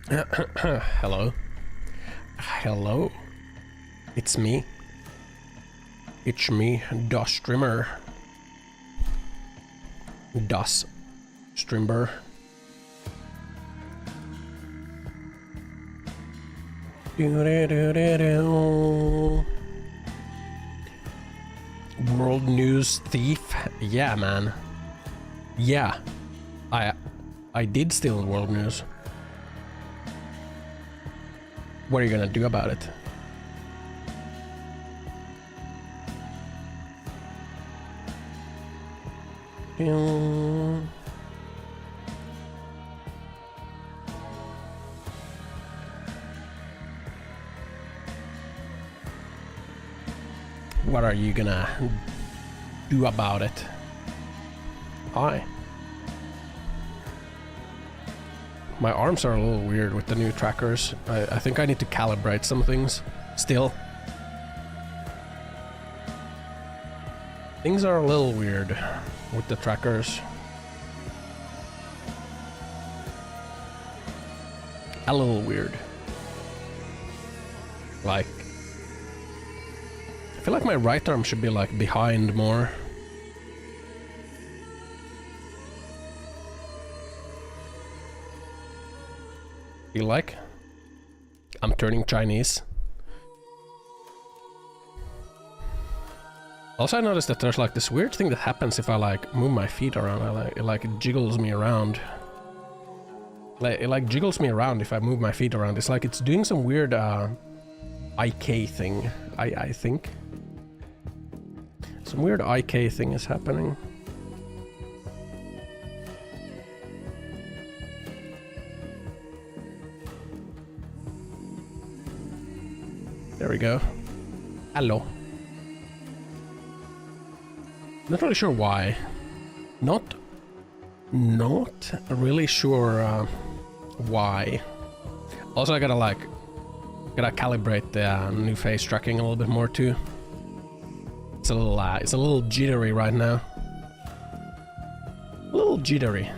Hello. Hello. It's me. It's me, Das Streamer. Das Streamer. World News Thief? Yeah, man. Yeah. I did steal world news. What are you gonna do about it? What are you gonna do about it? Hi. My arms are a little weird with the new trackers. I think I need to calibrate some things still. Things are a little weird with the trackers. A little weird. Like, I feel like my right arm should be like behind more. Feel like I'm turning Chinese. Also, I noticed that there's like this weird thing that happens if I like move my feet around. It jiggles me around. It like jiggles me around if I move my feet around. It's like it's doing some weird IK thing. I think some weird IK thing is happening. There we go. Hello. Not really sure why. Not really sure why. Also, I gotta calibrate the new face tracking a little bit more too. It's a little jittery right now. A little jittery.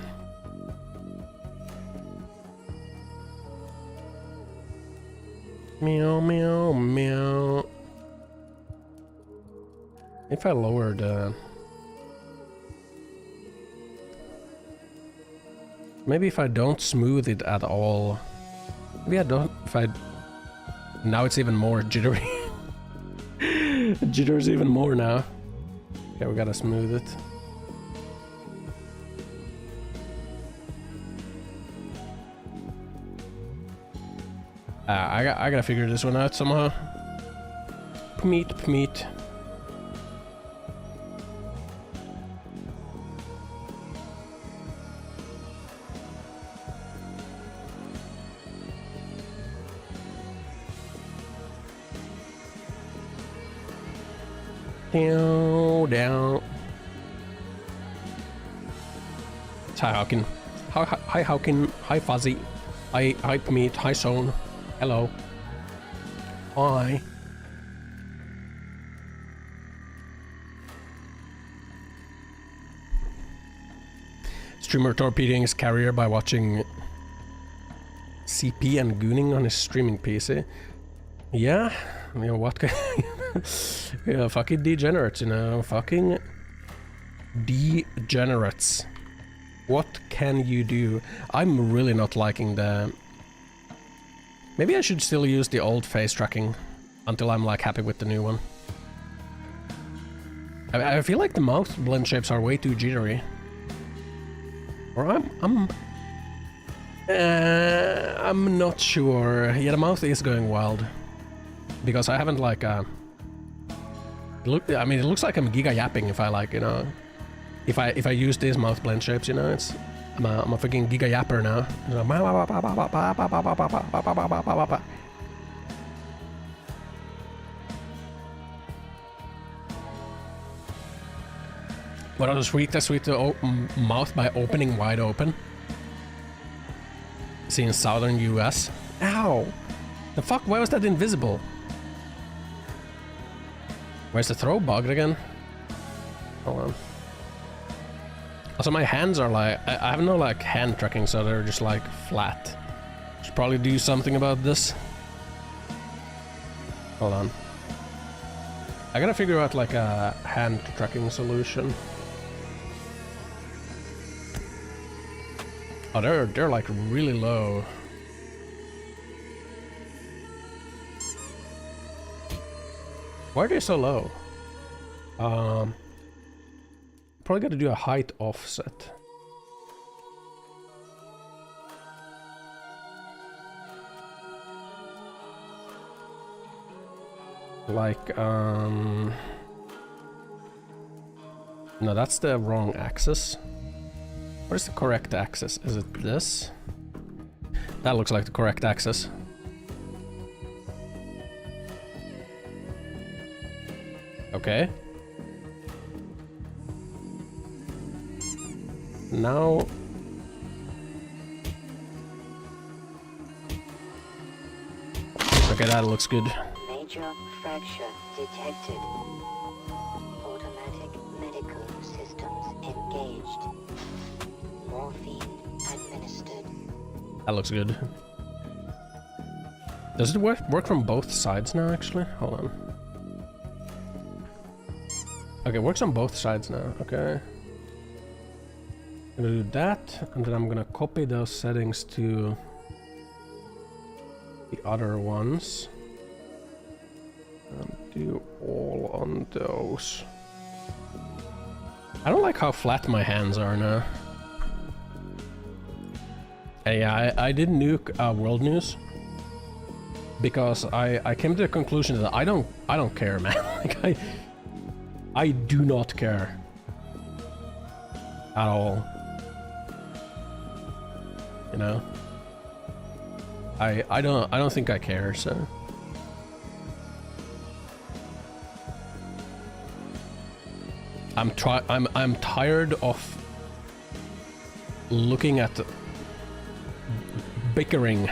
Meow, meow, meow. If I lowered... maybe if I don't smooth it at all... Maybe I don't... If I... Now it's even more jittery. It jitters even more now. Okay, we gotta smooth it. I gotta figure this one out somehow. Pmeet. Down. Hi Hawkin. Hi Hawkin. Hi Fuzzy. Hi Pmeet. Hi Zone. Hello. Hi. Streamer torpedoing his carrier by watching CP and gooning on his streaming PC. Yeah, you know what? Yeah, fucking degenerates, you know, fucking degenerates. What can you do? I'm really not liking the... Maybe I should still use the old face tracking until I'm like happy with the new one. I feel like the mouth blend shapes are way too jittery. Or I'm not sure. Yeah, the mouth is going wild because I haven't like I mean, it looks like I'm giga yapping if I like, you know, if I use these mouth blend shapes, you know, it's I'm a freaking giga yapper now. What a sweet to mouth by opening wide open. See in southern US. Ow! The fuck? Why was that invisible? Where's the throw bugged again? Hold on. Also, my hands are like... I have no like hand tracking, so they're just like flat. Should probably do something about this. Hold on. I gotta figure out like a hand tracking solution. Oh, they're like really low. Why are they so low? Probably gotta do a height offset. Like, no, that's the wrong axis. What is the correct axis? Is it this? That looks like the correct axis. Okay. Now... Okay, that looks good. Major fracture detected. Automatic medical systems engaged. Morphine administered. That looks good. Does it work from both sides now, actually? Hold on. Okay, it works on both sides now. Okay. I'm gonna do that, and then I'm gonna copy those settings to the other ones. And do all on those. I don't like how flat my hands are now. Hey, yeah, I did nuke World News because I came to the conclusion that I don't care, man. Like I do not care at all. You know, I don't think I care. So I'm tired of looking at bickering.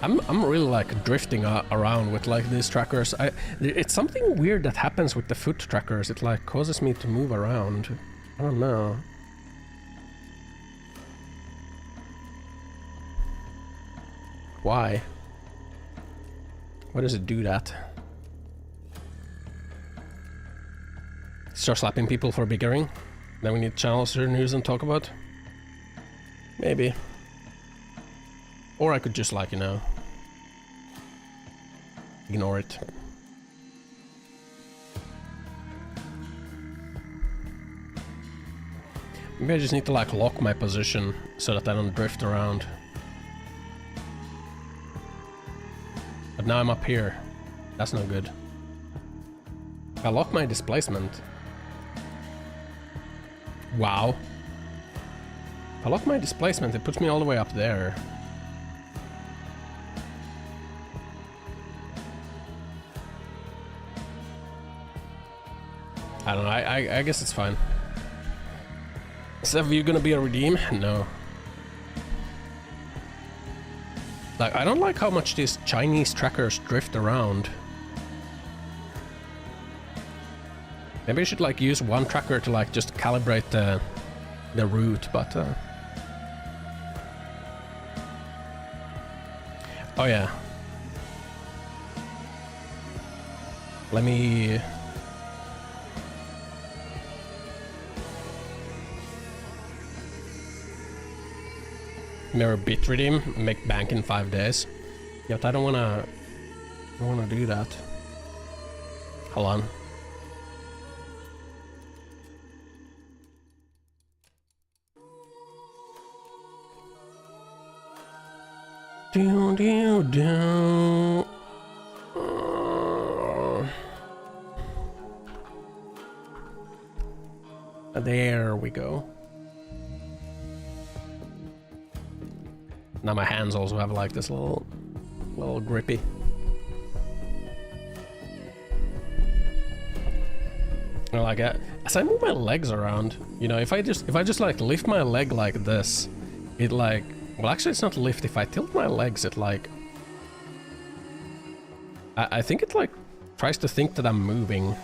I'm really like drifting around with like these trackers. It's something weird that happens with the foot trackers. It like causes me to move around. I don't know. Why? Why does it do that? Start slapping people for bickering? Then we need channels or news and talk about? Maybe. Or I could just like, you know, ignore it. Maybe I just need to like lock my position so that I don't drift around. But now I'm up here. That's no good. I lock my displacement. Wow. If I lock my displacement, it puts me all the way up there. I don't know, I guess it's fine. Is that view gonna be a redeem? No. Like, I don't like how much these Chinese trackers drift around. Maybe I should like use one tracker to like just calibrate the route, but oh yeah. Let me mirror bit redeem, make bank in 5 days. Yeah, but I don't wanna do that. Hold on. Do do do. There we go. Now my hands also have like this little grippy. Like as I move my legs around, you know, if I just like lift my leg like this, it like, well actually it's not lift. If I tilt my legs, it like, I think it like tries to think that I'm moving.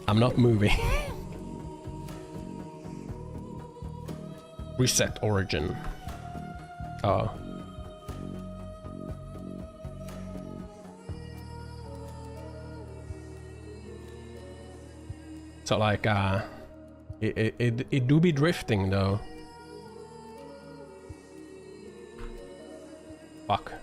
I'm not moving. Reset origin. Oh. So like, it do be drifting though. Fuck.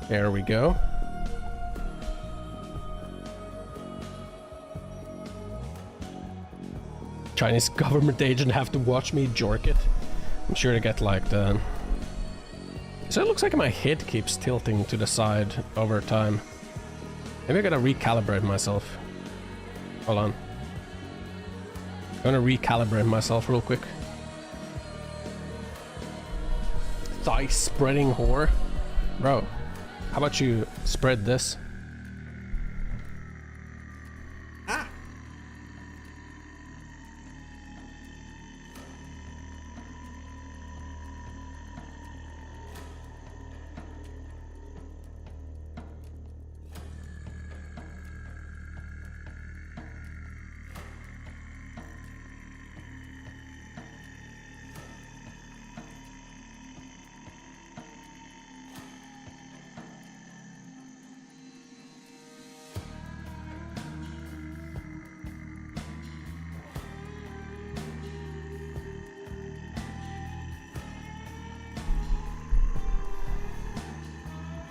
There we go. Chinese government agent have to watch me jork it. I'm sure to get like the... So it looks like my head keeps tilting to the side over time. Maybe I gotta recalibrate myself. Hold on. I'm gonna recalibrate myself real quick. Thigh spreading whore. Bro, how about you spread this?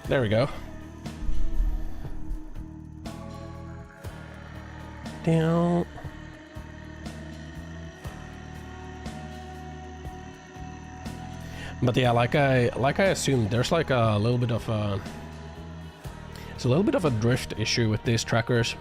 There we go. Down. But yeah, like I assumed, there's like a little bit of a... It's a little bit of a drift issue with these trackers.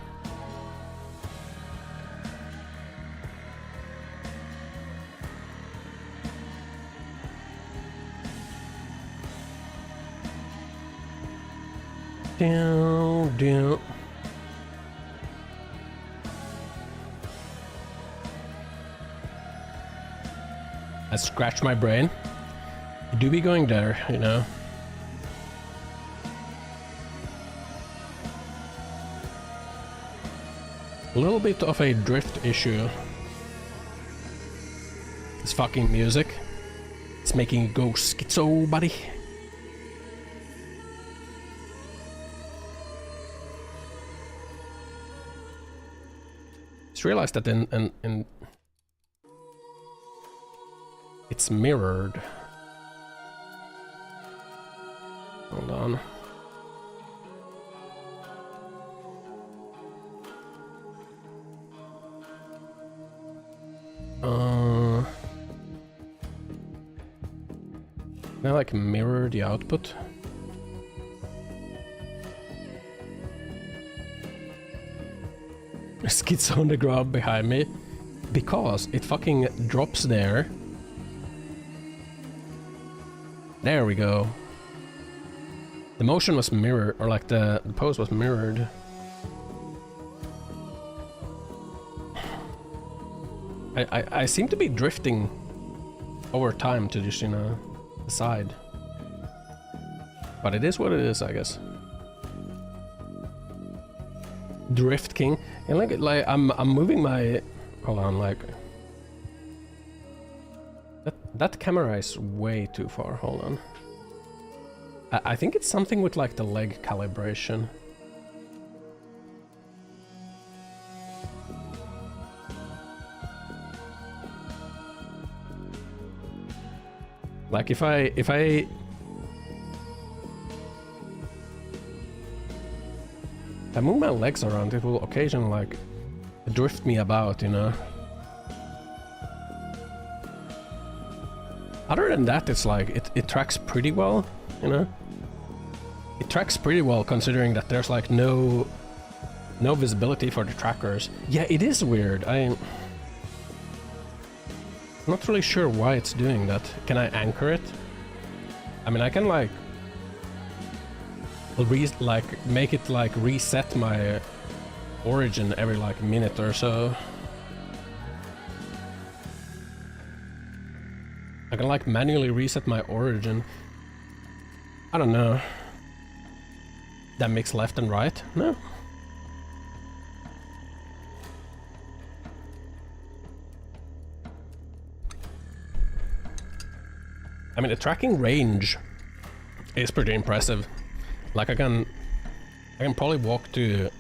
Down, down. I scratch my brain. You do be going there, you know. A little bit of a drift issue. This fucking music. It's making it go schizo, buddy. Just realized that in it's mirrored. Hold on. Can I like mirror the output? Schizo on the ground behind me because it fucking drops there. There we go. The motion was mirrored, or like the pose was mirrored. I seem to be drifting over time to just, you know, the side. But it is what it is, I guess. Drift King. And like I'm moving my... Hold on, like... That camera is way too far, hold on. I think it's something with like the leg calibration. Like if I move my legs around, it will occasionally like drift me about, you know. Other than that, it's like it tracks pretty well, you know. It tracks pretty well considering that there's like no visibility for the trackers. Yeah, it is weird. I'm not really sure why it's doing that. Can I anchor it? I mean, I can like like make it like reset my origin every like minute or so. I can like manually reset my origin. I don't know. That mix left and right? No. I mean, the tracking range is pretty impressive. Like I can probably walk to...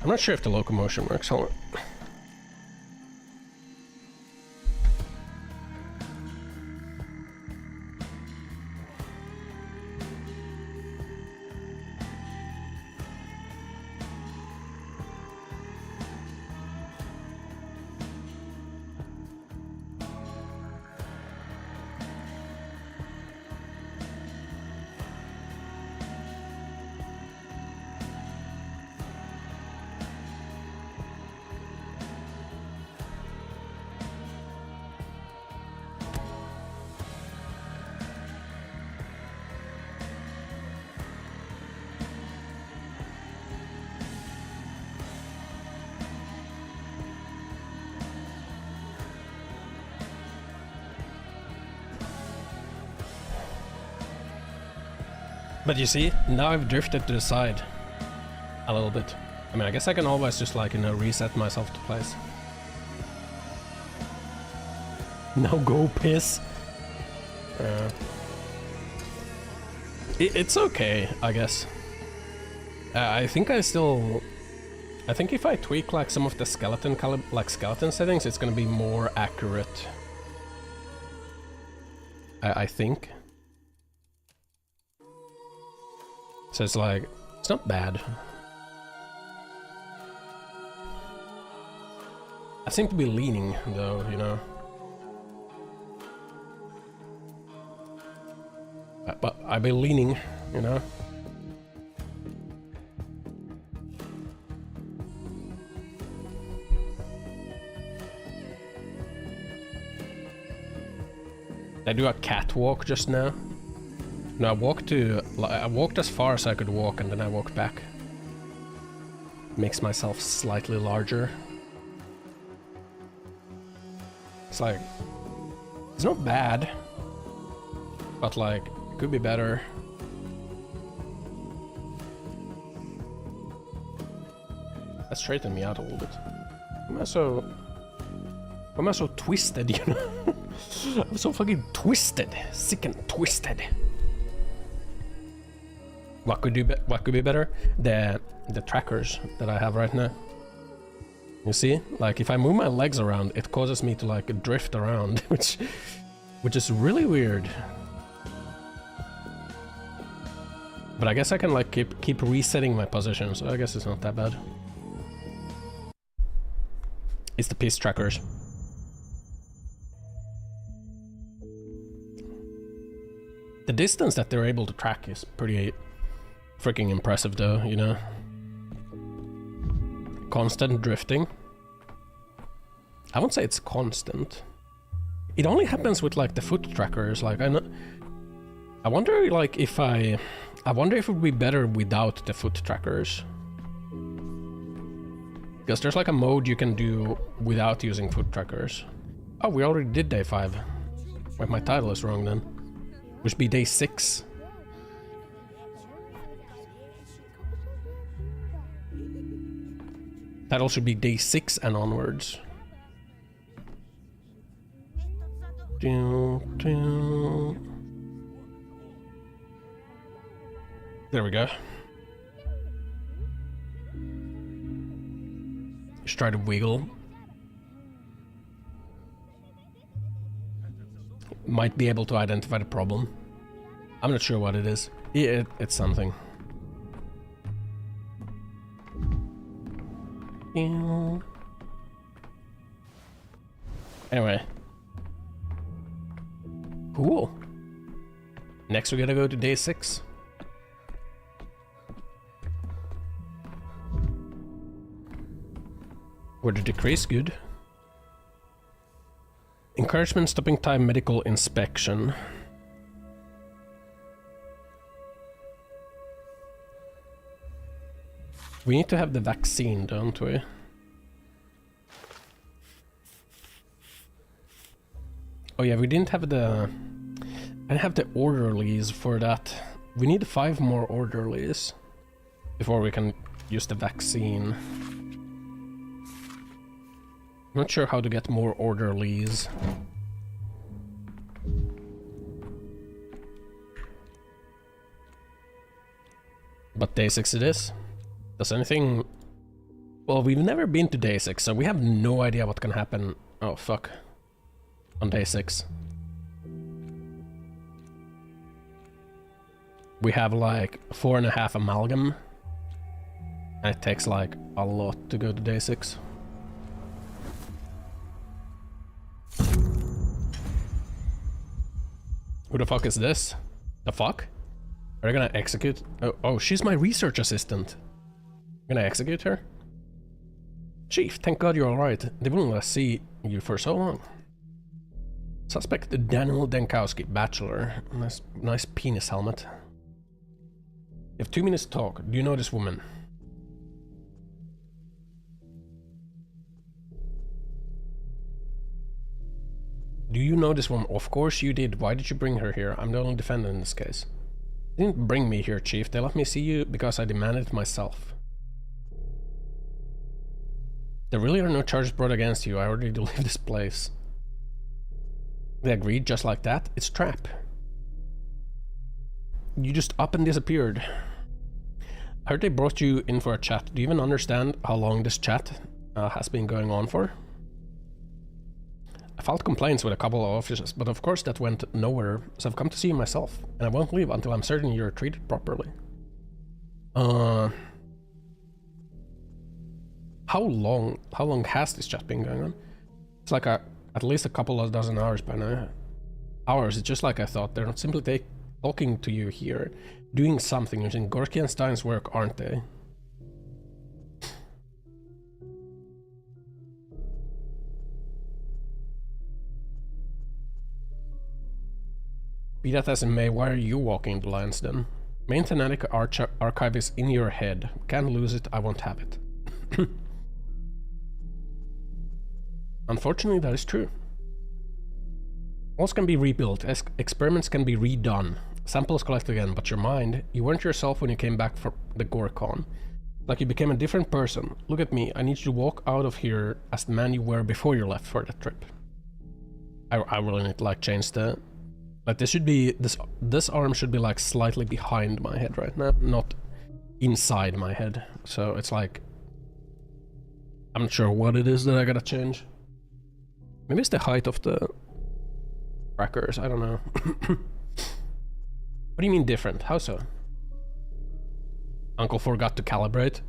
I'm not sure if the locomotion works. Hold on. But you see, now I've drifted to the side a little bit. I mean, I guess I can always just like, you know, reset myself to place. Now go piss. It's okay, I guess. I think if I tweak like some of the skeleton skeleton settings, it's gonna be more accurate. I think. So it's like, it's not bad. I seem to be leaning though, you know. But I've been leaning, you know. Did I do a catwalk just now? No, I walked as far as I could walk and then I walked back. Makes myself slightly larger. It's like, it's not bad, but like, it could be better. That straightened me out a little bit. Why am I so twisted, you know? I'm so fucking twisted, sick and twisted. What could be better? The trackers that I have right now. You see, like if I move my legs around, it causes me to like drift around, which is really weird. But I guess I can like keep resetting my position, so I guess it's not that bad. It's the piss trackers. The distance that they're able to track is pretty freaking impressive though, you know. Constant drifting. I won't say it's constant. It only happens with like the foot trackers. Like I wonder like if I wonder if it would be better without the foot trackers. Because there's like a mode you can do without using foot trackers. Oh, we already did day 5. Wait, my title is wrong then. Which should be day 6. Title should be day 6 and onwards. There we go. Just try to wiggle. Might be able to identify the problem. I'm not sure what it is. It's something. Anyway. Cool. Next we gotta go to day 6. Where the decrease good. Encouragement stopping time medical inspection. We need to have the vaccine, don't we? Oh yeah, we didn't have the... I didn't have the orderlies for that. We need 5 more orderlies before we can use the vaccine. I'm not sure how to get more orderlies. But day 6 it is. Does anything... Well, we've never been to day 6, so we have no idea what can happen. Oh, fuck. On day 6. We have like 4.5 amalgam. And it takes like a lot to go to day 6. Who the fuck is this? The fuck? Are they gonna execute? Oh, she's my research assistant. Gonna execute her? Chief, thank God you're alright. They wouldn't let us see you for so long. Suspect Daniel Denkowski, bachelor. Nice penis helmet. You have 2 minutes to talk. Do you know this woman? Do you know this woman? Of course you did. Why did you bring her here? I'm the only defendant in this case. They didn't bring me here, Chief. They let me see you because I demanded it myself. There really are no charges brought against you. I already do leave this place. They agreed just like that? It's a trap. You just up and disappeared. I heard they brought you in for a chat. Do you even understand how long this chat has been going on for? I filed complaints with a couple of officers, but of course that went nowhere, so I've come to see you myself, and I won't leave until I'm certain you're treated properly. How long has this chat been going on? It's like at least a couple of dozen hours by now. Hours, it's just like I thought. They're not simply talking to you here, doing something using Gorky and Stein's work, aren't they? Be that as it may, why are you walking the lines then? Main Thanatic archive is in your head. Can't lose it, I won't have it. Unfortunately, that is true. Walls can be rebuilt, experiments can be redone, samples collected again, but your mind, you weren't yourself when you came back from the Gorkon. Like you became a different person. Look at me, I need you to walk out of here as the man you were before you left for that trip. I really need to like change the... Like this should be, this arm should be like slightly behind my head right now, not inside my head. So it's like, I'm not sure what it is that I gotta change. Maybe it's the height of the trackers, I don't know. What do you mean different? How so? Uncle forgot to calibrate.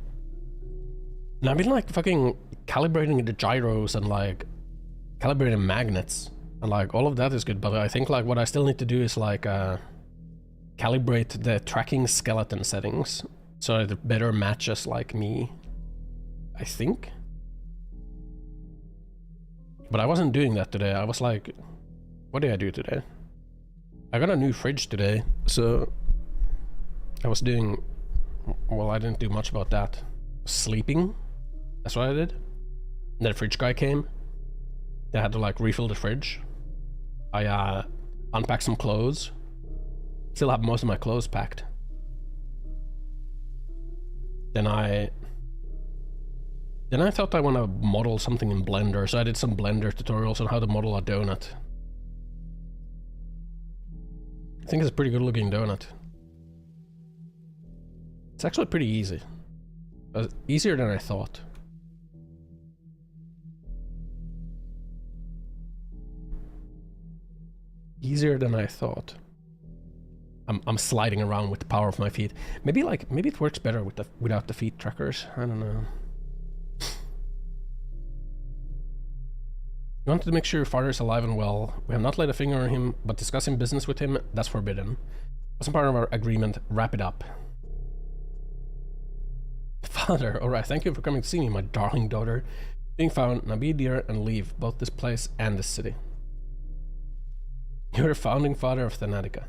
And I've been like fucking calibrating the gyros and like calibrating magnets. And like all of that is good, but I think like what I still need to do is like calibrate the tracking skeleton settings so that it better matches like me, I think. But I wasn't doing that today. I was like, what did I do today? I got a new fridge today, so I was doing, well, I didn't do much about that. Sleeping, that's what I did. And then the fridge guy came. I had to like refill the fridge. I unpacked some clothes. Still have most of my clothes packed. Then I thought I want to model something in Blender, so I did some Blender tutorials on how to model a donut. I think it's a pretty good looking donut. It's actually pretty easy. Easier than I thought. Easier than I thought. I'm sliding around with the power of my feet. Maybe it works better with without the feet trackers. I don't know. You wanted to make sure your father is alive and well. We have not laid a finger on him, but discussing business with him, that's forbidden. Wasn't part of our agreement. Wrap it up. Father, alright, thank you for coming to see me, my darling daughter. Being found, now be dear and leave both this place and this city. You're the founding father of Thanatica.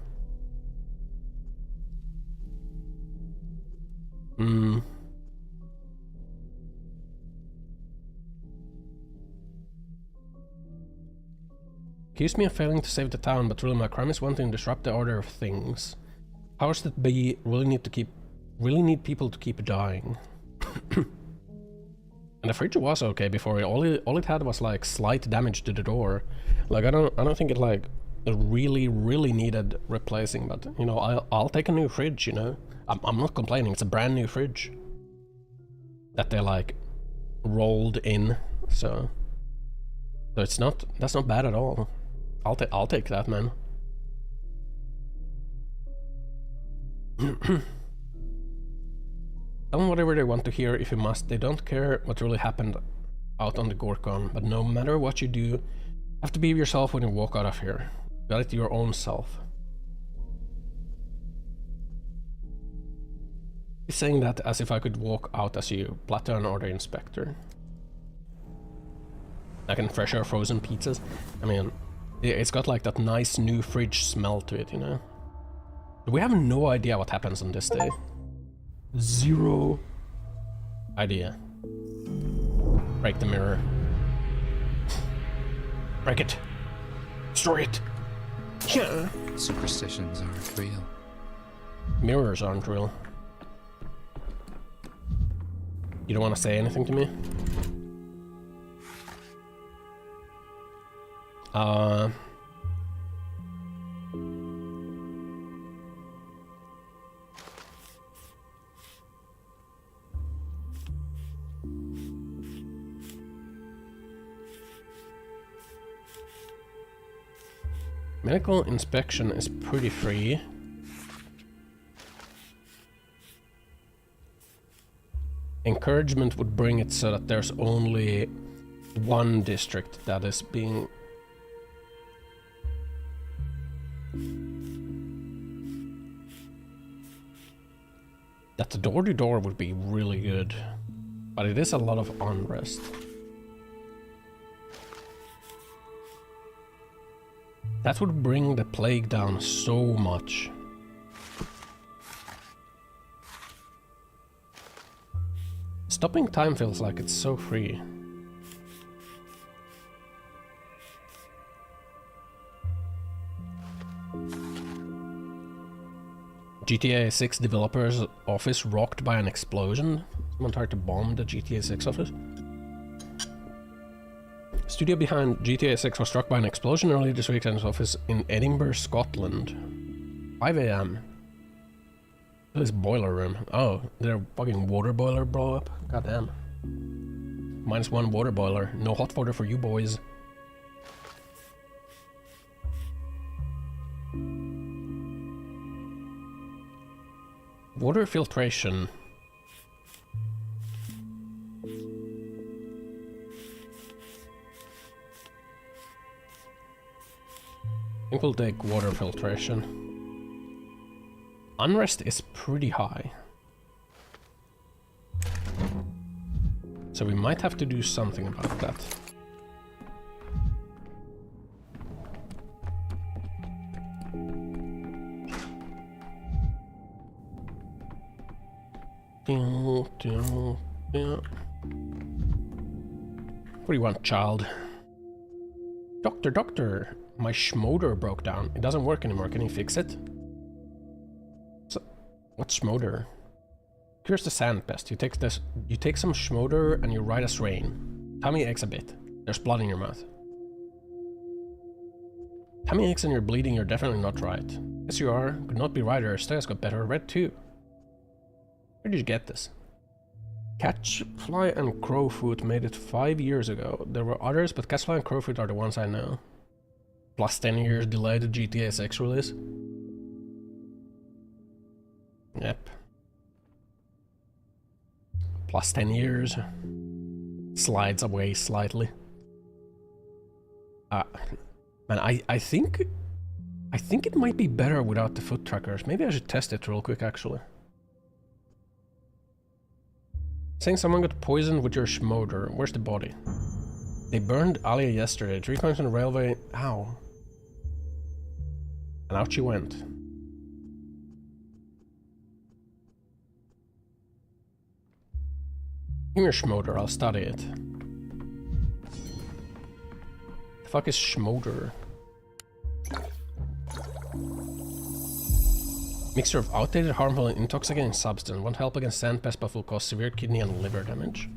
Accused me of failing to save the town, but really my crime is wanting to disrupt the order of things. Powers that be really need people to keep dying. And the fridge was okay before. All it had was like slight damage to the door. Like I don't think it like really needed replacing, but you know, I'll take a new fridge, you know. I'm not complaining. It's a brand new fridge that they like rolled in, so that's not bad at all. I'll take that, man. Tell them whatever they want to hear if you must. They don't care what really happened out on the Gorkon, but no matter what you do, you have to be yourself when you walk out of here. You got it your own self. He's saying that as if I could walk out as you, Platon or the Inspector. I can fresh our frozen pizzas. I mean, it's got like that nice new fridge smell to it, you know? We have no idea what happens on this day. Zero idea. Break the mirror. Break it. Destroy it. Yeah. Superstitions aren't real. Mirrors aren't real. You don't want to say anything to me? Medical inspection is pretty free. Encouragement would bring it so that there's only one district that is being... That the door-to-door would be really good, but it is a lot of unrest. That would bring the plague down so much. Stopping time feels like it's so free. GTA 6 developers' office rocked by an explosion. Someone tried to bomb the GTA 6 office. Studio behind GTA 6 was struck by an explosion earlier this week in its office in Edinburgh, Scotland. 5 AM. This boiler room. Oh, their fucking water boiler blow up? Goddamn. -1 water boiler. No hot water for you boys. Water filtration. I think we'll take water filtration. Unrest is pretty high. So we might have to do something about that. What do you want, child? Doctor, my schmoder broke down. It doesn't work anymore. Can you fix it? So, what's schmoder? Here's the sand pest. You take some schmoder and you ride as rain. Tummy aches a bit. There's blood in your mouth. Tummy aches and you're bleeding. You're definitely not right. Yes, you are. Could not be right. Your status got better. Red too. Where did you get this? Catchfly and crowfoot made it 5 years ago. There were others, but catchfly and crowfoot are the ones I know. Plus 10 years delayed GTA 6 release. Yep. Plus 10 years. Slides away slightly. Man, I think it might be better without the foot trackers. Maybe I should test it real quick, actually. Saying someone got poisoned with your schmoder. Where's the body? They burned Alia yesterday. 3 times on the railway. Ow. And out she went. Give me your schmoder. I'll study it. The fuck is schmoder? Mixture of outdated, harmful, and intoxicating substance. Won't help against sand pest, but will cause severe kidney and liver damage.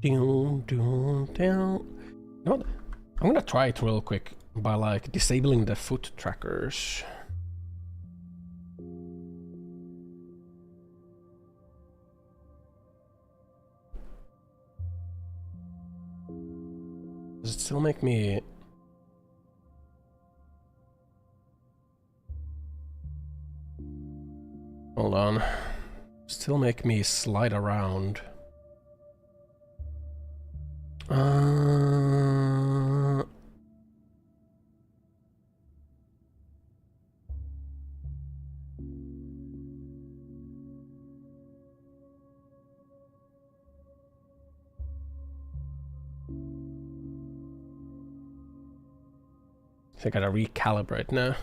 Down, down, down. You know what? I'm gonna try it real quick by like disabling the foot trackers. Does it still make me... Hold on. Still make me slide around. I think I gotta recalibrate now.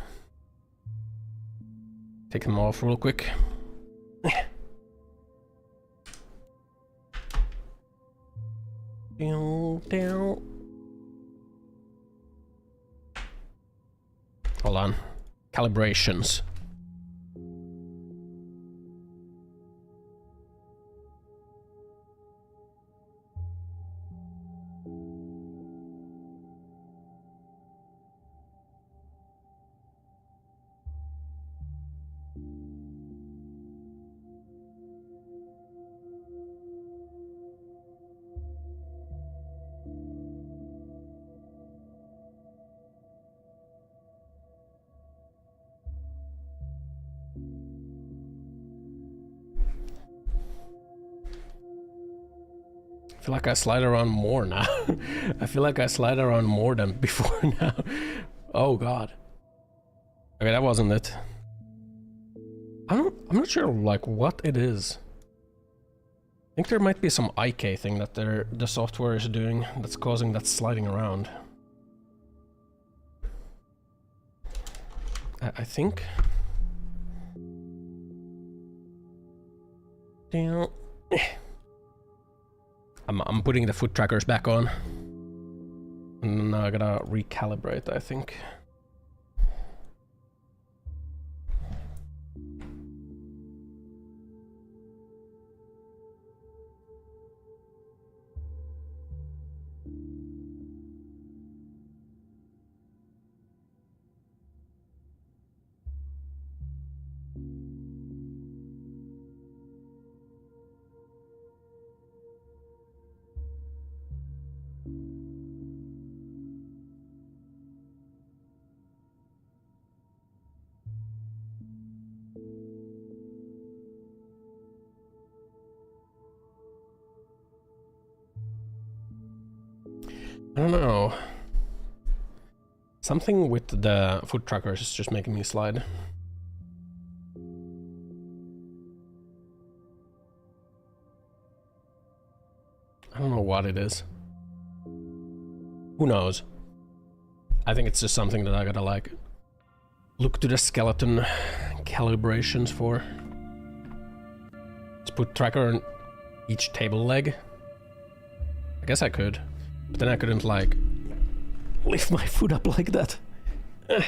Take them off real quick. Down. Hold on. Calibrations. I feel like I slide around more now. I feel like I slide around more than before now. Oh god. Okay, that wasn't it. I'm not sure like what it is. I think there might be some IK thing that the software is doing that's causing that sliding around. I think. Damn. I'm putting the foot trackers back on. And now I gotta recalibrate, I think. I don't know. Something with the foot trackers is just making me slide. I don't know what it is. Who knows? I think it's just something that I gotta like look to the skeleton calibrations for. Let's put tracker on each table leg. I guess I could. But then I couldn't, like, lift my foot up like that. I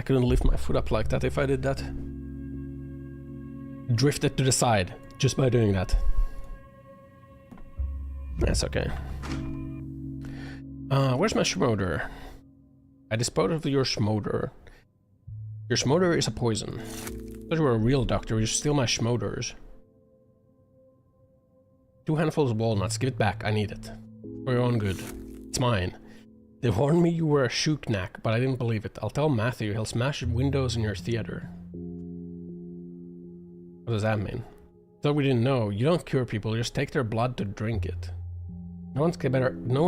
couldn't lift my foot up like that if I did that. Drift it to the side, just by doing that. That's okay. Where's my schmoder? I disposed of your schmoder. Your schmoder is a poison. I thought you were a real doctor, you steal my schmoders. 2 handfuls of walnuts, give it back, I need it. For your own good. It's mine. They warned me you were a shooknack, but I didn't believe it. I'll tell Matthew, he'll smash windows in your theater. What does that mean? Thought we didn't know. You don't cure people, you just take their blood to drink it. No one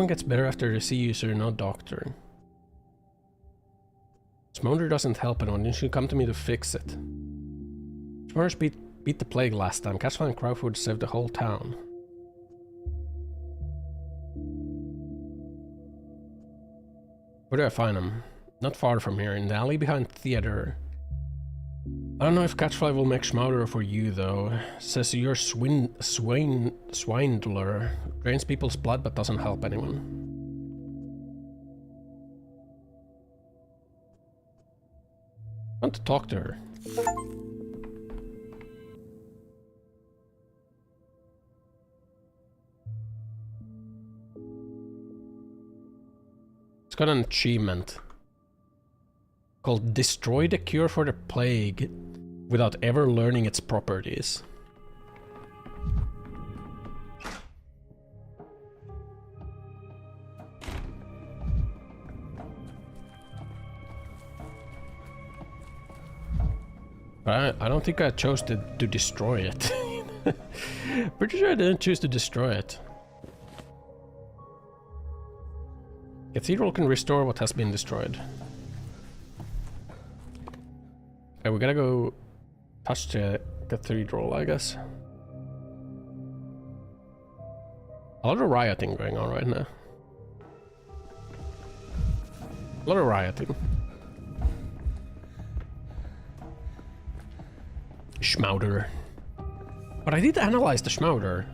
gets better after they see you, so you're no doctor. Smoder doesn't help anyone, you should come to me to fix it. Smoders beat the plague last time. Catchfly and Crowfoot saved the whole town. Where do I find them? Not far from here, in the alley behind theater. I don't know if Catchfly will make Schmouder for you, though. Says you're swindler. Drains people's blood but doesn't help anyone. want to talk to her. It's got an achievement called Destroy the Cure for the Plague without ever learning its properties. But I don't think I chose to destroy it. Pretty sure I didn't choose to destroy it. Cathedral can restore what has been destroyed. Okay, we gotta go touch the cathedral, I guess. A lot of rioting going on right now. A lot of rioting. Schmauder. But I did analyze the Schmauder.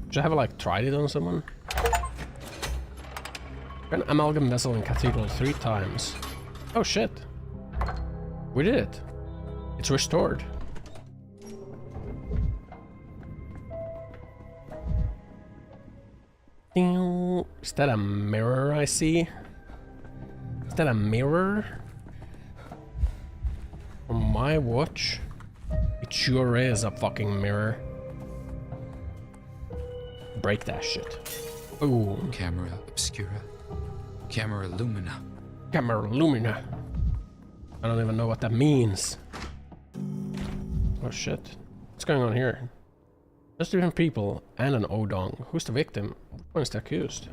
Should I have like tried it on someone? An amalgam vessel in cathedral 3 times. Oh shit. We did it. It's restored. Is that a mirror I see? Is that a mirror? On my watch? It sure is a fucking mirror. Break that shit. Ooh. Camera obscura. Camera lumina. Camera lumina. I don't even know what that means. Oh shit. What's going on here? Just different people and an Odong. Who's the victim? When's the accused?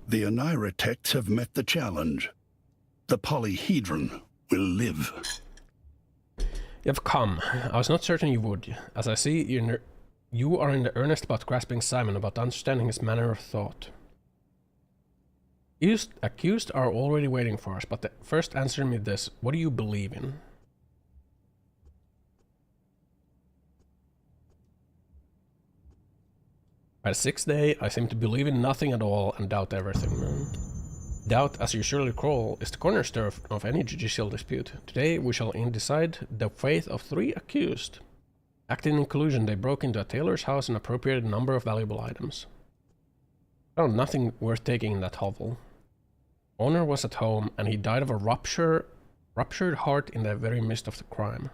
The Onira techs have met the challenge. The polyhedron will live. You have come. I was not certain you would. As I see, you are in the earnest about grasping Simon, about understanding his manner of thought. Accused are already waiting for us, but first answer me this. What do you believe in? By the 6th day, I seem to believe in nothing at all and doubt everything, man. Doubt, as you surely recall, is the cornerstone of any judicial dispute. Today we shall decide the fate of 3 accused. Acting in collusion, they broke into a tailor's house and appropriated a number of valuable items. Found nothing worth taking in that hovel. Owner was at home, and he died of a ruptured heart in the very midst of the crime.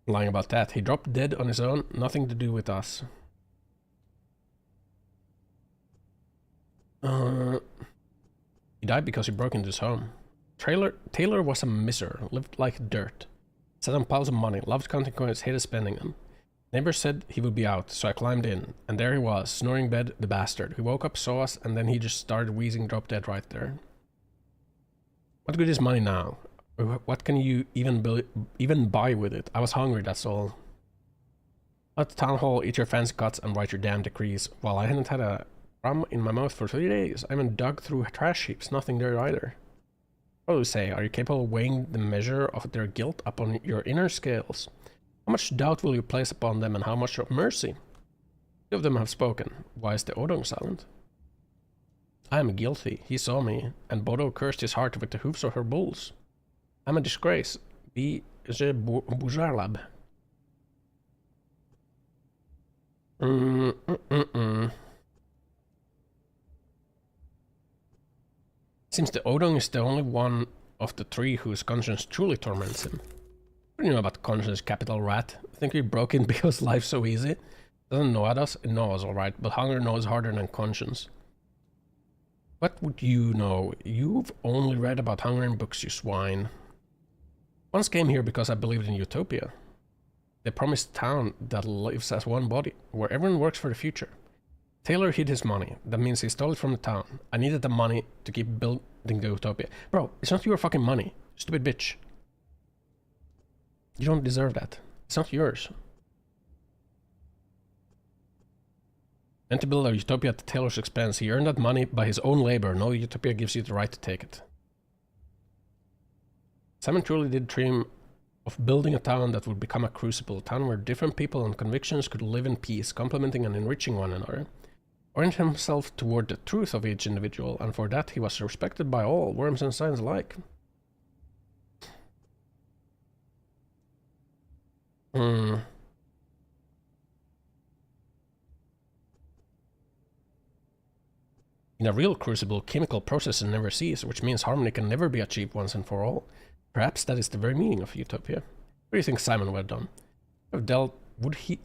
Lying about that, he dropped dead on his own, nothing to do with us. He died because he broke into his home. Taylor was a miser, lived like dirt. Sat on piles of money, loved counting coins, hated spending them. Neighbors said he would be out, so I climbed in, and there he was, snoring in bed, the bastard. He woke up, saw us, and then he just started wheezing, dropped dead right there. What good is money now? What can you even buy with it? I was hungry, that's all. At the town hall, eat your fancy cuts and write your damn decrees. While I hadn't had a crumb in my mouth for 3 days, I haven't dug through trash heaps, nothing there either. What do you say? Are you capable of weighing the measure of their guilt upon your inner scales? How much doubt will you place upon them, and how much of mercy? 2 of them have spoken. Why is the Odong silent? I am guilty. He saw me, and Bodo cursed his heart with the hoofs of her bulls. I'm a disgrace. Be je boujarlab. Seems the Odong is the only one of the 3 whose conscience truly torments him. What do you know about conscience, capital rat? Think we broke in because life's so easy? Doesn't know at us? It knows, alright, but hunger knows harder than conscience. What would you know? You've only read about hunger in books, you swine. Once came here because I believed in utopia. The promised town that lives as one body, where everyone works for the future. Taylor hid his money. That means he stole it from the town. I needed the money to keep building the utopia. Bro, it's not your fucking money. Stupid bitch. You don't deserve that. It's not yours. Meant to build a utopia at Taylor's expense. He earned that money by his own labor. No utopia gives you the right to take it. Simon truly did dream of building a town that would become a crucible, a town where different people and convictions could live in peace, complementing and enriching one another. oriented himself toward the truth of each individual, and for that he was respected by all, worms and signs alike. In a real crucible, chemical processes never cease, which means harmony can never be achieved once and for all. Perhaps that is the very meaning of utopia. What do you think Simon would have done?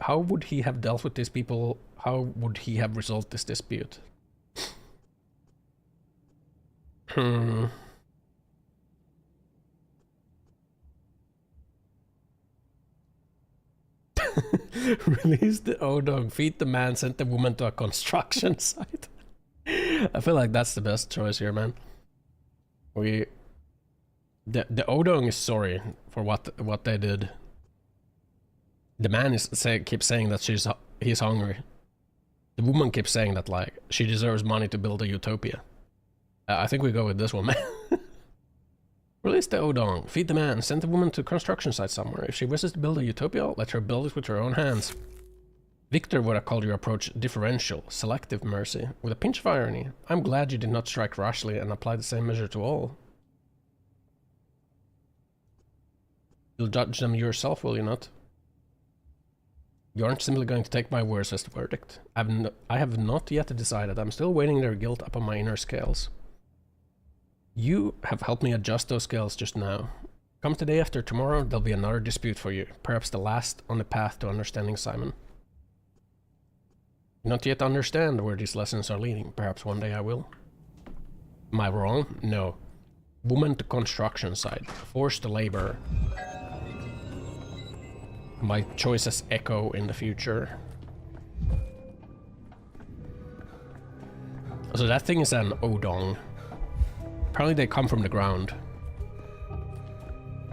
How would he have dealt with these people? How would he have resolved this dispute? Release the O-Dog, feed the man, send the woman to a construction site. I feel like that's the best choice here, man. The O-Dog is sorry for what they did. The man keeps saying that he's hungry. The woman keeps saying that like she deserves money to build a utopia. I think we go with this one, man. Release the O-Dong, feed the man, send the woman to a construction site somewhere. If she wishes to build a utopia, let her build it with her own hands. Victor would have called your approach differential, selective mercy, with a pinch of irony. I'm glad you did not strike rashly and apply the same measure to all. You'll judge them yourself, will you not? You aren't simply going to take my words as the verdict. I have not yet decided. I'm still weighing their guilt upon my inner scales. You have helped me adjust those scales just now. Come today after tomorrow, there'll be another dispute for you, perhaps the last on the path to understanding Simon. You not yet understand where these lessons are leading. Perhaps one day I will. Am I wrong? No. Woman to construction site. Forced labor. My choices echo in the future. So that thing is an O-Dong. Apparently they come from the ground.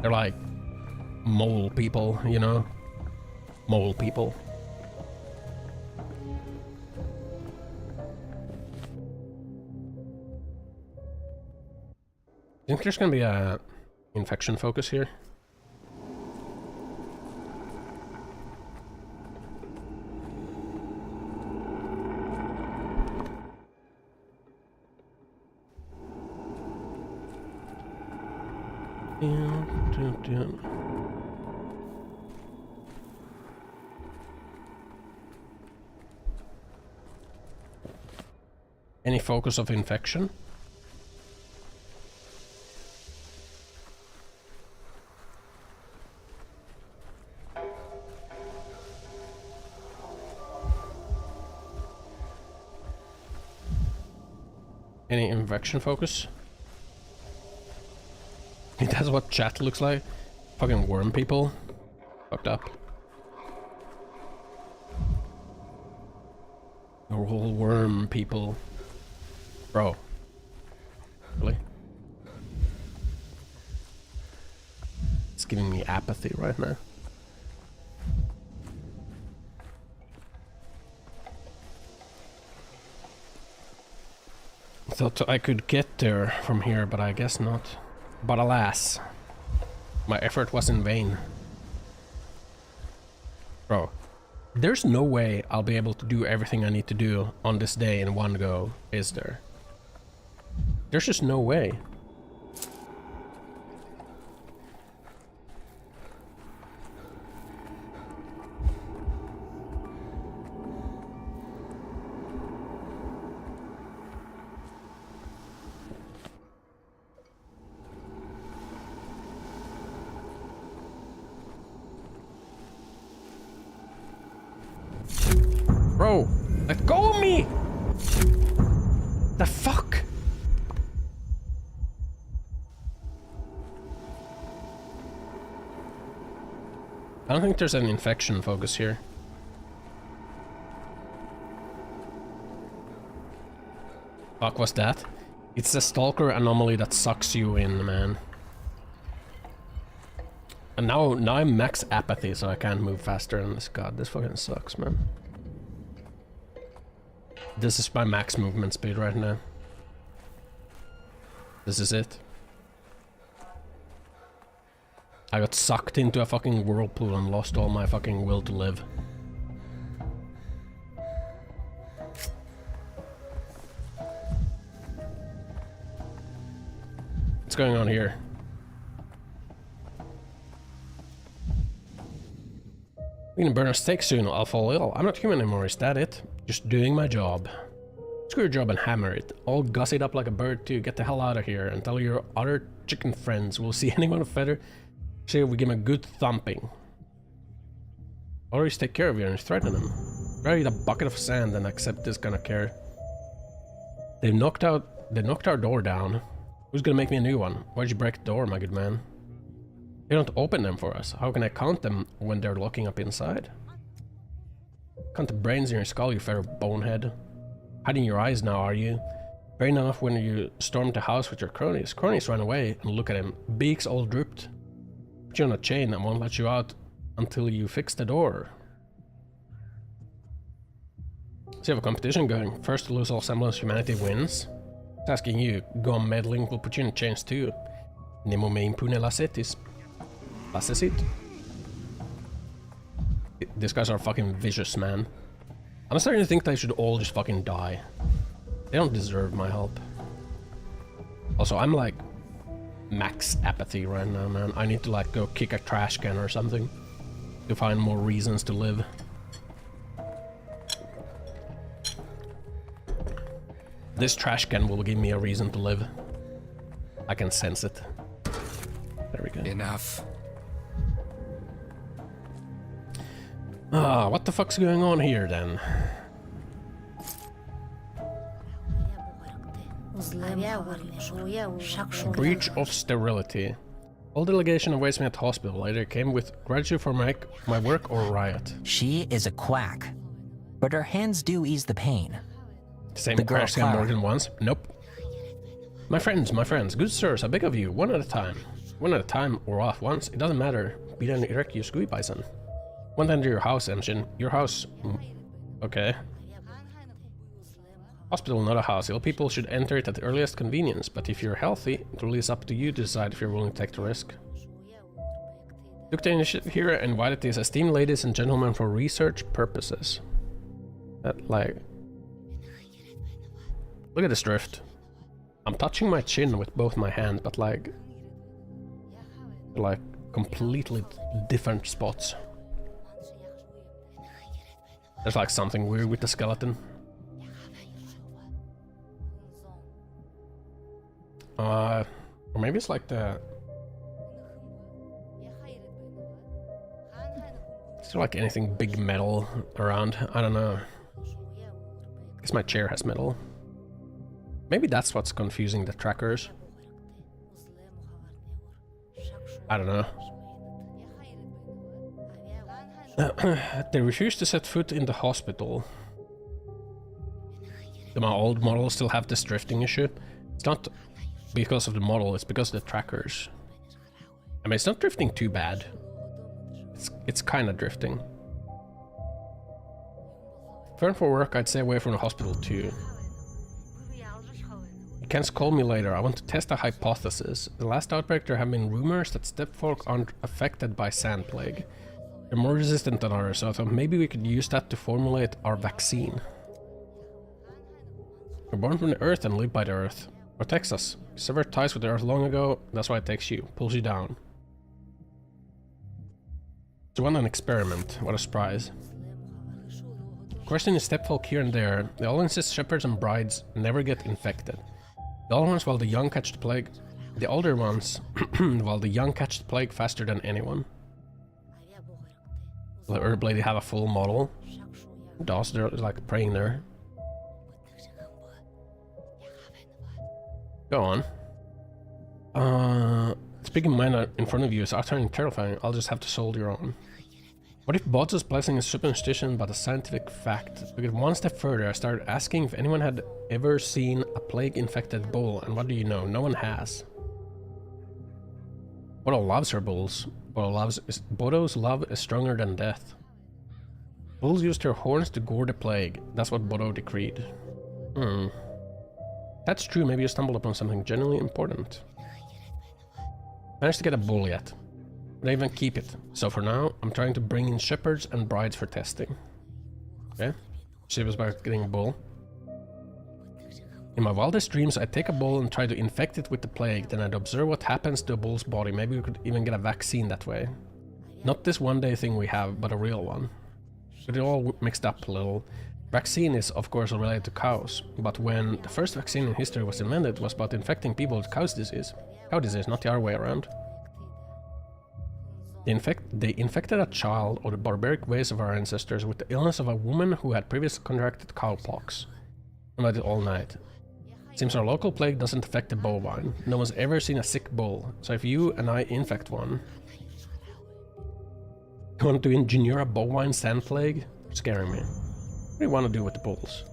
They're like mole people, you know? Mole people. I think there's gonna be a infection focus here. Any focus of infection? Any infection focus? That's what chat looks like. Fucking worm people. Fucked up. You're all worm people. Bro. Really? It's giving me apathy right now. Thought I could get there from here, but I guess not. But alas, my effort was in vain. Bro, there's no way I'll be able to do everything I need to do on this day in one go, is there? There's just no way. Bro, let go of me! The fuck? I don't think there's an infection focus here. Fuck, what's that? It's a stalker anomaly that sucks you in, man. And now I'm max apathy, so I can't move faster than this. God, this fucking sucks, man. This is my max movement speed right now. This is it. I got sucked into a fucking whirlpool and lost all my fucking will to live. What's going on here? We're gonna burn a steak soon, I'll fall ill. I'm not human anymore, is that it? Just doing my job. Screw your job and hammer it. All gussied up like a bird too. Get the hell out of here and tell your other chicken friends we'll see anyone of feather. Say we give him a good thumping. Always take care of you and threaten him. Rather eat a bucket of sand than accept this kind of care. They knocked our door down. Who's gonna make me a new one? Why'd you break the door, my good man? They don't open them for us. How can I count them when they're locking up inside? Count the brains in your skull, you fair bonehead. Hiding your eyes now, are you? Brain enough when you stormed the house with your cronies. Cronies ran away, and look at him. Beaks all drooped. Put you on a chain and won't let you out until you fix the door. So you have a competition going. First to lose all semblance of humanity wins. It's asking you, go on meddling, we'll put you in chains too. Nemo me impune lacetis. Lacesit? These guys are fucking vicious, man. I'm starting to think they should all just fucking die. They don't deserve my help. Also, I'm like max apathy right now, man. I need to like go kick a trash can or something to find more reasons to live. This trash can will give me a reason to live. I can sense it. There we go. Enough. Ah, what the fuck's going on here then? Breach of sterility. All delegation awaits me at the hospital. Either came with gratitude for my work or riot. She is a quack, but her hands do ease the pain. Same The girl crash can more Clara. than once. Nope. My friends, good sirs, I beg of you, one at a time. One at a time or off once, it doesn't matter. Be den erect you squee bison. One enter your house, engine. Your house. Okay. Hospital, not a house. Ill people should enter it at the earliest convenience, but if you're healthy, it really is up to you to decide if you're willing to take the risk. Took the initiative here and invited these esteemed ladies and gentlemen for research purposes. That, like... Look at this drift. I'm touching my chin with both my hands, but like completely different spots. There's like something weird with the skeleton. Or maybe it's like the... Is there like anything big metal around? I don't know. I guess my chair has metal. Maybe that's what's confusing the trackers. I don't know. They refuse to set foot in the hospital. Do my old model still have this drifting issue? It's not because of the model, it's because of the trackers. I mean, it's not drifting too bad. It's kind of drifting. Fern for work, I'd stay away from the hospital too. You can't call me later, I want to test a hypothesis. The last outbreak there have been rumors that stepfolk aren't affected by sand plague. They're more resistant than others, so I thought maybe we could use that to formulate our vaccine. We're born from the earth and live by the earth. Protects us. Severed ties with the earth long ago, that's why it takes you. Pulls you down. So what an experiment, what a surprise. Questioning stepfolk here and there, they all insist shepherds and brides never get infected. The older ones while the young catch the plague. The older ones while the young catch the plague faster than anyone. The herb lady have a full model. Doss, they're like praying there. Go on. Speaking mine in front of you is utterly terrifying. I'll just have to soldier on. What if Bod's blessing is superstition but a scientific fact? We get one step further. I started asking if anyone had ever seen a plague-infected bull, and what do you know? No one has. Bodo loves her bulls. Bodo's love is stronger than death. Bulls used their horns to gore the plague. That's what Bodo decreed. That's true, maybe you stumbled upon something genuinely important. Managed to get a bull yet. But I even keep it. So for now, I'm trying to bring in shepherds and brides for testing. Okay? She was about getting a bull. In my wildest dreams, I'd take a bull and try to infect it with the plague, then I'd observe what happens to a bull's body. Maybe we could even get a vaccine that way. Not this one-day thing we have, but a real one. But it all mixed up a little. Vaccine is, of course, related to cows, but when the first vaccine in history was invented, it was about infecting people with cow disease. Cow disease, not the other way around. They infected a child of the barbaric ways of our ancestors with the illness of a woman who had previously contracted cowpox. And I did all night. Seems our local plague doesn't affect the bovine. No one's ever seen a sick bull, so if you and I infect one... You want to engineer a bovine sand plague? Scaring me. What do you want to do with the bulls?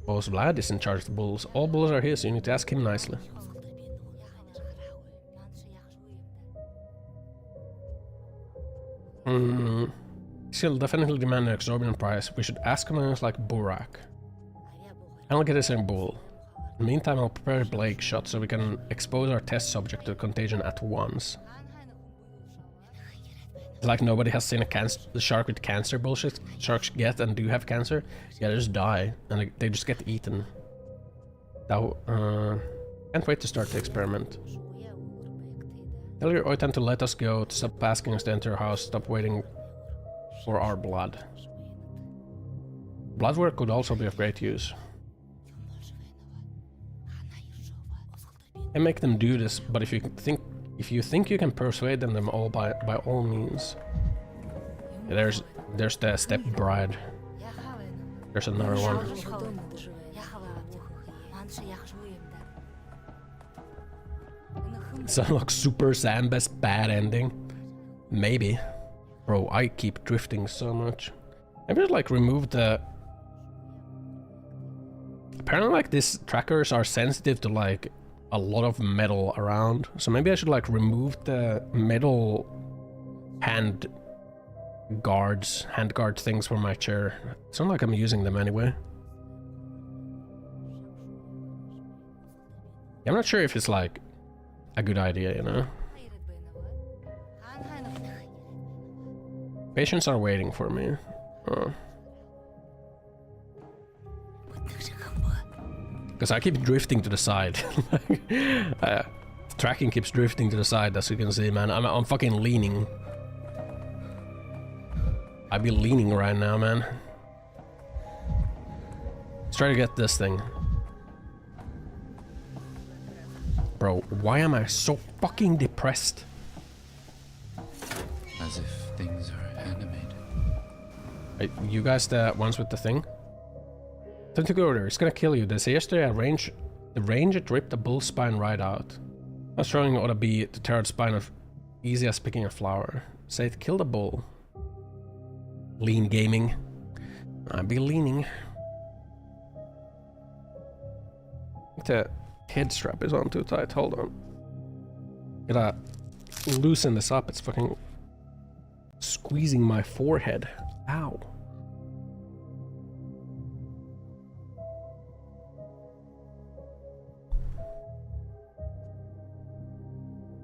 Boss Vlad is in charge of the bulls. All bulls are his, you need to ask him nicely. He'll definitely demand an exorbitant price. We should ask him like Burak. I'll get the same bull. In the meantime, I'll prepare a plague shot so we can expose our test subject to the contagion at once. It's like nobody has seen the shark with cancer bullshit. Sharks get and do have cancer. Yeah, they just die and they just get eaten. Can't wait to start the experiment. Tell your Oitan to let us go, to stop asking us to enter our house, stop waiting for our blood. Blood work could also be of great use. And make them do this, but if you think you can persuade them all by all means. Yeah, there's the step bride. There's another one. Sounds like Super Sandbest bad ending. Maybe. Bro, I keep drifting so much. Maybe I'd like remove the... Apparently like these trackers are sensitive to like a lot of metal around. So maybe I should like remove the metal hand guard things from my chair. It's not like I'm using them anyway. I'm not sure if it's like a good idea, you know? Patients are waiting for me. Because I keep drifting to the side. Tracking keeps drifting to the side, as you can see, man. I'm fucking leaning. I'd be leaning right now, man. Let's try to get this thing. Bro, why am I so fucking depressed? As if things are animated. You guys the ones with the thing? Time to go there, it's gonna kill you. They say yesterday the range it ripped the bull's spine right out. I was trying ought to be to tear the spine of easy as picking a flower. Say it killed a bull. Lean gaming. I'd be leaning. The head strap is on too tight, hold on. Gotta loosen this up, it's fucking squeezing my forehead. Ow.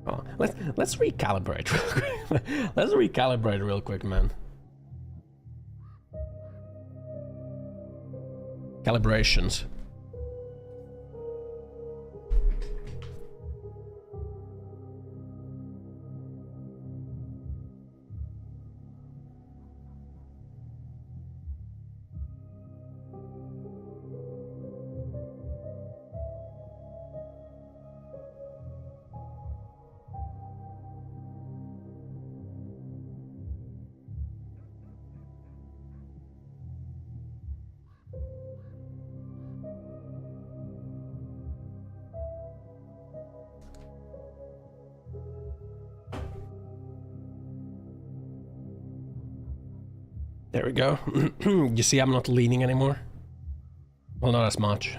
Oh, let's recalibrate real quick. Let's recalibrate real quick, man. Calibrations. There we go. You see I'm not leaning anymore? Well, not as much.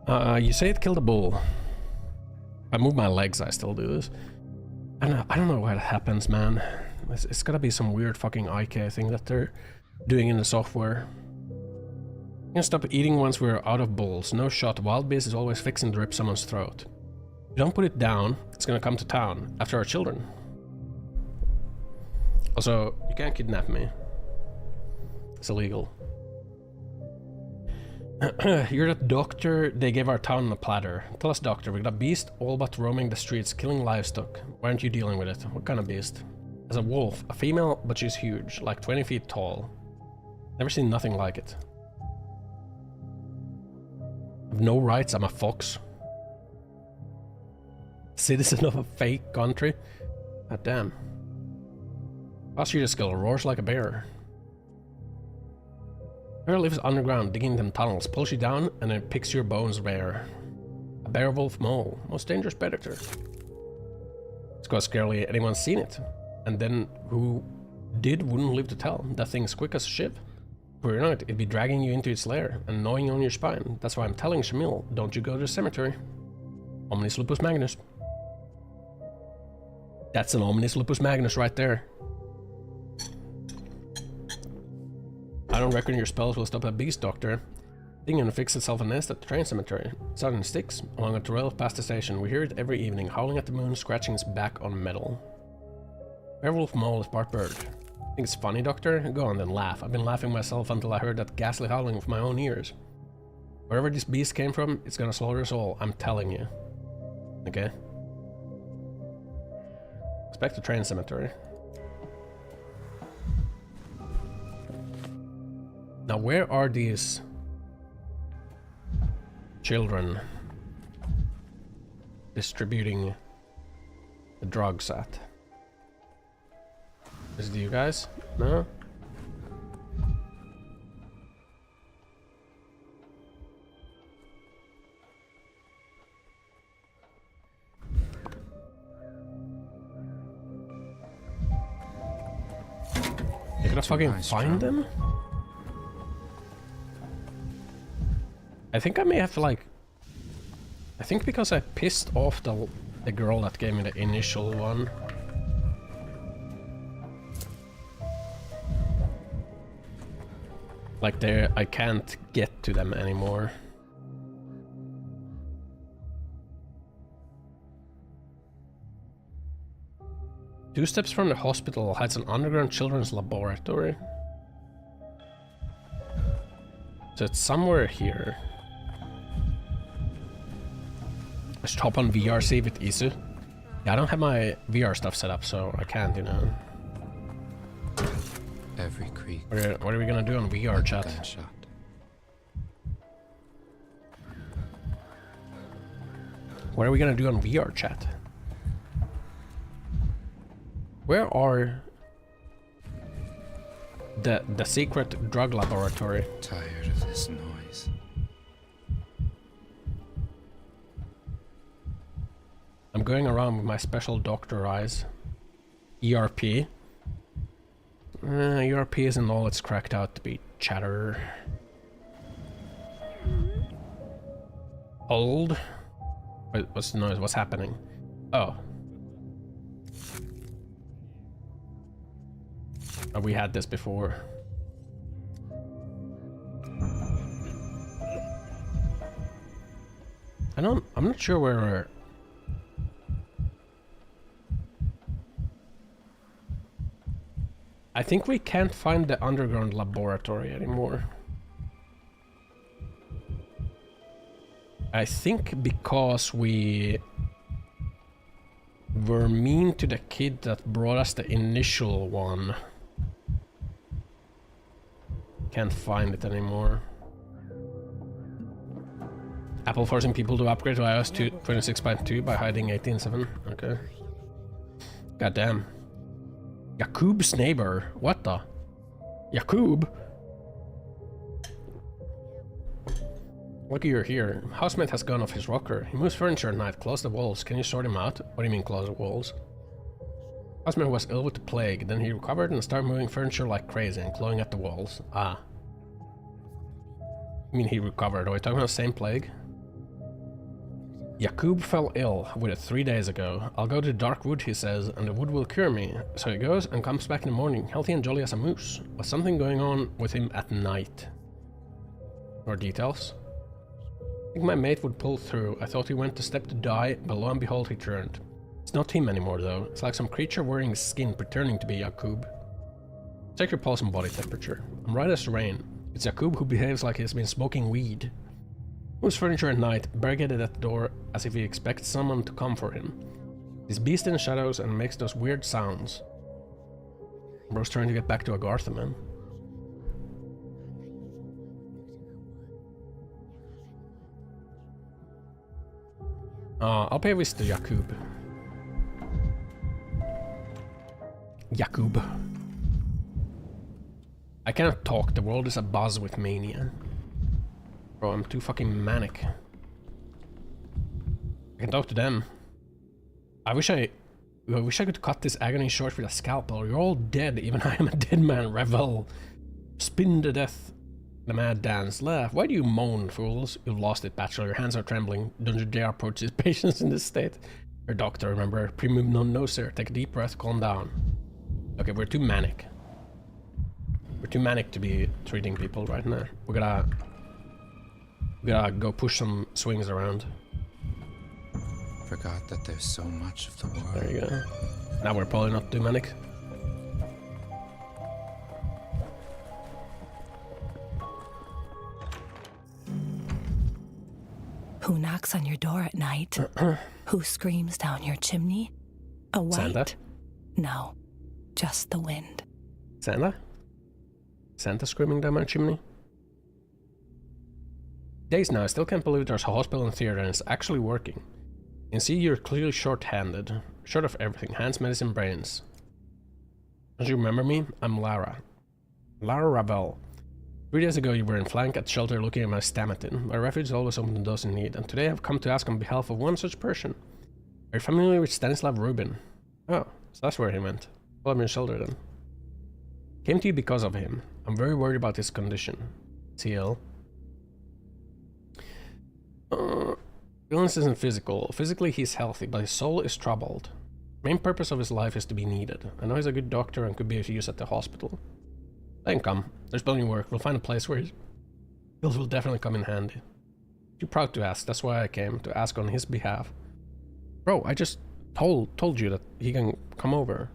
You say it killed a bull. I move my legs, I still do this. I don't know why it happens, man. It's gotta be some weird fucking IK thing that they're doing in the software. You can stop eating once we're out of bulls. No shot. Wild beast is always fixing to rip someone's throat. If you don't put it down, it's gonna come to town after our children. Also, you can't kidnap me. It's illegal. You're that doctor they gave our town on a platter. Tell us, doctor, we got a beast all but roaming the streets, killing livestock. Why aren't you dealing with it? What kind of beast? It's a wolf, a female, but she's huge, like 20 feet tall. Never seen nothing like it. I have no rights, I'm a fox. Citizen of a fake country. God damn. Prosecutor skill roars like a bear. Bear lives underground, digging them tunnels, pulls you down, and then picks your bones bare. A bear wolf mole, most dangerous predator. It's quite scarily anyone's seen it. And then who did wouldn't live to tell. That thing's quick as a ship. For your night, it'd be dragging you into its lair and gnawing on your spine. That's why I'm telling Shamil, don't you go to the cemetery. Omnis lupus magnus. That's an omnis lupus magnus right there. I don't reckon your spells will stop a beast, doctor. Thing gonna fix itself a nest at the train cemetery. It's out in sticks, along a trail past the station. We hear it every evening, howling at the moon, scratching its back on metal. Werewolf mole is part bird. Think it's funny, doctor? Go on then, laugh. I've been laughing myself until I heard that ghastly howling with my own ears. Wherever this beast came from, it's gonna slaughter us all, I'm telling you. Okay? Expect the train cemetery. Now, where are these children distributing the drugs at? Is it you guys? No? You gotta fucking find them? I think I may have to, like... I think because I pissed off the girl that gave me the initial one. Like, I can't get to them anymore. Two steps from the hospital hides an underground children's laboratory. So it's somewhere here. Let's hop on VRC with Isu. Yeah, I don't have my VR stuff set up, so I can't, you know. Every creek. What are we gonna do on VR chat? Gunshot. What are we gonna do on VR chat? Where are the secret drug laboratory? Tired of this noise. I'm going around with my special doctor eyes. ERP. ERP isn't all it's cracked out to be, chatter. Hold. Wait, what's the noise? What's happening? Oh. Oh, we had this before. I'm not sure where we're... I think we can't find the underground laboratory anymore. I think because we were mean to the kid that brought us the initial one. Can't find it anymore. Apple forcing people to upgrade to iOS 26.2 by hiding 18.7. Okay. Goddamn. Yakub's neighbor. What the? Yakub? Lucky you're here. Housemate has gone off his rocker. He moves furniture at night. Close the walls. Can you sort him out? What do you mean close the walls? Housemate was ill with the plague. Then he recovered and started moving furniture like crazy and clawing at the walls. Ah. I mean he recovered. Are we talking about the same plague? Yakub fell ill with it 3 days ago. I'll go to the dark wood, he says, and the wood will cure me. So he goes and comes back in the morning, healthy and jolly as a moose. Was something going on with him at night? More details? I think my mate would pull through. I thought he went to step to die, but lo and behold he turned. It's not him anymore though. It's like some creature wearing his skin pretending to be Yakub. Check your pulse and body temperature. I'm right as rain. It's Jakub who behaves like he's been smoking weed. Moves furniture at night, barricaded at the door as if he expects someone to come for him. He's beast in the shadows and makes those weird sounds. Bro's trying to get back to Agartha, man. I'll pay a visit to Jakub. Jakub. I cannot talk, the world is abuzz with mania. Bro, I'm too fucking manic. I can talk to them. I wish I could cut this agony short with a scalpel. You're all dead, even I am a dead man, revel. Spin to death, the mad dance, laugh. Why do you moan, fools? You've lost it, bachelor. Your hands are trembling. Dungeon J approaches patients in this state. Your doctor, remember, primum non nocere. Take a deep breath, calm down. Okay, we're too manic. We're too manic to be treating people right now. We gotta go push some swings around. Forgot that there's so much of the world. There you go. Now we're probably not too manic. Who knocks on your door at night? Who screams down your chimney? A white? Santa? No, just the wind. Santa? Santa screaming down my chimney? Days now, I still can't believe there's a hospital and theater and it's actually working. You can see you're clearly short-handed. Short of everything. Hands, medicine, brains. Don't you remember me? I'm Lara. Lara Ravel. 3 days ago you were in flank at shelter looking at my stamatin. My refuge is always open to those in need, and today I've come to ask on behalf of one such person. Are you familiar with Stanislav Rubin? Oh, so that's where he went. Well, I'm in shelter then. Came to you because of him. I'm very worried about his condition. Is he ill? Illness isn't physical. Physically he's healthy, but his soul is troubled. The main purpose of his life is to be needed. I know he's a good doctor and could be of use at the hospital. Let him come. There's plenty of work. We'll find a place where his skills will definitely come in handy. Too proud to ask. That's why I came, to ask on his behalf. Bro, I just told you that he can come over.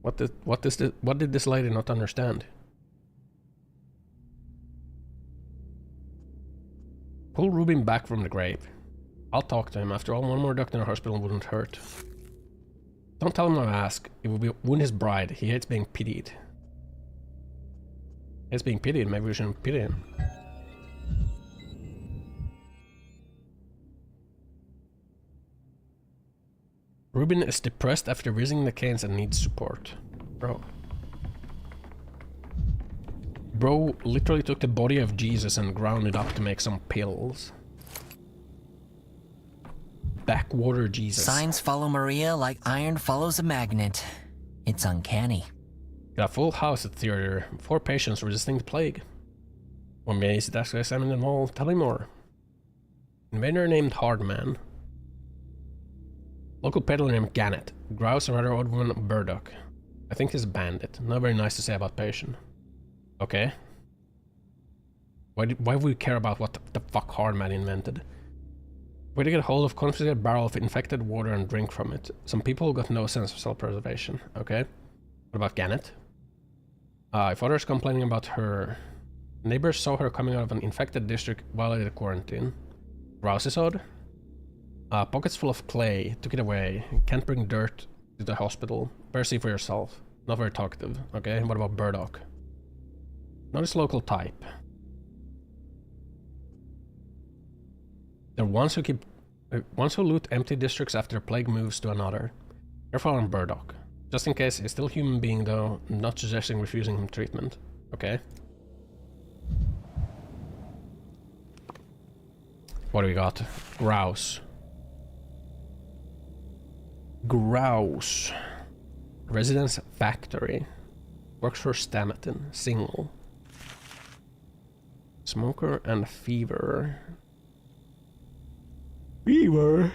What did this lady not understand? Pull Rubin back from the grave. I'll talk to him. After all, one more doctor in the hospital wouldn't hurt. Don't tell him I ask. It will wound his bride. He hates being pitied. He hates being pitied. Maybe we shouldn't pity him. Rubin is depressed after raising the canes and needs support. Bro literally took the body of Jesus and ground it up to make some pills. Backwater Jesus. Signs follow Maria like iron follows a magnet. It's uncanny. Got a full house at the theater. 4 patients resisting the plague. One maze to actually examine them all. Tell me more. Inventor named Hardman. Local peddler named Gannett. Grouse, a rather odd woman, Burdock. I think he's a bandit. Not very nice to say about patient. Okay. Why would we care about what the fuck Hardman invented? Way to get a hold of confiscated barrel of infected water and drink from it. Some people got no sense of self-preservation. Okay. What about Gannett? If others complaining about her. Neighbors saw her coming out of an infected district violated quarantine. Grouse is odd. Pockets full of clay. Took it away. Can't bring dirt to the hospital. Better see for yourself. Not very talkative. Okay. What about Burdock? Not his local type. They're ones who loot empty districts after plague moves to another. Careful on Burdock. Just in case, he's still a human being though, not suggesting refusing him treatment. Okay. What do we got? Grouse. Grouse. Residence factory. Works for Stamatin. Single. Smoker and fever. Fever?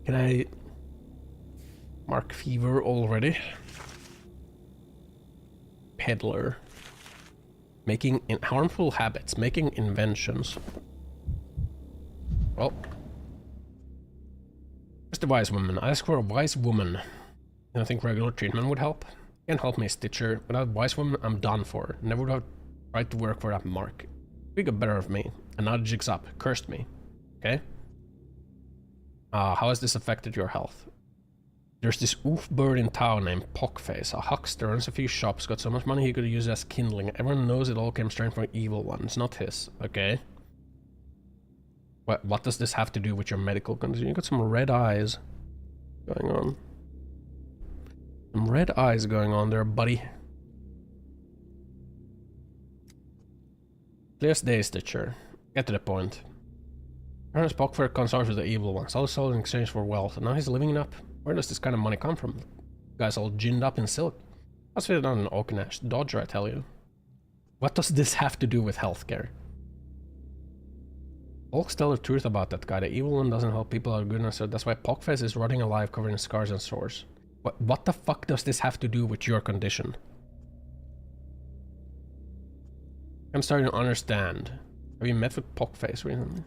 Can I mark fever already? Peddler. Making harmful habits. Making inventions. Well. Just a wise woman. I ask for a wise woman. And I think regular treatment would help. Can't help me, Stitcher. Without Wise Woman, I'm done for. Never would have tried to work for that mark. We got better of me, and now the jig's up. Cursed me. Okay? How has this affected your health? There's this oof bird in town named Pockface, a huckster, owns a few shops, got so much money he could use it as kindling. Everyone knows it all came straight from Evil One. It's not his. Okay? What does this have to do with your medical condition? You got some red eyes going on. Some red eyes going on there, buddy. Clearest day, Stitcher. Get to the point. Ernest Pockface consorts with the Evil One. Sold his soul in exchange for wealth, and now he's living it up. Where does this kind of money come from? Guy's all ginned up in silk. Let's fit it on an Oakenash Dodger, I tell you. What does this have to do with healthcare? Folks tell the truth about that guy. The Evil One doesn't help people out of goodness, so that's why Pockface is rotting alive, covered in scars and sores. What the fuck does this have to do with your condition? I'm starting to understand. Have you met with Pockface recently?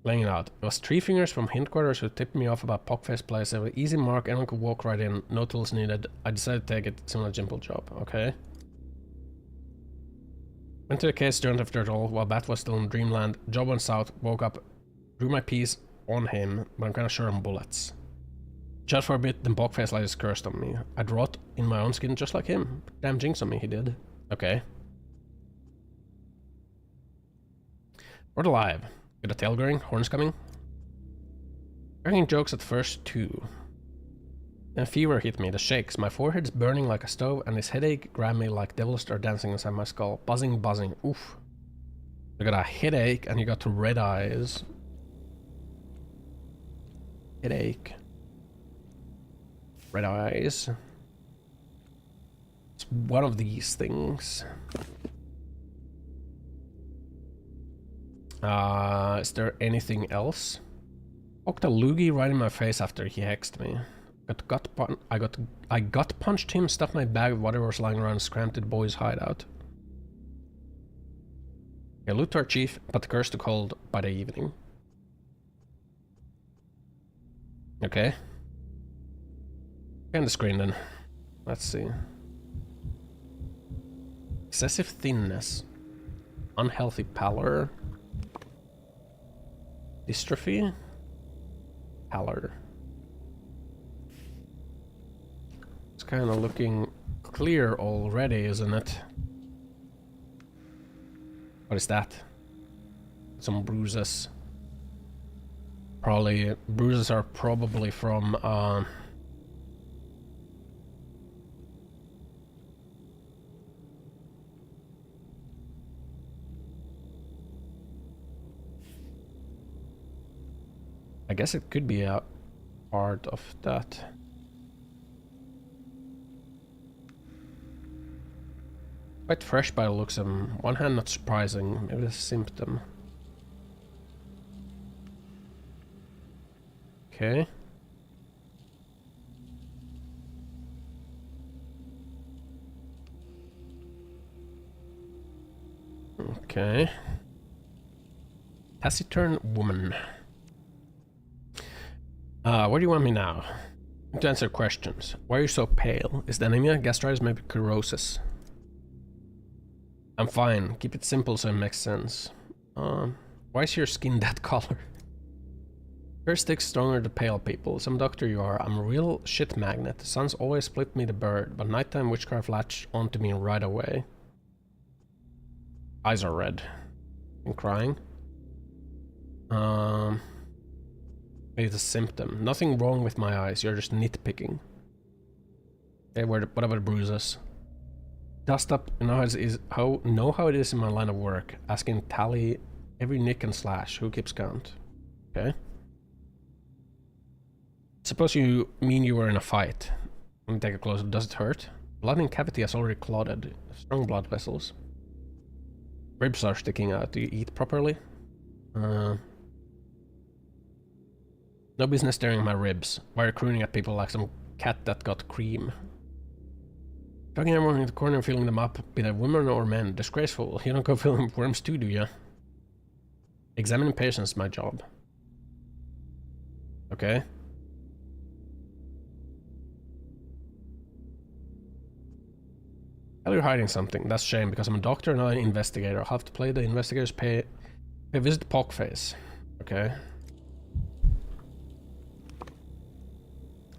Laying it out. It was Three Fingers from Hindquarters who tipped me off about Pockface place. It was an easy mark, anyone could walk right in, no tools needed. I decided to take it, similar Jimple job, okay? Went to the case, turned after it all, while Bat was still in dreamland. Job went south, woke up, drew my piece on him, but I'm kinda sure on bullets. Chat for a bit, then Pockface light his curse on me. I'd rot in my own skin just like him. Damn jinx on me, he did. Okay. We're alive. Get a tail growing, horns coming. Cracking jokes at first too. Then fever hit me, the shakes. My forehead's burning like a stove, and this headache grabbed me like devils start dancing inside my skull. Buzzing, buzzing. Oof. I got a headache, and you got red eyes. Headache. Red eyes. It's one of these things. Is there anything else? Poked a loogie right in my face after he hexed me. I gut punched him, stuffed my bag of whatever was lying around, and scrammed to the boys' hideout. Okay, loot our chief, but the curse took hold by the evening. Okay. Scan the screen then. Let's see. Excessive thinness. Unhealthy pallor. Dystrophy? Pallor. It's kind of looking clear already, isn't it? What is that? Some bruises. Probably, bruises are probably from, I guess it could be a part of that. Quite fresh by the looks of them. One hand, not surprising. Maybe a symptom. Okay. Okay. Taciturn woman. Where do you want me now? To answer questions. Why are you so pale? Is the anemia, gastritis, maybe cirrhosis? I'm fine. Keep it simple so it makes sense. Why is your skin that color? Hair sticks stronger to pale people. Some doctor you are. I'm a real shit magnet. The sun's always split me the bird, but nighttime witchcraft latched onto me right away. Eyes are red. And crying. Maybe it's a symptom. Nothing wrong with my eyes. You're just nitpicking. Okay, what about the bruises? Dust up. Know how it is in my line of work. Asking tally every nick and slash. Who keeps count? Okay. Suppose you mean you were in a fight. Let me take a closer. Does it hurt? Blood in cavity has already clotted. Strong blood vessels. Ribs are sticking out. Do you eat properly? No business staring at my ribs. Why are you crooning at people like some cat that got cream? Dragging everyone into the corner and filling them up, be they women or men. Disgraceful. You don't go filling worms too, do you? Examining patients is my job. Okay. Well, you're hiding something. That's a shame, because I'm a doctor, not an investigator. I'll have to play the investigators pay visit Pock face. Okay.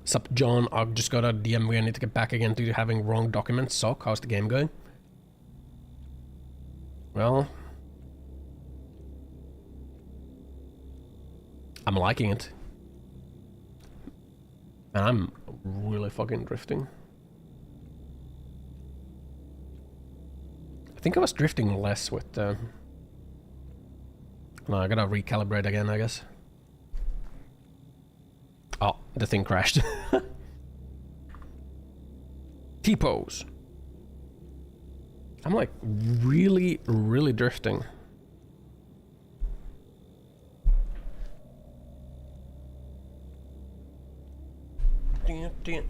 Sup, John? I just got a DM. We need to get back again to having wrong documents. Suck. How's the game going? Well, I'm liking it. And I'm really fucking drifting. I think I was drifting less with no, I gotta recalibrate again, I guess. Oh, the thing crashed. T-pose. I'm like really, really drifting. Damn.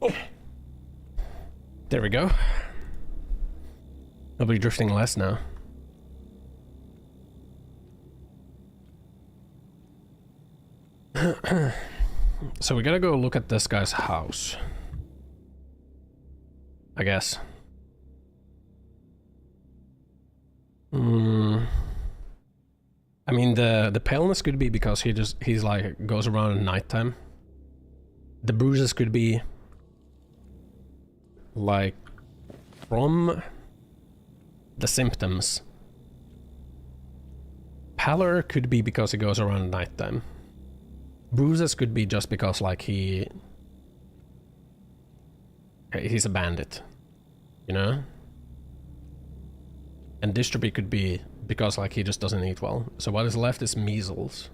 Oh. There we go. I'll be drifting less now. So we gotta go look at this guy's house, I guess. I mean, the paleness could be because he's like goes around at nighttime. The bruises could be like from the symptoms. Pallor could be because he goes around at nighttime. Bruises could be just because like he's a bandit, you know? And dystrophy could be because like he just doesn't eat well. So what is left is measles.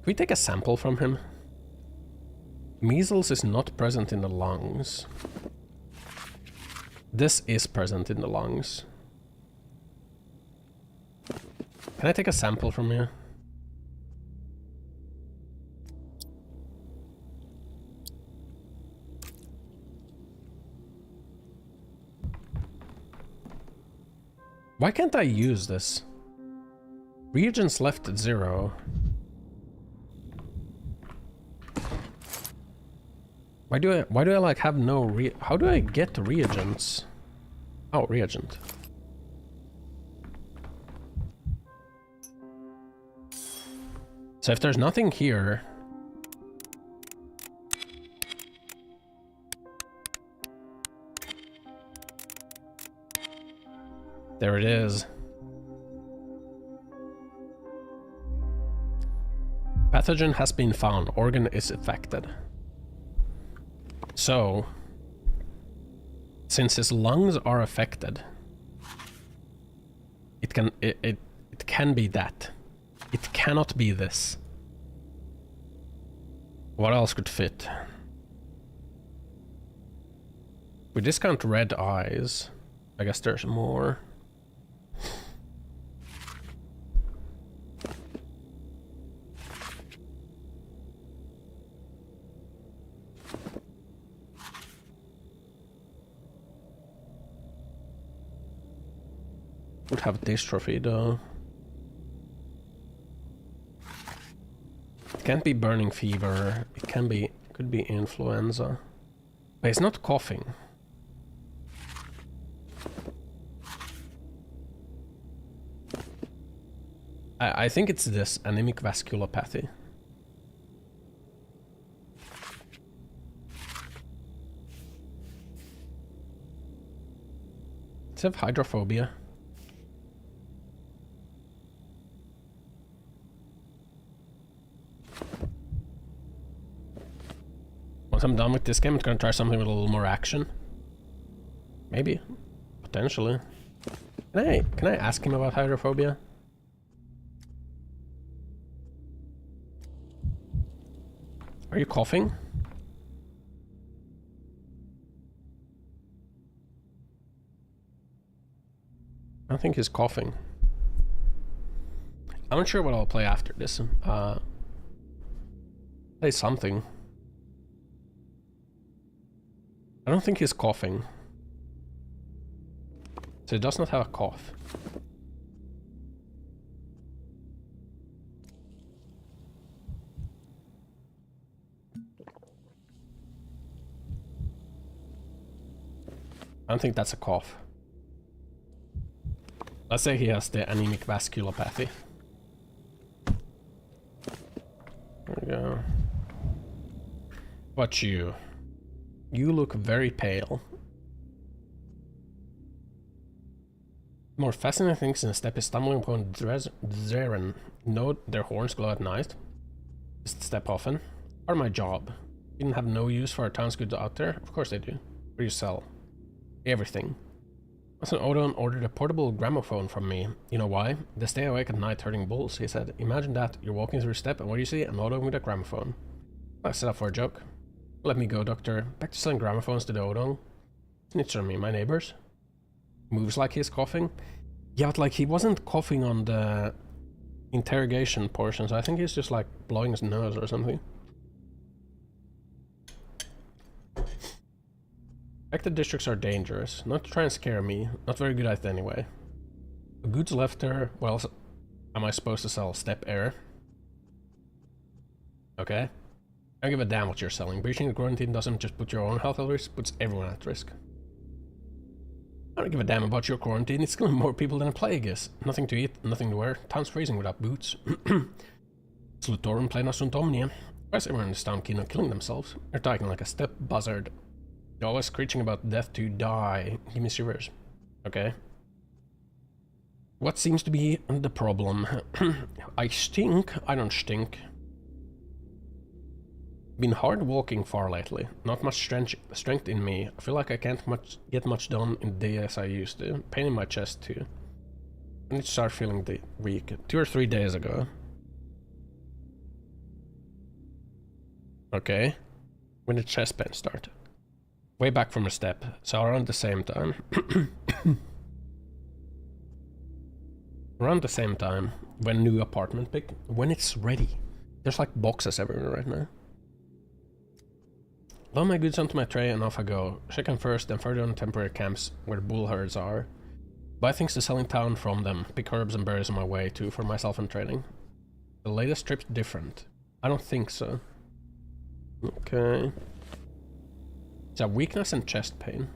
Can we take a sample from him? Measles is not present in the lungs. This is present in the lungs. Can I take a sample from here? Why can't I use this? Reagents left at 0. Why do I like have no how do I get reagents? Oh, reagent. So if there's nothing here, there it is. Pathogen has been found. Organ is affected. So, since his lungs are affected, it can be that. It cannot be this. What else could fit? We discount red eyes. I guess there's more. Would have dystrophy though. It can't be burning fever. It could be influenza. But it's not coughing. I think it's this anemic vasculopathy. Does it have hydrophobia? Once I'm done with this game, I'm gonna try something with a little more action. Maybe. Potentially. Can I ask him about hydrophobia? Are you coughing? I think he's coughing. I'm not sure what I'll play after this. Play something. I don't think he's coughing. So he does not have a cough. I don't think that's a cough. Let's say he has the anemic vasculopathy. There we go. But you look very pale. More fascinating things in the steppe is stumbling upon Zeren. Note their horns glow at night. Just step often. Part of my job. Didn't have no use for our town's goods out there? Of course they do. What do you sell? Everything. Ossan Odon ordered a portable gramophone from me. You know why? They stay awake at night herding bulls, he said. Imagine that. You're walking through a steppe and what do you see? An Odon with a gramophone. I set up for a joke. Let me go, doctor. Back to selling gramophones to the Odon. Snitch on me, my neighbors. Moves like he's coughing. Yeah, but like he wasn't coughing on the interrogation portion, so I think he's just like blowing his nose or something. Affected districts are dangerous. Not to try and scare me. Not very good at it anyway. The goods left there. Well, am I supposed to sell steppe air? Okay. I don't give a damn what you're selling. Breaching the quarantine doesn't just put your own health at risk, puts everyone at risk. I don't give a damn about your quarantine. It's killing more people than a plague is. Nothing to eat, nothing to wear. Town's freezing without boots. Slutorum plena sunt omnia. Why is everyone in this town keen on killing themselves? They're talking like a steppe buzzard. You're always screeching about death to die. Give me shivers. Okay. What seems to be the problem? I stink. I don't stink. Been hard walking far lately. Not much strength in me. I feel like I can't get much done in the day as I used to. Pain in my chest too. I need to start feeling weak. 2 or 3 days ago. Okay. When did chest pain start? Way back from a step, so around the same time. Around the same time, when new apartment pick, when it's ready. There's like boxes everywhere right now. Load my goods onto my tray and off I go. Check them first, then further on temporary camps where the bull herds are. Buy things to sell in town from them. Pick herbs and berries on my way too for myself and trading. The latest trip's different. I don't think so. Okay. It's a weakness and chest pain.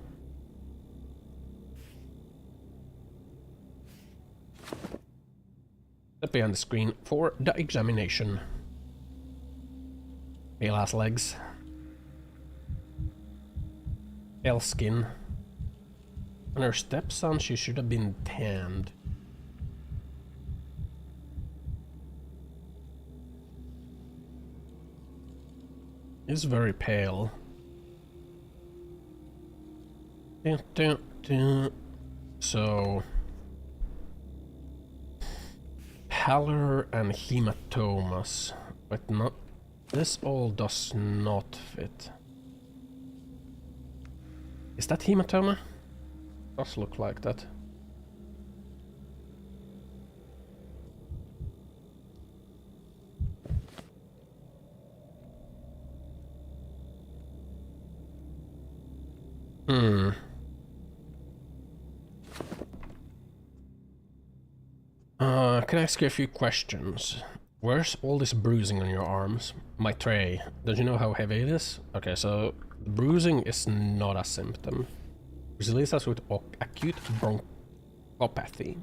Step behind the screen for the examination. Pale ass legs. Pale skin. On her stepson, she should have been tanned. He's very pale. So, pallor and hematomas, but not. This all does not fit. Is that hematoma? Does look like that. Can I ask you a few questions? Where's all this bruising on your arms? My tray. Don't you know how heavy it is? Okay, so bruising is not a symptom. Which leaves us with acute bronchopathy.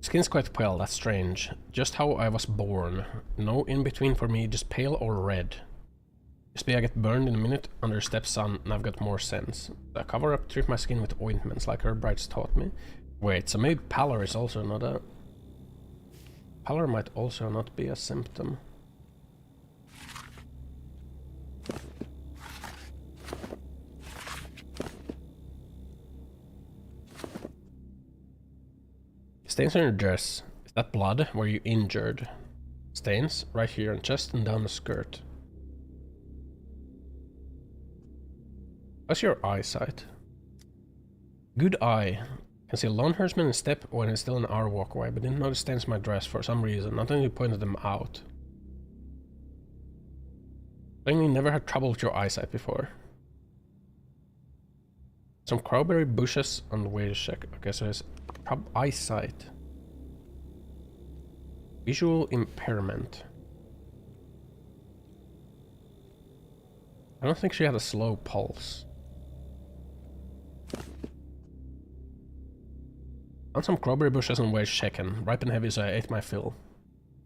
Skin's quite pale, that's strange. Just how I was born. No in-between for me, just pale or red. Just I get burned in a minute under stepson and I've got more sense. I cover up, treat my skin with ointments like Herbrights taught me. Wait, so maybe pallor is also not a... Pallor might also not be a symptom. Stains on your dress. That blood where you injured. Stains right here on chest and down the skirt. How's your eyesight? Good eye. Can see a lone herdsman in step when it's still an hour walk away, but didn't notice stains on my dress for some reason. Not until you pointed them out. I think you never had trouble with your eyesight before. Some crowberry bushes on the way to check. Okay, so there's eyesight. Visual impairment. I don't think she had a slow pulse. Found some crowberry bushes on the way to check in. Ripe and heavy, so I ate my fill.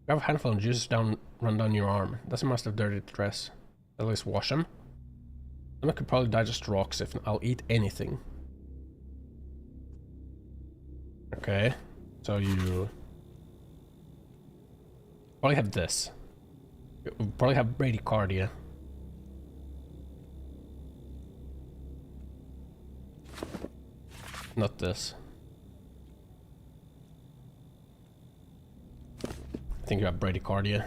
Grab a handful of juices run down your arm. Doesn't must have dirtied the dress. At least wash them. Then I could probably digest rocks if I'll eat anything. Okay, so you probably have this. You probably have bradycardia. Not this. I think you have bradycardia.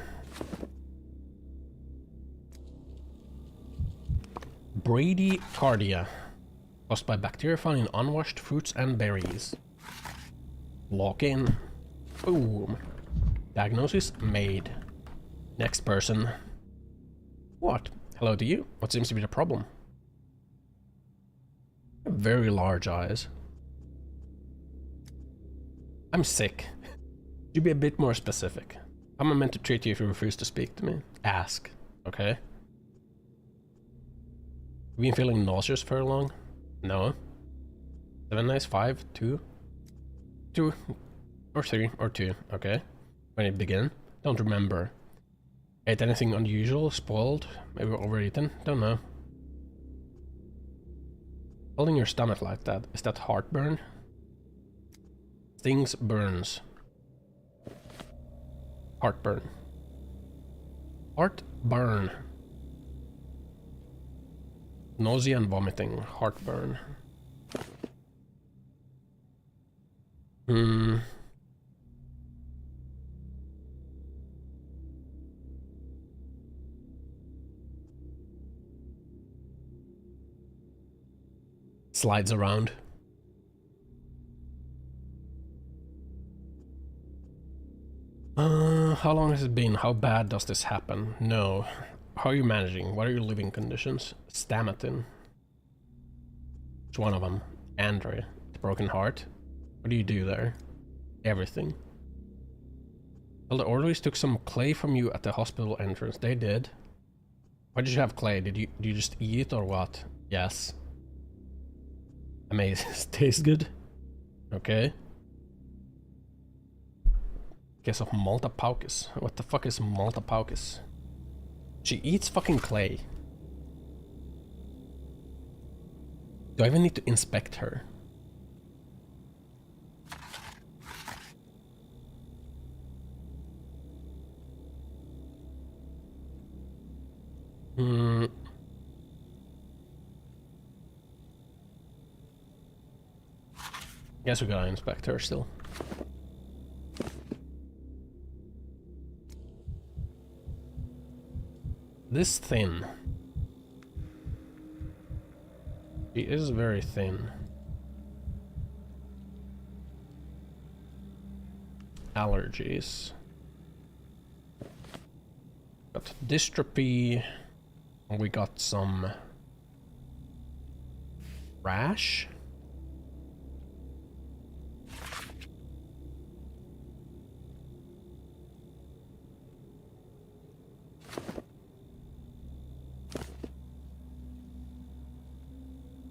Bradycardia, caused by bacteria found in unwashed fruits and berries. Lock in. Boom. Diagnosis made. Next person. What? Hello to you. What seems to be the problem? Very large eyes. I'm sick. Could you be a bit more specific? How am I meant to treat you if you refuse to speak to me? Ask. Okay. Have you been feeling nauseous for long? No. 7 days, 5, 2, 2, or 3, or 2. Okay. When it began? Don't remember. Ate anything unusual? Spoiled? Maybe overeaten? Don't know. Holding your stomach like that. Is that heartburn? Stings, burns. Heartburn. Heartburn. Nausea and vomiting. Heartburn. Slides around. How long has it been? How bad does this happen? No. How are you managing? What are your living conditions? Stamatin. Which one of them? Andre. Broken heart. What do you do there? Everything. Well, the orderlies took some clay from you at the hospital entrance. They did. Why did you have clay? Did you just eat it or what? Yes. Amazing. Tastes good. Okay. Case of Malta Paucus. What the fuck is Malta Paucus? She eats fucking clay. Do I even need to inspect her? Guess we gotta inspect her still. This thin. She is very thin. Allergies. Got dystrophy. We got some rash.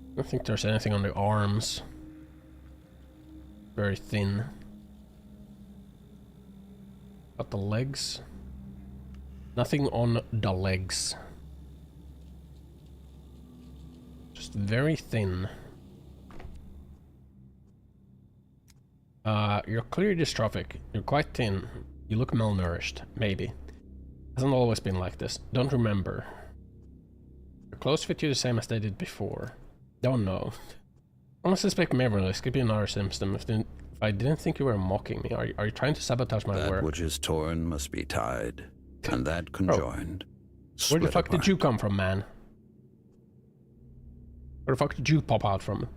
I don't think there's anything on the arms. Very thin. Got the legs. Nothing on the legs. Just very thin. You're clearly dystrophic. You're quite thin. You look malnourished. Maybe. Hasn't always been like this. Don't remember. Your clothes fit you the same as they did before. Don't know. I don't suspect memory loss. Could be another symptom. If I didn't think you were mocking me. Are you trying to sabotage my That work? which is torn must be tied, and that conjoined. Where the split fuck did apart. you come from, man? Where the fuck did you pop out from?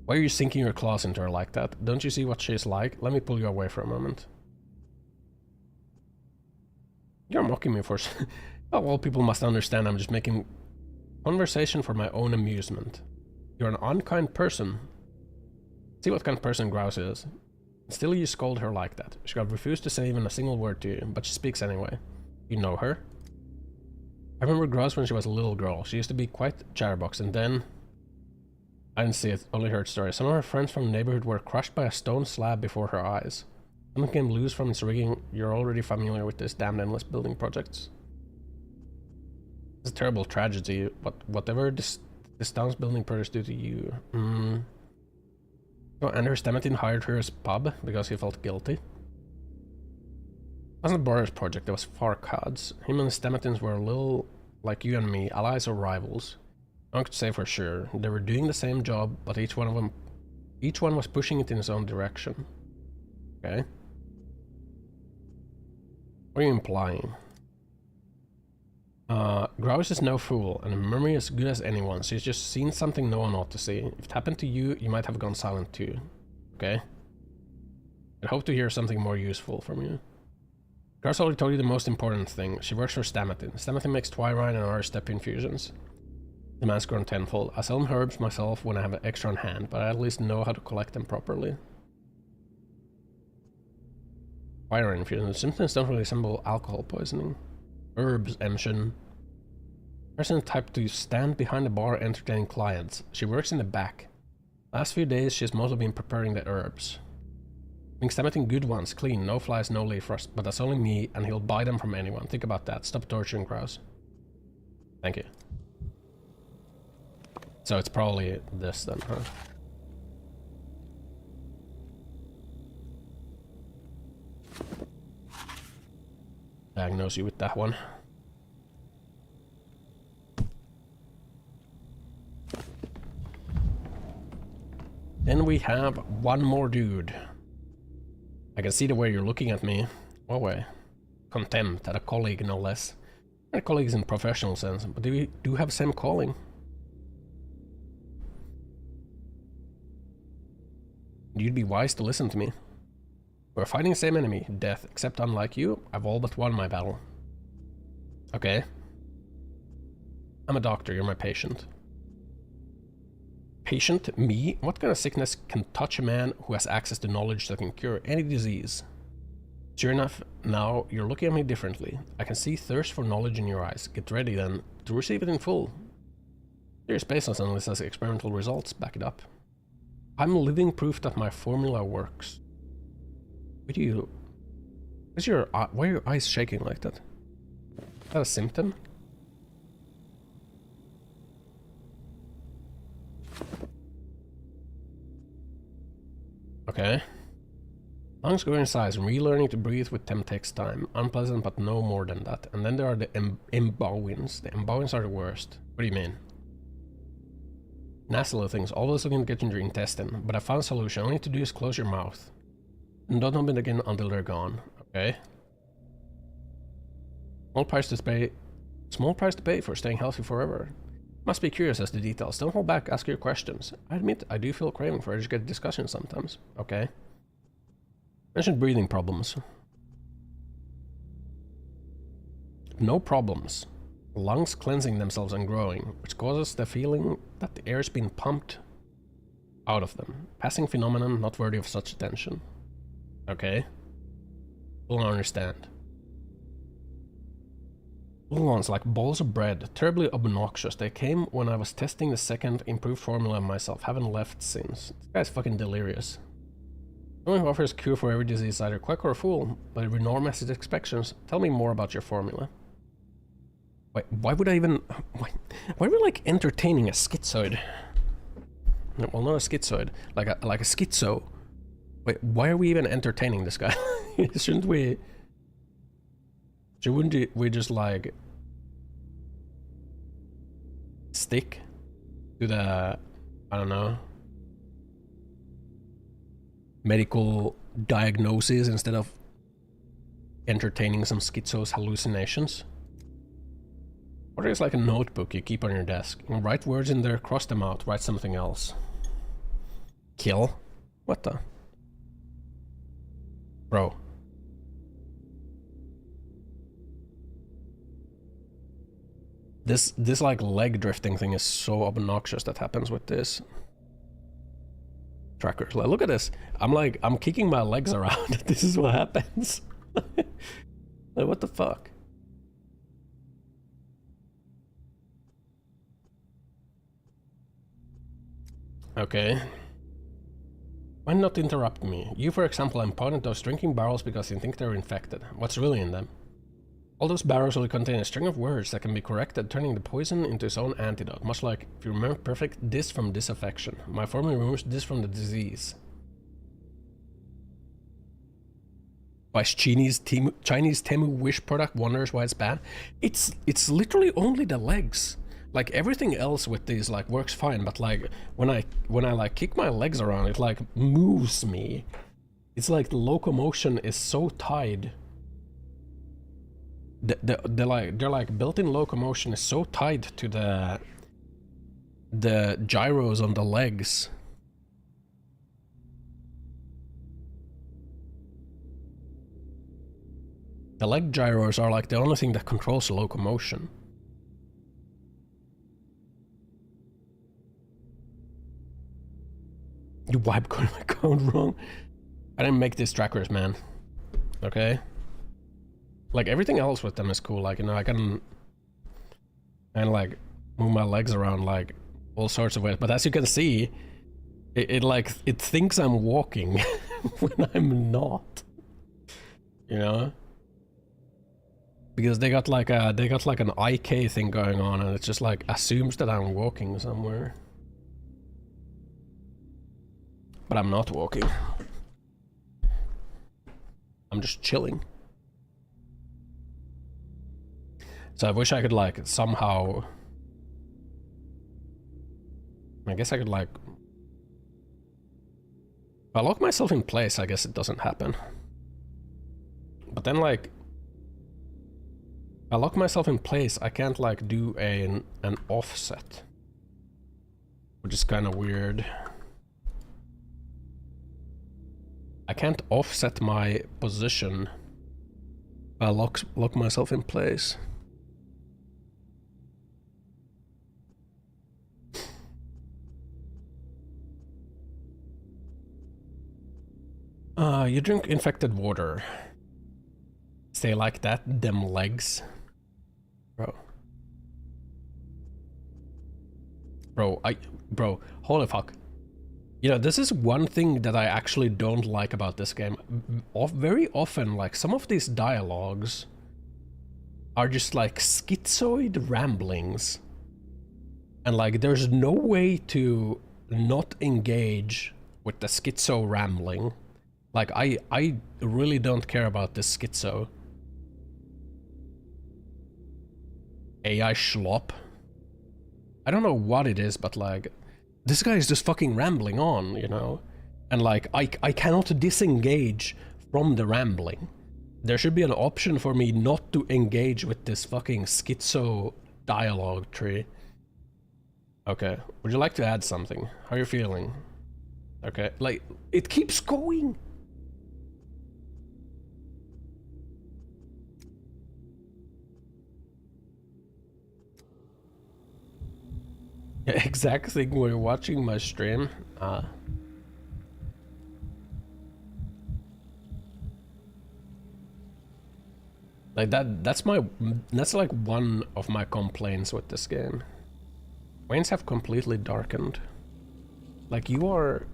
Why are you sinking your claws into her like that? Don't you see what she's like? Let me pull you away for a moment. You're mocking me for... Oh, well, people must understand I'm just making conversation for my own amusement. You're an unkind person. See what kind of person Grouse is. Still you scold her like that. She got refused to say even a single word to you, but she speaks anyway. You know her? I remember Grouse when she was a little girl. She used to be quite chatterbox, and then... I didn't see it, only heard stories. Some of her friends from the neighborhood were crushed by a stone slab before her eyes. Something came loose from its rigging. You're already familiar with this damned endless building projects. It's a terrible tragedy. Whatever this town's building projects do to you. Oh, and her Stamatin hired her as pub because he felt guilty. It wasn't Boris project, it was Farkad's. Him and the Stamatins were a little like you and me, allies or rivals. I could say for sure. They were doing the same job, but each one was pushing it in his own direction. Okay. What are you implying? Grouse is no fool, and her memory is as good as anyone. She's just seen something no one ought to see. If it happened to you, you might have gone silent too. Okay? I hope to hear something more useful from you. Grouse already told you the most important thing. She works for Stamatin. Stamatin makes Twyrine and other step infusions. The man's grown tenfold. I sell them herbs myself when I have an extra on hand, but I at least know how to collect them properly. Twyrine infusion. The symptoms don't really resemble alcohol poisoning. Herbs, Emshin. Person type to stand behind the bar entertaining clients. She works in the back. Last few days she's mostly been preparing the herbs. Being Stamatin good ones, clean, no flies, no leaf rust, but that's only me and he'll buy them from anyone. Think about that. Stop torturing Grouse. Thank you. So it's probably this then, huh? Diagnose you with that one. Then we have one more dude. I can see the way you're looking at me. What way? Contempt at a colleague, no less. A colleagues in professional sense, but we do have same calling. You'd be wise to listen to me. We're fighting the same enemy, death, except unlike you, I've all but won my battle. Okay. I'm a doctor, you're my patient. Patient? Me? What kind of sickness can touch a man who has access to knowledge that can cure any disease? Sure enough, now you're looking at me differently. I can see thirst for knowledge in your eyes. Get ready then to receive it in full. Here's baseless unless has experimental results back it up. I'm living proof that my formula works. What do you... why are your eyes shaking like that? Is that a symptom? Okay. Lungs grow in size, and relearning to breathe with them takes time. Unpleasant, but no more than that. And then there are the embowins. The embowins are the worst. What do you mean? Nasty little things, always looking to get in your intestine. But I found a solution. All you need to do is close your mouth. And don't open it again until they're gone. Okay. Small price to pay for staying healthy forever. Must be curious as to details. Don't hold back, ask your questions. I admit, I do feel craving for educated discussion sometimes. Okay. Mentioned breathing problems. No problems. Lungs cleansing themselves and growing, which causes the feeling that the air is being pumped out of them. Passing phenomenon not worthy of such attention. Okay. Don't understand. Little ones like balls of bread, terribly obnoxious. They came when I was testing the second improved formula on myself. Haven't left since. This guy's fucking delirious. No one who offers cure for every disease is either quack or a fool, but if norm has its expectations, tell me more about your formula. Wait, why would I even... Why are we like entertaining a schizoid? Well, not a schizoid. Like a schizo. Wait, why are we even entertaining this guy? Shouldn't we just like stick to the, I don't know, medical diagnosis instead of entertaining some schizo's hallucinations. Or is like a notebook you keep on your desk. You write words in there, cross them out, write something else. Kill? What the? Bro. This like leg drifting thing is so obnoxious that happens with this tracker. Like, look at this. I'm kicking my legs around. This is what happens. Like, what the fuck? Okay. Why not interrupt me? You, for example, are pointing those drinking barrels because you think they're infected. What's really in them? All those barrels will contain a string of words that can be corrected, turning the poison into its own antidote. Much like, if you remember perfect, dis from disaffection. My formula removes dis from the disease. Why Chinese Temu wish product wonders why it's bad? It's literally only the legs. Like everything else with these like works fine, but like when I like kick my legs around, it like moves me. It's like the locomotion is so tied. They're like built-in locomotion is so tied to the gyros on the legs. The leg gyros are like the only thing that controls the locomotion. You wipe code wrong. I didn't make these trackers, man. Okay? Like everything else with them is cool. Like, you know, I can like move my legs around like all sorts of ways. But as you can see, it thinks I'm walking when I'm not. You know? Because they got like an IK thing going on, and it just like assumes that I'm walking somewhere. But I'm not walking. I'm just chilling. So I wish I could like somehow... I guess I could like... If I lock myself in place, I guess it doesn't happen. But then like... If I lock myself in place, I can't like do an offset. Which is kind of weird. I can't offset my position if I lock myself in place. You drink infected water. Stay like that, them legs. Bro, holy fuck. You know, this is one thing that I actually don't like about this game. Very often, like, some of these dialogues are just like schizoid ramblings. And like, there's no way to not engage with the schizo rambling. Like, I really don't care about this schizo. AI schlop. I don't know what it is, but like, this guy is just fucking rambling on, you know? And like, I cannot disengage from the rambling. There should be an option for me not to engage with this fucking schizo dialogue tree. Okay, would you like to add something? How are you feeling? Okay, like, it keeps going! Yeah, exact thing when you're watching my stream. Like that's like one of my complaints with this game. Veins have completely darkened. Like, you are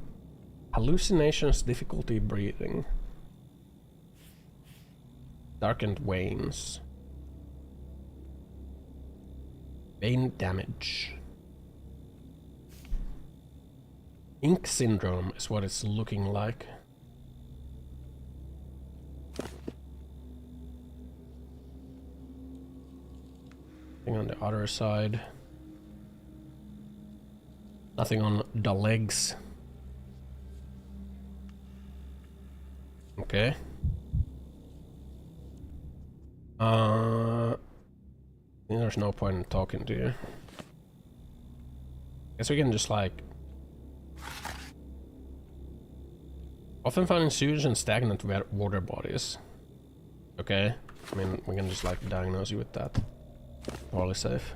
hallucinations, difficulty breathing. Darkened veins. Vein damage. Ink syndrome is what it's looking like. Nothing on the other side. Nothing on the legs. Okay. There's no point in talking to you. Guess we can just like... Often found in sewage and stagnant water bodies. Okay. I mean, we can just like diagnose you with that. Probably safe.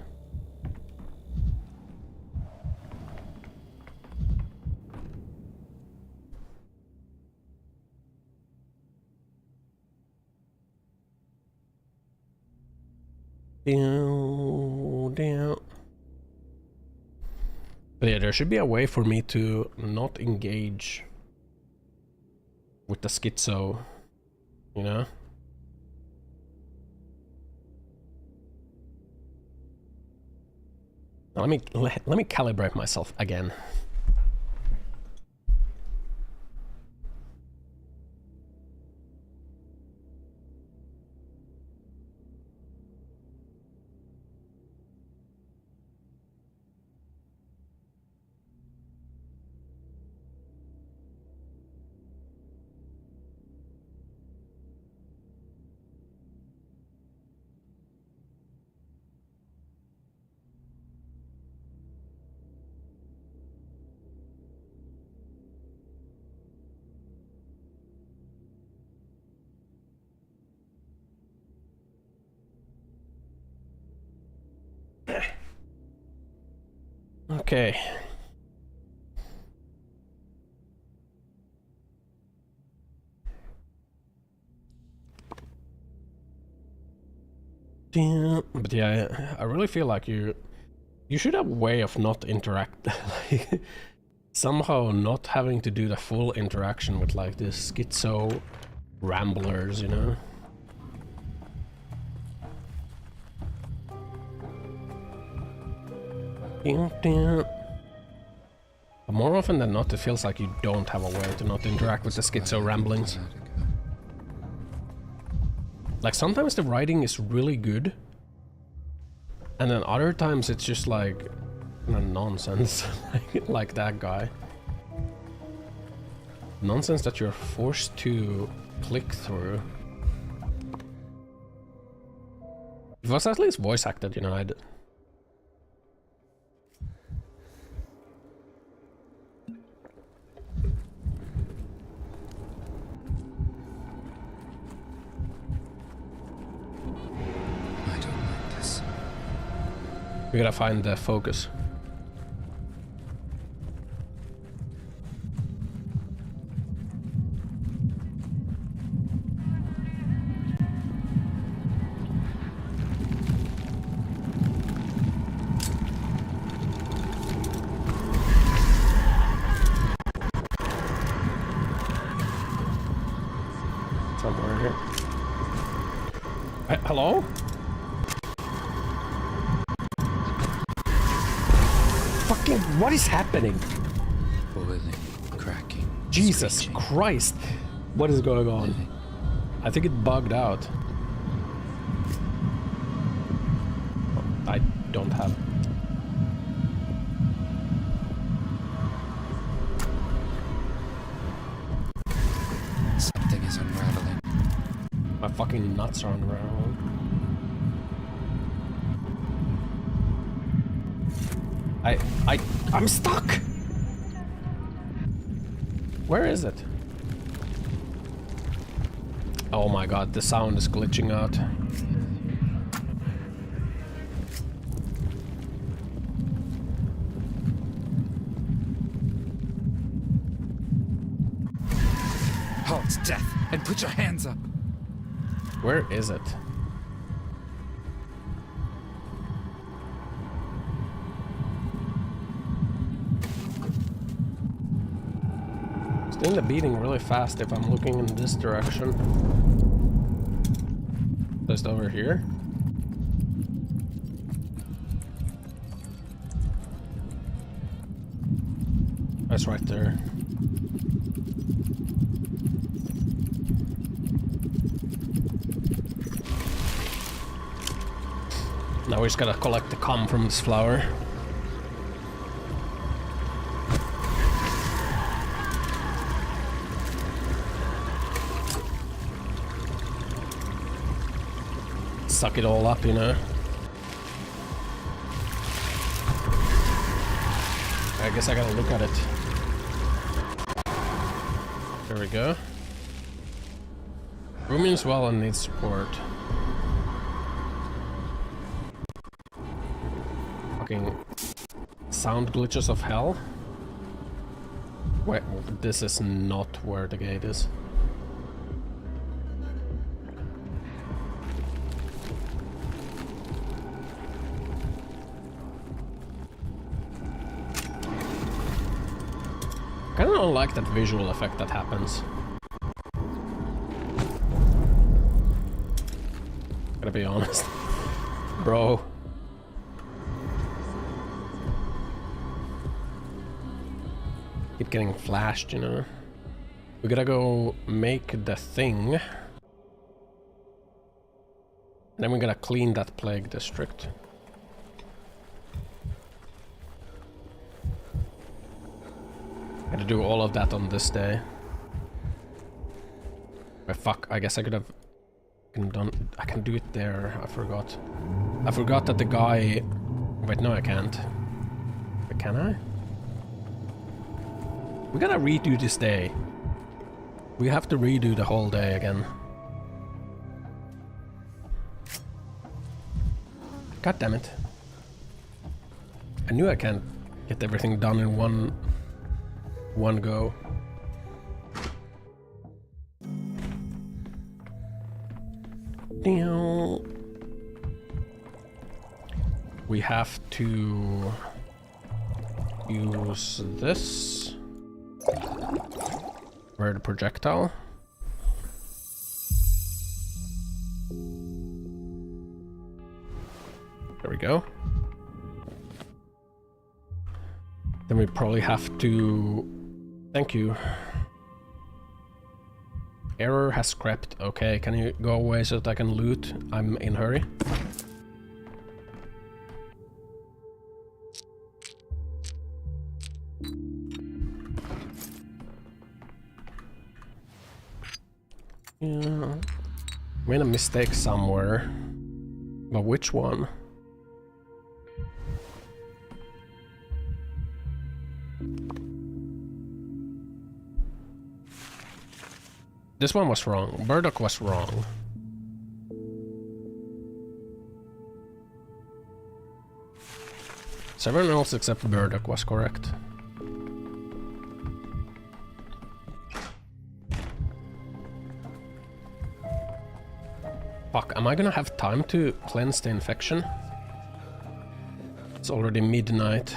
Down. But yeah, there should be a way for me to not engage with the schizo, you know? Now let me calibrate myself again. Okay. But yeah, I really feel like you should have a way of not interact, like somehow not having to do the full interaction with like this schizo ramblers, you know? But more often than not, it feels like you don't have a way to not interact with the schizo ramblings. Like sometimes the writing is really good, and then other times it's just like nonsense, like that guy. Nonsense that you're forced to click through. It was at least voice acted, you know. We gotta find the focus. Somewhere here. Hello? What is happening? Boiling, cracking. Jesus screeching. Christ! What is going on? Living. I think it bugged out. I don't have... Something is unraveling. My fucking nuts are unraveling. I'm stuck! Where is it? Oh my god, the sound is glitching out. Halt, death, and put your hands up. Where is it? It's doing the beating really fast if I'm looking in this direction. Just over here. That's right there. Now we just gotta collect the cum from this flower. suck it all up, you know. I guess I gotta look at it. There we go. Room is well and needs support. Fucking sound glitches of hell. Wait, this is not where the gate is. I kinda don't like that visual effect that happens. Gotta be honest. Bro. Keep getting flashed, you know. We gotta go make the thing. And then we gotta clean that plague district. Gotta do all of that on this day. But fuck, I guess I could have done. I can do it there. I forgot. I forgot that the guy. Wait, no, I can't. But can I? We gotta redo this day. We have to redo the whole day again. God damn it. I knew I can't get everything done in one go. We have to use this. Where the projectile? There we go. Then we probably have to... Thank you. Error has crept. Okay, can you go away so that I can loot? I'm in a hurry. Yeah. Made a mistake somewhere. But which one? This one was wrong. Burdock was wrong. So everyone else except Burdock was correct. Fuck, am I gonna have time to cleanse the infection? It's already midnight.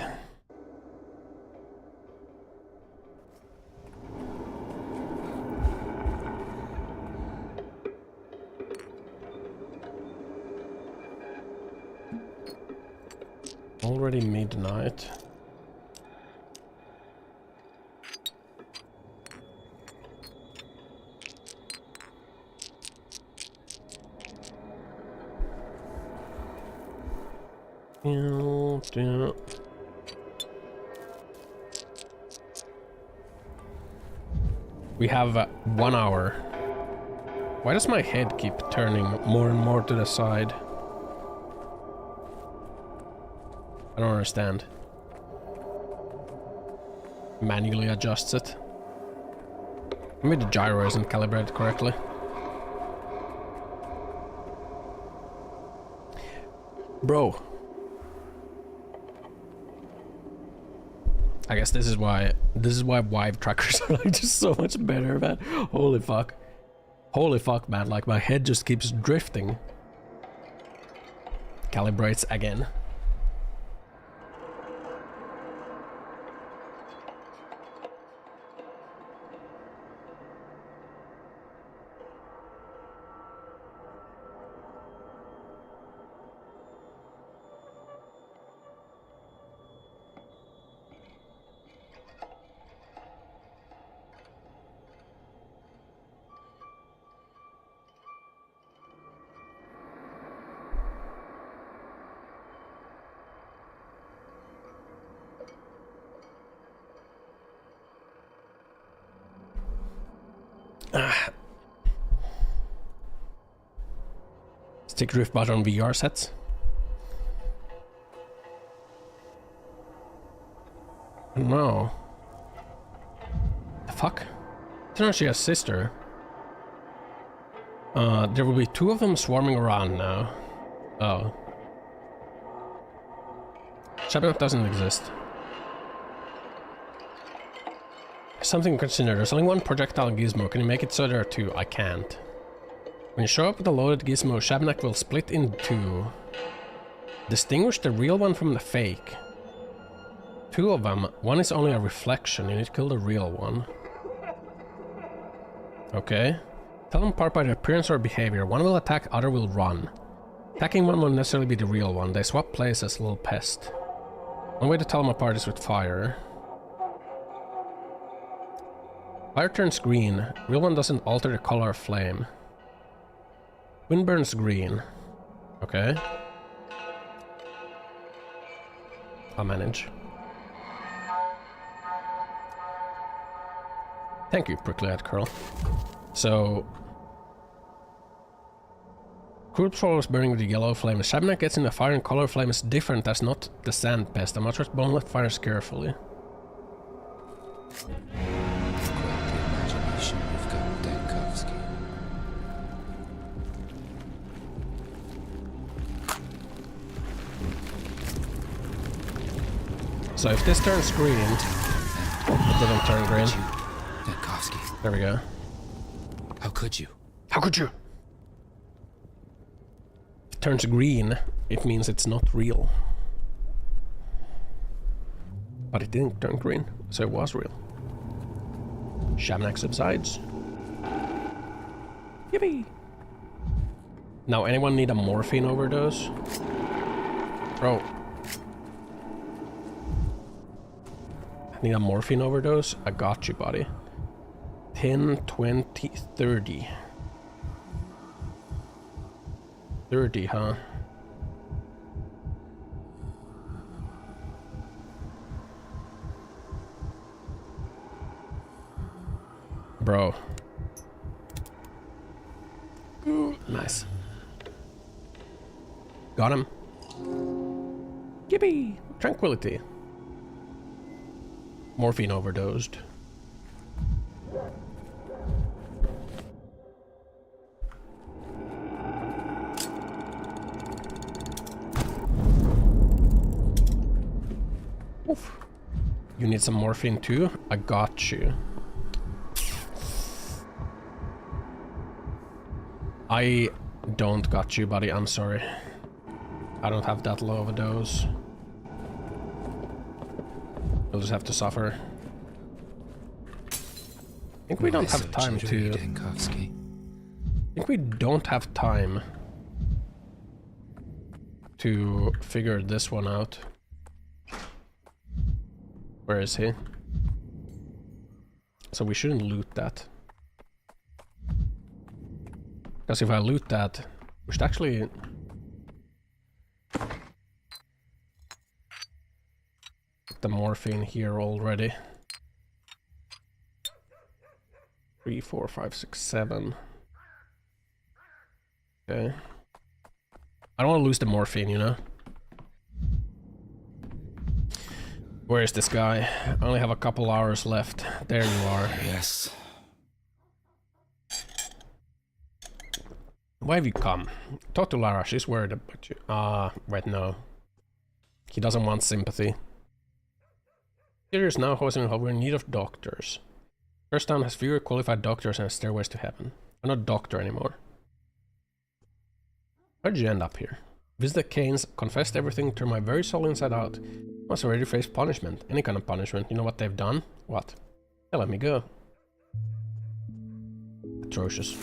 Already midnight. We have 1 hour. Why does my head keep turning more and more to the side? I don't understand. Manually adjusts it. Maybe the gyro isn't calibrated correctly. Bro. I guess this is why Vive trackers are like just so much better, man. Holy fuck. Holy fuck, man. Like my head just keeps drifting. Calibrates again. Stick drift bot on VR sets. No. The fuck? I don't know she has a sister. There will be 2 of them swarming around now. Oh. Shabnam doesn't exist. Something to consider. There's only 1 projectile gizmo. Can you make it so there are 2? I can't. When you show up with a loaded gizmo, Shabnak will split in 2. Distinguish the real one from the fake. 2 of them. 1 is only a reflection. You need to kill the real one. Okay. Tell them apart by their appearance or behavior. 1 will attack, other will run. Attacking 1 will necessarily be the real one. They swap places, little pest. One way to tell them apart is with fire. Fire turns green. Real one doesn't alter the color of flame. Wind burns green. Okay. I'll manage. Thank you, prickly-eyed curl. So... Corpse follows burning with the yellow flame. The Shabnak gets in the fire and color flame is different. That's not the sand pest. I must trust Bonelet fires carefully. So if this turns green, it didn't turn green. There we go. How could you? How could you? If it turns green, it means it's not real. But it didn't turn green, so it was real. Shamnak subsides. Yippee! Now, anyone need a morphine overdose? Bro. Need a morphine overdose? I got you, buddy. 10, 20, 30. 30, huh? Bro. Ooh, nice. Got him. Yippee! Tranquility. Morphine overdosed. Oof. You need some morphine too? I got you. I don't got you, buddy. I'm sorry. I don't have that low of a dose. You'll just have to suffer. I think we don't have time to... I think we don't have time to figure this one out. Where is he? So we shouldn't loot that. Because if I loot that, we should actually... Put the morphine here already. 3, 4, 5, 6, 7. Okay. I don't want to lose the morphine, you know? Where is this guy? I only have a couple hours left. There you are. Yes. Why have you come? Talk to Lara, she's worried about you. Wait, no. He doesn't want sympathy. Serious now, Ossan, we're in need of doctors. First town has fewer qualified doctors and stairways to heaven. I'm not a doctor anymore. How'd you end up here? Visit the Canes, confessed everything, turned my very soul inside out. Must already face punishment. Any kind of punishment. You know what they've done? What? They let me go. Atrocious.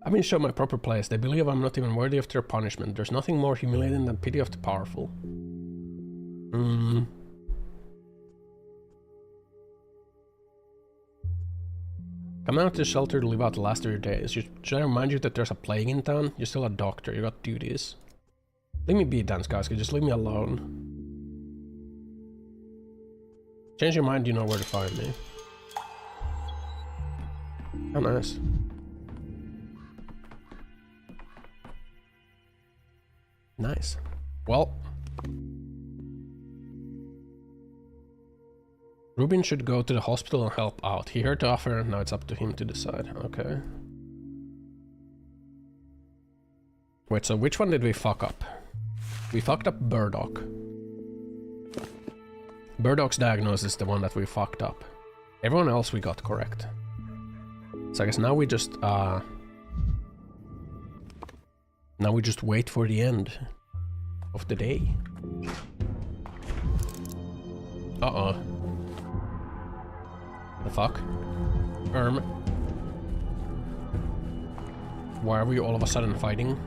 I've been shown my proper place. They believe I'm not even worthy of their punishment. There's nothing more humiliating than pity of the powerful. Come out to the shelter to live out the last of your days. Should I remind you that there's a plague in town? You're still a doctor. You got duties. Leave me be, Danskaski. Just leave me alone. Change your mind, you know where to find me. Oh, nice. Nice. Well, Rubin should go to the hospital and help out. He heard the offer, now it's up to him to decide. Okay. Wait, so which one did we fuck up? We fucked up Burdock. Burdock's diagnosis is the one that we fucked up. Everyone else we got correct. So I guess now we just wait for the end of the day. Uh-oh. The fuck? Why are we all of a sudden fighting?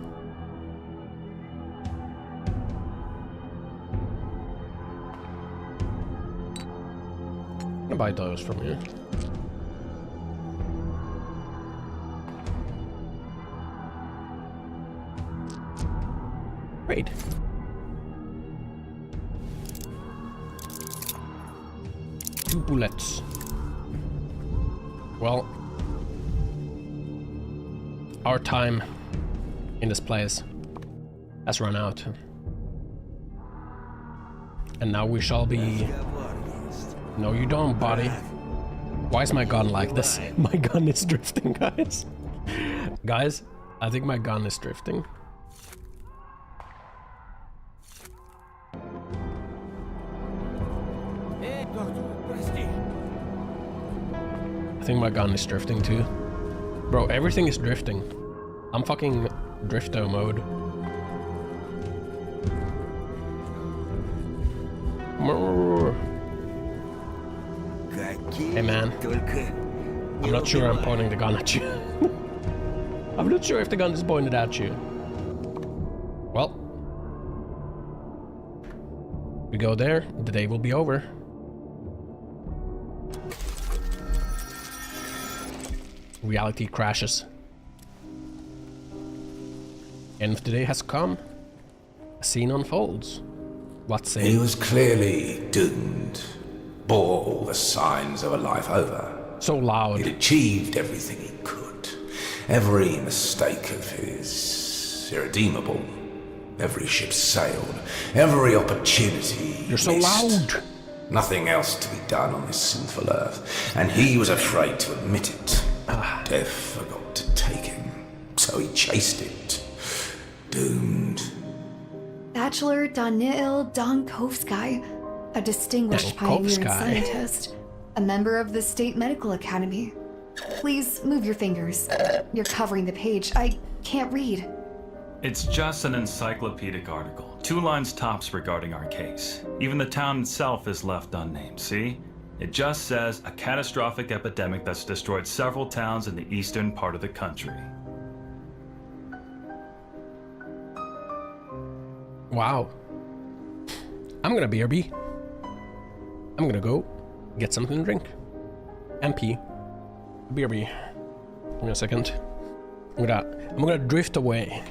I'm gonna buy those from you. Great. Two bullets. Well, our time in this place has run out. And now we shall be... No, you don't, buddy. Why is my gun like this? My gun is drifting, guys. Guys, I think my gun is drifting. I think my gun is drifting too. Bro, everything is drifting. I'm fucking drifto mode. Hey man, I'm not sure I'm pointing the gun at you. I'm not sure if the gun is pointed at you. Well, we go there, the day will be over. Reality crashes. End of the day has come. A scene unfolds. What say? He was clearly doomed. Bore all the signs of a life over. So loud. He'd achieved everything he could. Every mistake of his irredeemable. Every ship sailed. Every opportunity You're so missed. loud. Nothing else to be done on this sinful earth. And he was afraid to admit it. Death forgot to take him. So he chased it. Doomed. Bachelor Daniil Donkovsky, a distinguished pioneer and scientist, a member of the State Medical Academy. Please move your fingers. You're covering the page. I can't read. It's just an encyclopedic article. 2 lines tops regarding our case. Even the town itself is left unnamed, see? It just says a catastrophic epidemic that's destroyed several towns in the eastern part of the country. Wow. I'm gonna BRB. I'm gonna go get something to drink. And pee. BRB. Give me a second. I'm gonna drift away.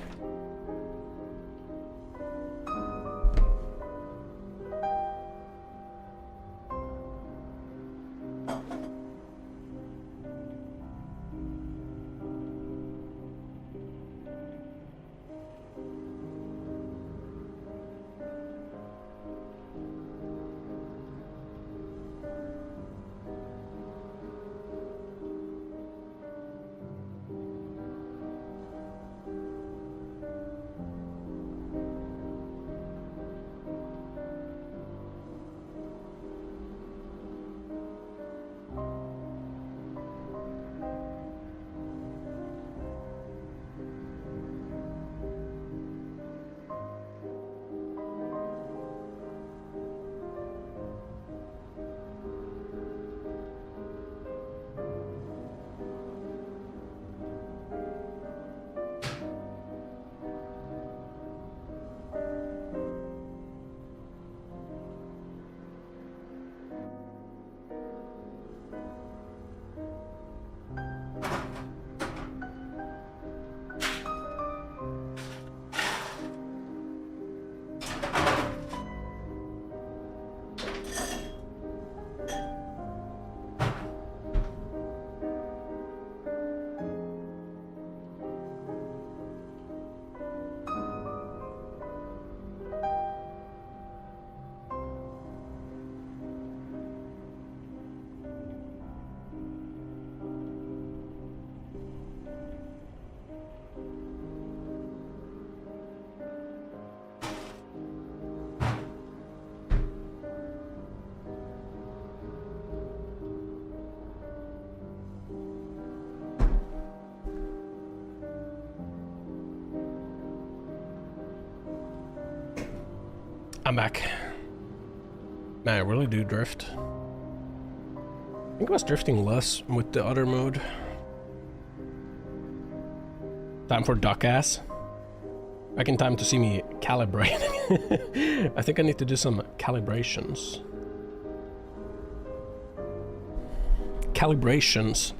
I'm back. Man, I really do drift. I think I was drifting less with the other mode. Time for duck ass. Back in time to see me calibrate. I think I need to do some calibrations. Calibrations.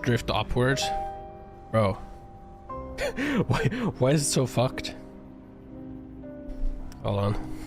Drift upwards. Bro. why is it so fucked? Hold on.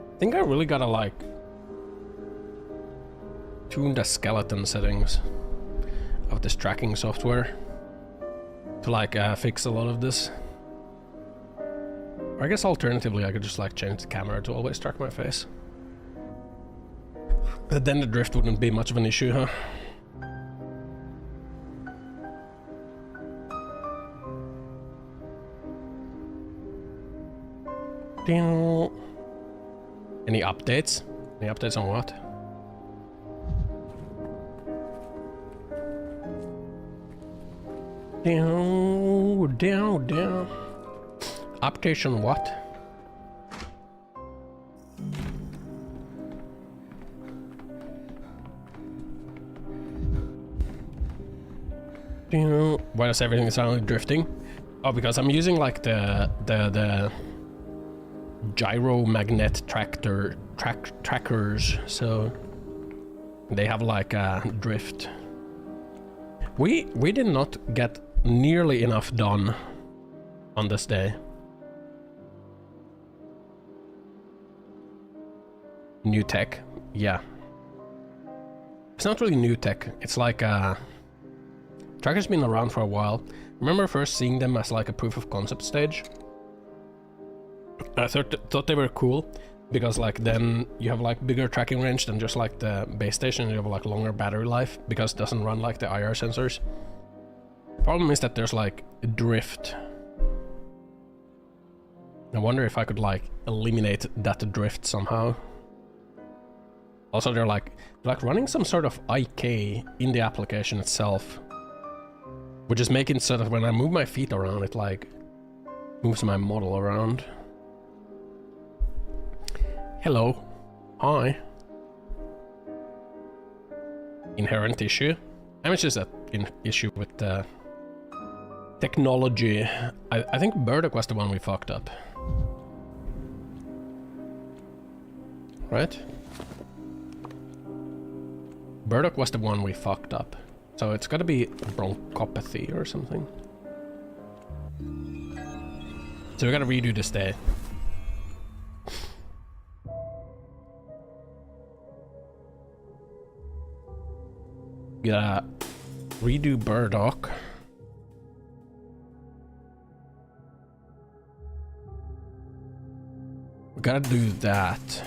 I think I really gotta like tune the skeleton settings of this tracking software to like fix a lot of this. Or I guess alternatively I could just like change the camera to always track my face. But then the drift wouldn't be much of an issue, huh? Any updates? Any updates on what? Down. Update on what? Why does everything sound like drifting? Oh, because I'm using like the gyro magnet trackers, so they have like a drift. We did not get nearly enough done on this day. New tech, yeah. It's not really new tech. It's like tracker's been around for a while. Remember first seeing them as like a proof of concept stage? I thought they were cool because like then you have like bigger tracking range than just like the base station. You have like longer battery life because it doesn't run like the IR sensors. The problem is that there's like a drift. I wonder if I could like eliminate that drift somehow. Also they're like running some sort of IK in the application itself, which is making so that when I move my feet around it like moves my model around. Hello. Hi. Inherent issue. I mean, it's just an issue with the technology. I think Burdock was the one we fucked up. Right? Burdock was the one we fucked up. So it's gotta be bronchopathy or something. So we gotta redo this day. Gotta redo Burdock. We gotta do that.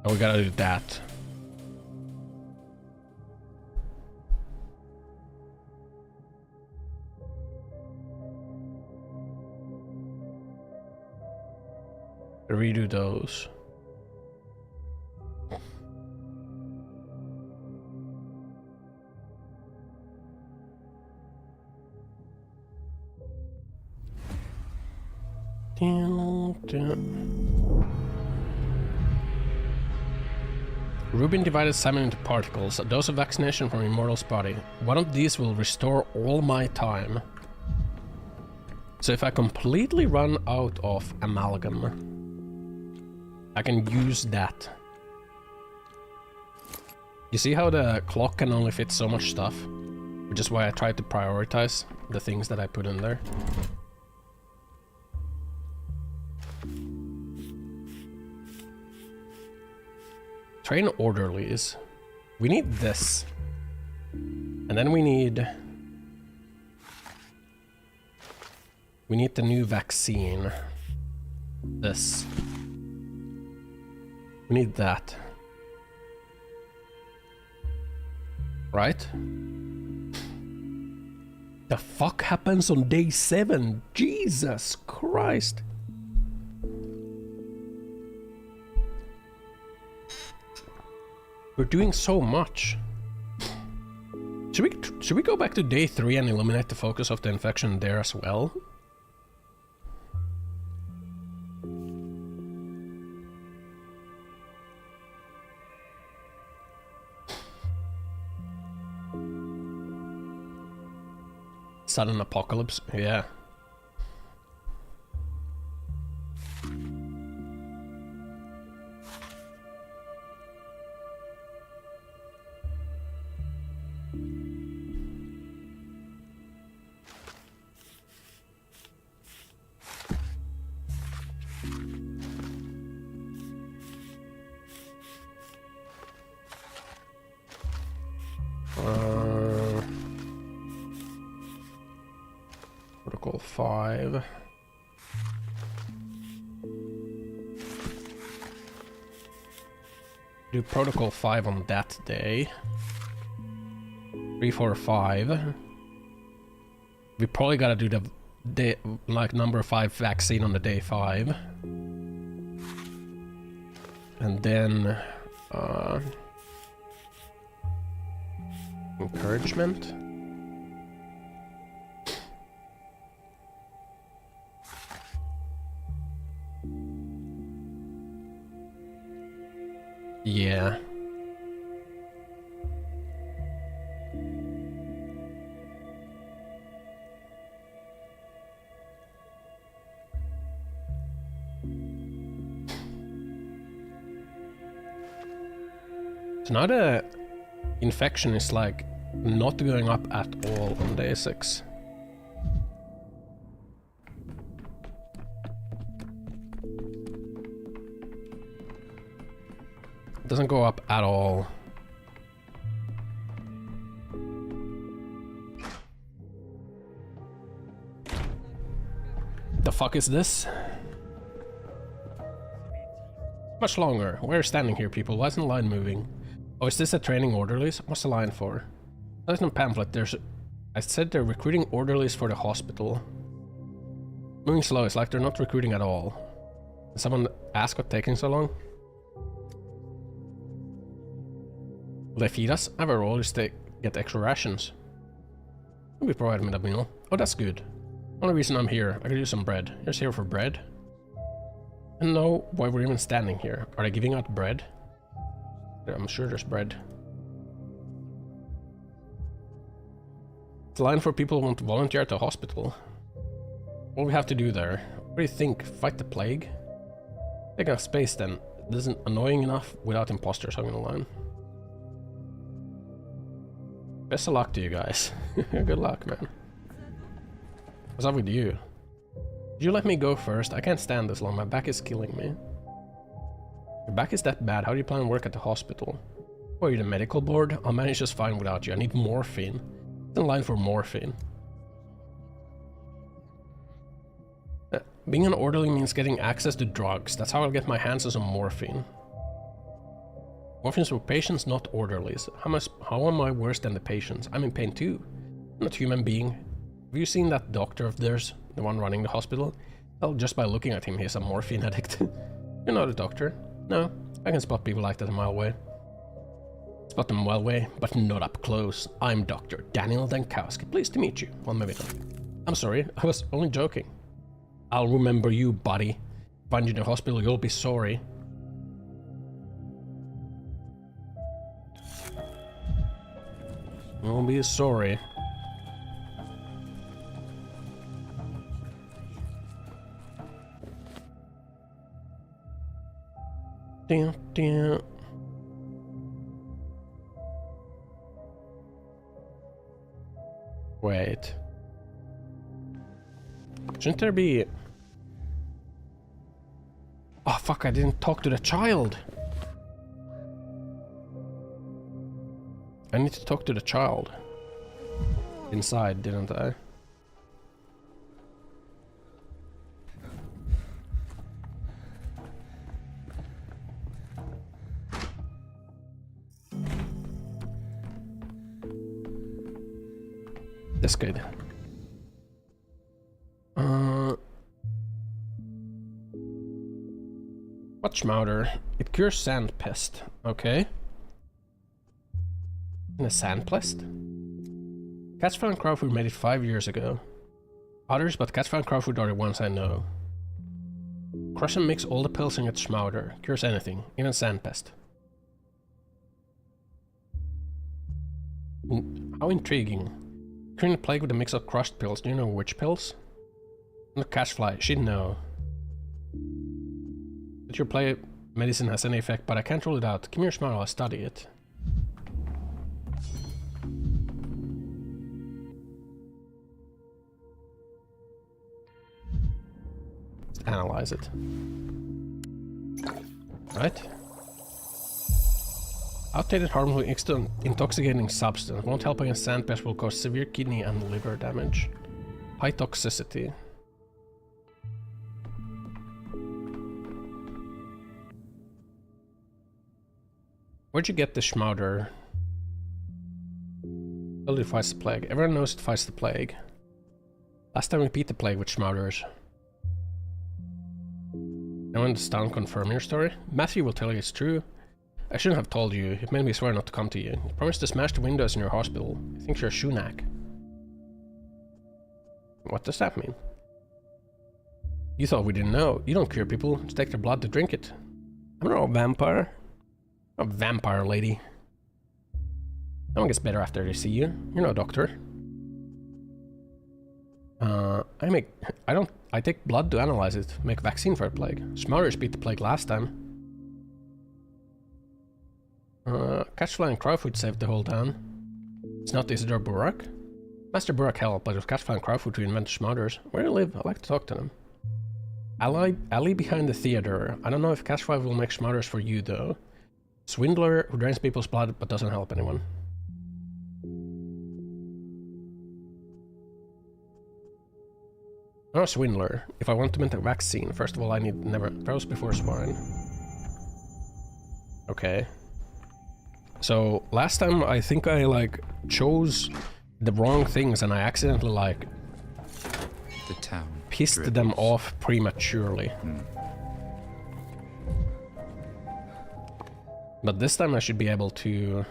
And we gotta do that. Redo those. Damn. Rubin divided salmon into particles. A dose of vaccination from Immortal's body. One of these will restore all my time. So if I completely run out of amalgam, I can use that. You see how the clock can only fit so much stuff? Which is why I tried to prioritize the things that I put in there. Train orderlies. We need this. And then we need the new vaccine. This. We need that. Right? The fuck happens on day 7? Jesus Christ. We're doing so much. Should we go back to day 3 and eliminate the focus of the infection there as well? Sudden apocalypse, yeah. Protocol 5. Do protocol 5 on that day. 3, 4, 5. We probably gotta do the day, like number 5 vaccine on the day 5. And then encouragement. Yeah. So now the infection is like not going up at all on day 6. It doesn't go up at all. The fuck is this? Much longer. We're standing here, people. Why isn't the line moving? Oh, is this a training orderlies? What's the line for? There's no pamphlet. I said they're recruiting orderlies for the hospital. Moving slow. It's like they're not recruiting at all. Did someone ask what's taking so long? Will they feed us? I have a role is to get extra rations. We provide me the meal. Oh, that's good. Only reason I'm here, I could use some bread. You're just here for bread? I don't know why we're even standing here. Are they giving out bread? I'm sure there's bread. It's a line for people who want to volunteer at the hospital. What do we have to do there? What do you think? Fight the plague? Taking up space then. This isn't annoying enough without imposters hogging the line. Best of luck to you guys. Good luck, man. What's up with you? Did you let me go first? I can't stand this long. My back is killing me. Your back is that bad. How do you plan to work at the hospital? Oh, you're the medical board? I'll manage just fine without you. I need morphine. It's in line for morphine. Being an orderly means getting access to drugs. That's how I'll get my hands on some morphine. Morphine's for patients, not orderlies. How am I worse than the patients? I'm in pain too. I'm not a human being. Have you seen that doctor of theirs? The one running the hospital? Well, just by looking at him, he's a morphine addict. You're not a doctor. No, I can spot people like that a mile away. Spot them a mile away, but not up close. I'm Dr. Daniel Dankowski. Pleased to meet you. Well, maybe not. I'm sorry, I was only joking. I'll remember you, buddy. Find you in the hospital, you'll be sorry. You'll be sorry. Damn, damn. Wait. Shouldn't there be... Oh fuck, I didn't talk to the child. I need to talk to the child. Inside, didn't I? That's good. What's Schmouder? It cures sand pest. Okay. And a sand pest? Catsfowl and Crowfoot made it 5 years ago. Others, but Catsfowl and Crowfoot are the ones I know. Crush and mix all the pills and get Schmouder. Cures anything, even sand pest. How intriguing. Curing the plague with a mix of crushed pills. Do you know which pills? And the cashfly. She'd know. That your play medicine has any effect, but I can't rule it out. Give me your smile, I'll study it. Let's analyze it. Right? Outdated, harmful, intoxicating substance. Won't help against sand pest, will cause severe kidney and liver damage. High toxicity. Where'd you get the Schmouder? Well, it fights the plague. Everyone knows it fights the plague. Last time we beat the plague with Schmouders. Anyone in this town confirm your story? Matthew will tell you it's true. I shouldn't have told you. It made me swear not to come to you. You promised to smash the windows in your hospital. He thinks you're a shoenack. What does that mean? You thought we didn't know. You don't cure people. Just take their blood to drink it. I'm not a vampire. I'm a vampire, lady. No one gets better after they see you. You're no doctor. I take blood to analyze it. Make vaccine for a plague. Schmouders beat the plague last time. Catchfly and Crowfoot saved the whole town. It's not Isidore Burak? Master Burak helped, but it was Catchfly and Crowfoot who invented Schmouders. Where do they live? I'd like to talk to them. Alley behind the theater. I don't know if Catchfly will make Schmouders for you, though. Swindler who drains people's blood, but doesn't help anyone. I'm a swindler. If I want to make a vaccine, first of all I need never throws before swine. Okay. So last time I think I like chose the wrong things and I accidentally like The town pissed dribbles. them off prematurely. But this time I should be able to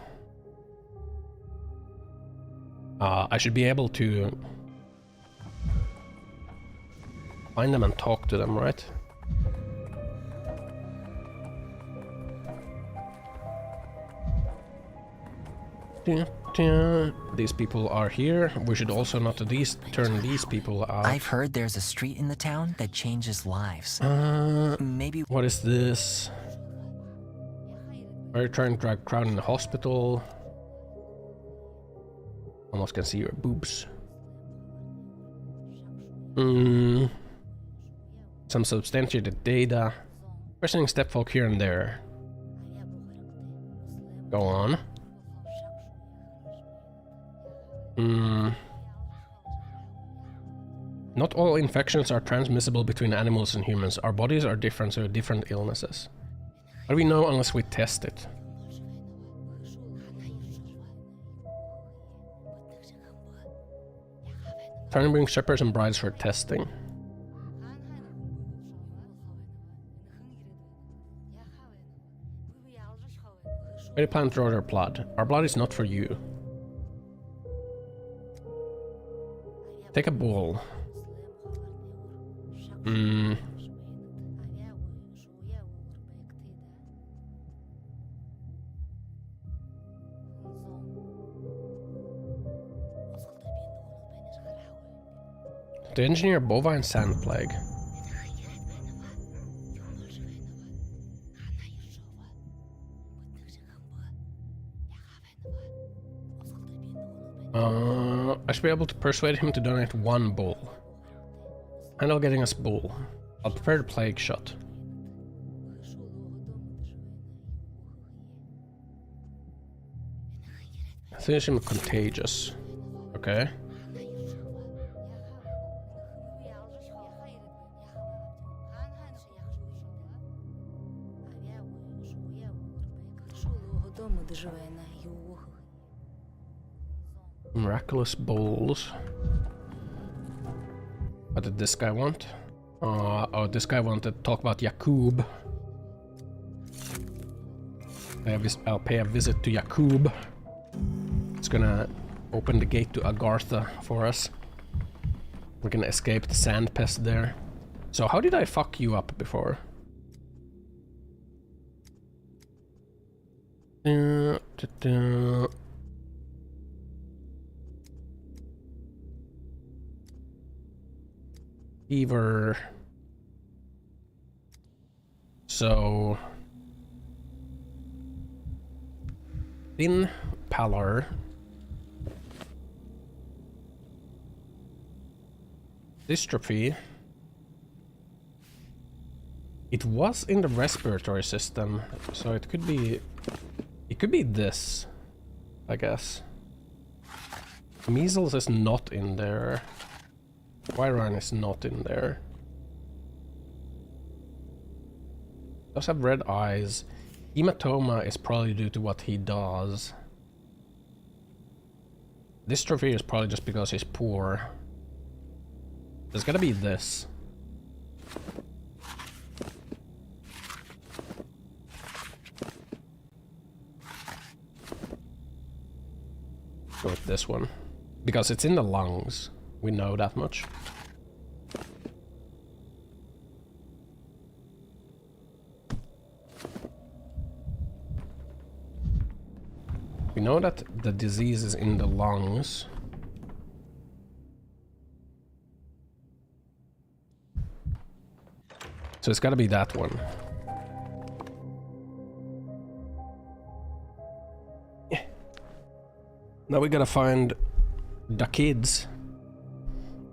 find them and talk to them, right? These people are here. We should also not turn these people out. I've heard there's a street in the town that changes lives. Maybe. What is this? Are you trying to drag crowd in the hospital? Almost can see your boobs. Some substantiated data. Questioning stepfolk here and there. Go on. Not all infections are transmissible between animals and humans. Our bodies are different, so different illnesses. How do we know unless we test it? Trying to bring shepherds and brides for testing. Why do you plan to draw their blood? Our blood is not for you. Take a ball. To engineer bovine sand plague. I should be able to persuade him to donate 1 bull. Handle getting us bull. I'll prepare the plague shot. Finish him contagious. Okay. Miraculous bowls. What did this guy want? Oh, this guy wanted to talk about Yakub. I'll pay a visit to Yakub. It's gonna open the gate to Agartha for us. We're gonna escape the sand pest there. So how did I fuck you up before? Fever. So thin pallor. Dystrophy. It was in the respiratory system, so it could be this, I guess. Measles is not in there. Quirine is not in there. Does have red eyes. Hematoma is probably due to what he does. Dystrophy is probably just because he's poor. There's gotta be this. Go with this one. Because it's in the lungs. We know that much. We know that the disease is in the lungs. So it's gotta be that one. Yeah. Now we gotta find the kids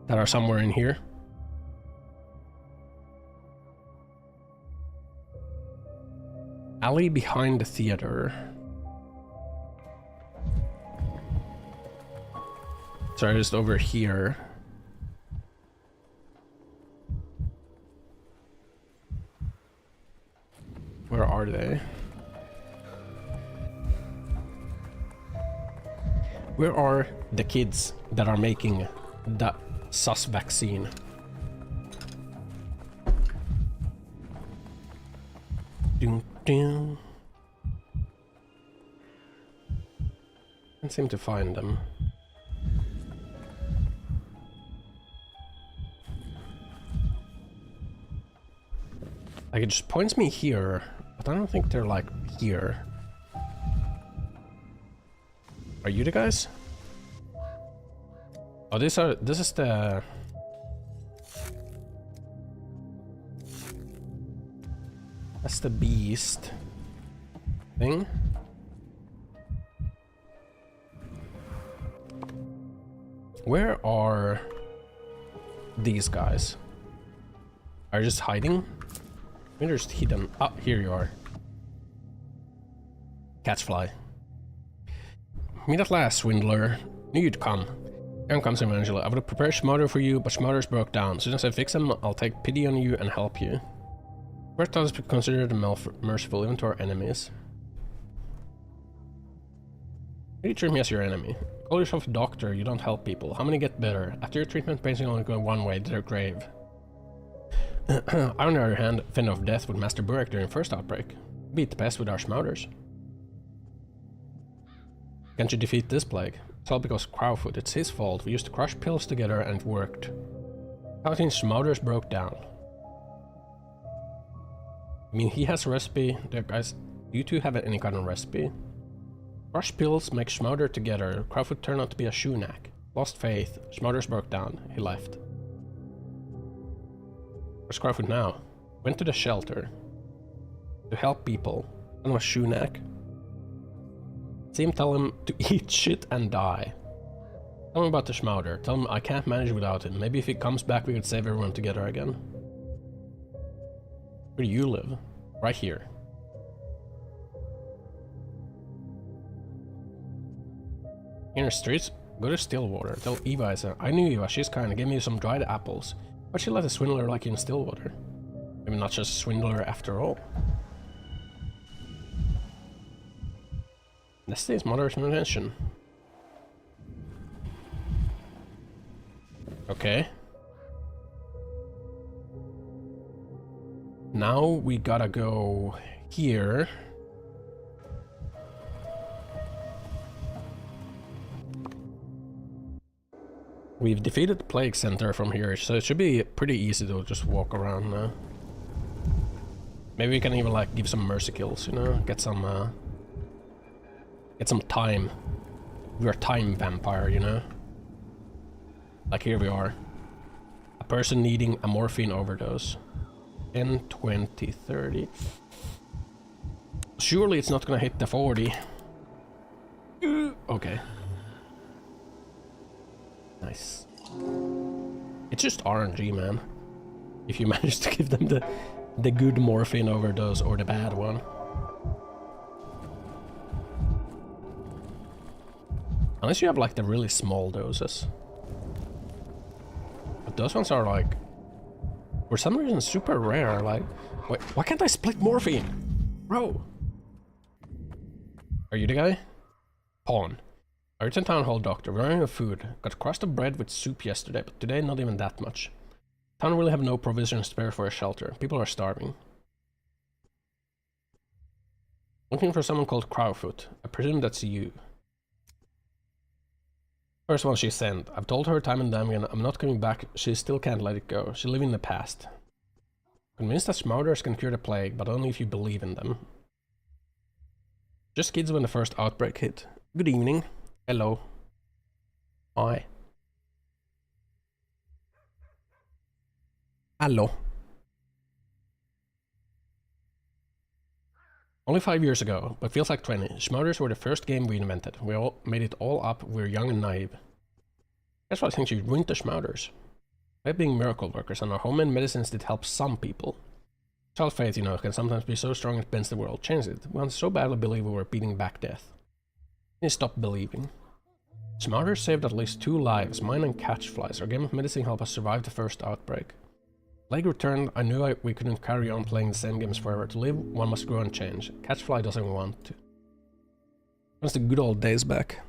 that are somewhere in here. Alley behind the theater. Sorry, just over here. Where are they? Where are the kids that are making the sus vaccine? Ding, ding. Can't seem to find them. Like, it just points me here, but I don't think they're like here. Are you the guys? Oh, this is the... That's the beast thing. Where are these guys? Are you just hiding? Maybe they're just hidden. Ah, here you are. Catchfly. Meet at last, swindler. Knew you'd come. Here comes Evangela. I would have prepared Schmoder for you, but Schmoder's broke down. As soon as I fix him, I'll take pity on you and help you. First, I'll just consider them merciful even to our enemies. Why do you treat me as your enemy? Call yourself a doctor, you don't help people. How many get better? After your treatment, basically only going one way, to their grave. I, on the other hand, fend off death with Master Burek during first outbreak. Beat the pest with our Schmouders. Can't you defeat this plague? It's all because of Crowfoot. It's his fault. We used to crush pills together and it worked. How since Schmouders broke down? I mean, he has a recipe. There, guys, do you two have any kind of recipe? Crush pills, make Schmouder together. Crowfoot turned out to be a shoenack. Lost faith. Schmouders broke down. He left. Where's Crowfoot now? Went to the shelter. To help people. And was Shunak. See him tell him to eat shit and die. Tell him about the Schmauder. Tell him I can't manage without him. Maybe if he comes back we could save everyone together again. Where do you live? Right here. Inner streets? Go to Stillwater. Tell Eva I knew Eva, she's kind. Gave me some dried apples. But she let a swindler like you in Stillwater. Maybe not just a swindler after all. Destiny's mother's mansion. Okay. Now we gotta go here. We've defeated the Plague Center from here, so it should be pretty easy to just walk around now. Maybe we can even like give some mercy kills, you know, get some time. We're a time vampire, you know. Like here we are. A person needing a morphine overdose. 10, 20, 30. Surely it's not gonna hit the 40. Okay. Nice. It's just RNG, man. If you manage to give them the good morphine overdose or the bad one. Unless you have like the really small doses. But those ones are like, for some reason, super rare. Like, wait, why can't I split morphine? Bro. Are you the guy? Pawn. I returned town hall doctor. We're running out of food. Got a crust of bread with soup yesterday, but today not even that much. Town really have no provisions spare for a shelter. People are starving. Looking for someone called Crowfoot. I presume that's you. First one she sent. I've told her time and time again I'm not coming back. She still can't let it go. She live in the past. Convinced that Schmauders can cure the plague, but only if you believe in them. Just kids when the first outbreak hit. Good evening. Hello. Hi. Hello. Only 5 years ago, but feels like 20. Schmauders were the first game we invented. We all made it all up. We were young and naive. That's why I think you ruined the Schmauders. By being miracle workers, and our homemade medicines did help some people. Child faith, you know, can sometimes be so strong it bends the world. Change it. We want to so badly believe we were beating back death. Then stop believing. Schmauders saved at least 2 lives, mine and Catchfly's. Our game of medicine helped us survive the first outbreak. Plague returned, I knew we couldn't carry on playing the same games forever. To live, one must grow and change. Catchfly doesn't want to. That's the good old days back.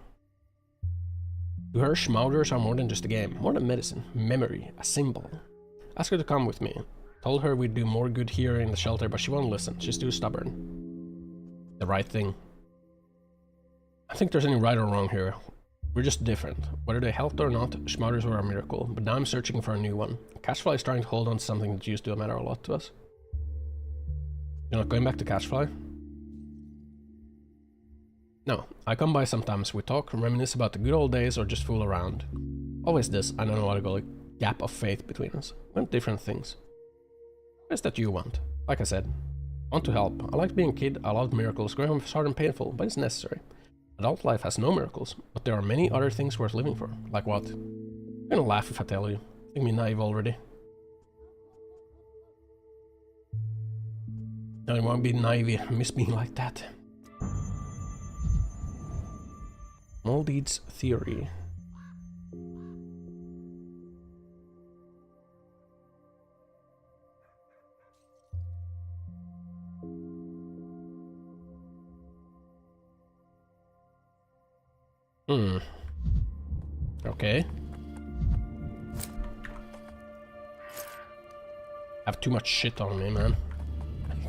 To her, Schmauders are more than just a game, more than medicine, memory, a symbol. Ask her to come with me. Told her we'd do more good here in the shelter, but she won't listen. She's too stubborn. The right thing. I think there's any right or wrong here. We're just different. Whether they helped or not, Schmauders were a miracle, but now I'm searching for a new one. Catchfly is trying to hold on to something that used to matter a lot to us. You're not going back to Catchfly? No, I come by sometimes. We talk, reminisce about the good old days, or just fool around. Always this, I don't know what to call it, gap of faith between us. We want different things. What is that you want? Like I said, I want to help. I liked being a kid, I loved miracles. Growing up is hard and painful, but it's necessary. Adult life has no miracles, but there are many other things worth living for. Like what? You're gonna laugh if I tell you. Think me naive already. I don't want to be naive, I miss being like that. Moldeed's theory. Okay. I have too much shit on me, man. I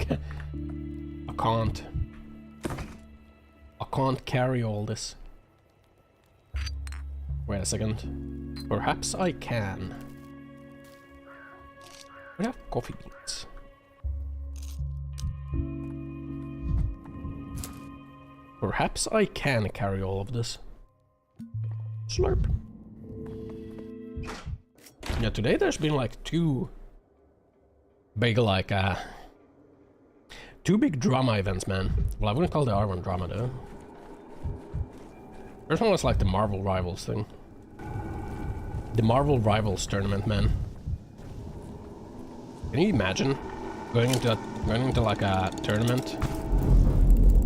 can't carry all this. Wait a second. Perhaps I can. We have coffee beans. Perhaps I can carry all of this. Slurp. Yeah, today there's been like 2 big like two big drama events, man. Well, I wouldn't call the other one drama though. First one was like the Marvel Rivals thing. The Marvel Rivals tournament, man. Can you imagine going into like a tournament,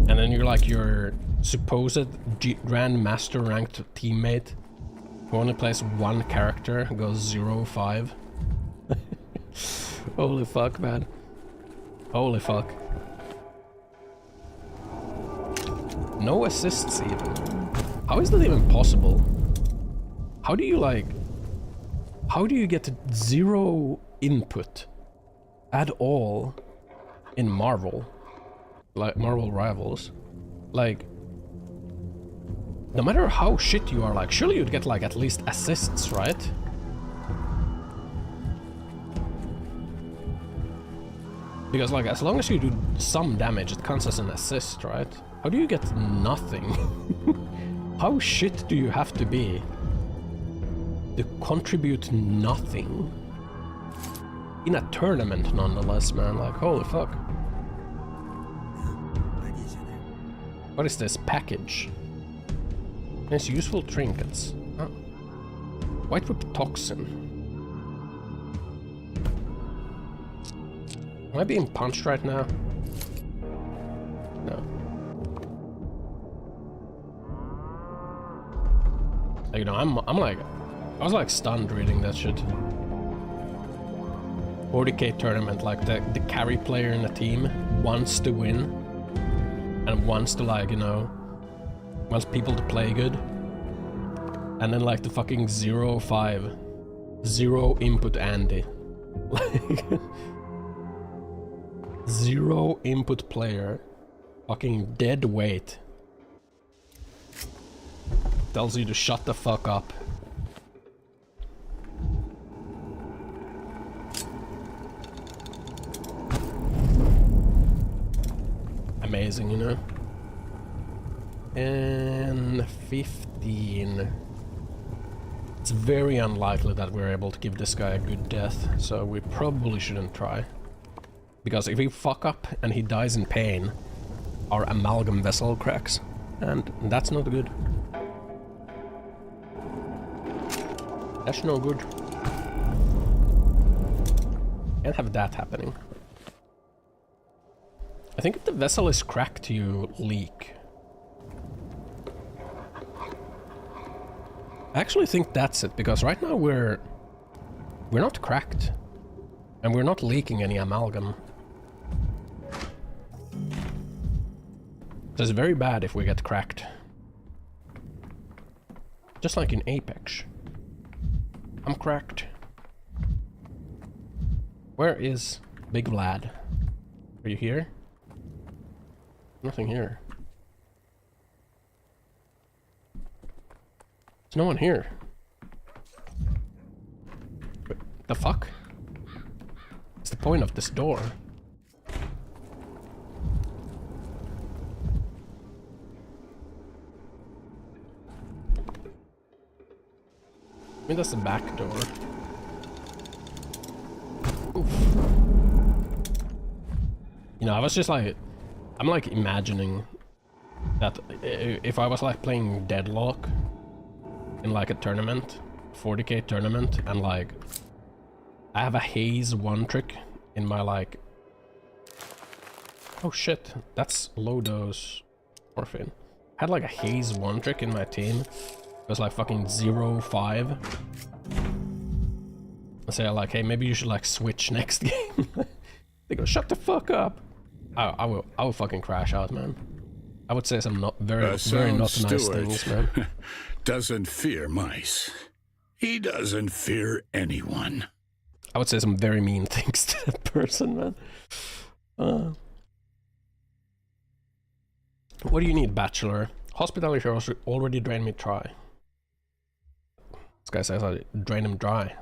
and then you're like your supposed Grandmaster ranked teammate who only plays one character goes 0-5? Holy fuck, man. Holy fuck. No assists even. How is that even possible? How do you like... How do you get 0 input at all in Marvel? Like Marvel Rivals? Like... No matter how shit you are, like, surely you'd get like at least assists, right? Because like, as long as you do some damage, it counts as an assist, right? How do you get nothing? How shit do you have to be to contribute nothing? In a tournament, nonetheless, man. Like, holy fuck. What is this package? It's useful trinkets. Oh. White whip toxin. Am I being punched right now? No. You know, I'm like, I was like stunned reading that shit. 40k tournament, like the carry player in the team wants to win and wants to, like, you know, wants people to play good, and then like the fucking 0-5 0 input Andy, like 0 input player, fucking dead weight, tells you to shut the fuck up. Amazing, you know. And 15. It's very unlikely that we're able to give this guy a good death, so we probably shouldn't try. Because if we fuck up and he dies in pain, our amalgam vessel cracks, and that's not good. That's no good. Can't have that happening. I think if the vessel is cracked, you leak. I actually think that's it, because right now we're not cracked, and we're not leaking any amalgam. So it's very bad if we get cracked. Just like in Apex. I'm cracked. Where is Big Vlad? Are you here? Nothing here. There's no one here. Wait, the fuck? What's the point of this door? I mean, that's the back door. Oof. You know, I was just like... I'm like imagining that if I was like playing Deadlock in like a tournament, 40k tournament, and like I have a haze one trick in my like... Oh shit, that's low dose morphine. I had like a haze one trick in my team. It was like fucking 0-5. I say like, hey, maybe you should like switch next game. They go, shut the fuck up. I will fucking crash out, man. I would say some very not nice things, man. Doesn't fear mice. He doesn't fear anyone. I would say some very mean things to that person, man. What do you need, Bachelor? Hospitality heroes already drained me dry. This guy says I drain him dry.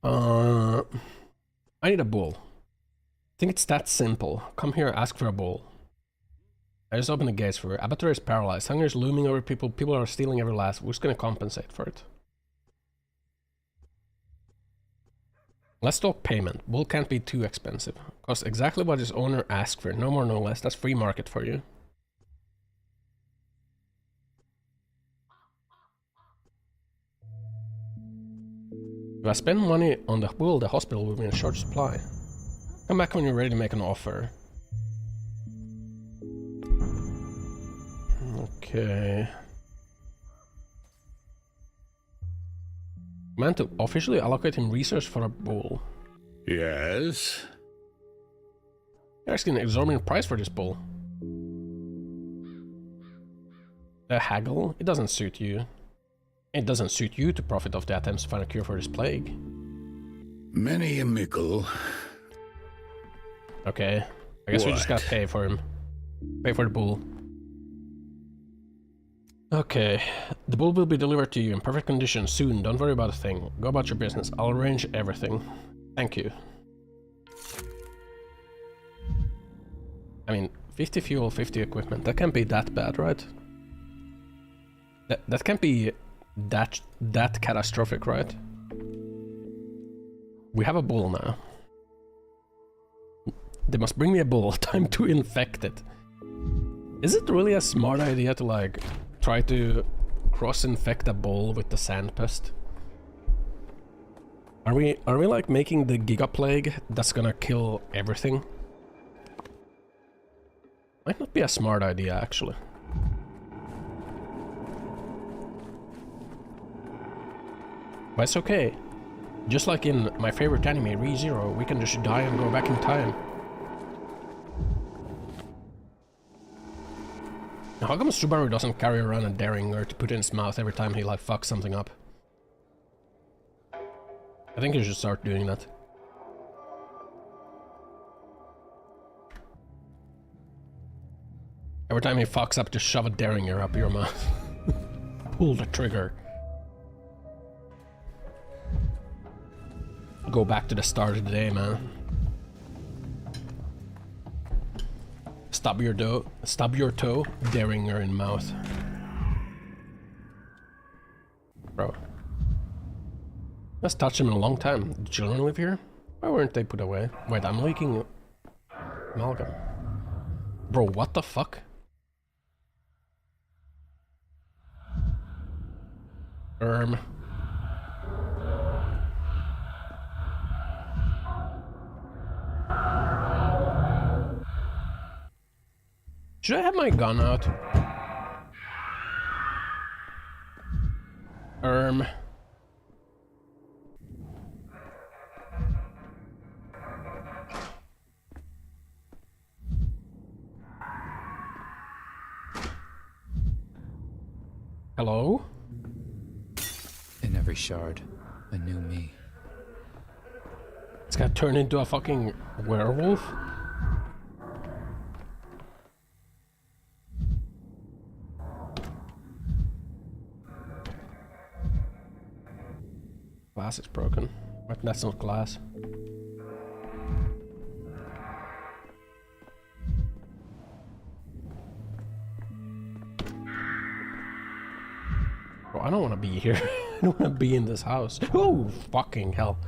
I need a bull. I think it's that simple. Come here, ask for a bull. I just opened the gates for her. Abattoir is paralyzed. Hunger is looming over people. People are stealing every last. Who's gonna compensate for it? Let's talk payment. Bull can't be too expensive. Costs exactly what his owner asked for. No more, no less. That's free market for you. If I spend money on the bull, the hospital will be in short supply. Come back when you're ready to make an offer. Okay. Man to officially allocate him research for a bull. Yes? You're asking an exorbitant price for this bull. A haggle? It doesn't suit you. It doesn't suit you to profit off the attempts to find a cure for this plague. Many a mickle. Okay. I guess we just gotta pay for him. Pay for the bull. Okay. The bull will be delivered to you in perfect condition soon. Don't worry about a thing. Go about your business. I'll arrange everything. Thank you. I mean, 50 fuel, 50 equipment. That can't be that bad, right? That can't be that catastrophic, right? We have a bull now. They must bring me a bull. Time to infect it. Is it really a smart idea to like try to cross-infect a bull with the sand pest? Are we like making the Giga Plague that's gonna kill everything? Might not be a smart idea actually. But it's okay. Just like in my favorite anime, Re:Zero, we can just die and go back in time. Now, how come Subaru doesn't carry around a Derringer to put in his mouth every time he like fucks something up? I think he should start doing that. Every time he fucks up, just shove a Derringer up your mouth. Pull the trigger. Go back to the start of the day, man. Stub your toe, Derringer in mouth. Bro. Let's touch him in a long time. The children live here? Why weren't they put away? Wait, I'm leaking amalgam. Bro, what the fuck? Should I have my gun out? Hello? In every shard, a new me. It's gonna turn into a fucking werewolf? Glass is broken. But that's not glass. Bro, I don't want to be here. I don't want to be in this house. Oh, fucking hell.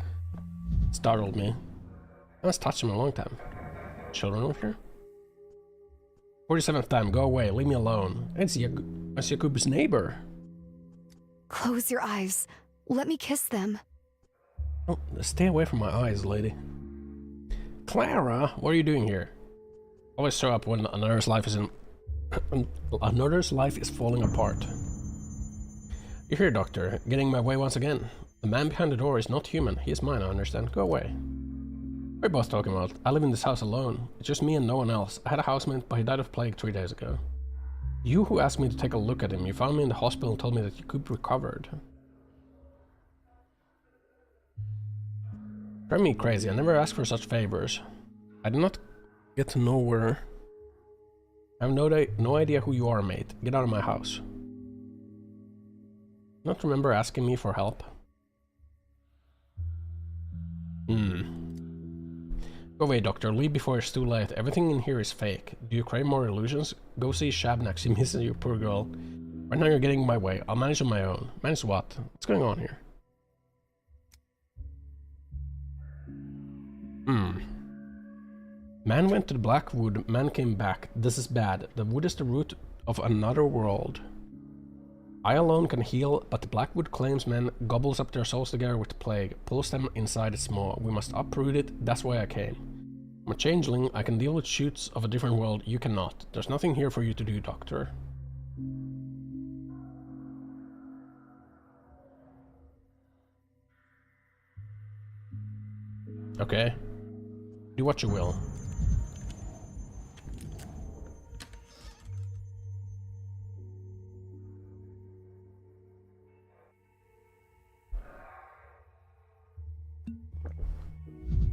Startled me. I must touch him in a long time. Children live here? 47th time, go away, leave me alone. It's Jakub's neighbor. Close your eyes. Let me kiss them. Oh, stay away from my eyes, lady. Clara, what are you doing here? Always show up when another's life is falling apart. You're here, Doctor. Getting my way once again. The man behind the door is not human. He is mine, I understand. Go away. What are you both talking about? I live in this house alone. It's just me and no one else. I had a housemate, but he died of plague 3 days ago. You who asked me to take a look at him, you found me in the hospital and told me that Jakub recovered. Drive me crazy. I never asked for such favors. I did not get to know where. I have no idea who you are, mate. Get out of my house. Not remember asking me for help? Go away, Doctor. Leave before it's too late. Everything in here is fake. Do you crave more illusions? Go see Shabnak. She misses you, poor girl. Right now you're getting in my way. I'll manage on my own. Manage what? What's going on here? Man went to the Blackwood. Man came back. This is bad. The wood is the root of another world. I alone can heal, but the Blackwood claims man gobbles up their souls together with the plague, pulls them inside its maw. We must uproot it, that's why I came. I'm a changeling, I can deal with shoots of a different world, you cannot. There's nothing here for you to do, Doctor. Okay. Do what you will.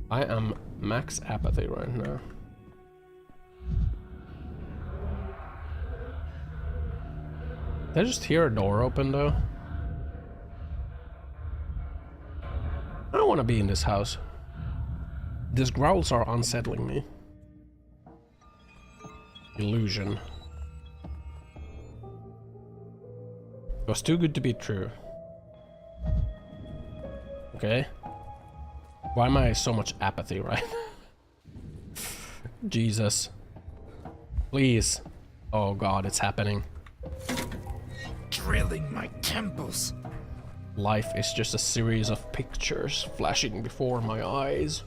I am max apathy right now. Did I just hear a door open though? I don't want to be in this house. These growls are unsettling me. Illusion. It was too good to be true. Okay. Why am I so much apathy, right? Jesus. Please. Oh god, it's happening. Drilling my temples. Life is just a series of pictures flashing before my eyes.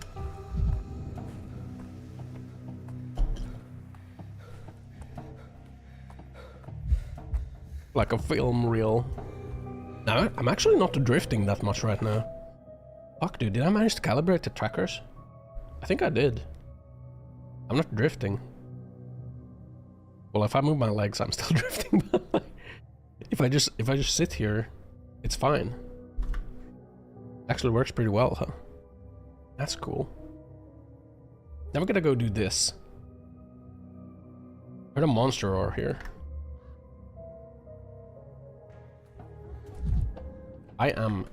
Like a film reel. No, I'm actually not drifting that much right now. Fuck, dude, did I manage to calibrate the trackers? I think I did. I'm not drifting. Well, if I move my legs, I'm still drifting. if I just sit here, it's fine. Actually works pretty well, huh? That's cool. Now we're gonna go do this. Where'd a monster are here? I am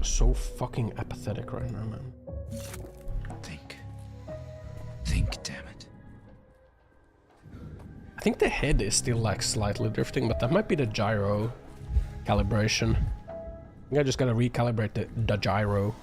so fucking apathetic right now, man. Think, damn it. I think the head is still like slightly drifting, but that might be the gyro calibration. I think I just gotta recalibrate the gyro.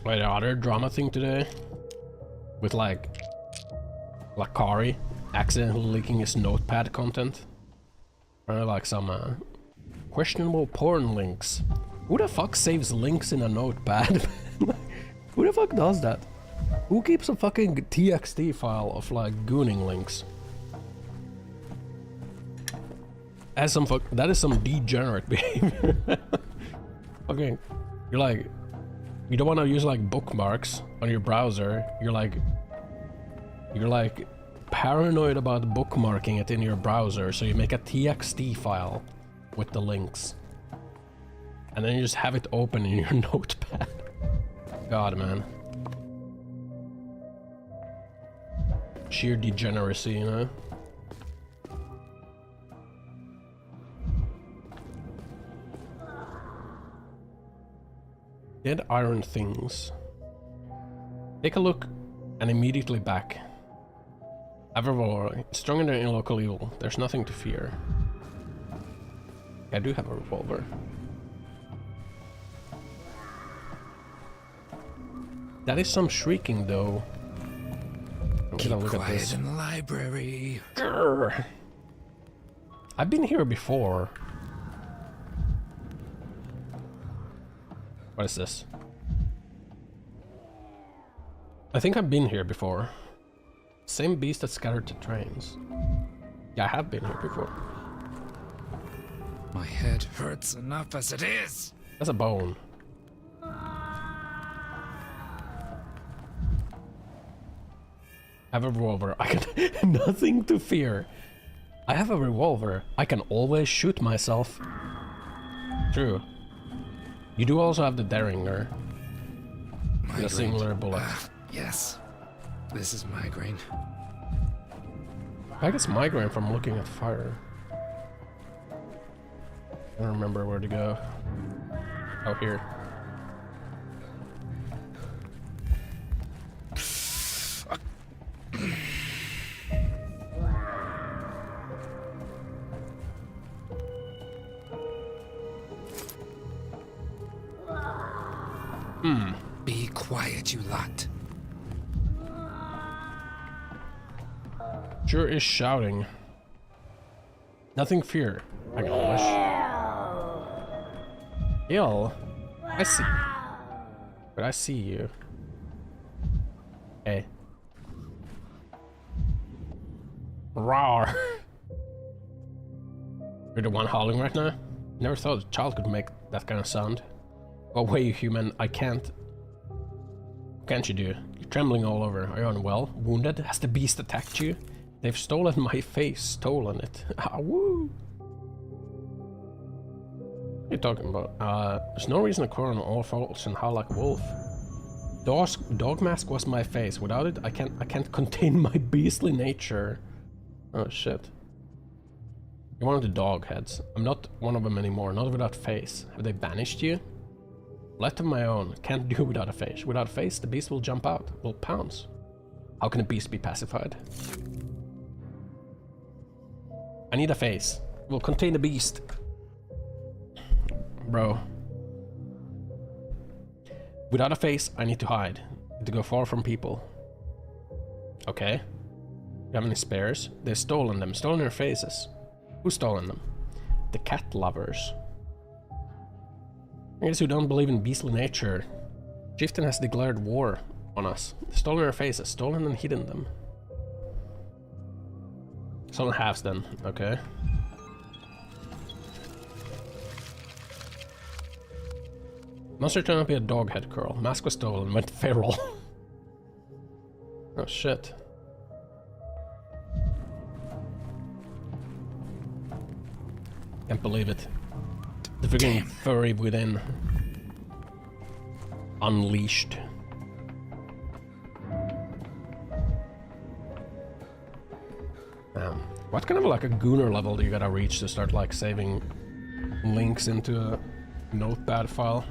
Wait, the other drama thing today with like Lakari accidentally leaking his notepad content, or like some questionable porn links. Who the fuck saves links in a notepad? Who the fuck does that? Who keeps a fucking TXT file of like gooning links? As some that is some degenerate behavior. Okay, you're like, you don't want to use like bookmarks on your browser. You're like paranoid about bookmarking it in your browser, so you make a TXT file with the links, and then you just have it open in your notepad. God, man. Sheer degeneracy, you know? Dead iron things. Take a look and immediately back. Evermore, stronger than any local evil. There's nothing to fear. I do have a revolver. That is some shrieking, though. Keep quiet in the library. Grr. I've been here before. What is this? I think I've been here before. Same beast that scattered the trains. Yeah, I have been here before. My head hurts enough as it is. That's a bone. I have a revolver. I can nothing to fear. I have a revolver. I can always shoot myself. True. You do also have the Derringer. with a singular bullet. Yes. This is migraine. I guess migraine from looking at fire. I don't remember where to go. Oh, here. Be quiet, you lot. Sure is shouting. Nothing fear. Acknowledge. Ill. I see. But I see you. Hey. Roar. You're the one howling right now? Never thought a child could make that kind of sound. Go away, you human. I can't. What can't you do? You're trembling all over. Are you unwell? Wounded? Has the beast attacked you? They've stolen my face. Stolen it. Ah, woo! What are you talking about? There's no reason to quarrel on all faults and howl like a wolf. Dog mask was my face. Without it, I can't contain my beastly nature. Oh shit. You're one of the dog heads. I'm not one of them anymore. Not without face. Have they banished you? Left of my own. Can't do without a face. Without a face, the beast will jump out. Will pounce. How can a beast be pacified? I need a face. It will contain the beast. Bro. Without a face, I need to hide. I need to go far from people. Okay. You have any spares? They've stolen them. Stolen their faces. Who's stolen them? The cat lovers. I guess who don't believe in beastly nature. Chieftain has declared war on us. Stolen our faces. Stolen and hidden them. Someone halves then. Okay. Monster turned out to be a dog head curl. Mask was stolen. Went feral. Oh shit. Can't believe it. The freaking furry within. Unleashed. What kind of like a gooner level do you gotta reach to start like saving links into a notepad file?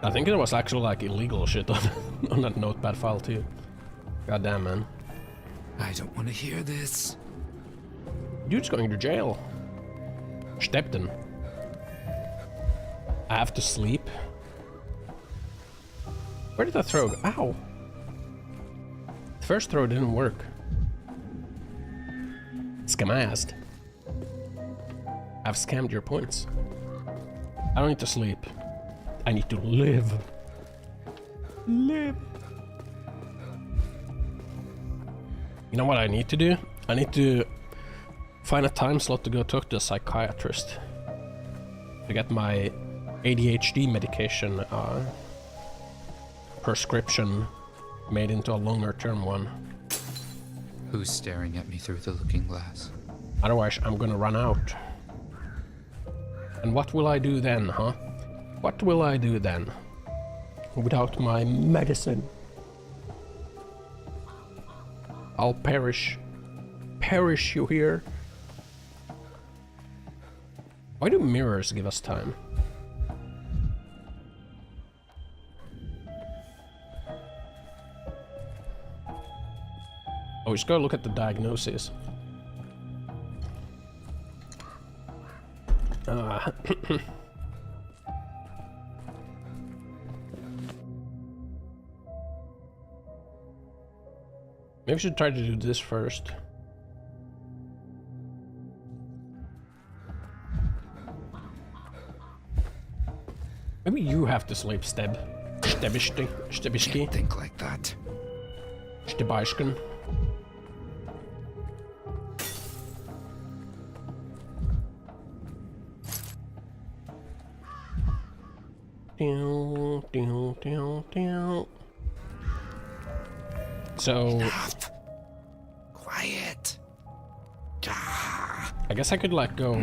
I think it was actually like illegal shit on that notepad file too. God damn, man. I don't want to hear this. Dude's going to jail. Stepped in. I have to sleep. Where did that throw go? Ow! The first throw didn't work. Scamazed. I've scammed your points. I don't need to sleep. I need to live. Live. You know what I need to do? I need to find a time slot to go talk to a psychiatrist. To get my ADHD medication prescription made into a longer term one. Who's staring at me through the looking glass? Otherwise I'm gonna run out. And what will I do then, huh? What will I do then? Without my medicine? I'll perish. Perish, you hear? Why do mirrors give us time? Oh, we just gotta look at the diagnoses. Maybe we should try to do this first. Maybe you have to sleep, Steb. Stebishki. Can't think like that. Stebishkin. So Quiet. Ah. I guess I could like go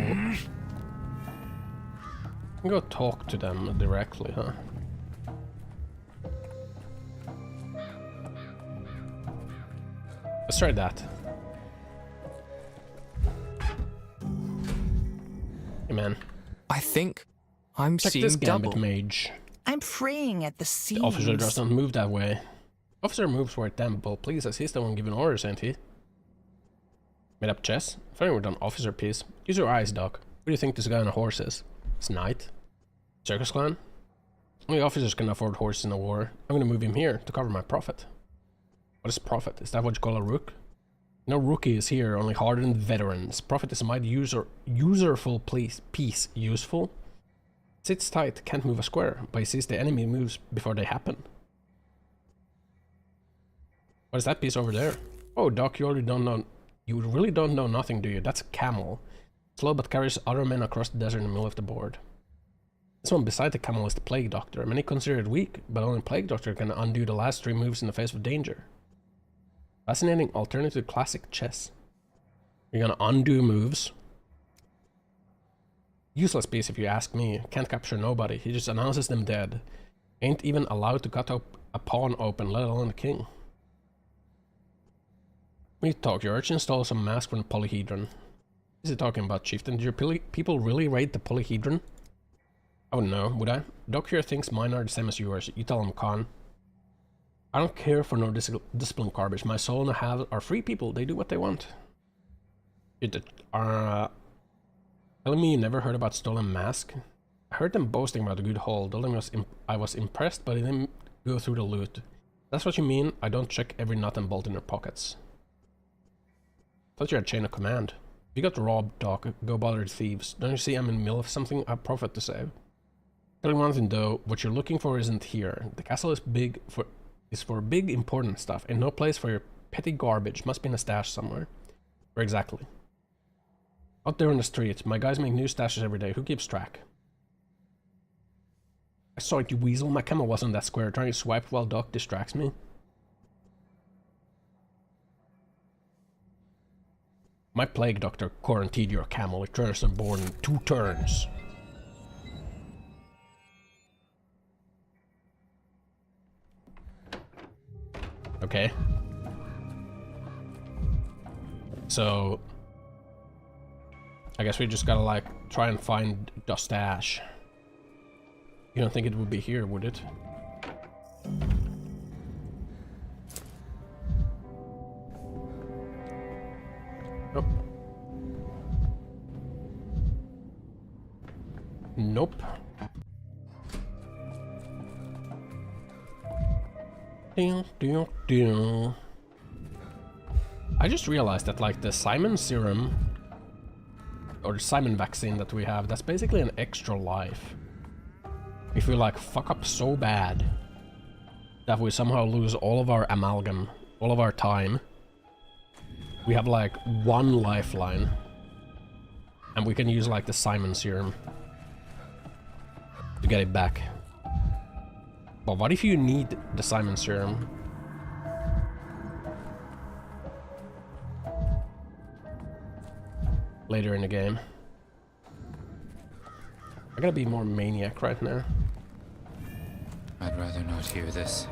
talk to them directly, huh? Let's try that. Hey man. I think I'm Check seeing this gambit double. mage. I'm fraying at the seams. The officer doesn't move that way. Officer moves where damnable pleases. He's the one giving orders, ain't he? Made up chess? If only we're done officer piece. Use your eyes, Doc. What do you think this guy on a horse is? It's Knight? Circus clan? Only officers can afford horses in a war. I'm gonna move him here to cover my profit. What is profit? Is that what you call a rook? No rookie is here, only hardened veterans. Profit is a mighty userful piece. Useful? Sits tight, can't move a square, but he sees the enemy moves before they happen. What is that piece over there? Oh, Doc, you really don't know nothing, do you? That's a camel. Slow but carries other men across the desert in the middle of the board. This one beside the camel is the Plague Doctor. Many consider it weak, but only Plague Doctor can undo the last 3 moves in the face of danger. Fascinating alternative to classic chess. You're gonna undo moves. Useless piece if you ask me. Can't capture nobody. He just announces them dead. Ain't even allowed to cut up a pawn open, let alone the king. We talk. Your urchin stole some mask from the Polyhedron. What is he talking about, Chieftain? Did your people really raid the Polyhedron? I wouldn't know, would I? Doc here thinks mine are the same as yours. You tell him, Khan. I don't care for no discipline garbage. My soul and a half are free people. They do what they want. Telling me you never heard about stolen mask? I heard them boasting about a good haul. Told them I was impressed, but I didn't go through the loot. That's what you mean? I don't check every nut and bolt in their pockets. Thought you had chain of command. If you got robbed, Doc, go bother the thieves. Don't you see I'm in the middle of something? I have profit to save. Telling one thing though, what you're looking for isn't here. The castle is for big important stuff, and no place for your petty garbage. Must be in a stash somewhere. Where exactly? Out there in the streets. My guys make new stashes every day. Who keeps track? I saw it, you weasel. My camel wasn't that square. Trying to swipe while Doc distracts me. My Plague Doctor quarantined your camel. It turns and born in 2 turns. Okay. So I guess we just gotta like try and find the stash. You don't think it would be here, would it? Nope. Nope. I just realized that like the Simon serum or the Simon vaccine that we have, that's basically an extra life. If we like fuck up so bad that we somehow lose all of our amalgam, all of our time, we have like 1 lifeline and we can use like the Simon serum to get it back. But what if you need the Simon serum? Later in the game. I gotta be more maniac right now. I'd rather not hear this.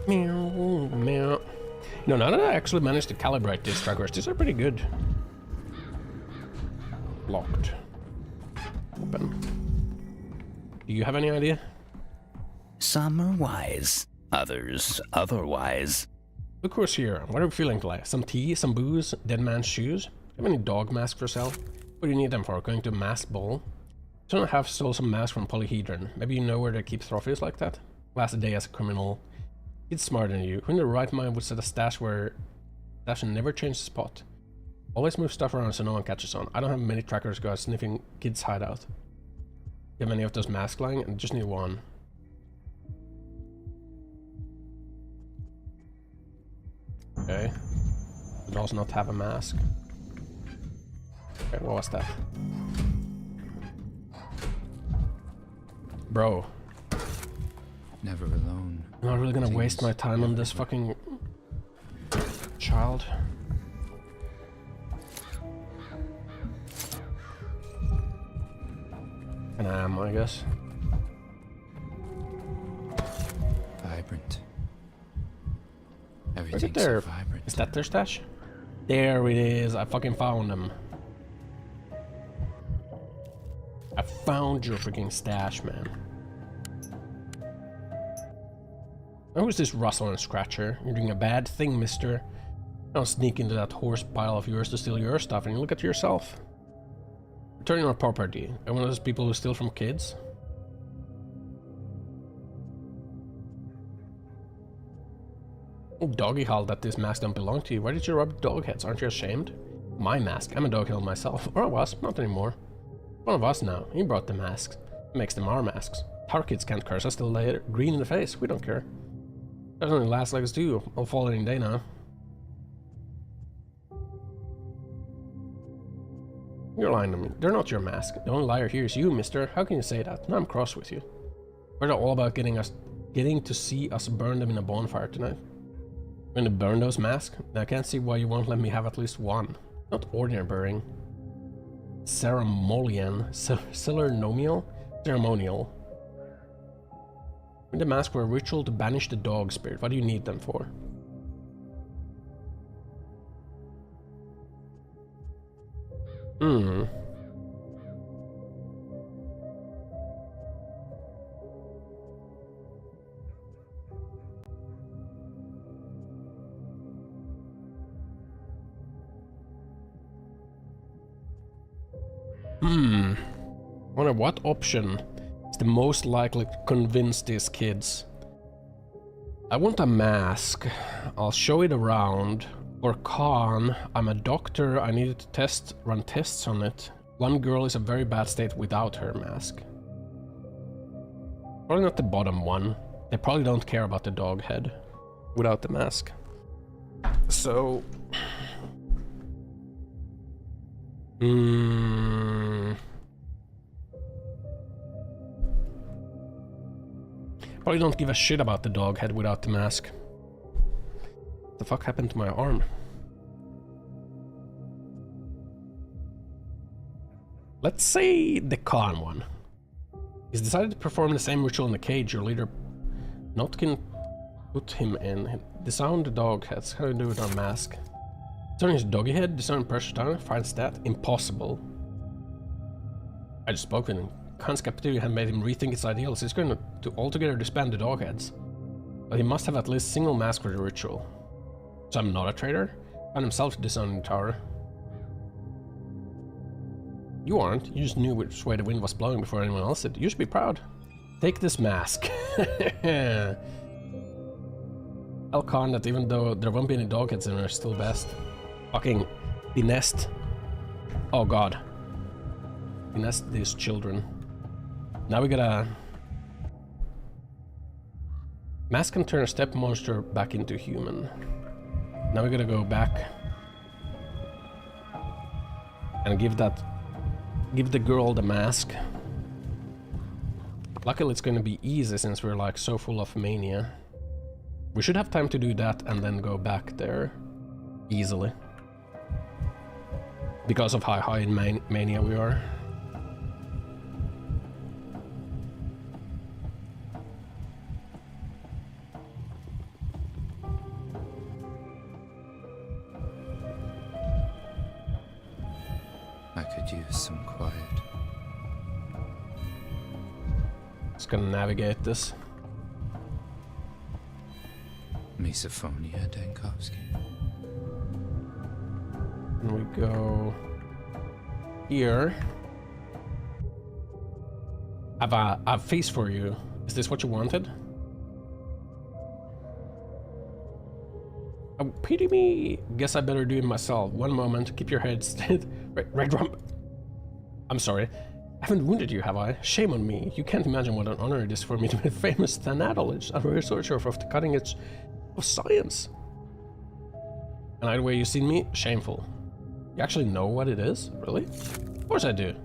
Meow, meow. No, now that I actually managed to calibrate these trackers, these are pretty good. Locked. Open. Do you have any idea? Some are wise, others otherwise. Look who's here. What are we feeling like? Some tea, some booze, dead man's shoes? Do you have any dog masks for sale? What do you need them for? Going to a masked ball? Someone have stole some masks from Polyhedron. Maybe you know where they keep trophies like that? Last day as a criminal. It's smarter than you. Who in the right mind would set a stash where stash and never change the spot? Always move stuff around so no one catches on. I don't have many trackers go out sniffing kids' hideout. You have any of those masks lying? I just need 1. Okay. It does not have a mask. Okay, what was that? Bro. Never alone. I'm not really gonna waste my time on this fucking child. And I am, I guess. Vibrant. Look at Everything's their... so vibrant. Is that their stash? There it is. I fucking found them. I found your freaking stash, man. Oh, who's this Rustle and Scratcher? You're doing a bad thing, mister. Don't sneak into that horse pile of yours to steal your stuff and you look at yourself. Returning our property. Are one of those people who steal from kids? Doggy howl that this mask don't belong to you. Why did you rub dog heads? Aren't you ashamed? My mask. I'm a dog hill myself. Or I was. Not anymore. One of us now. He brought the masks. Makes them our masks. Our kids can't curse us till they're green in the face. We don't care. There's only last legs do. I'll fall any day now. You're lying to me. They're not your mask. The only liar here is you, mister. How can you say that? Now I'm cross with you. We're all about getting to see us burn them in a bonfire tonight. When to burn those masks? I can't see why you won't let me have at least one. Not ordinary burning. Ceremonial. Ceremonial. The masks were a ritual to banish the dog spirit. What do you need them for? Wonder what option is the most likely to convince these kids. I want a mask. I'll show it around. Or Khan, I'm a doctor. I needed to run tests on it. One girl is a very bad state without her mask. Probably not the bottom one. They probably don't care about the dog head without the mask. So... Probably don't give a shit about the dog head without the mask. What the fuck happened to my arm? Let's say the Khan one. He's decided to perform the same ritual in the cage your leader Notkin put him in. Disarm the dog heads. How do you do it on mask? Turn his doggy head, disarm pressure down, find stat. Impossible. I just spoke with him. Khan's captivity had made him rethink his ideals. He's going to altogether disband the dog heads. But he must have at least single mask for the ritual. So I'm not a traitor? Found himself disarming the tower. You aren't. You just knew which way the wind was blowing before anyone else did. You should be proud. Take this mask. Tell Khan that even though there won't be any dog heads in there, still best. Fucking finessed. Oh god. Finessed these children. Now we gotta... Mask can turn a step monster back into human. Now we gotta go back and give the girl the mask. Luckily it's gonna be easy since we're like so full of mania. We should have time to do that and then go back there easily. Because of how high in mania we are. I could use some quiet. Just gonna navigate this. Misophonia, Dankovsky. And we go here. I have a face for you. Is this what you wanted? Oh, pity me. Guess I better do it myself. One moment. Keep your head steady. Right, I'm sorry. I haven't wounded you, have I? Shame on me. You can't imagine what an honor it is for me to be a famous thanatologist. I'm a researcher of the cutting edge of science. And either way you've seen me, shameful. You actually know what it is? Really? Of course I do.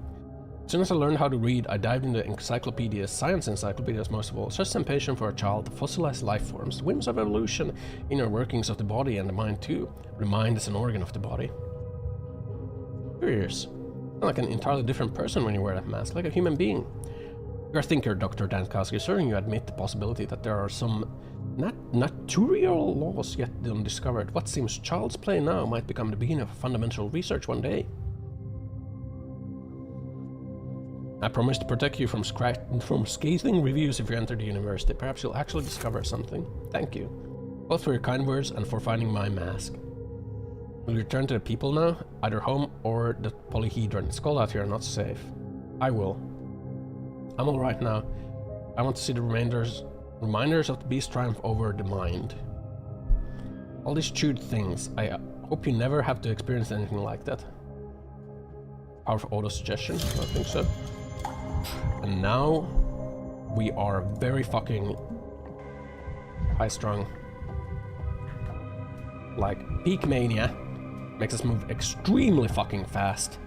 As soon as I learned how to read, I dived into encyclopedias, science encyclopedias most of all. Such temptation for a child, fossilized life forms, whims of evolution, inner workings of the body and the mind too. The mind is an organ of the body. Curious. Like an entirely different person when you wear that mask, like a human being. You're a thinker, Dr. Dankowski. Certain you admit the possibility that there are some natural laws yet undiscovered. What seems child's play now might become the beginning of fundamental research one day. I promise to protect you from scathing reviews if you enter the university. Perhaps you'll actually discover something. Thank you, both for your kind words and for finding my mask. Will you return to the people now? Either home or the polyhedron. It's cold out here, not safe. I will. I'm alright now. I want to see the reminders of the beast triumph over the mind. All these chewed things. I hope you never have to experience anything like that. Powerful auto-suggestion? I don't think so. And now we are very fucking high-strung. Like, peak mania makes us move extremely fucking fast.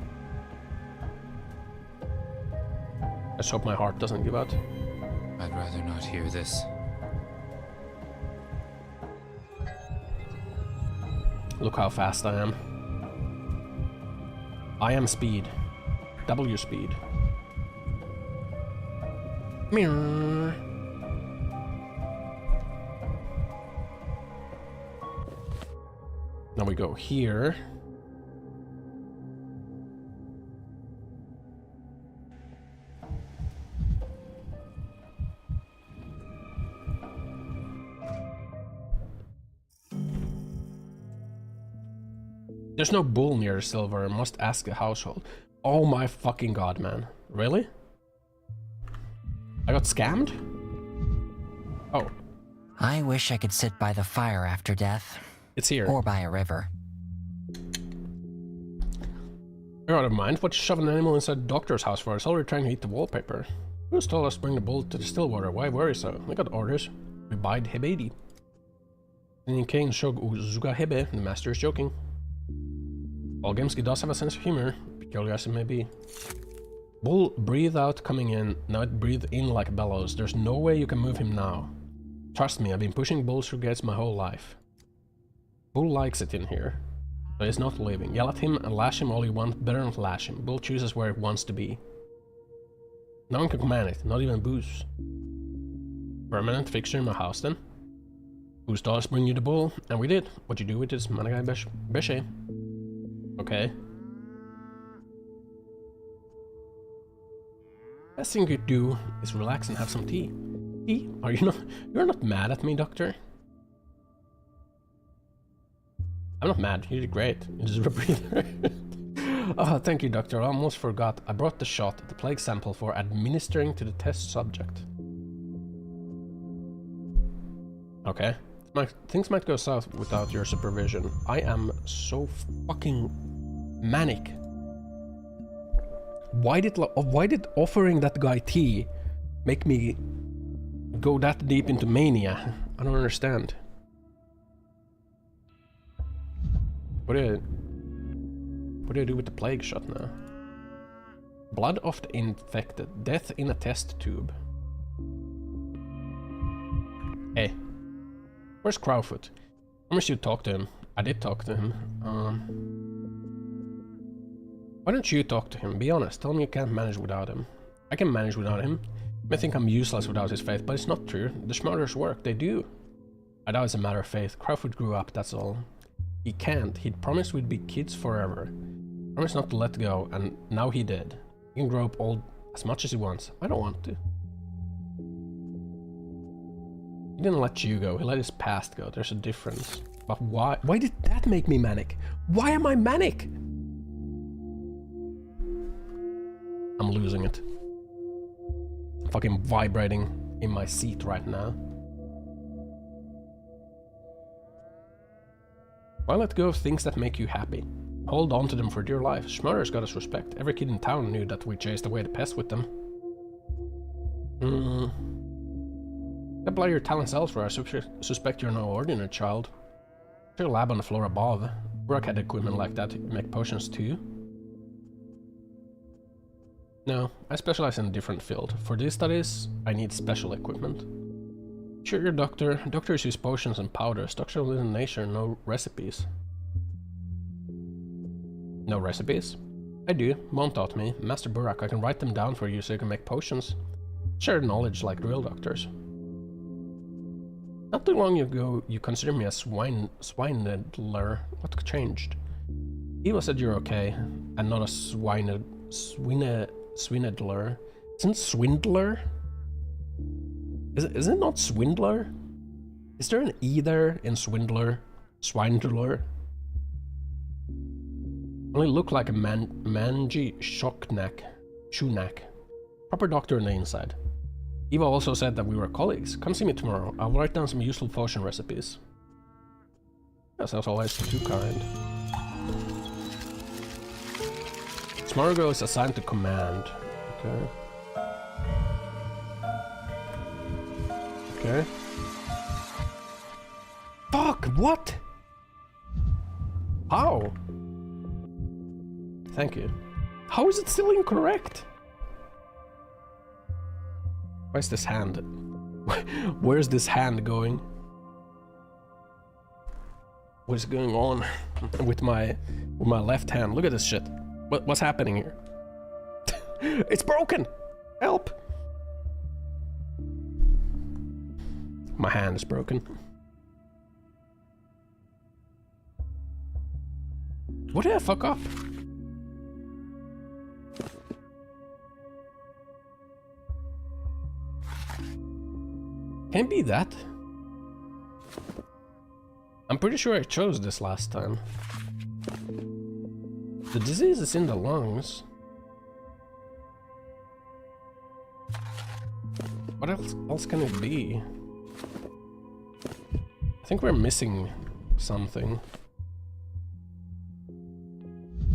Let's hope my heart doesn't give out. I'd rather not hear this. Look how fast I am. I am speed. W speed. Meow. Now we go here. There's no bull near silver. Must ask the household. Oh my fucking god, man. Really? I got scammed? Oh. I wish I could sit by the fire after death. It's here. Or by a river. I don't mind what you shove an animal inside the doctor's house for. It's already trying to eat the wallpaper. Who's told us to bring the bull to the still water? Why worry so? We got orders. We bide hebedi. In Kane Shog Uzuga Hebe, the master is joking. Olgemski does have a sense of humor, peculiar as it may be. Bull, breathe out coming in, now it breathe in like bellows. There's no way you can move him now. Trust me, I've been pushing Bull through gates my whole life. Bull likes it in here, so he's not leaving. Yell at him and lash him all you want, better not lash him. Bull chooses where it wants to be. No one can command it, not even Booze. Permanent fixture in my house then. Booze does bring you the bull, and we did. What you do with this Managai Beshe. Okay. Best thing you do is relax and have some tea. Tea? Are you not? You're not mad at me, Doctor? I'm not mad. You did great. You just a breather. Oh, thank you, Doctor. I almost forgot. I brought the shot, the plague sample, for administering to the test subject. Okay. Things might go south without your supervision. I am so fucking manic. Why did offering that guy tea make me go that deep into mania? I don't understand. What do I do with the plague shot now? Blood of the infected. Death in a test tube. Hey. Where's Crowfoot? I promise you talk to him. I did talk to him. Why don't you talk to him? Be honest. Tell him you can't manage without him. I can manage without him. You may think I'm useless without his faith, but it's not true. The Schmarters work. They do. I doubt it's a matter of faith. Crowfoot grew up, that's all. He can't. He'd promised we'd be kids forever. Promised not to let go, and now he did. He can grow up old as much as he wants. I don't want to. He didn't let you go. He let his past go. There's a difference. But why? Why did that make me manic? Why am I manic? I'm losing it. I'm fucking vibrating in my seat right now. Why let go of things that make you happy? Hold on to them for dear life. Schmarters got us respect. Every kid in town knew that we chased away the pest with them. Apply your talents elsewhere. I suspect you're no ordinary child. There's a lab on the floor above. Brock had equipment like that. You make potions too? No, I specialize in a different field. For these studies, I need special equipment. Sure, you're a doctor. Doctors use potions and powders. Doctors live in nature, no recipes. No recipes? I do. Mom taught me. Master Burak, I can write them down for you so you can make potions. Share knowledge like real doctors. Not too long ago, you considered me a swinedler. What changed? Eva said you're okay, and not a swinedler. Isn't swindler? Is it not swindler? Is there an E there in swindler? Swindler? Only look like a mangy shoenack. Proper doctor on the inside. Eva also said that we were colleagues. Come see me tomorrow. I'll write down some useful potion recipes. Yes, that's always too kind. Tomorrow girl is assigned to command. Okay. Okay. Fuck, what? How? Thank you. How is it still incorrect? Where's this hand? Where's this hand going? What's going on with my left hand? Look at this shit. What's happening here? It's broken! Help! My hand is broken. What did I fuck up? Can it be that? I'm pretty sure I chose this last time. The disease is in the lungs. What else can it be? I think we're missing something.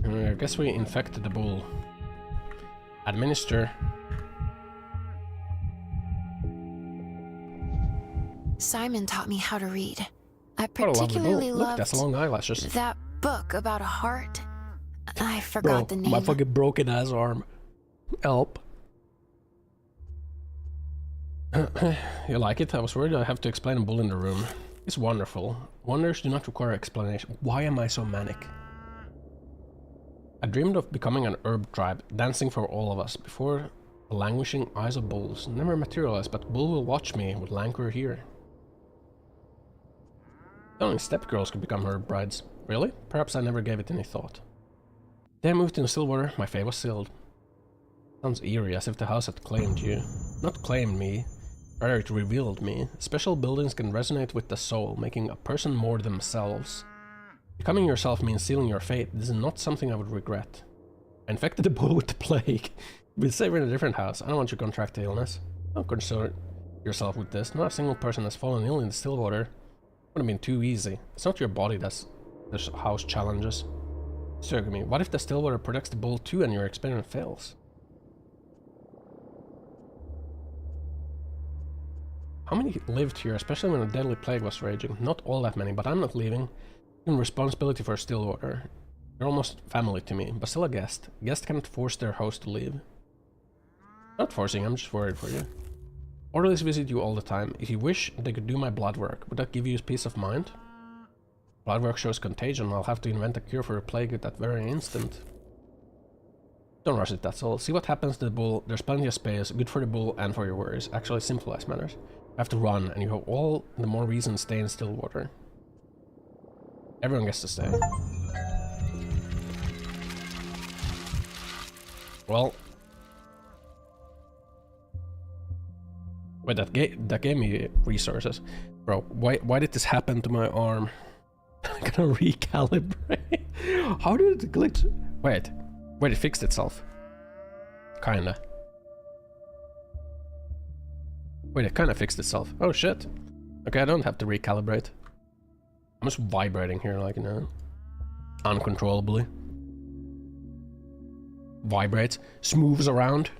I guess we infected the bull. Administer. Simon taught me how to read. I What a lovely particularly bull. Look, loved that's long eyelashes. that book about a heart. I forgot the name. My fucking broken ass arm. Help. You like it? I was worried I'd have to explain a bull in the room. It's wonderful. Wonders do not require explanation. Why am I so manic? I dreamed of becoming an herb tribe, dancing for all of us, before the languishing eyes of bulls. Never materialized, but bull will watch me with languor here. Only stepgirls could become herb brides. Really? Perhaps I never gave it any thought. Day I moved into Stillwater, my fate was sealed. Sounds eerie, as if the house had claimed you. Not claimed me, rather it revealed me. Special buildings can resonate with the soul, making a person more themselves. Becoming yourself means sealing your fate. This is not something I would regret. I infected the bull with the plague. We'll save her in a different house. I don't want you to contract the illness. Don't concern yourself with this. Not a single person has fallen ill in the Stillwater. Would have been too easy. It's not your body that's the house challenges. Serve me. What if the Stillwater protects the bull too and your experiment fails? How many lived here, especially when a deadly plague was raging? Not all that many, but I'm not leaving. I'm responsibility for Stillwater. You're almost family to me, but still a guest. Guests cannot force their host to leave. Not forcing, I'm just worried for you. Orderlies visit you all the time. If you wish, they could do my blood work. Would that give you peace of mind? Blood work shows contagion. I'll have to invent a cure for a plague at that very instant. Don't rush it, that's all. See what happens to the bull. There's plenty of space. Good for the bull and for your worries. Actually, simplifies matters. You have to run, and you have all the more reason to stay in Stillwater. Everyone gets to stay. Well... Wait, that gave me resources. Bro, why did this happen to my arm? I'm gonna recalibrate. How did it glitch? Wait, it fixed itself. Kinda. Wait, it kinda fixed itself. Oh shit. Okay, I don't have to recalibrate. I'm just vibrating here, like, you know, uncontrollably. Vibrates, smooths around.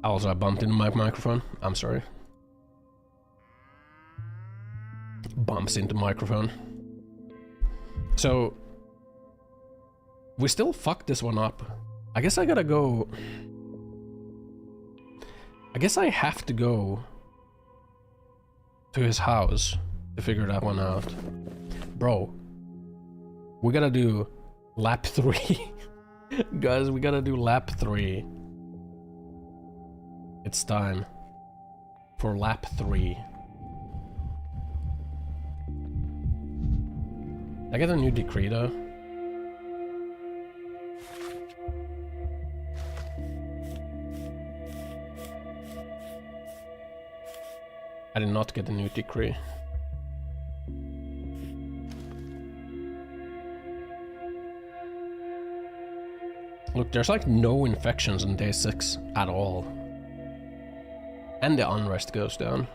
Also, I bumped into my microphone. I'm sorry. Bumps into microphone. So, we still fucked this one up. I guess I gotta go... I guess I have to go to his house to figure that one out. Bro, We gotta do lap 3. Guys, we gotta do lap 3. It's time for lap 3. I get a new decree though. I did not get a new decree. Look, there's like no infections on day 6 at all. And the unrest goes down.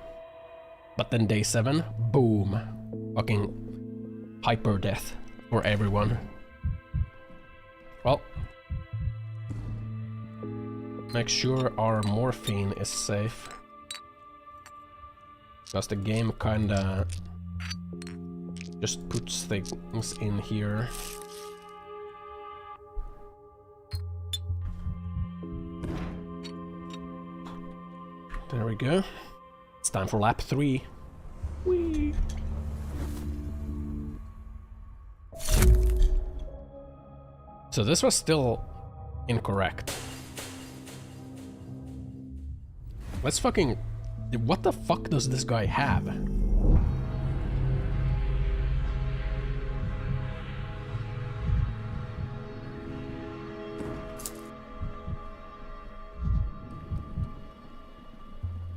But then day 7, boom. Fucking hyper death for everyone. Well. Make sure our morphine is safe. Because the game kinda just puts things in here. There we go. It's time for lap 3. Whee! So this was still incorrect. Let's fucking... What the fuck does this guy have?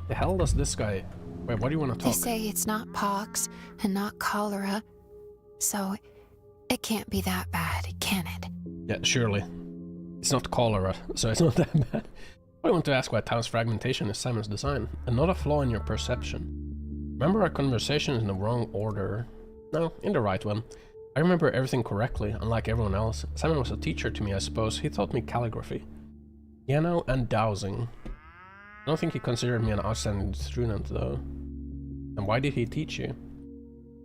The hell does this guy... Wait, what do you want to talk? They say it's not pox and not cholera, so it can't be that bad, can it? Yeah, surely. It's not cholera, so it's not that bad. I want to ask why Tao's fragmentation is Simon's design, and not a flaw in your perception. Remember our conversation in the wrong order? No, in the right one. I remember everything correctly, unlike everyone else. Simon was a teacher to me, I suppose. He taught me calligraphy, piano, and dowsing. I don't think he considered me an outstanding student, though. And why did he teach you?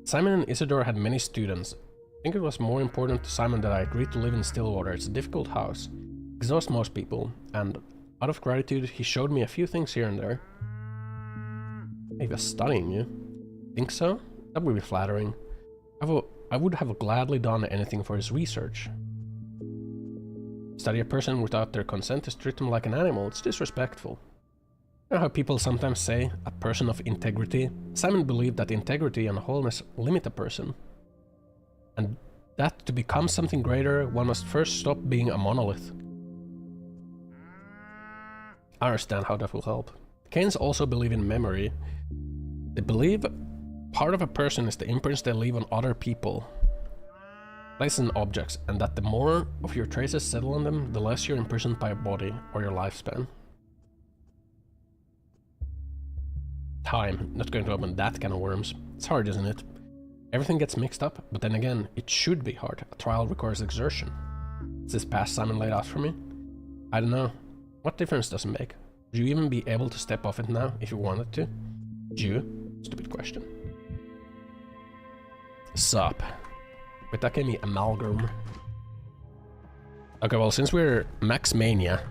Simon and Isidore had many students. I think it was more important to Simon that I agreed to live in Stillwater. It's a difficult house. Exhausts most people, and out of gratitude, he showed me a few things here and there. He was studying you. Think so? That would be flattering. I would have gladly done anything for his research. Study a person without their consent is treat them like an animal. It's disrespectful. You know how people sometimes say, a person of integrity? Simon believed that integrity and wholeness limit a person. And that to become something greater, one must first stop being a monolith. I understand how that will help. Canes also believe in memory. They believe part of a person is the imprints they leave on other people, places and objects, and that the more of your traces settle on them, the less you're imprisoned by a body or your lifespan. Time, not going to open that can of worms. It's hard, isn't it? Everything gets mixed up, but then again, it should be hard. A trial requires exertion. Is this path Simon laid out for me? I don't know. What difference does it make? Would you even be able to step off it now if you wanted to? Would you? Stupid question. Sup. But that gave me amalgam. Okay, well, since we're Max Mania,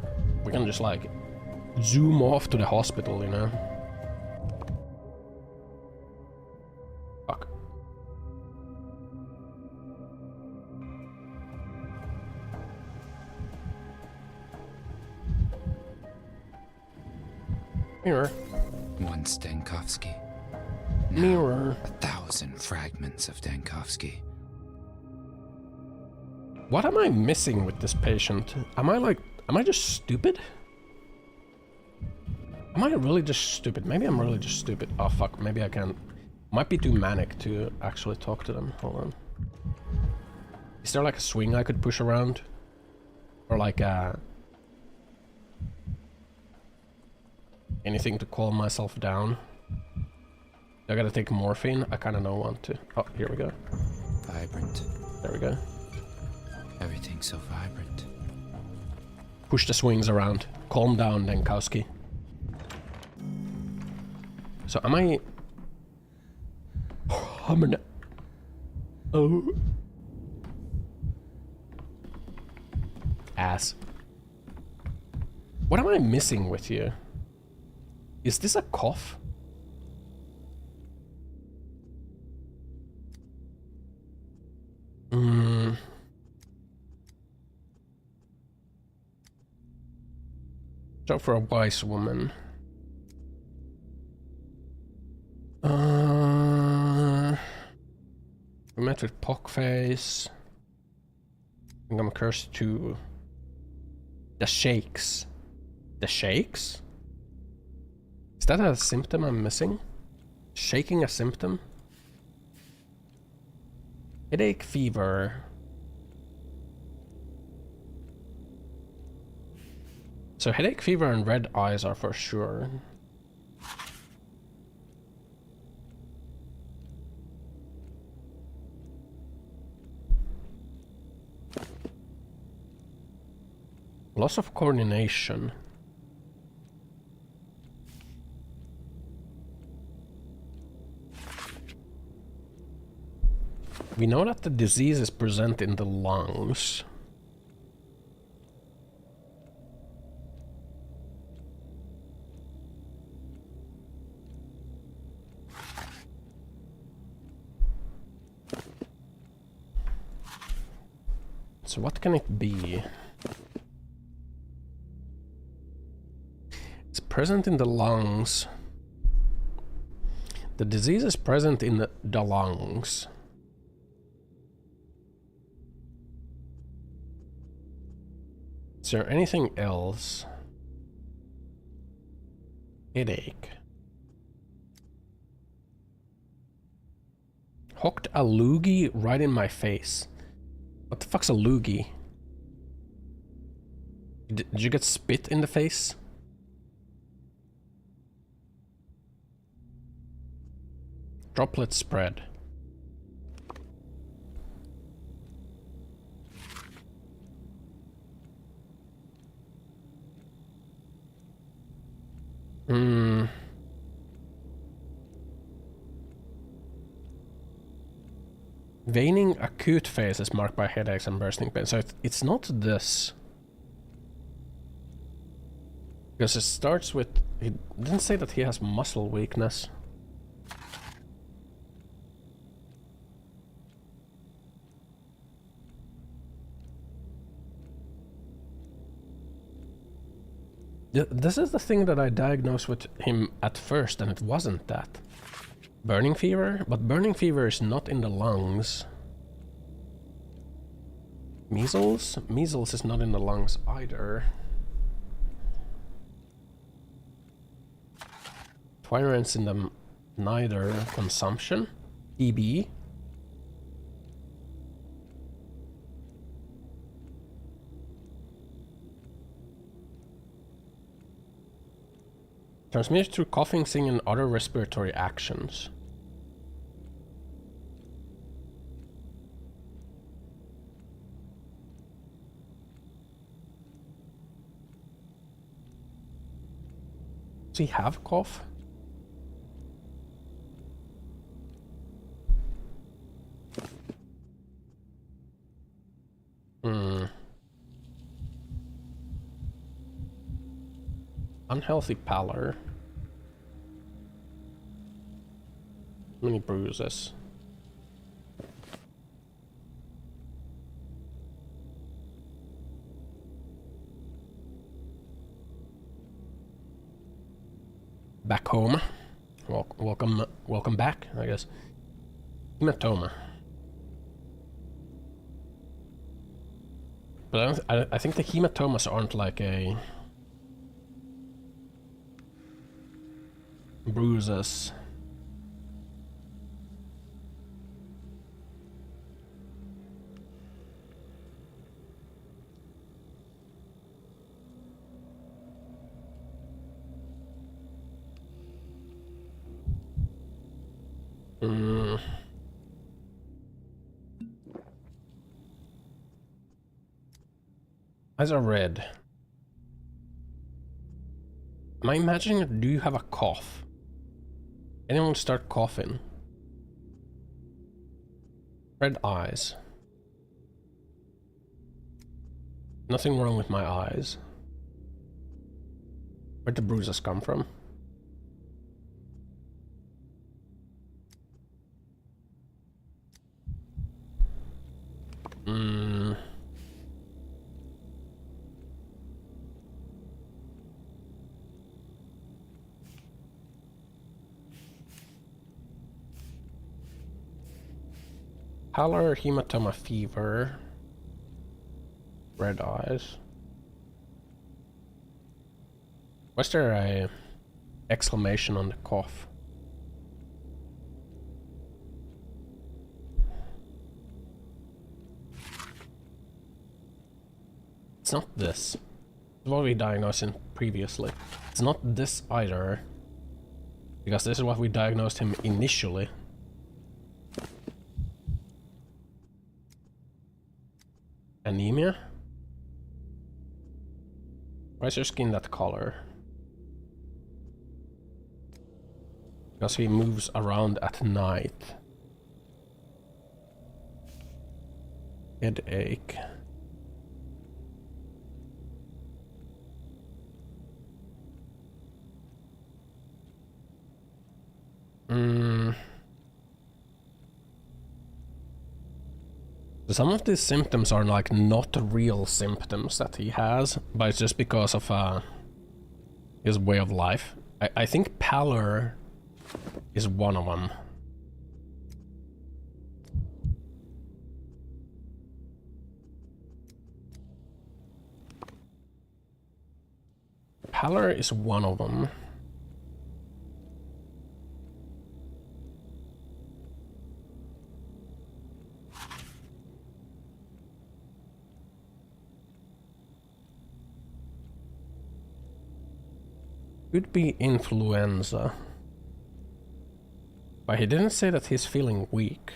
we can just like zoom off to the hospital, you know? Fuck. Mirror. One Stankovsky. Mirror. 1,000 fragments of Dankovsky. What am I missing with this patient? Am I just stupid? Am I really just stupid? Maybe I'm really just stupid. Oh fuck, maybe I can. Might be too manic to actually talk to them. Hold on. Is there like a swing I could push around? Or like anything to calm myself down? I gotta take morphine? I kinda don't want to. Oh, here we go. Vibrant. There we go. Everything's so vibrant. Push the swings around. Calm down, Denkowski. So am I... Oh. Ass. What am I missing with you? Is this a cough? So for a wise woman. We met with Pockface. I think I'm cursed to the Shakes. The Shakes? Is that a symptom I'm missing? Shaking a symptom? Headache, fever. So headache, fever, and red eyes are for sure. Loss of coordination. We know that the disease is present in the lungs. So what can it be? It's present in the lungs. The disease is present in the lungs. Is there anything else? Headache. Hooked a loogie right in my face. What the fuck's a loogie? Did you get spit in the face? Droplet spread. Waning acute phase is marked by headaches and bursting pain. So it's not this. Because it starts with... He didn't say that he has muscle weakness. This is the thing that I diagnosed with him at first, and it wasn't that. Burning fever? But burning fever is not in the lungs. Measles? Measles is not in the lungs either. Firearms in them neither. Consumption? EB? Transmitted through coughing, singing, and other respiratory actions. Does he have cough? Unhealthy pallor. Many bruises. Back home. Welcome back, I guess. Hematoma. But I think the hematomas aren't like a... bruises. Eyes are red. Am I imagining it? Do you have a cough? Anyone start coughing? Red eyes. Nothing wrong with my eyes. Where'd the bruises come from? Pallor, hematoma, fever, red eyes. Was there a exclamation on the cough? It's not this. It's what we diagnosed him previously. It's not this either. Because this is what we diagnosed him initially. Anemia? Why is your skin that color? Because he moves around at night. Headache. Some of these symptoms are like not real symptoms that he has, but it's just because of his way of life. I think pallor is one of them. Pallor is one of them. Could be influenza. But he didn't say that he's feeling weak.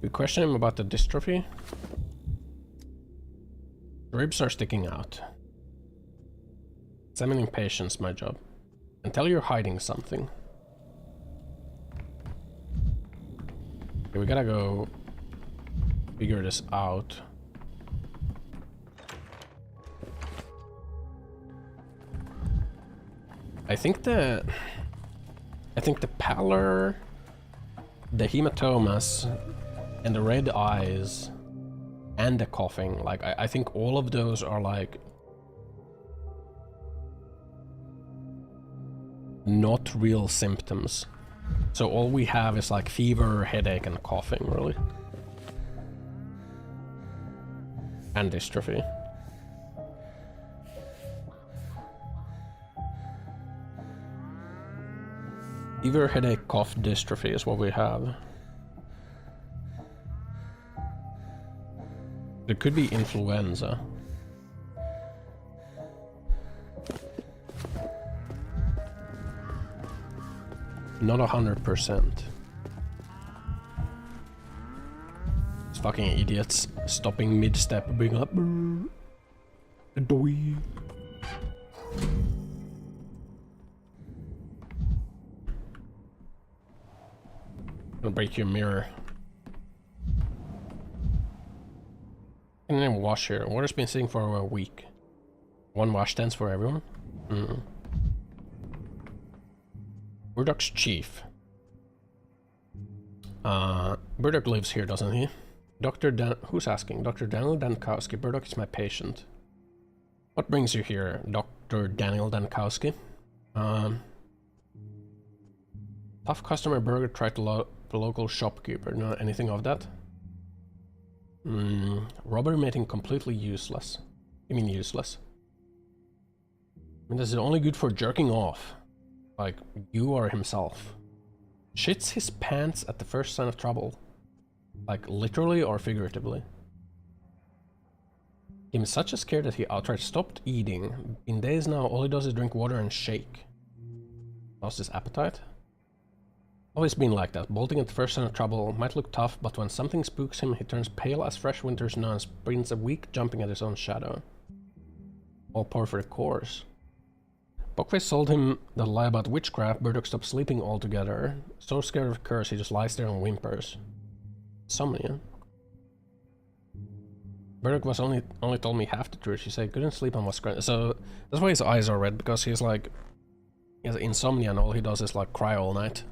We question him about the dystrophy. The ribs are sticking out. Examining patients, my job. And tell you're hiding something. Okay, we gotta go figure this out. I think the pallor, the hematomas, and the red eyes, and the coughing, like, I think all of those are, like, not real symptoms. So all we have is, like, fever, headache, and coughing, really. And dystrophy. Fever, headache, cough, dystrophy is what we have. It could be influenza. Not 100%. These fucking idiots stopping mid-step, being like, "Doi." Gonna break your mirror. And then wash here. Water's been sitting for a week. One wash stands for everyone. Burdock's chief. Burdock lives here, doesn't he? Who's asking? Dr. Daniel Dankowski. Burdock is my patient. What brings you here, Dr. Daniel Dankowski? Tough customer. Burdock tried the local shopkeeper. Know anything of that? Robbery made him completely useless. You mean useless? I mean, this is only good for jerking off. Like, you or himself. Shits his pants at the first sign of trouble. Like, literally or figuratively. He's such a scare that he outright stopped eating. In days now, all he does is drink water and shake. Lost his appetite? Always been like that. Bolting at the first sign of trouble might look tough, but when something spooks him, he turns pale as fresh winter's snow and sprints a week jumping at his own shadow. All par for the course. Buckface told him the lie about witchcraft. Burdock stopped sleeping altogether. So scared of a curse, he just lies there and whimpers. Insomnia. Burdock was only told me half the truth. She said couldn't sleep and was crying. So that's why his eyes are red, because he's like, he has insomnia and all he does is like cry all night.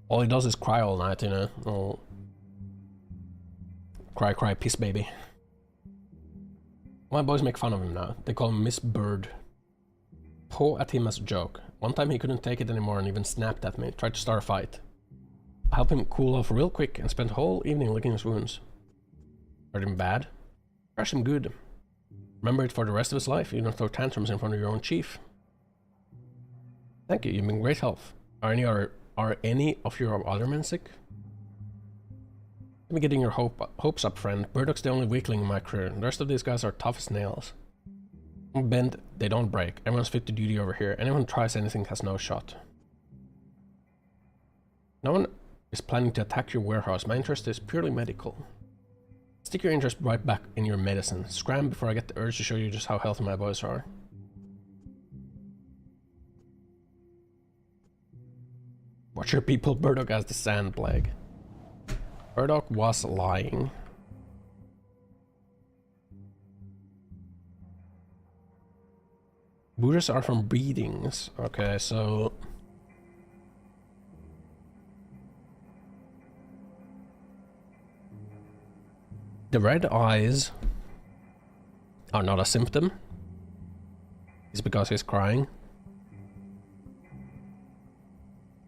All he does is cry all night, you know. Oh. Cry, cry, piss baby. My boys make fun of him now. They call him Miss Bird. Paw at him as a joke. One time he couldn't take it anymore and even snapped at me. Tried to start a fight. I helped him cool off real quick and spent the whole evening licking his wounds. Hurt him bad? Crush him good. Remember it for the rest of his life. You don't throw tantrums in front of your own chief. Thank you, you've been great help. Are any of your other men sick? Let me getting your hopes up, friend. Burdock's the only weakling in my crew. The rest of these guys are tough as nails. Bend, they don't break. Everyone's fit to duty over here. Anyone who tries anything has no shot. No one is planning to attack your warehouse. My interest is purely medical. Stick your interest right back in your medicine. Scram before I get the urge to show you just how healthy my boys are. Watch your people. Burdock has the sand plague. Burdock was lying. Buddhas are from breedings. Okay, so... the red eyes are not a symptom. It's because he's crying.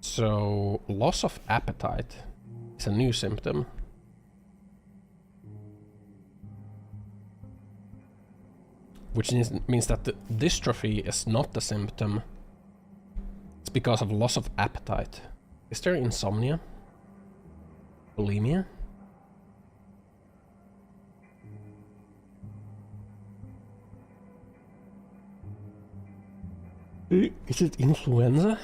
So, loss of appetite is a new symptom. Which means that the dystrophy is not the symptom. It's because of loss of appetite. Is there insomnia? Bulimia? Is it influenza?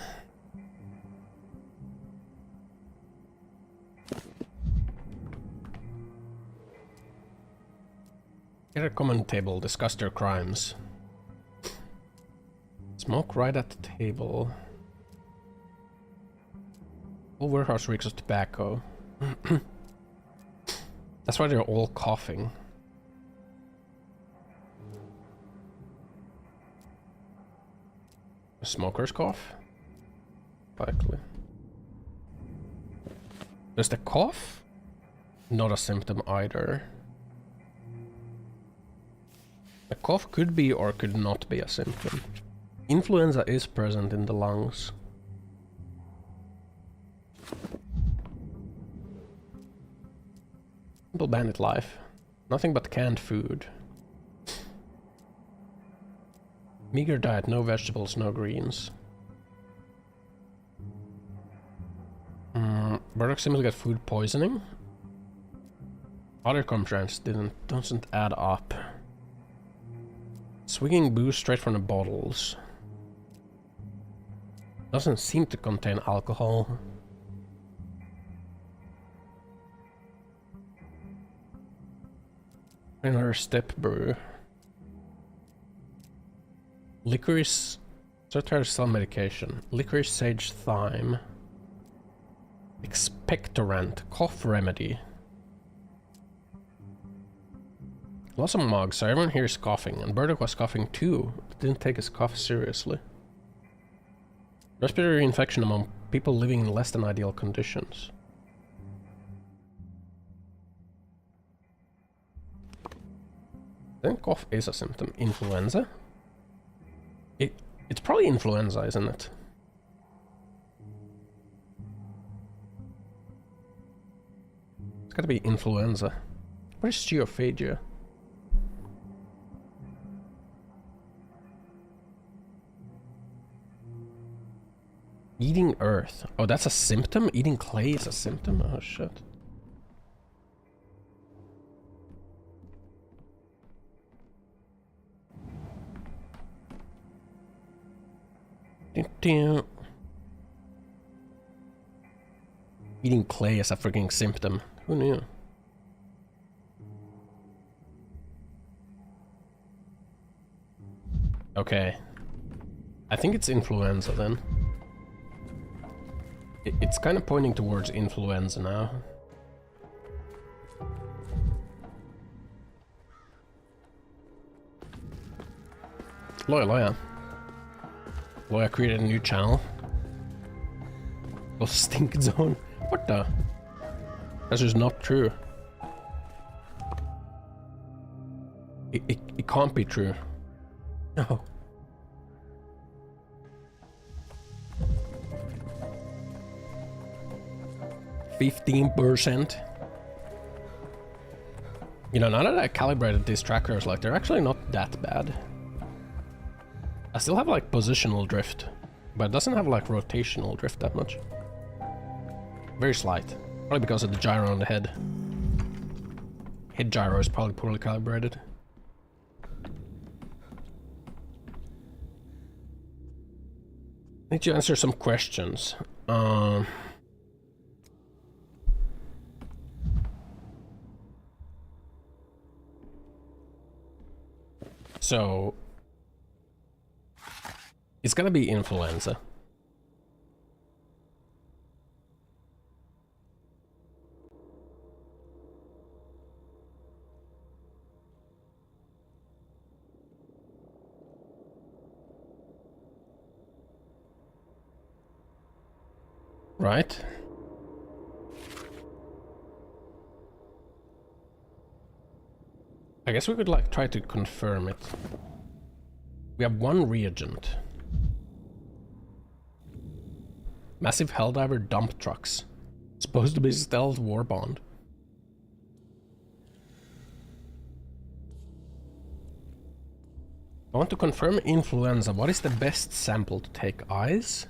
Get a common table, discuss their crimes. Smoke right at the table. Whole warehouse reeks of tobacco. That's why they're all coughing. A smoker's cough? Likely. Is the cough not a symptom either? A cough could be or could not be a symptom. Influenza is present in the lungs. Simple bandit life. Nothing but canned food. Meager diet, no vegetables, no greens. Burdock seems to get food poisoning. Other contracts doesn't add up. Swigging booze straight from the bottles. Doesn't seem to contain alcohol. Another step brew. Licorice, certified cell medication. Licorice, sage, thyme. Expectorant, cough remedy. Lots of mugs, so everyone here is coughing, and Burdock was coughing too, but didn't take his cough seriously. Respiratory infection among people living in less than ideal conditions. Then cough is a symptom. Influenza? It's probably influenza, isn't it? It's gotta be influenza. What is geophagia? Eating earth. Oh, that's a symptom? Eating clay is a symptom? Oh, shit. Eating clay is a freaking symptom. Who knew? Okay. I think it's influenza then. It's kind of pointing towards influenza now. Loya created a new channel. Oh, stink zone. What the? That's just not true. It can't be true. No. %15%. You know, now that I calibrated these trackers, like, they're actually not that bad. I still have, like, positional drift, but it doesn't have, like, rotational drift that much. Very slight. Probably because of the gyro on the head. Head gyro is probably poorly calibrated. Need to answer some questions. So it's gonna be influenza. Right? I guess we could like try to confirm it. We have one reagent. Massive Helldiver dump trucks. Supposed to be stealth war bond. I want to confirm influenza. What is the best sample to take? Eyes?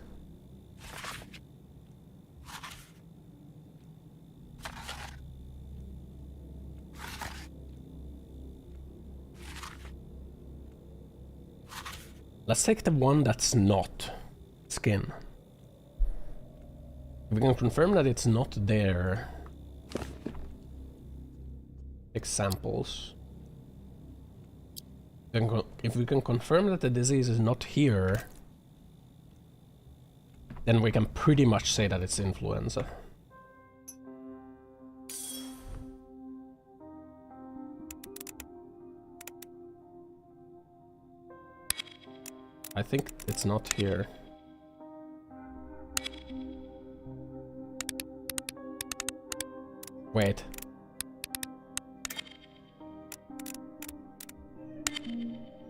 Let's take the one that's not skin. If we can confirm that it's not there. Examples. If we can confirm that the disease is not here, then we can pretty much say that it's influenza. I think it's not here. Wait.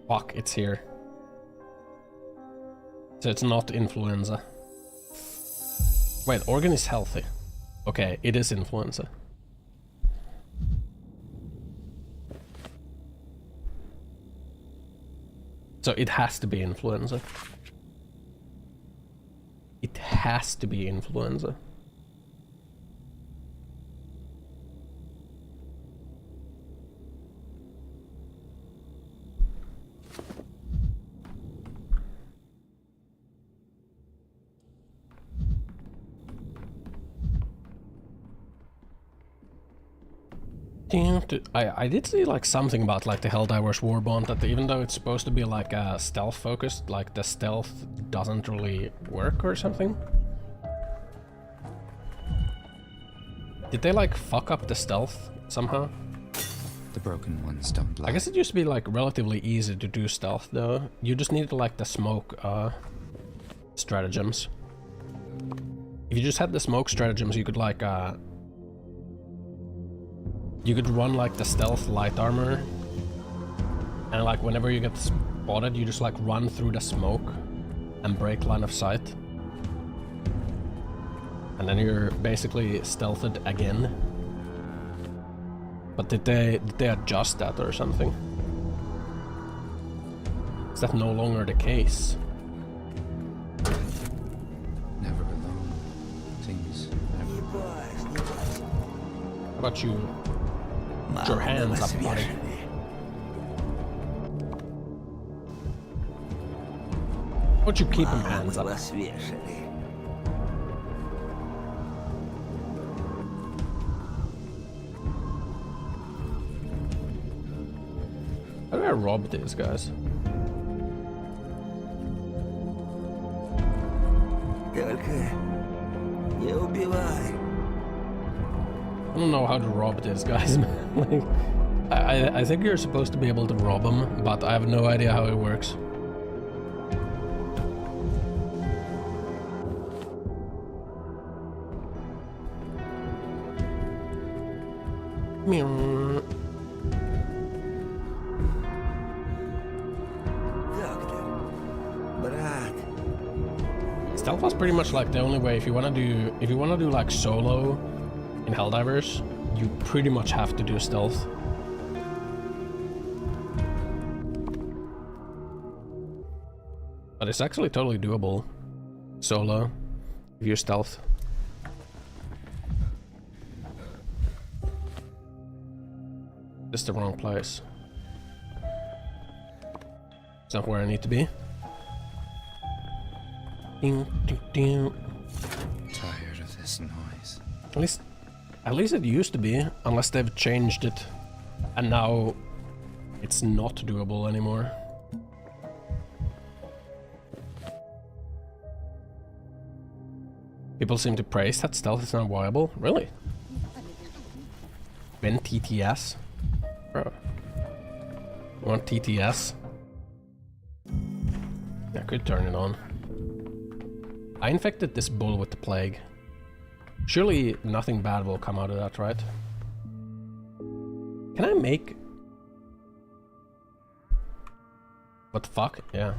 Fuck, it's here. So it's not influenza. Wait, organ is healthy. Okay, it is influenza. So it has to be influenza. It has to be influenza. I did see like something about like the Helldivers Warbond, that even though it's supposed to be like stealth focused, like the stealth doesn't really work or something. Did they like fuck up the stealth somehow? The broken ones don't lie. I guess it used to be like relatively easy to do stealth though. You just needed like the smoke stratagems. If you just had the smoke stratagems, you could like you could run like the stealth light armor, and like whenever you get spotted, you just like run through the smoke and break line of sight. And then you're basically stealthed again. But did they adjust that or something? Is that no longer the case? Never alone. Things never. How about you? Put your hands up, buddy. Why'd you keep him hands up? How do I rob these guys? I don't know how to rob these guys, man. Like, I think you're supposed to be able to rob them, but I have no idea how it works. Meow. Stealth was pretty much like the only way if you wanna do like solo in Helldivers, you pretty much have to do stealth. But it's actually totally doable solo if you stealth. This is the wrong place. It's not where I need to be. Ding, ding, ding. Tired of this noise. At least it used to be, unless they've changed it, and now it's not doable anymore. People seem to praise that stealth is not viable. Really? Ben TTS? Bro. You want TTS? I could turn it on. I infected this bull with the plague. Surely nothing bad will come out of that, right? Can I make... What the fuck? Yeah.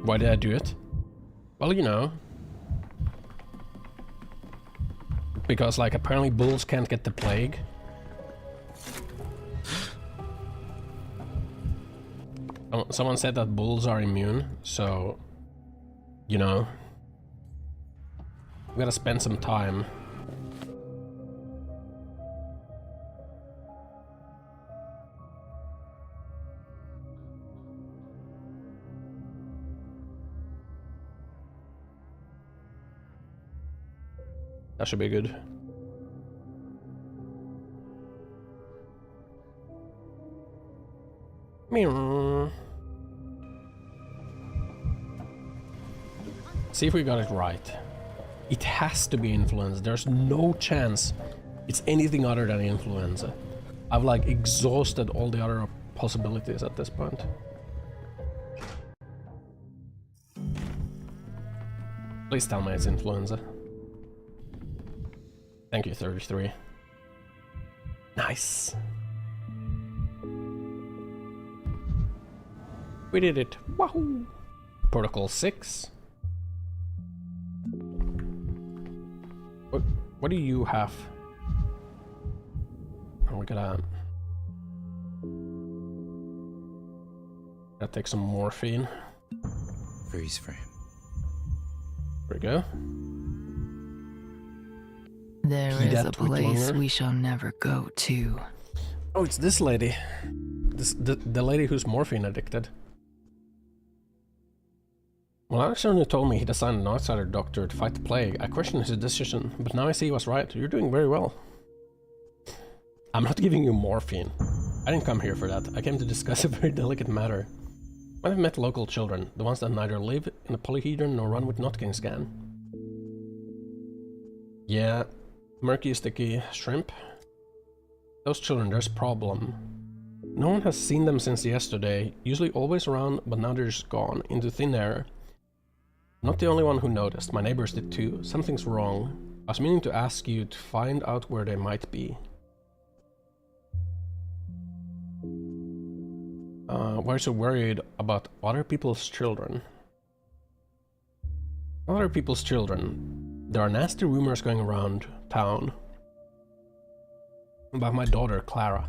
Why did I do it? Well, you know. Because, like, apparently bulls can't get the plague. Someone said that bulls are immune, so... You know. We gotta spend some time. That should be good. Meow. See if we got it right. It has to be influenza. There's no chance it's anything other than influenza. I've like exhausted all the other possibilities at this point. Please tell me it's influenza. Thank you, 33. Nice. We did it. Wahoo! Protocol 6. What do you have? Oh, we gotta take some morphine. Freeze frame. There we go. There Heat is up a with place longer. we shall never go to. Oh, it's this lady. The lady who's morphine addicted. Well, Alexander told me he'd assigned an outsider doctor to fight the plague. I questioned his decision, but now I see he was right. You're doing very well. I'm not giving you morphine. I didn't come here for that. I came to discuss a very delicate matter. I've met local children, the ones that neither live in the polyhedron nor run with Notking scan. Yeah, murky, sticky shrimp. Those children, there's a problem. No one has seen them since yesterday, usually always around, but now they're just gone, into thin air. Not the only one who noticed, my neighbors did too. Something's wrong. I was meaning to ask you to find out where they might be. Why are you so worried about other people's children? Other people's children. There are nasty rumors going around town about my daughter, Clara.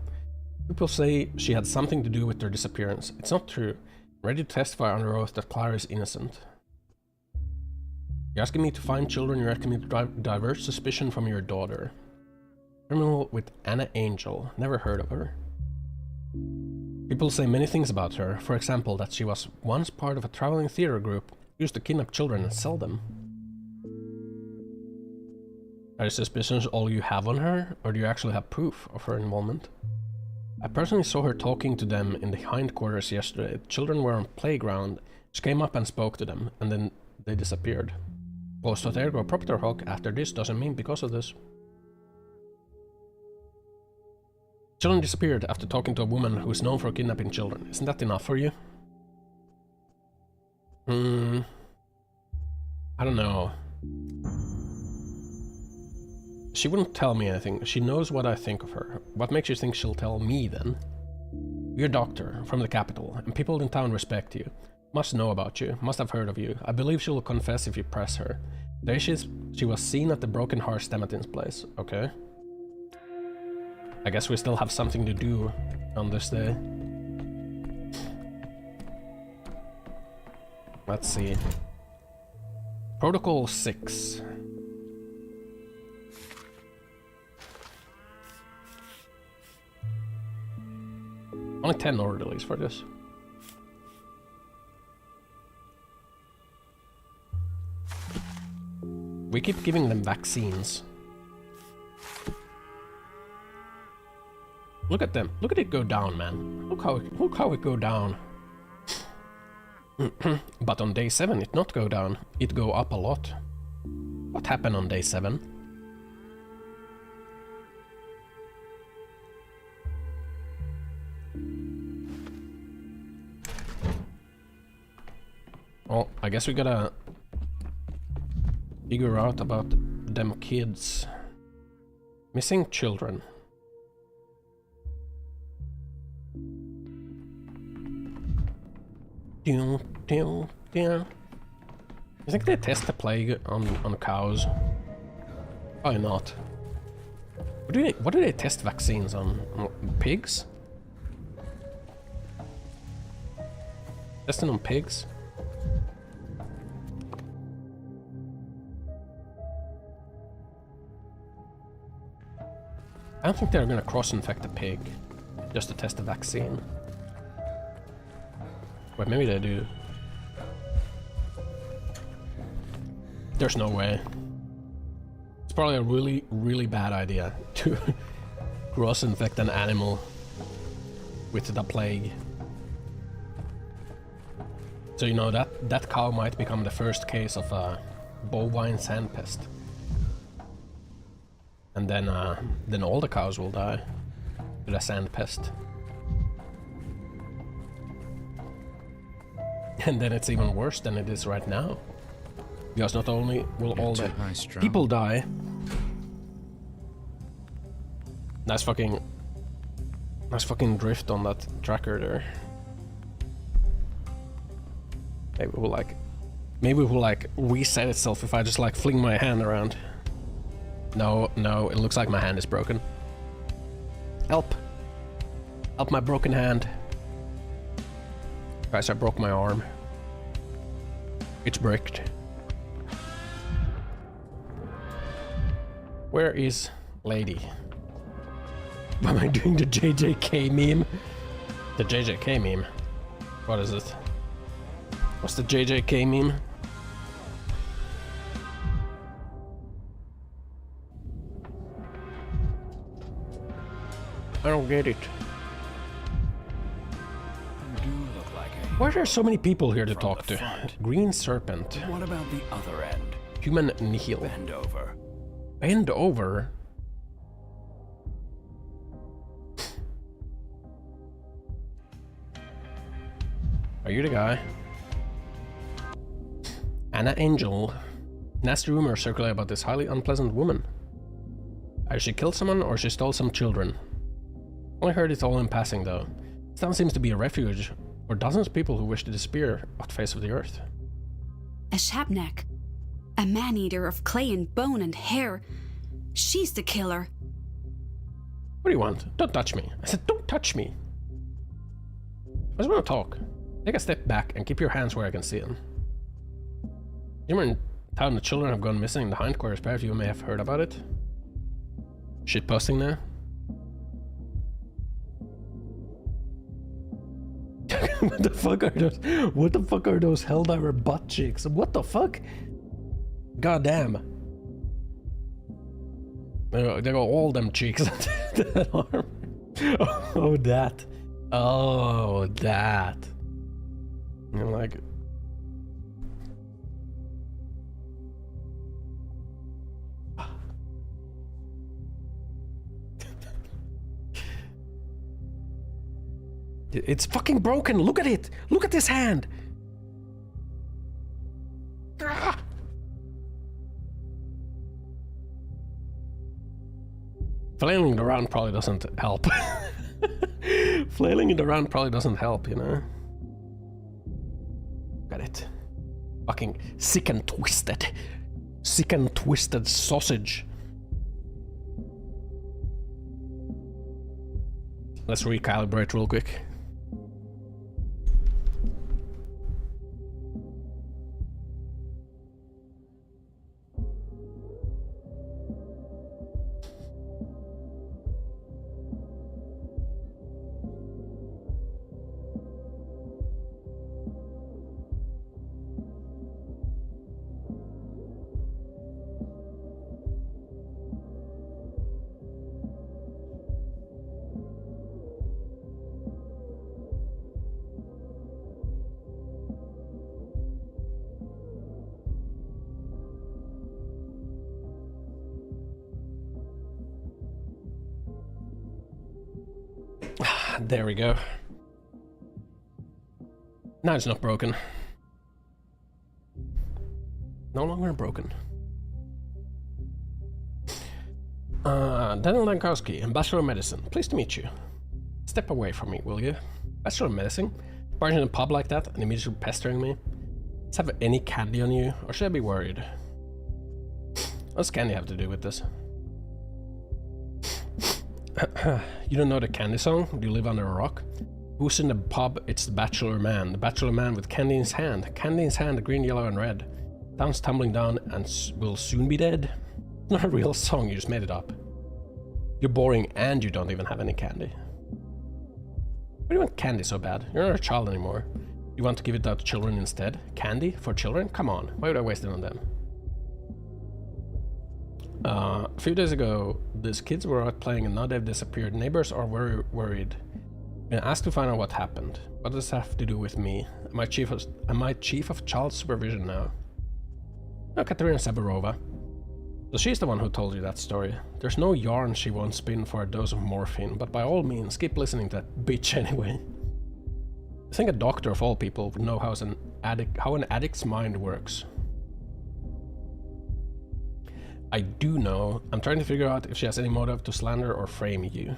People say she had something to do with their disappearance. It's not true. I'm ready to testify under oath that Clara is innocent. You're asking me to find children, you're asking me to divert suspicion from your daughter. Criminal with Anna Angel. Never heard of her. People say many things about her. For example, that she was once part of a traveling theater group used to kidnap children and sell them. Are your suspicions all you have on her, or do you actually have proof of her involvement? I personally saw her talking to them in the hindquarters yesterday. The children were on playground. She came up and spoke to them, and then they disappeared. Post ergo propter hoc after this doesn't mean because of this. Children disappeared after talking to a woman who is known for kidnapping children. Isn't that enough for you? I don't know. She wouldn't tell me anything. She knows what I think of her. What makes you think she'll tell me then? You're a doctor from the capital, and people in town respect you. Must know about you, must have heard of you. I believe she will confess if you press her. There she was seen at the Broken Heart Stematin's place. Okay. I guess we still have something to do on this day. Let's see. Protocol 6. Only 10 orderlies for this. We keep giving them vaccines. Look at them. Look at it go down, man. Look how it go down. But on day 7 it not go down. It go up a lot. What happened on day 7? Well, I guess we gotta figure out about them kids. Missing children. You think they test the plague on cows? Probably not. What do they test vaccines on pigs? Testing on pigs? I don't think they're gonna cross-infect a pig just to test the vaccine. But maybe they do. There's no way. It's probably a really, really bad idea to cross-infect an animal with the plague. So you know that cow might become the first case of a bovine sandpest. And then all the cows will die to the sandpest. And then it's even worse than it is right now. Because not only will all the people die. Nice fucking drift on that tracker there. Maybe it will like reset itself if I just like fling my hand around. No, it looks like my hand is broken. Help! Help my broken hand. Guys, I broke my arm. It's bricked. Where is lady? Am I doing the JJK meme? The JJK meme? What is it? What's the JJK meme? I don't get it. Why are there so many people here to talk to? Green Serpent. What about the other end? Human Nihil. Bend over. Bend over? Are you the guy? Anna Angel. Nasty rumors circulate about this highly unpleasant woman. Either she killed someone or she stole some children. Only heard it all in passing though. This town seems to be a refuge for dozens of people who wish to disappear off the face of the earth. A Shabnak. A man-eater of clay and bone and hair. She's the killer. What do you want? Don't touch me. I said don't touch me. I just want to talk. Take a step back and keep your hands where I can see them. You remember in town the children have gone missing in the hindquarters. Perhaps you may have heard about it. Shitposting now. What the fuck are those? What the fuck are those Helldiver butt cheeks? What the fuck? God damn. They got all them cheeks on that arm. Oh, that. Oh, that. I'm like. It's fucking broken. Look at it. Look at this hand. Flailing around probably doesn't help. Flailing it around probably doesn't help, you know? Got it. Fucking sick and twisted. Sick and twisted sausage. Let's recalibrate real quick. There we go. Now it's not broken. No longer broken. Daniel Lankowski, Bachelor of Medicine. Pleased to meet you. Step away from me, will you? Bachelor of Medicine? Barging in a pub like that and immediately pestering me? Does have any candy on you, or should I be worried? What does candy have to do with this? You don't know the Candy song? Do you live under a rock? Who's in the pub? It's the Bachelor Man. The Bachelor Man with candy in his hand. Candy in his hand, green, yellow, and red. Town's tumbling down and will soon be dead. It's not a real song, you just made it up. You're boring and you don't even have any candy. Why do you want candy so bad? You're not a child anymore. You want to give it out to children instead? Candy for children? Come on, why would I waste it on them? A few days ago, these kids were out playing and now they've disappeared. Neighbors are very worried. Been asked to find out what happened. What does this have to do with me? Am I chief of child supervision now? No, Katerina Saburova. So she's the one who told you that story. There's no yarn she won't spin for a dose of morphine, but by all means, keep listening to that bitch anyway. I think a doctor of all people would know how an addict's mind works. I do know. I'm trying to figure out if she has any motive to slander or frame you.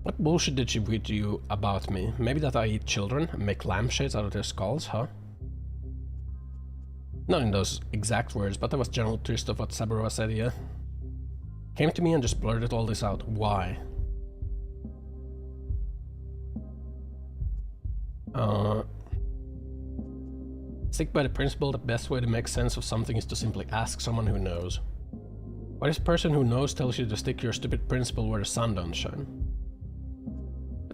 What bullshit did she feed you about me? Maybe that I eat children and make lampshades out of their skulls, huh? Not in those exact words, but that was general gist of what Saburova said, yeah. Came to me and just blurted all this out. Why? Stick by the principle that the best way to make sense of something is to simply ask someone who knows. What if the person who knows tells you to stick your stupid principle where the sun don't shine?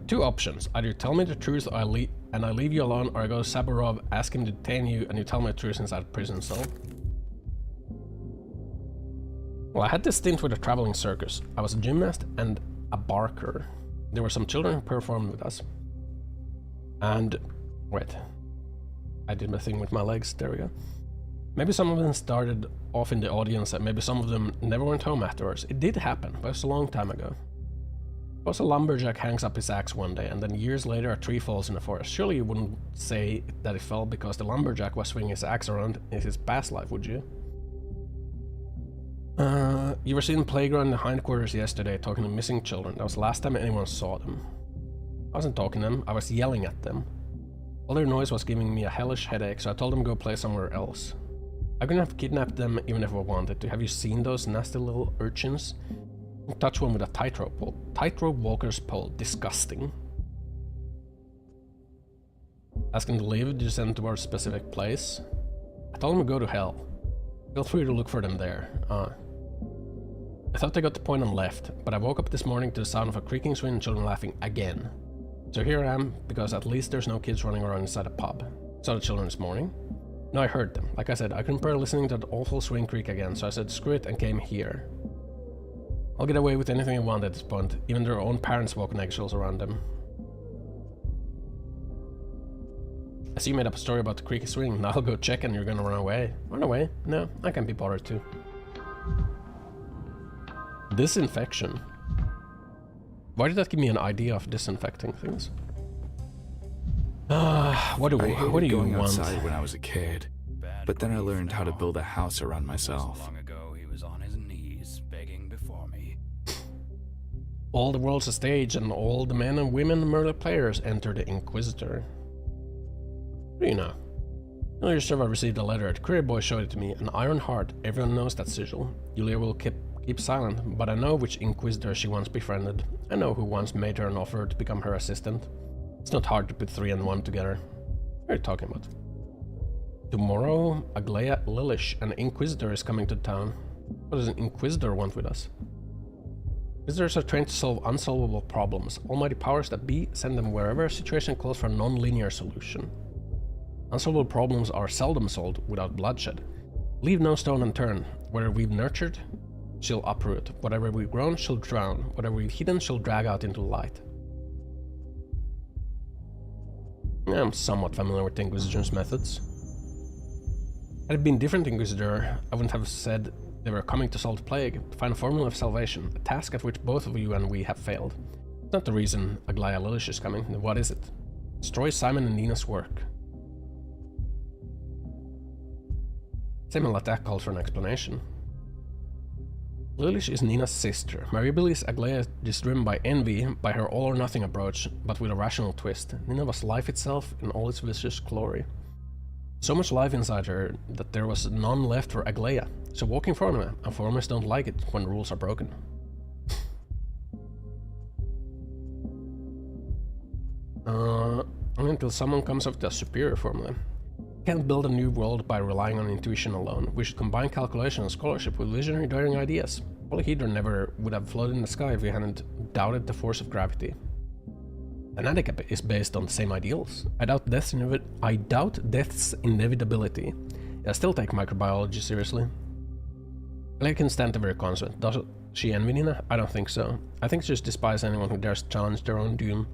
Two options. Either you tell me the truth and I leave you alone, or I go to Saburov, ask him to detain you, and you tell me the truth inside a prison cell. Well, I had this stint with a traveling circus. I was a gymnast and a barker. There were some children who performed with us. And... wait. I did my thing with my legs, there we go. Maybe some of them started off in the audience and maybe some of them never went home afterwards. It did happen, but it was a long time ago. Suppose a lumberjack hangs up his axe one day and then years later a tree falls in the forest. Surely you wouldn't say that it fell because the lumberjack was swinging his axe around in his past life, would you? You were seen in the playground in the hindquarters yesterday talking to missing children. That was the last time anyone saw them. I wasn't talking to them, I was yelling at them. All their noise was giving me a hellish headache, so I told them to go play somewhere else. I couldn't have kidnapped them even if I wanted to. Have you seen those nasty little urchins? Touch one with a tightrope pole. Tightrope walker's pole. Disgusting. Asking to leave, did you send them to a specific place? I told them to go to hell. Feel free to look for them there. I thought they got the point and left, but I woke up this morning to the sound of a creaking swing and children laughing again. So here I am, because at least there's no kids running around inside a pub. Saw the children this morning. No, I heard them. Like I said, I couldn't bear listening to that awful swing creak again, so I said screw it and came here. I'll get away with anything I want at this point, even their own parents walk on eggshells around them. I see you made up a story about the creaky swing, now I'll go check and you're gonna run away. Run away? No, I can't be bothered to. Disinfection. Why did that give me an idea of disinfecting things? What do you want? Outside when I was a kid. But then I learned how to build a house around myself. Long ago, he was on his knees, begging before me. All the world's a stage, and all the men and women murder players enter the Inquisitor. What do you know? Earlier, I received a letter. The courier boy showed it to me. An iron heart. Everyone knows that sigil. Julia will keep silent, but I know which Inquisitor she once befriended. I know who once made her an offer to become her assistant. It's not hard to put 3 and 1 together. What are you talking about? Tomorrow, Aglaya Lilish, an Inquisitor, is coming to town. What does an Inquisitor want with us? Inquisitors are trained to solve unsolvable problems. Almighty powers that be send them wherever a situation calls for a non-linear solution. Unsolvable problems are seldom solved without bloodshed. Leave no stone unturned. Whatever we've nurtured, she'll uproot. Whatever we've grown, she'll drown. Whatever we've hidden, she'll drag out into light. I'm somewhat familiar with the Inquisition's methods. Had it been different Inquisitor, I wouldn't have said they were coming to solve the plague, to find a formula of salvation, a task at which both of you and we have failed. It's not the reason Aglaya Lilish is coming, then what is it? Destroy Simon and Nina's work. Samuel let that call for an explanation. Lilish is Nina's sister. Mariabilis Aglaya is driven by envy, by her all-or-nothing approach, but with a rational twist. Nina was life itself in all its vicious glory. So much life inside her that there was none left for Aglaya. So walking formula, and formulas don't like it when rules are broken. Until someone comes up with a superior formula. Can't build a new world by relying on intuition alone. We should combine calculation and scholarship with visionary daring ideas. Polyhedron never would have floated in the sky if we hadn't doubted the force of gravity. The handicap is based on the same ideals. I doubt death's inevitability. I still take microbiology seriously. I can stand to very constant. Does she envy Nina? I don't think so. I think she just despises anyone who dares challenge their own doom.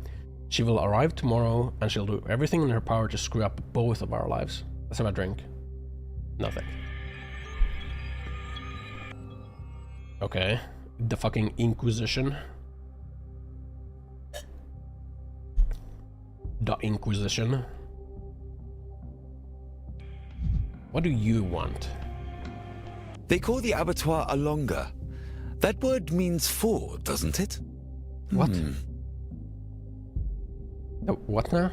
She will arrive tomorrow, and she'll do everything in her power to screw up both of our lives. Let's have a drink. Nothing. Okay. The fucking Inquisition. The Inquisition. What do you want? They call the abattoir a longa. That word means four, doesn't it? What? What now?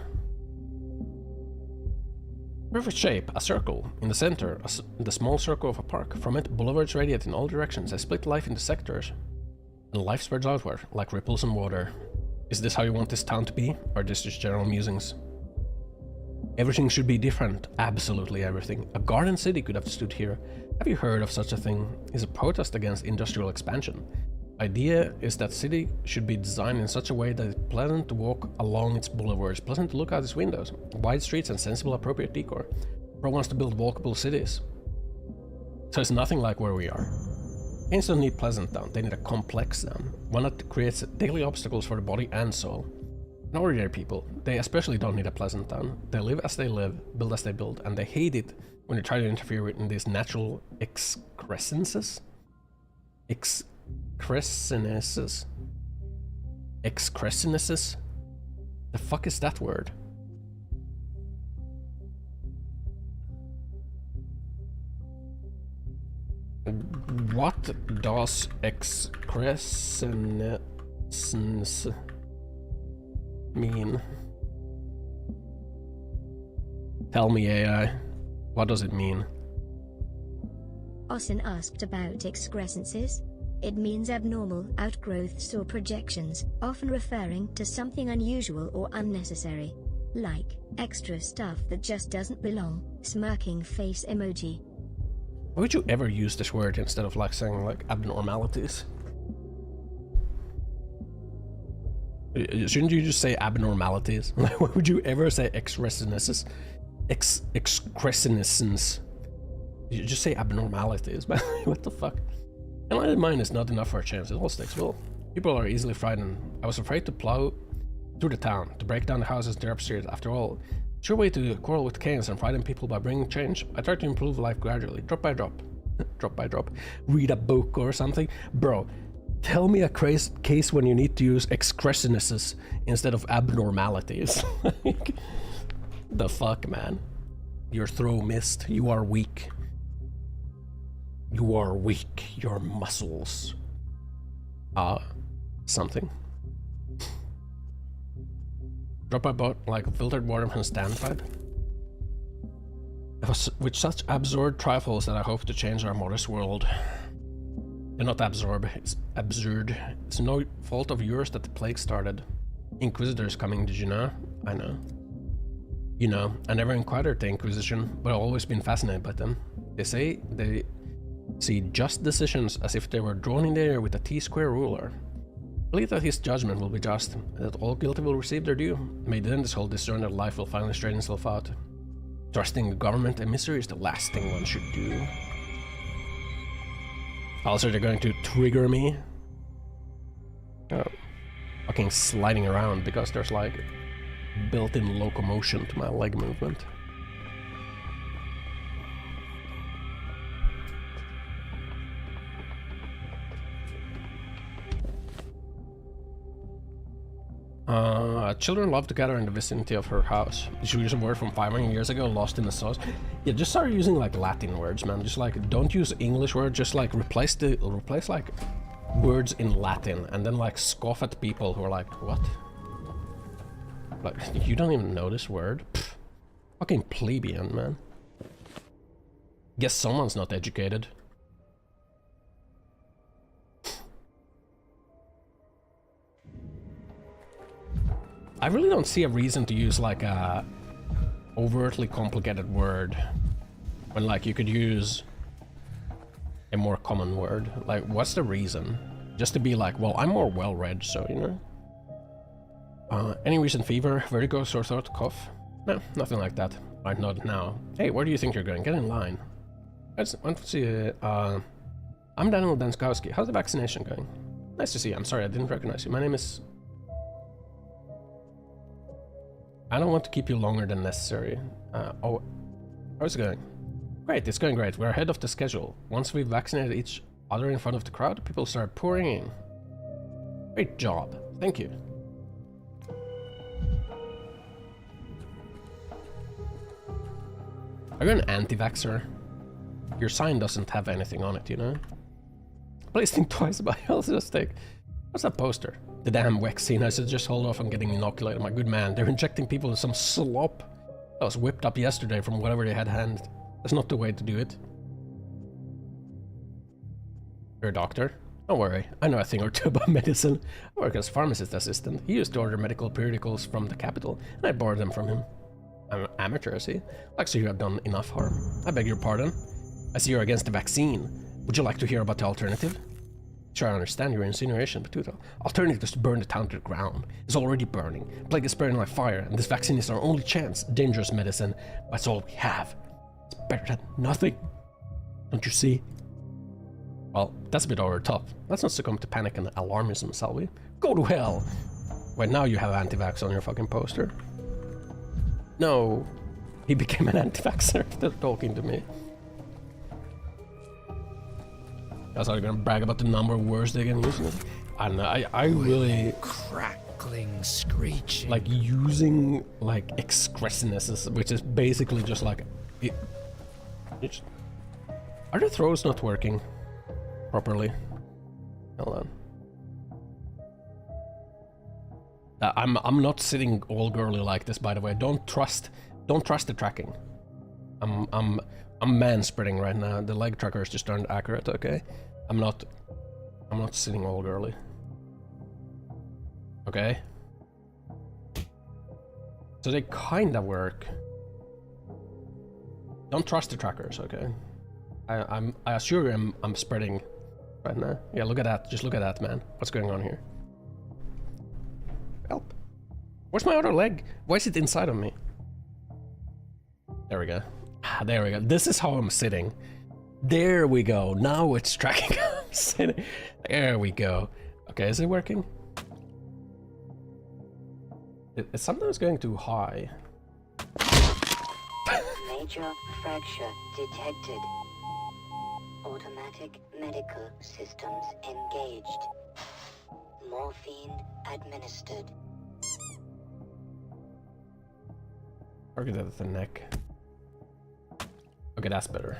Perfect shape, a circle. In the center, the small circle of a park. From it, boulevards radiate in all directions. They split life into sectors. And life spreads outward, like ripples in water. Is this how you want this town to be? Or is this just general musings? Everything should be different. Absolutely everything. A garden city could have stood here. Have you heard of such a thing? It's a protest against industrial expansion. Idea is that city should be designed in such a way that it's pleasant to walk along its boulevards, pleasant to look out its windows, wide streets and sensible appropriate decor. Pro wants to build walkable cities. So it's nothing like where we are. Canes don't need pleasant town, they need a complex town, one that creates daily obstacles for the body and soul. And ordinary people, they especially don't need a pleasant town. They live as they live, build as they build, and they hate it when you try to interfere in these natural excrescences. Excrescences? The fuck is that word? What does excrescence mean? Tell me, AI. What does it mean? Ossan asked about excrescences. It means abnormal outgrowths or projections, often referring to something unusual or unnecessary. Like, extra stuff that just doesn't belong. Smirking face emoji. Why would you ever use this word instead of like saying like abnormalities? Shouldn't you just say abnormalities? Why would you ever say excrescences? Excrescences. You just say abnormalities, man. What the fuck? Enlightened mind is not enough for a chance. It all stakes will. People are easily frightened. I was afraid to plow through the town, to break down the houses there upstairs. After all, sure way to quarrel with Canes and frighten people by bringing change. I try to improve life gradually, drop by drop. Drop by drop. Read a book or something. Bro, tell me a case when you need to use excrescences instead of abnormalities. The fuck, man? Your throw missed. You are weak. You are weak. Your muscles are something. Drop about like filtered water from standpipe. It was with such absurd trifles that I hope to change our modest world. They're not absorb, it's absurd. It's no fault of yours that the plague started. Inquisitors coming, did you know? I know. You know, I never inquired at the Inquisition, but I've always been fascinated by them. They say they see just decisions as if they were drawn in the air with a T-square ruler. I believe that his judgment will be just, and that all guilty will receive their due. May then this whole discern that life will finally straighten itself out. Trusting the government and misery is the last thing one should do. Also, they're going to trigger me. Oh, fucking sliding around because there's like built-in locomotion to my leg movement. Children love to gather in the vicinity of her house. Did you use a word from 500 years ago, lost in the sauce? Yeah, just start using like Latin words, man. Just like, don't use English words, just like replace like words in Latin and then like scoff at people who are like, what? Like, you don't even know this word? Pfft. Fucking plebeian, man. Guess someone's not educated. I really don't see a reason to use like a overtly complicated word when like you could use a more common word. Like, what's the reason? Just to be like, well, I'm more well-read, so, you know. Any recent fever, vertigo, sore throat, cough? No, nothing like that. Right, not now. Hey, where do you think you're going? Get in line. Let's see. I'm Daniel Danskowski. How's the vaccination going? Nice to see you. I'm sorry, I didn't recognize you. My name is... I don't want to keep you longer than necessary. Oh, how's it going? Great, it's going great. We're ahead of the schedule. Once we've vaccinated each other in front of the crowd, people start pouring in. Great job. Thank you. Are you an anti-vaxxer? Your sign doesn't have anything on it, you know? Please think twice about your health mistake. What's that poster? The damn vaccine. I should just hold off on getting inoculated. My good man, they're injecting people with some slop that was whipped up yesterday from whatever they had handed. That's not the way to do it. You're a doctor? Don't worry, I know a thing or two about medicine. I work as pharmacist assistant. He used to order medical periodicals from the capital, and I borrowed them from him. I'm an amateur, see? Like, so you have done enough harm. I beg your pardon. I see you're against the vaccine. Would you like to hear about the alternative? Sure, I understand your insinuation, but the alternative is to burn the town to the ground. It's already burning. Plague is spreading like fire, and this vaccine is our only chance. Dangerous medicine, but it's all we have. It's better than nothing. Don't you see? Well, that's a bit over the top. Let's not succumb to panic and alarmism, shall we? Go to hell! Wait, now you have anti-vax on your fucking poster. No. He became an anti-vaxxer after talking to me. That's how you're gonna brag about the number of words they can use in it. I don't know, I really... Crackling, screeching. Like, using, like, excrescences, which is basically just like... Are the throws not working properly? Hold on. I'm not sitting all girly like this, by the way. Don't trust the tracking. I'm man-spreading right now. The leg trackers just aren't accurate, okay? I'm not sitting all girly. Okay? So they kinda work. Don't trust the trackers, okay? I assure you I'm spreading right now. Yeah, look at that. Just look at that, man. What's going on here? Help. Where's my other leg? Why is it inside of me? There we go. There we go. This is how I'm sitting. There we go. Now it's tracking. I'm sitting. There we go. Okay, is it working? It's sometimes going too high. Major fracture detected. Automatic medical systems engaged. Morphine administered. Target at the neck. Okay, that's better.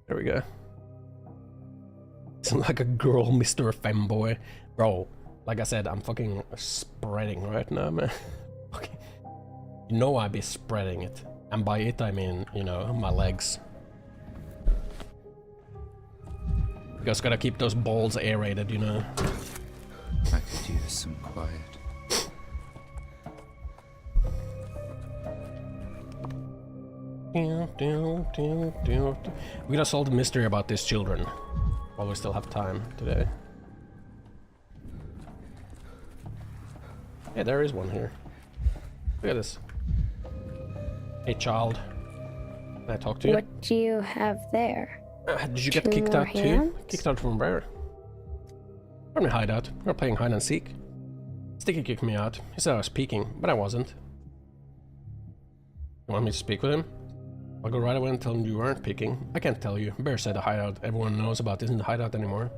There we go. Sound like a girl, Mr. Femboy. Bro, like I said, I'm fucking spreading right now, man. Okay. You know I be spreading it. And by it I mean, you know, my legs. You guys gotta keep those balls aerated, you know. I could use some quiet. We gotta solve the mystery about these children while we still have time today. Yeah, there is one here. Look at this. Hey, child. Can I talk to you? What do you have there? Did you get 2 kicked more out too? hands? Kicked out from where? From the hideout. We were playing hide and seek. Sticky kicked me out. He said I was peeking, but I wasn't. You want me to speak with him? I'll go right away and tell him you weren't peeking. I can't tell you. Bear said the hideout everyone knows about isn't the hideout anymore.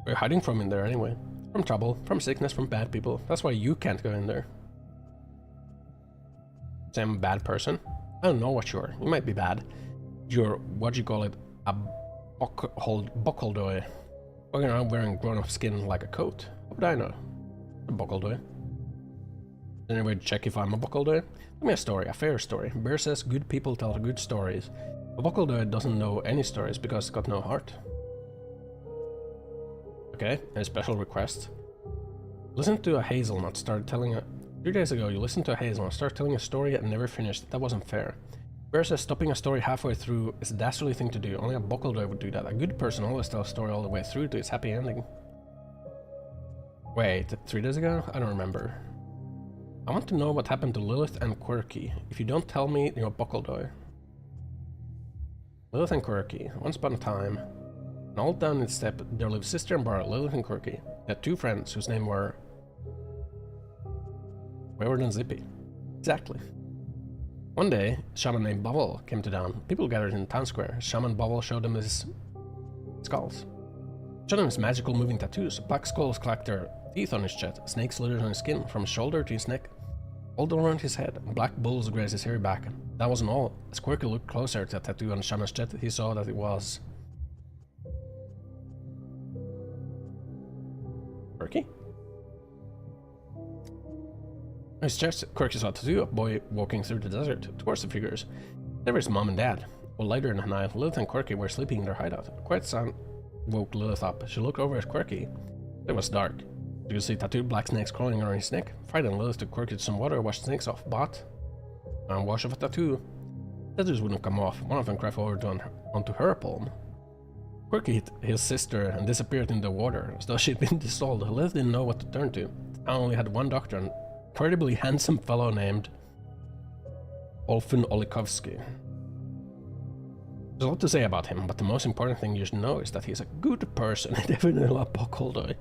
We're hiding from in there anyway. From trouble, from sickness, from bad people. That's why you can't go in there. Say I'm a bad person? I don't know what you are. You might be bad. You're, what do you call it, a buckledoy. Walking around wearing grown-up skin like a coat. What would I know? A buckledoy. Anyway, check if I'm a buckledoy. Tell me a story, a fair story. Bear says good people tell good stories. A buckledoy doesn't know any stories because it's got no heart. Okay, any special request? Listen to a hazelnut start telling a... 3 days ago, you listened to a hazelnut start telling a story and never finished. That wasn't fair. Bear says stopping a story halfway through is a dastardly thing to do. Only a buckledoy would do that. A good person always tells a story all the way through to its happy ending. Wait, 3 days ago? I don't remember. I want to know what happened to Lilith and Quirky. If you don't tell me, you're a buckledoy. Lilith and Quirky. Once upon a time, an old down in the steppe, there lived sister and brother, Lilith and Quirky. They had 2 friends whose names were... Wayward and Zippy. Exactly. One day, a shaman named Bubble came to town. People gathered in the town square. Shaman Bubble showed them his skulls. Showed them his magical moving tattoos. Black skulls clacked their teeth on his chest. Snakes slithered on his skin, from his shoulder to his neck. All around his head, black bulls grazed his hairy back. That wasn't all. As Quirky looked closer to the tattoo on the shaman's chest, he saw that it was... Quirky? On his chest, Quirky saw a tattoo, a boy walking through the desert towards the figures. There was Mom and Dad. Well, later in the night, Lilith and Quirky were sleeping in their hideout. A quiet sound woke Lilith up. She looked over at Quirky. It was dark. You could see tattooed black snakes crawling around his neck. Frightened, Lilith took Quirky to some water, washed the snakes off, but... and wash off a tattoo. Tattoos wouldn't come off. One of them crept over onto her palm. Quirky hit his sister and disappeared in the water, as though she'd been dissolved. Lilith didn't know what to turn to. I only had one doctor, an incredibly handsome fellow named Olfin Olikovsky. There's a lot to say about him, but the most important thing you should know is that he's a good person and definitely a buckledoy.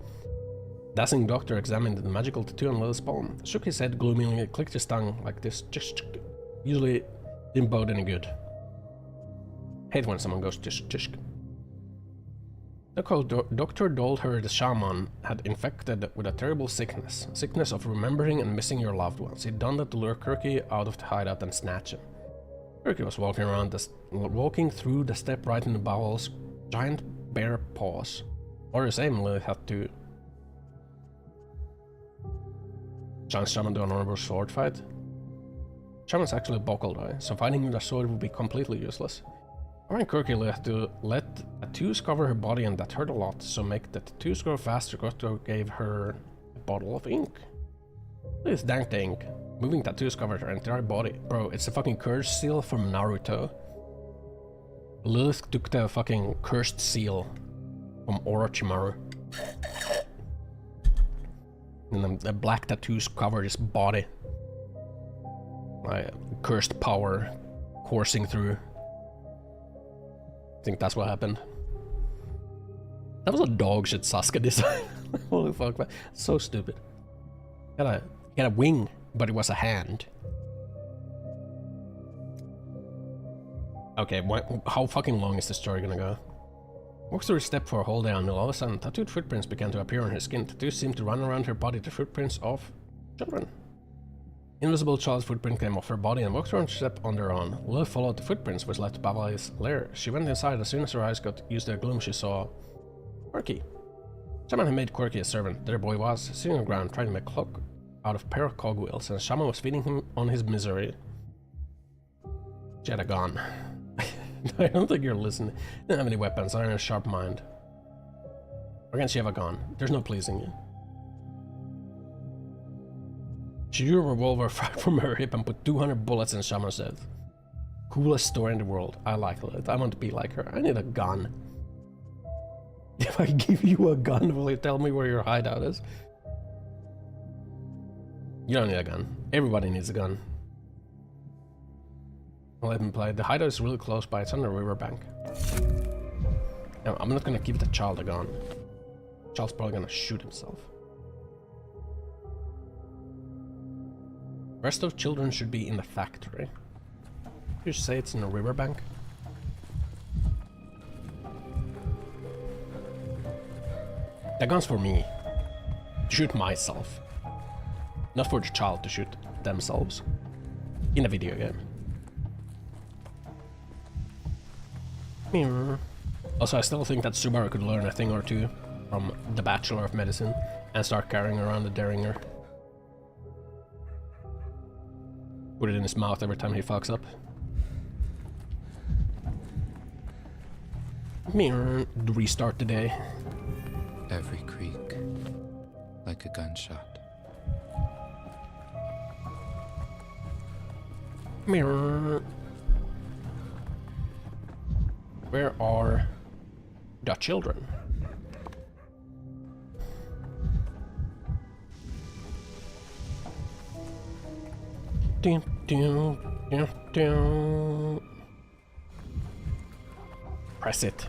Dazzling doctor examined the magical tattoo on Lilith's palm, shook his head gloomily, clicked his tongue like this, just usually didn't bode any good. Hate when someone goes tishk. The doctor told her the shaman had infected with a terrible sickness of remembering and missing your loved ones. He'd done that to lure Quirky out of the hideout and snatch him. Quirky was walking through the steppe right in the bowels, giant bare paws. Or the same, Lilith had to... Giant shaman do an honorable sword fight? Shaman's actually a buckledoy, so fighting with a sword would be completely useless. Orion Quirky had to let tattoos cover her body, and that hurt a lot, so make the tattoos grow faster. Doctor gave her a bottle of ink. This dang ink. Moving tattoos covered her entire body. Bro, it's a fucking curse seal from Naruto. Lilith took the fucking cursed seal from Orochimaru. And the black tattoos covered his body. Like cursed power coursing through. I think that's what happened. That was a dog shit Sasuke design. Holy fuck, man. So stupid. He had a wing, but it was a hand. Okay, how fucking long is this story gonna go? Walks through a step for a whole day, and all of a sudden, tattooed footprints began to appear on her skin. Tattoos seemed to run around her body, the footprints of children. Invisible child's footprint came off her body and walked around a step on their own. Lily followed the footprints, which led to Bavali's lair. She went inside. As soon as her eyes got used to the gloom, she saw Quirky. Shaman had made Quirky a servant. There boy was, sitting on the ground, trying to make a clock out of a pair of cogwheels, and Shaman was feeding him on his misery. She had a gun. I don't think you're listening. Didn't have any weapons, I had a sharp mind. Or can she have a gun? There's no pleasing you. She drew a revolver from her hip and put 200 bullets in Shaman's head. Coolest story in the world. I like it. I want to be like her. I need a gun. If I give you a gun, will you tell me where your hideout is? You don't need a gun. Everybody needs a gun. Let me play. The hideout is really close by. It's on the riverbank. No, I'm not gonna give the child a gun. The child's probably gonna shoot himself. The rest of children should be in the factory. You say it's in the riverbank? The gun's for me. To shoot myself. Not for the child to shoot themselves. In a video game. Also, I still think that Subaru could learn a thing or two from the Bachelor of Medicine and start carrying around the Derringer. Put it in his mouth every time he fucks up. Restart the day. Every creak, like a gunshot. Where are the children? Press it.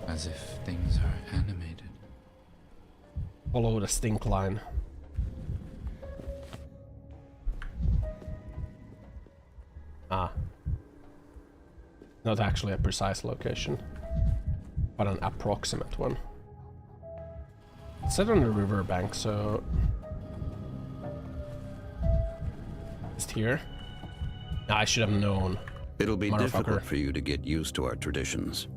As if things are animated. Follow the stink line. Ah. Not actually a precise location, but an approximate one. It's set on the riverbank, so... Just here? I should have known. It'll be difficult for you to get used to our traditions.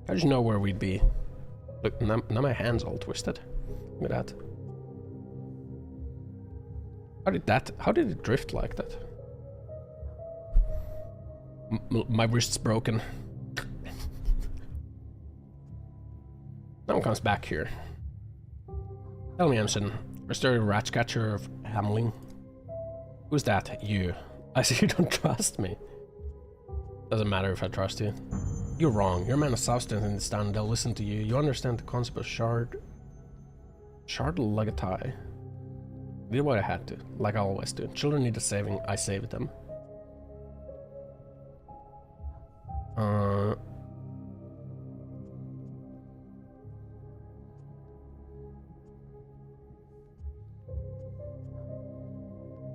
How did you know where we'd be? Look, now my hand's all twisted. Look at that. How did it drift like that? My wrist's broken. No one comes back here. Tell me, Emson, is there a Ratcatcher of Hamling? Who's that? You. I see you don't trust me. Doesn't matter if I trust you. You're wrong. You're a man of substance in this town. They'll listen to you. You understand the concept of shard like a tie. Did what I had to, like I always do. Children need a saving. I saved them.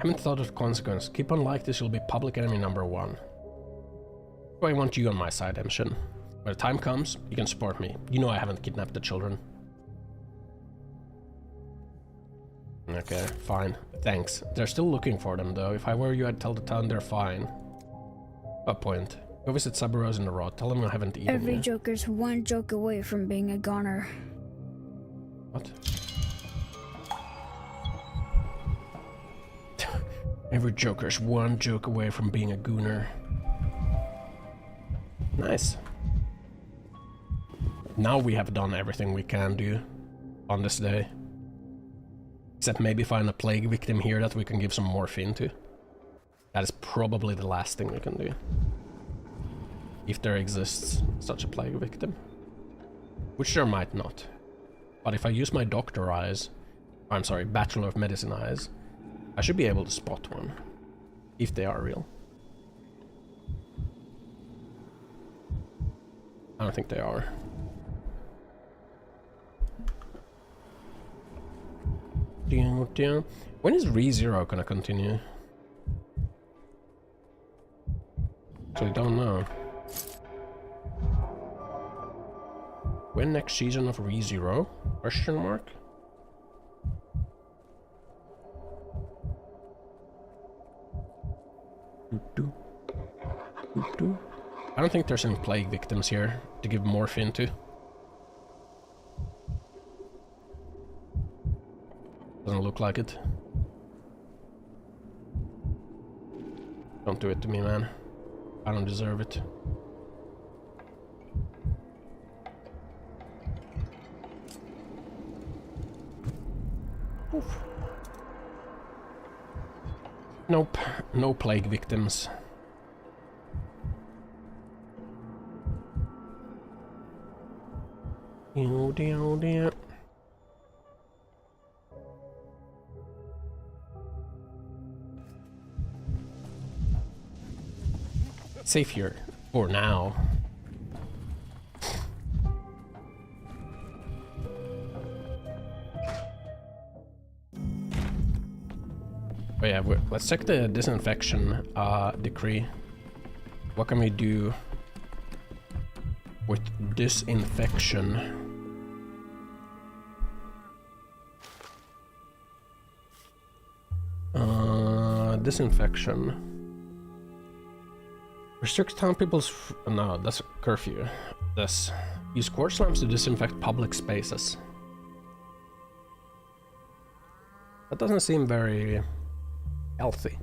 Haven't thought of the consequence. Keep on like this, you'll be public enemy #1. So I want you on my side, Emshin. When the time comes, you can support me. You know I haven't kidnapped the children. Okay, fine. Thanks. They're still looking for them, though. If I were you, I'd tell the town they're fine. What point? Go visit Saburos in the road. Tell them I haven't eaten Every yet. Joker's one joke away from being a goner. What? Every Joker's one joke away from being a gooner. Nice. Now we have done everything we can do on this day. Except maybe find a plague victim here that we can give some morphine to. That is probably the last thing we can do. If there exists such a plague victim. Which there might not. But if I use my doctor eyes, I'm sorry, Bachelor of Medicine eyes, I should be able to spot one. If they are real. I don't think they are. When is ReZero gonna continue? Actually, don't know. When next season of ReZero? Question mark. I don't think there's any plague victims here to give morphine to. Doesn't look like it. Don't do it to me, man. I don't deserve it. Oof. Nope, no plague victims. Oh dear, oh dear. Safe here for now. Oh yeah, let's check the disinfection decree. What can we do with disinfection? Disinfection. Restrict town people's... no, that's a curfew. This. Use quartz lamps to disinfect public spaces. That doesn't seem very healthy.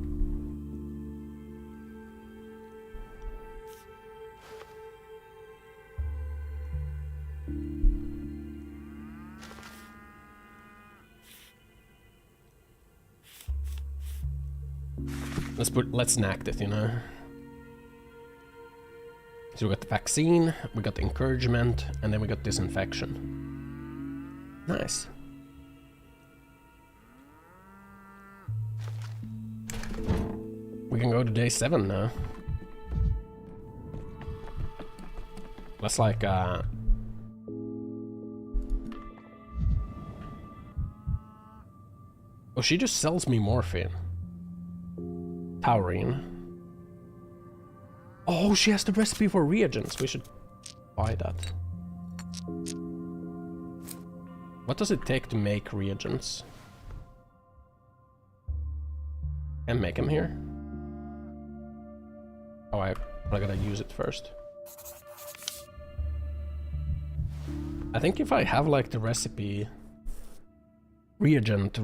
Let's enact it, you know. So we got the vaccine, we got the encouragement, and then we got disinfection. Nice. We can go to day 7 now. That's like oh, she just sells me morphine. Taurine. Oh, she has the recipe for reagents. We should buy that. What does it take to make reagents? And make them here? Oh, I gotta use it first. I think if I have like the recipe... Reagent.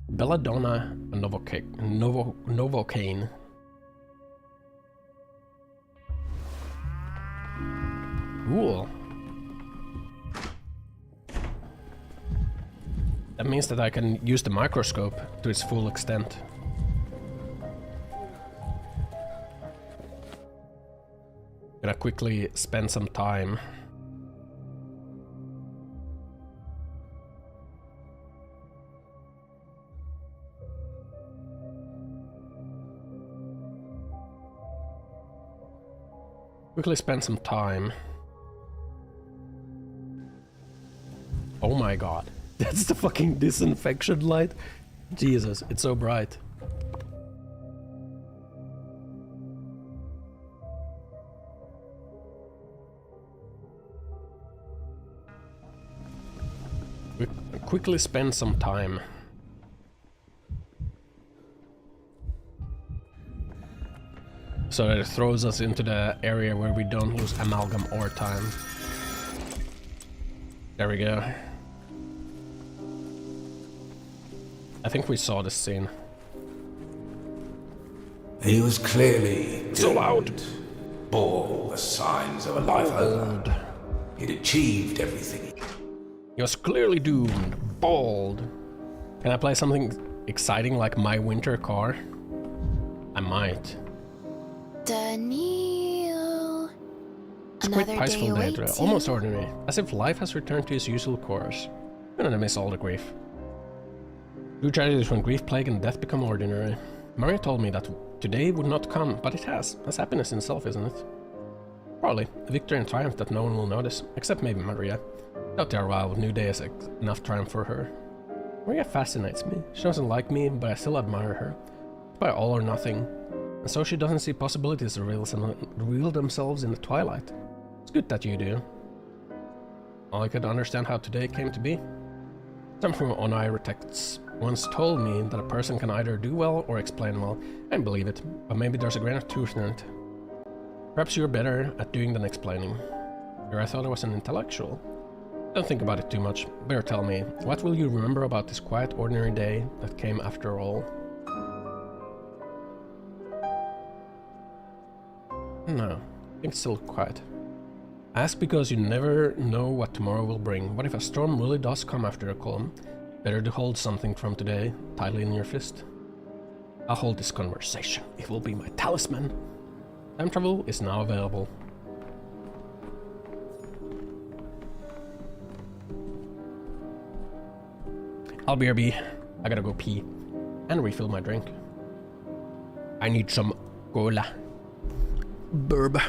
Belladonna and Novocaine. Cool. That means that I can use the microscope to its full extent. Gonna quickly spend some time. Oh my god. That's the fucking disinfection light? Jesus, it's so bright. We quickly spend some time. So that it throws us into the area where we don't lose amalgam or time. There we go. I think we saw this scene. He was clearly so loud. Bore the signs of a life over. He'd achieved everything. He was clearly doomed. Bald. Can I play something exciting like my winter car? I might. Daniel. It's quite peaceful day today, almost ordinary, as if life has returned to its usual course. I'm gonna miss all the grief. True tragedy is when grief, plague, and death become ordinary. Maria told me that today would not come, but it has. That's happiness in itself, isn't it? Probably a victory and triumph that no one will notice, except maybe Maria. Out there a while, new day is enough triumph for her. Maria fascinates me. She doesn't like me, but I still admire her. It's by all or nothing. And so she doesn't see possibilities to reveal themselves in the twilight. It's good that you do. I could understand how today came to be. Some from Onaira texts once told me that a person can either do well or explain well. I don't believe it, but maybe there's a grain of truth in it. Perhaps you're better at doing than explaining. Here I thought I was an intellectual. Don't think about it too much. Better tell me, what will you remember about this quiet, ordinary day that came after all? No, I think it's still quiet. Ask because you never know what tomorrow will bring. What if a storm really does come after a calm? Better to hold something from today tightly in your fist. I'll hold this conversation. It will be my talisman. Time travel is now available. I'll BRB. I gotta go pee and refill my drink. I need some cola. Burb.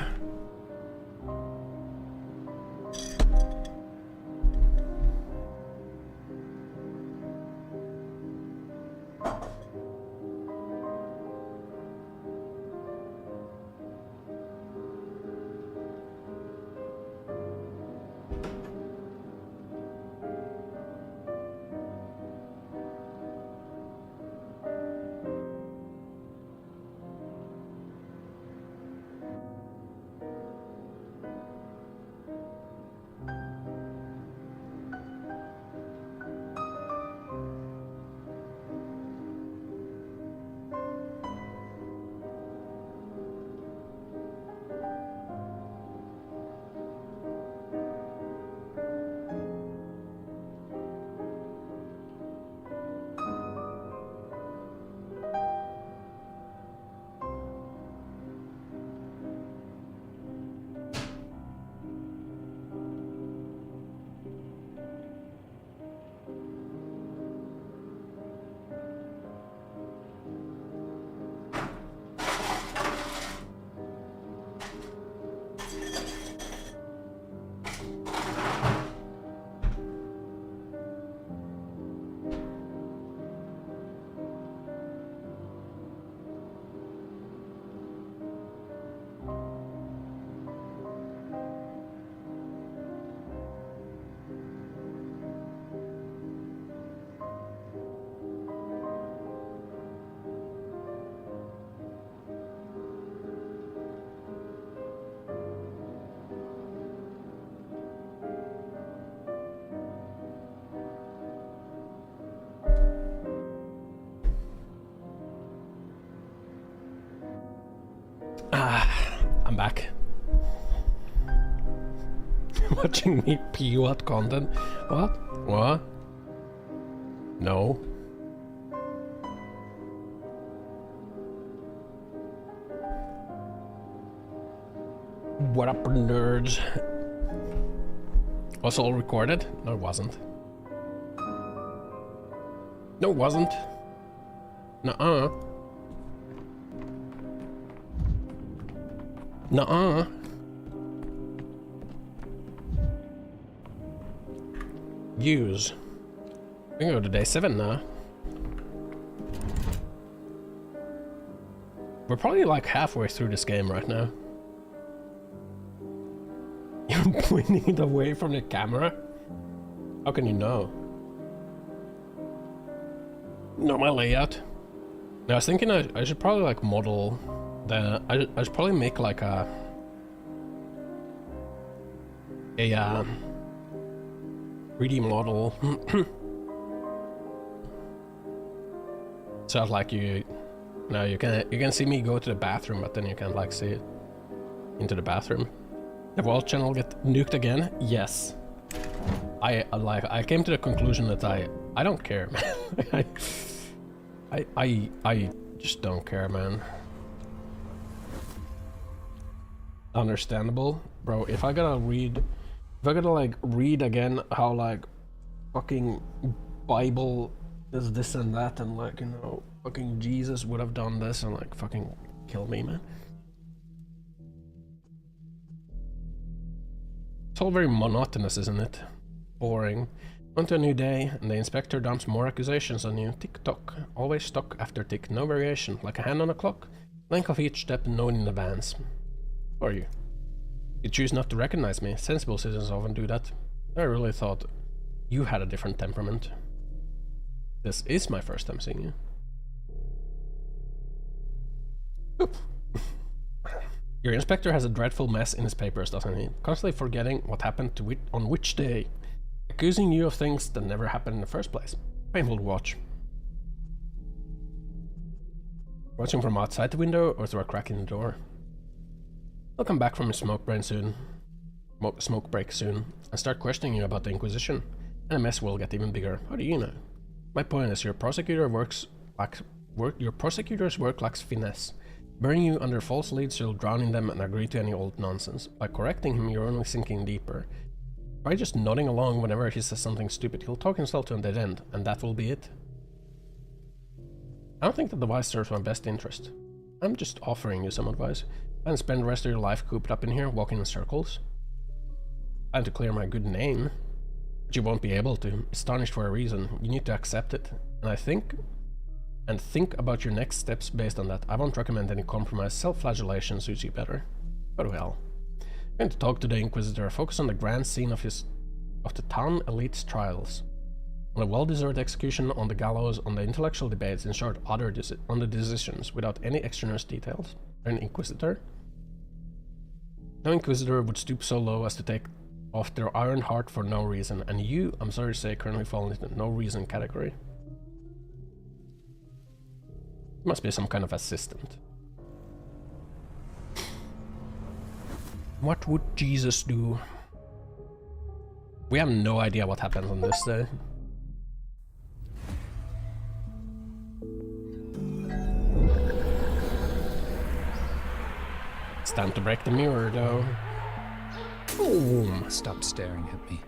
I'm back. Watching me pee what content? What? What? No. What up, nerds? Was all recorded? No, it wasn't. No, it wasn't. Nuh-uh. Nuh-uh. Use. We can go to day 7 now. We're probably like halfway through this game right now. You're pointing it away from the camera? How can you know? Not my layout. No, I was thinking I should probably like model the... I should probably make like a 3D model. So like you can see me go to the bathroom, but then you can't like see it into the bathroom. The wall channel get nuked again? Yes. I came to the conclusion that I don't care, man. I just don't care, man. Understandable, bro. If I gotta like read again how like fucking Bible is this and that, and like, you know, fucking Jesus would have done this, and like fucking kill me, man. It's all very monotonous, isn't it? Boring. On to a new day, and the inspector dumps more accusations on you. Tick-tock. Always stock after tick. No variation. Like a hand on a clock. Length of each step known in advance. Who are you? You choose not to recognize me. Sensible citizens often do that. I really thought you had a different temperament. This is my first time seeing you. Oop. Your inspector has a dreadful mess in his papers, doesn't he? Constantly forgetting what happened to on which day. Accusing you of things that never happened in the first place. Painful to watch. Watching from outside the window or through a crack in the door. I'll come back from his smoke break soon, and start questioning you about the Inquisition, and the mess will get even bigger. How do you know? My point is, your prosecutor's work lacks finesse. Burying you under false leads, you'll drown in them and agree to any old nonsense. By correcting him, you're only sinking deeper. By just nodding along whenever he says something stupid, he'll talk himself to a dead end, and that will be it. I don't think that advice serves my best interest. I'm just offering you some advice. And spend the rest of your life cooped up in here, walking in circles. Plan to clear my good name. But you won't be able to. It's tarnished for a reason. You need to accept it. And think about your next steps based on that. I won't recommend any compromise. Self-flagellation suits you better. Go to hell. I'm going to talk to the Inquisitor. Focus on the grand scene of the town elite's trials. On a well-deserved execution, on the gallows, on the intellectual debates, in short, on the decisions, without any extraneous details. An Inquisitor? No Inquisitor would stoop so low as to take off their iron heart for no reason, and you, I'm sorry to say, currently fall into the no reason category. You must be some kind of assistant. What would Jesus do? We have no idea what happens on this day. It's time to break the mirror, though. Boom! Stop staring at me.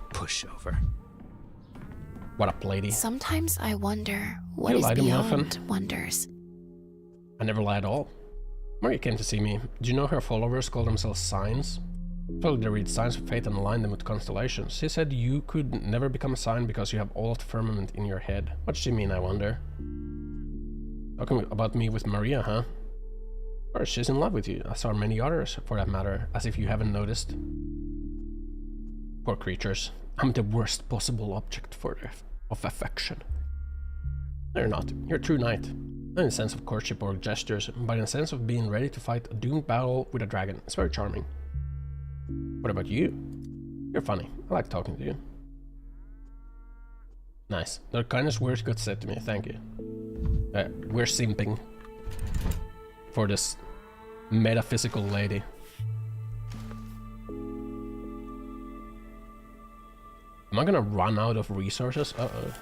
Pushover. What up, lady? Sometimes I wonder what is beyond wonders. I never lie at all. Maria came to see me. Do you know her followers call themselves signs? I told her they read signs of fate and align them with constellations. She said you could never become a sign because you have all of the firmament in your head. What does she mean, I wonder? Talking about me with Maria, huh? Of course, she's in love with you, as are many others, for that matter, as if you haven't noticed. Poor creatures. I'm the worst possible object of affection. No, you're not. You're a true knight. Not in the sense of courtship or gestures, but in the sense of being ready to fight a doomed battle with a dragon. It's very charming. What about you? You're funny. I like talking to you. Nice. The kindest words got said to me. Thank you. We're simping for this metaphysical lady. Am I gonna run out of resources? Uh-oh.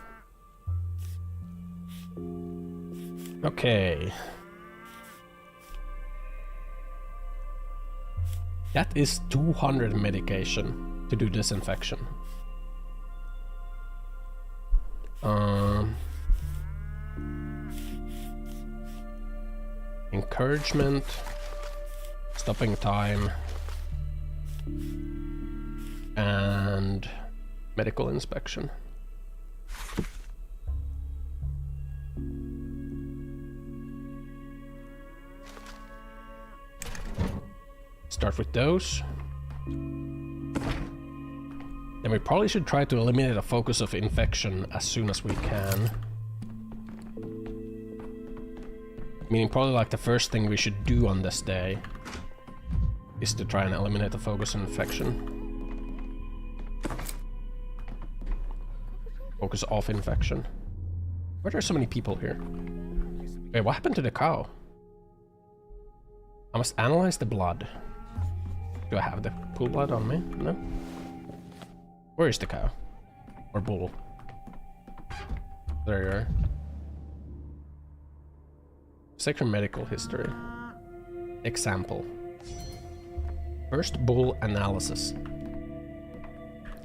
Okay. That is 200 medication to do disinfection. Encouragement, stopping time, and medical inspection. Start with those. Then we probably should try to eliminate a focus of infection as soon as we can. Meaning probably like the first thing we should do on this day is to try and eliminate the focus of infection. Focus off infection. Why are there so many people here? Wait, what happened to the cow? I must analyze the blood. Do I have the pool blood on me? No? Where is the cow? Or bull? There you are. Second medical history. Example. First bull analysis.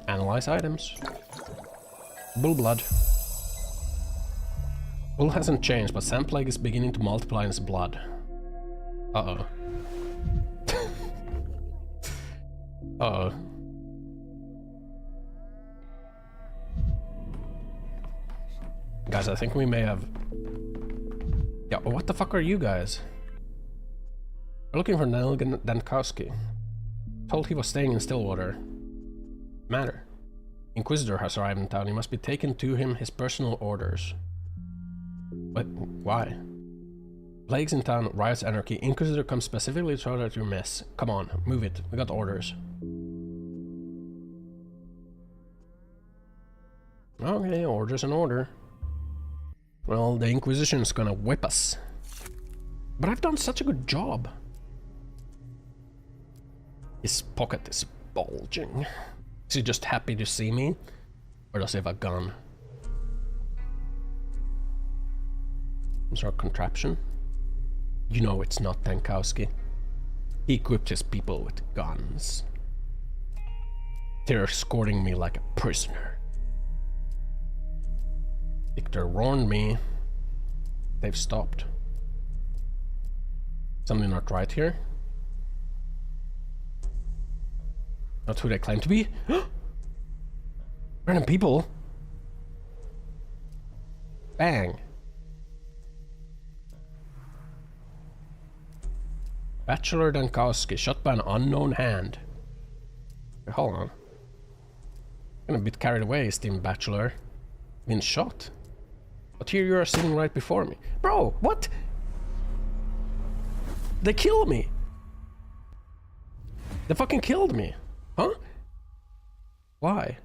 Analyze items. Bull blood. Bull hasn't changed, but sand plague is beginning to multiply in his blood. Uh-oh. Uh-oh. Guys, I think we may have... Yeah, what the fuck are you guys? We're looking for Nell Dankowski. Told he was staying in Stillwater. Matter. Inquisitor has arrived in town. He must be taken to him, his personal orders. But why? Plagues in town, riots, anarchy. Inquisitor comes specifically to sort out your mess. Come on, move it. We got orders. Okay, order's an order. Well, the Inquisition's gonna whip us. But I've done such a good job. His pocket is bulging. Is he just happy to see me? Or does he have a gun? Is there a contraption? You know it's not Tankowski. He equipped his people with guns. They're escorting me like a prisoner. Victor warned me. They've stopped. Something not right here? Not who they claim to be? Random people? Bang. Bachelor Dankowski, shot by an unknown hand. Wait, hold on. I'm a bit carried away, esteemed Bachelor. Been shot? But here you are sitting right before me. Bro, what? They killed me! They fucking killed me! Huh? Why?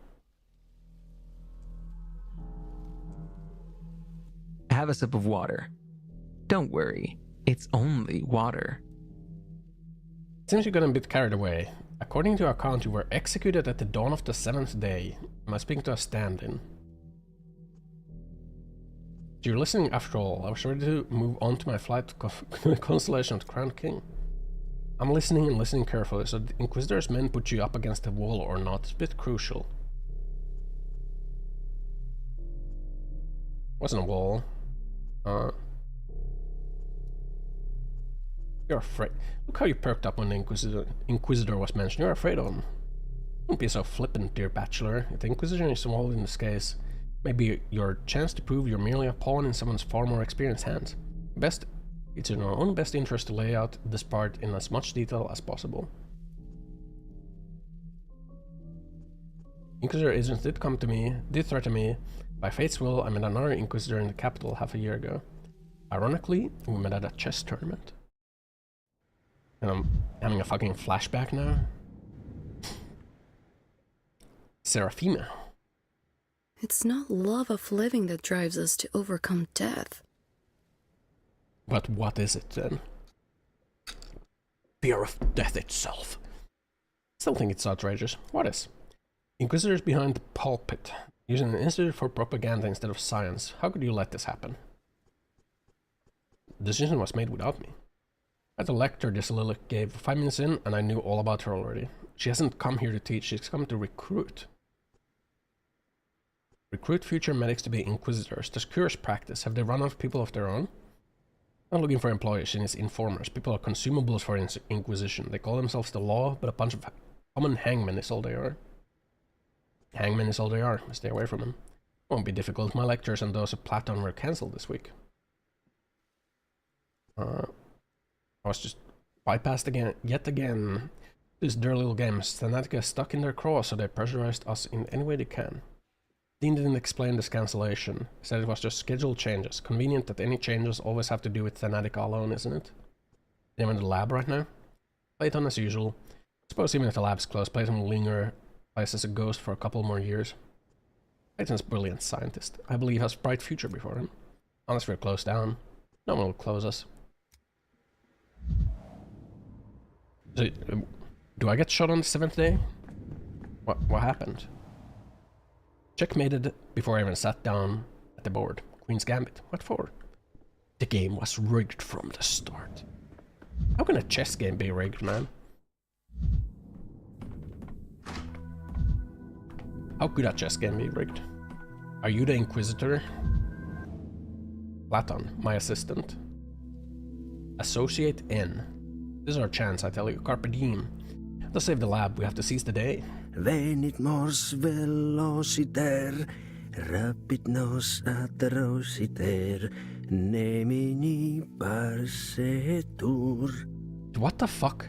Have a sip of water. Don't worry, it's only water. Seems you got a bit carried away. According to your account, you were executed at the dawn of the 7th day. Am I speaking to a stand-in? You're listening after all. I was ready to move on to my flight to the constellation of the Crown King. I'm listening and listening carefully, so the Inquisitor's men put you up against the wall or not. It's a bit crucial. Wasn't a wall. You're afraid. Look how you perked up when the Inquisitor was mentioned. You're afraid of him. Don't be so flippant, dear Bachelor. If the Inquisition is involved in this case, maybe your chance to prove you're merely a pawn in someone's far more experienced hands. It's in our own best interest to lay out this part in as much detail as possible. Inquisitor agents did threaten me. By fate's will, I met another Inquisitor in the capital half a year ago. Ironically, we met at a chess tournament. And I'm having a fucking flashback now. Seraphina. It's not love of living that drives us to overcome death. But what is it then? Fear of death itself. Still think it's outrageous. What is? Inquisitors behind the pulpit, using an institute for propaganda instead of science. How could you let this happen? The decision was made without me. I had a lecture this Lily gave 5 minutes in, and I knew all about her already. She hasn't come here to teach, she's come to recruit. Recruit future medics to be Inquisitors. Does curious practice. Have they run out of people of their own? Not looking for employees, she needs informers. People are consumables for Inquisition. They call themselves the law, but a bunch of common hangmen is all they are. Hangmen is all they are. Stay away from them. Won't be difficult. My lectures and those of Platon were cancelled this week. I was just bypassed again, yet again. This dirty little game. Stanatica is stuck in their craw, so they pressurized us in any way they can. Dean didn't explain this cancellation. He said it was just schedule changes. Convenient that any changes always have to do with Thanatica alone, isn't it? Anyone in the lab right now? Playton as usual. I suppose even if the lab's closed, Playton will linger as a ghost for a couple more years. Playton's a brilliant scientist. I believe has a bright future before him. Unless we're closed down. No one will close us. So, do I get shot on the 7th day? What happened? Checkmated before I even sat down at the board. Queen's Gambit. What for? The game was rigged from the start. How can a chess game be rigged, man? How could a chess game be rigged? Are you the Inquisitor? Platon, my assistant. Associate N. This is our chance, I tell you. Carpe diem. To save the lab, we have to seize the day. Venit mors velociter, rapid nos atrociter, nemini parsetur. What the fuck?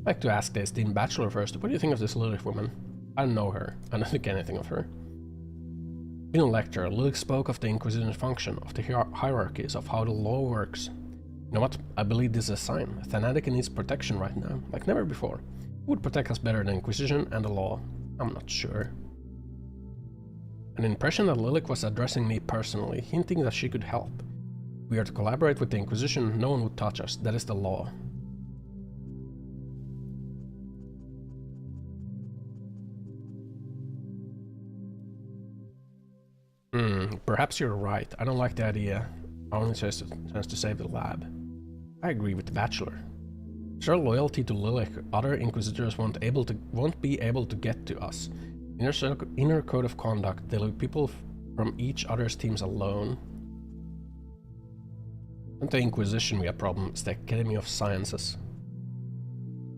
I'd like to ask the esteemed bachelor first, what do you think of this Lilith woman? I don't know her. I don't think anything of her. In a lecture, Lilith spoke of the Inquisition's function, of the hierarchies, of how the law works. You know what? I believe this is a sign. Thanatic needs protection right now, like never before. Who would protect us better than the Inquisition and the law? I'm not sure. An impression that Lilith was addressing me personally, hinting that she could help. We are to collaborate with the Inquisition, no one would touch us, that is the law. Perhaps you're right. I don't like the idea. Our only chance to save the lab. I agree with the Bachelor. Their loyalty to Lilith, other Inquisitors won't be able to get to us. Inner code of conduct, they leave people from each other's teams alone. Not the Inquisition we have problems, it's the Academy of Sciences.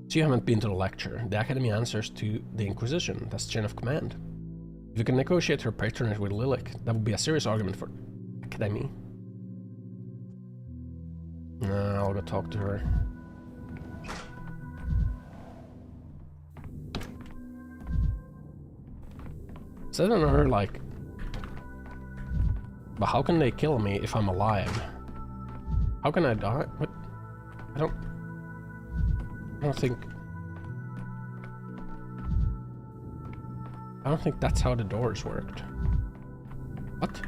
So you haven't been to the lecture. The Academy answers to the Inquisition, that's chain of command. If you can negotiate her patronage with Lilith, that would be a serious argument for Academy. I'll go talk to her. Said on her, like... But how can they kill me if I'm alive? How can I die? What? I don't think that's how the doors worked. What?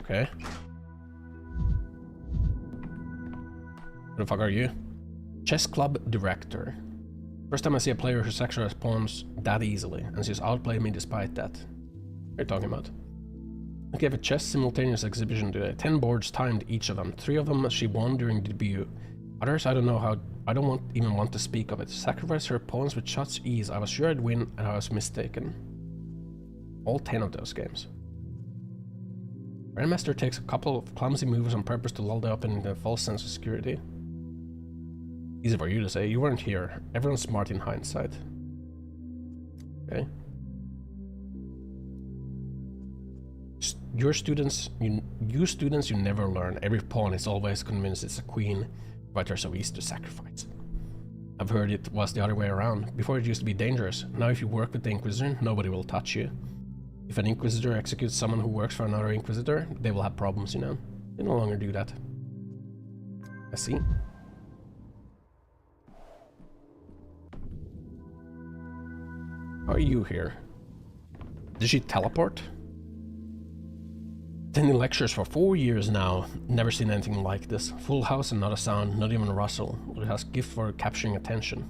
Okay. Who the fuck are you? Chess club director. First time I see a player who sexually responds that easily, and she's outplayed me despite that. What are you talking about? I gave a chess simultaneous exhibition today. 10 boards timed each of them. 3 of them she won during the debut. Others I don't know how. I don't even want to speak of it. Sacrifice her opponents with such ease. I was sure I'd win, and I was mistaken. All 10 of those games. Grandmaster takes a couple of clumsy moves on purpose to lull the opponent into a false sense of security. Easy for you to say. You weren't here. Everyone's smart in hindsight. Okay. You students, you never learn. Every pawn is always convinced it's a queen, but they're so easy to sacrifice. I've heard it was the other way around. Before it used to be dangerous. Now if you work with the Inquisition, nobody will touch you. If an Inquisitor executes someone who works for another Inquisitor, they will have problems, you know. They no longer do that. I see. How are you here? Did she teleport? Attending lectures for 4 years now. Never seen anything like this. Full house and not a sound, not even a rustle. It has gift for capturing attention.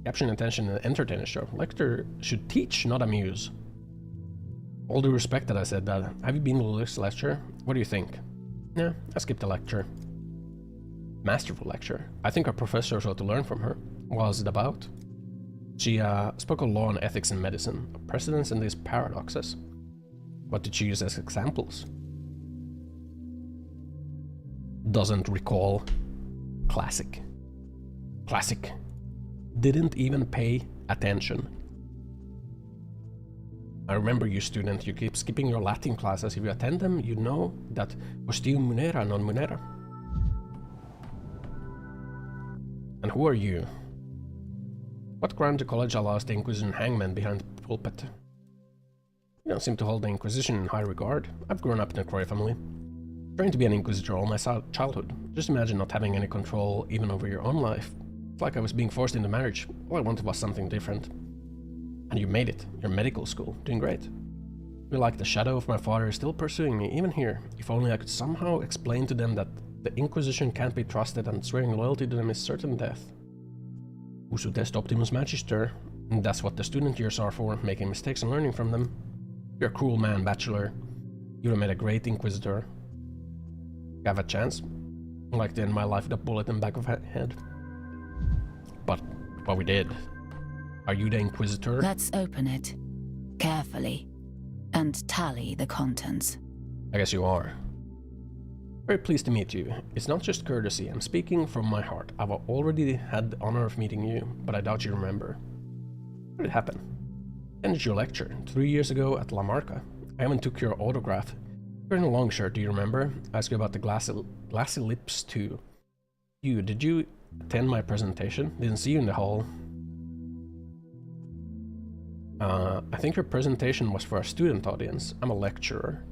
Capturing attention in an entertainer show. Lecture should teach, not amuse. All due respect that I said that. Have you been to this lecture? What do you think? Yeah, I skipped the lecture. Masterful lecture. I think our professor ought to learn from her. What was it about? She spoke of law and ethics in medicine, of precedents and these paradoxes. What did she use as examples? Doesn't recall. Classic. Classic. Didn't even pay attention. I remember you, student. You keep skipping your Latin classes. If you attend them, you know that ostium munera non munera. And who are you? What ground the college allows the Inquisition hangman behind the pulpit? You don't seem to hold the Inquisition in high regard. I've grown up in a Croy family. Trying to be an Inquisitor all my childhood. Just imagine not having any control even over your own life. It's like I was being forced into marriage. All I wanted was something different. And you made it. Your medical school. Doing great. I feel like the shadow of my father is still pursuing me, even here. If only I could somehow explain to them that the Inquisition can't be trusted and swearing loyalty to them is certain death. Usut est optimus magister. And that's what the student years are for, making mistakes and learning from them. You're a cruel man, Bachelor. You have made a great Inquisitor. You have a chance. I'd like to end my life with a bullet in the back of my head. But we did. Are you the Inquisitor? Let's open it. Carefully. And tally the contents. I guess you are. Very pleased to meet you. It's not just courtesy, I'm speaking from my heart. I've already had the honor of meeting you, but I doubt you remember. How did it happen? I ended your lecture 3 years ago at La Marca. I even took your autograph. Colonel Longshirt, do you remember? I asked you about the glassy lips too. Did you attend my presentation? Didn't see you in the hall. I think your presentation was for a student audience. I'm a lecturer.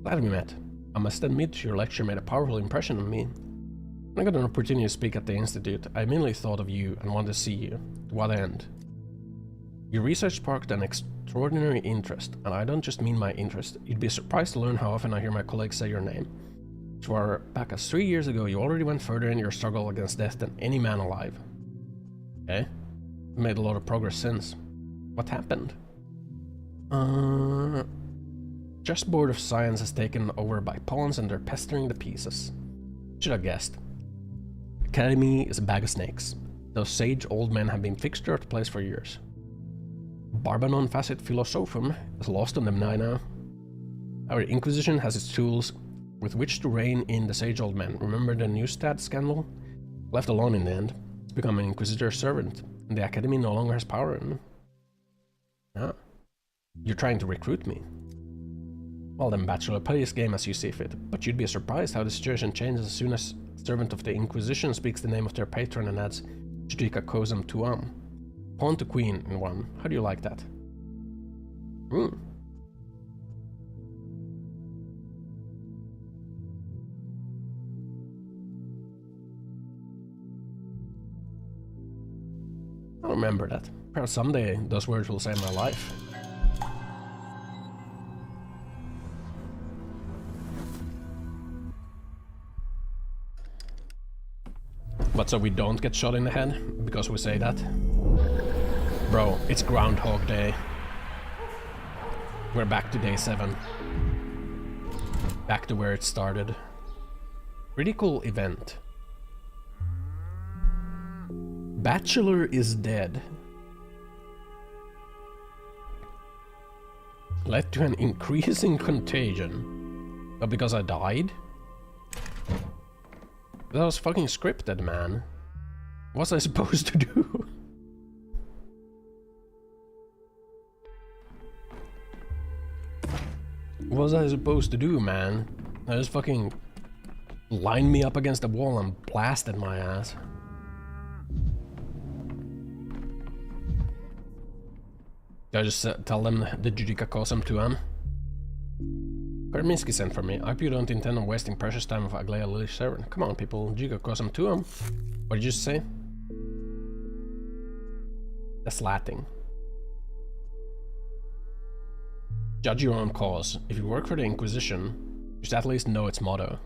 Glad we met. I must admit your lecture made a powerful impression on me. When I got an opportunity to speak at the Institute, I immediately thought of you and wanted to see you. To what end? Your research sparked an extraordinary interest, and I don't just mean my interest. You'd be surprised to learn how often I hear my colleagues say your name. As far back as 3 years ago, you already went further in your struggle against death than any man alive. Okay? You made a lot of progress since. What happened? Just Board of Science is taken over by pawns and they're pestering the pieces. Should have guessed. Academy is a bag of snakes. Those sage old men have been fixture at the place for years. Barbanon facet philosophum is lost on them now. Our Inquisition has its tools with which to rein in the sage old men. Remember the Neustadt scandal? Left alone in the end, it's become an Inquisitor's servant, and the Academy no longer has power in them. Ah. You're trying to recruit me. Well then, Bachelor, play this game as you see fit, but you'd be surprised how the situation changes as soon as a servant of the Inquisition speaks the name of their patron and adds Judica Cosum Tuam. Pawn to queen in one. How do you like that? I'll remember that. Perhaps someday those words will save my life. But so we don't get shot in the head because we say that? Bro, it's Groundhog Day. We're back to day 7. Back to where it started. Pretty cool event. Bachelor is dead. Led to an increase in contagion. But because I died? That was fucking scripted, man. What was I supposed to do? What was I supposed to do, man? I just fucking lined me up against the wall and blasted my ass. Did I just tell them the Judica Cosum Tuam? Karminski sent for me. I hope you don't intend on wasting precious time with Aglaya Lily servant. Come on, people. Judica Cosum Tuam. What did you say? That's Latin. Judge your own cause. If you work for the Inquisition, you should at least know its motto.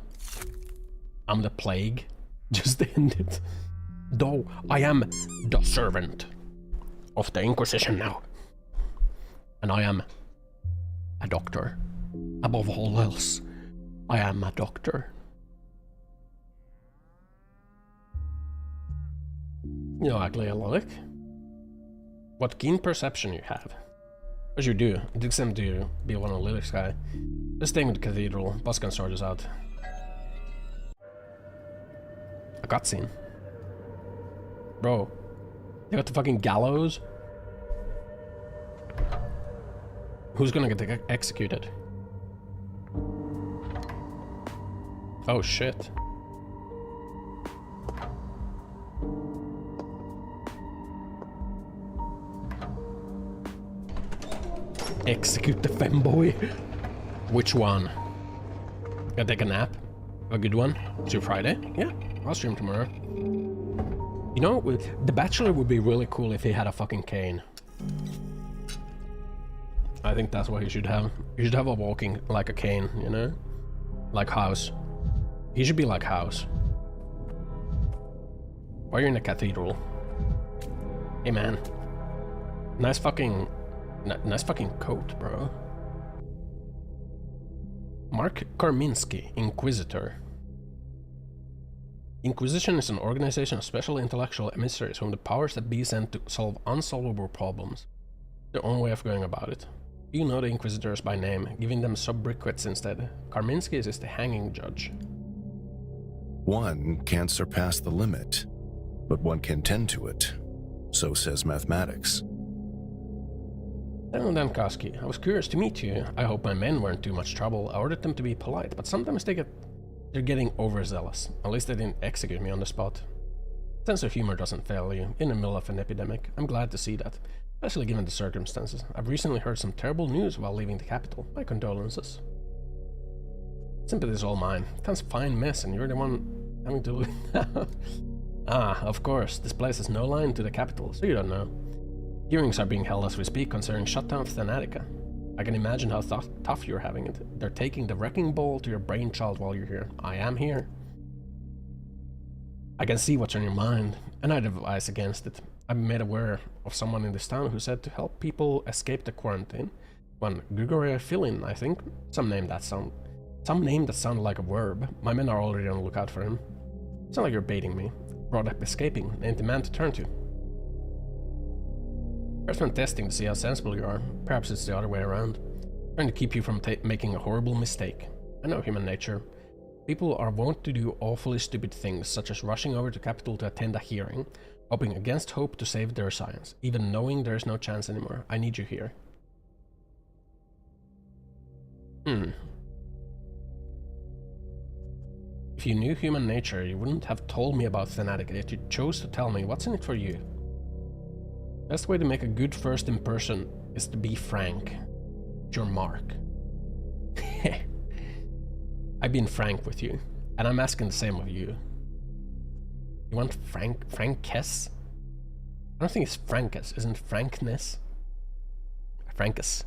I'm the plague. Just end it. Though I am the servant of the Inquisition now. And I am a doctor. Above all else, I am a doctor. You know, Aglaya Lilic. What keen perception you have. As you do, it looks seem to be one of Lilic's guy. Just staying with the cathedral, boss can sort this out. A cutscene. Bro, they got the fucking gallows? Who's gonna get executed? Oh shit. Execute the femboy. Which one? Gotta take a nap? A good one? It's your Friday? Yeah, I'll stream tomorrow. You know, The Bachelor would be really cool if he had a fucking cane. I think that's what he should have. He should have a walking, like a cane, you know? Like House. He should be like House. Why are you in the cathedral? Hey man. Nice fucking coat, bro. Mark Karminski, Inquisitor. Inquisition is an organization of special intellectual emissaries whom the powers that be sent to solve unsolvable problems. Their own way of going about it. You know the Inquisitors by name, giving them sobriquets instead. Karminski is the hanging judge. One can't surpass the limit, but one can tend to it. So says mathematics. Hello, Dankoski. I was curious to meet you. I hope my men weren't too much trouble. I ordered them to be polite, but sometimes they're getting overzealous. At least they didn't execute me on the spot. Sense of humor doesn't fail you in the middle of an epidemic. I'm glad to see that, especially given the circumstances. I've recently heard some terrible news while leaving the capital. My condolences. Sympathy is all mine. Town's a fine mess, and you're the one having to look. Ah, of course. This place has no line to the capital, so you don't know. Hearings are being held as we speak concerning shutdown of Thanatica. I can imagine how tough you're having it. They're taking the wrecking ball to your brainchild while you're here. I am here. I can see what's on your mind, and I'd advise against it. I've been made aware of someone in this town who said to help people escape the quarantine. One Grigory Filin, I think. Some name that sounded like a verb. My men are already on the lookout for him. It's not like you're baiting me. Brought up escaping, ain't the man to turn to. First one testing to see how sensible you are. Perhaps it's the other way around. Trying to keep you from making a horrible mistake. I know human nature. People are wont to do awfully stupid things, such as rushing over to capital to attend a hearing, hoping against hope to save their science, even knowing there's no chance anymore. I need you here. If you knew human nature, you wouldn't have told me about Thanatica, yet you chose to tell me. What's in it for you? Best way to make a good first impression is to be frank. It's your mark. I've been frank with you, and I'm asking the same of you. You want frankness? I don't think it's frankness, isn't frankness? Frankness.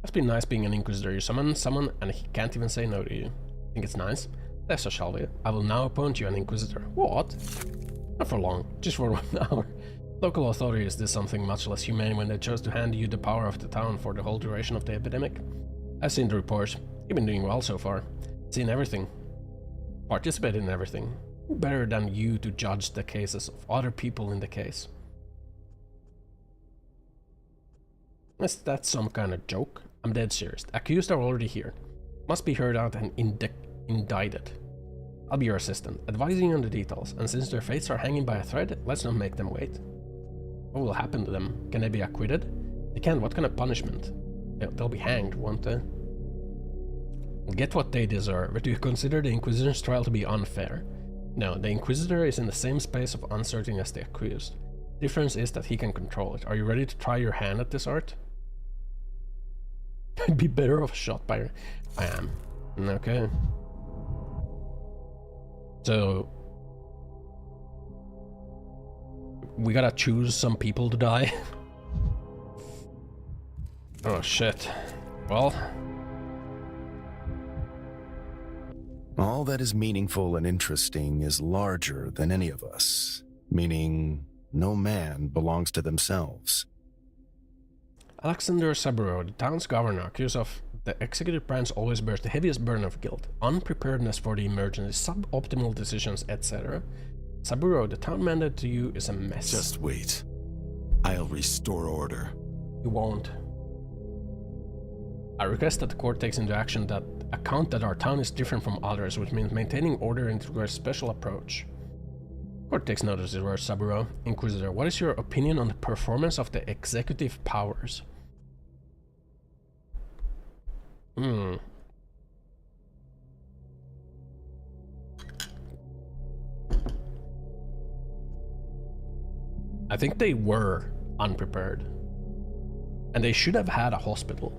Must be nice being an Inquisitor. You summon someone and he can't even say no to you. Think it's nice? Yes, so shall we. I will now appoint you an Inquisitor. What? Not for long, just for 1 hour. Local authorities did something much less humane when they chose to hand you the power of the town for the whole duration of the epidemic. I've seen the reports. You've been doing well so far. Seen everything. Participated in everything. Who better than you to judge the cases of other people in the case? Is that some kind of joke? I'm dead serious. The accused are already here. Must be heard out and indicted. I'll be your assistant, advising you on the details, and since their fates are hanging by a thread, let's not make them wait. What will happen to them? Can they be acquitted? They can. What kind of punishment? They'll be hanged, won't they? Get what they deserve. But do you consider the Inquisitor's trial to be unfair? No, the Inquisitor is in the same space of uncertainty as the accused. The difference is that he can control it. Are you ready to try your hand at this art? I'd be better off shot by... I am. Okay. So... we gotta choose some people to die. Oh shit. Well... all that is meaningful and interesting is larger than any of us, meaning no man belongs to themselves. Alexander Saburo, the town's governor, accused of the executive branch always bears the heaviest burden of guilt, unpreparedness for the emergency, suboptimal decisions, etc. Saburo, the town mandate to you is a mess. Just wait. I'll restore order. You won't. I request that the court takes into action that account that our town is different from others, which means maintaining order and requires a special approach. Court takes notice, Your Saburo. Inquisitor, what is your opinion on the performance of the executive powers? I think they were unprepared. And they should have had a hospital.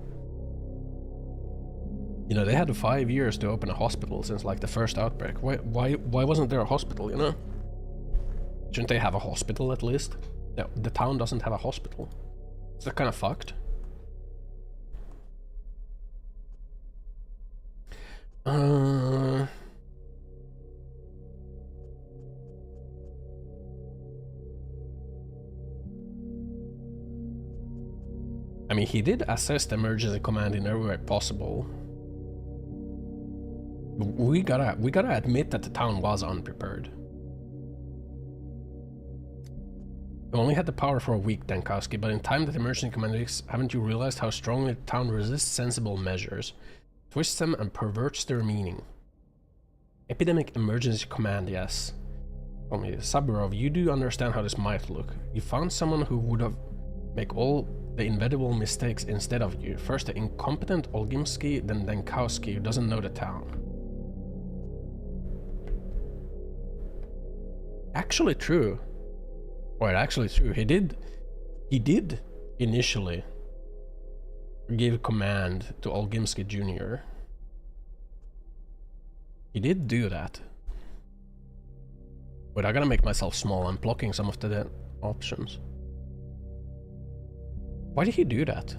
You know, they had 5 years to open a hospital since like the first outbreak. Why wasn't there a hospital, you know? Shouldn't they have a hospital at least? The town doesn't have a hospital. Is that kind of fucked? I mean, he did assess the emergency command in every way possible. We gotta admit that the town was unprepared. You only had the power for a week, Dankowski, but in time that emergency command exists, haven't you realized how strongly the town resists sensible measures, twists them and perverts their meaning? Epidemic emergency command, yes. Tell me, Saburov, you do understand how this might look. You found someone who would have make all the inevitable mistakes instead of you. First the incompetent Olgimsky, then Denkowski, who doesn't know the town. Actually true. Well, actually true. He did initially give command to Olgimsky Jr. He did do that. But I gotta make myself small. I'm blocking some of the options. Why did he do that?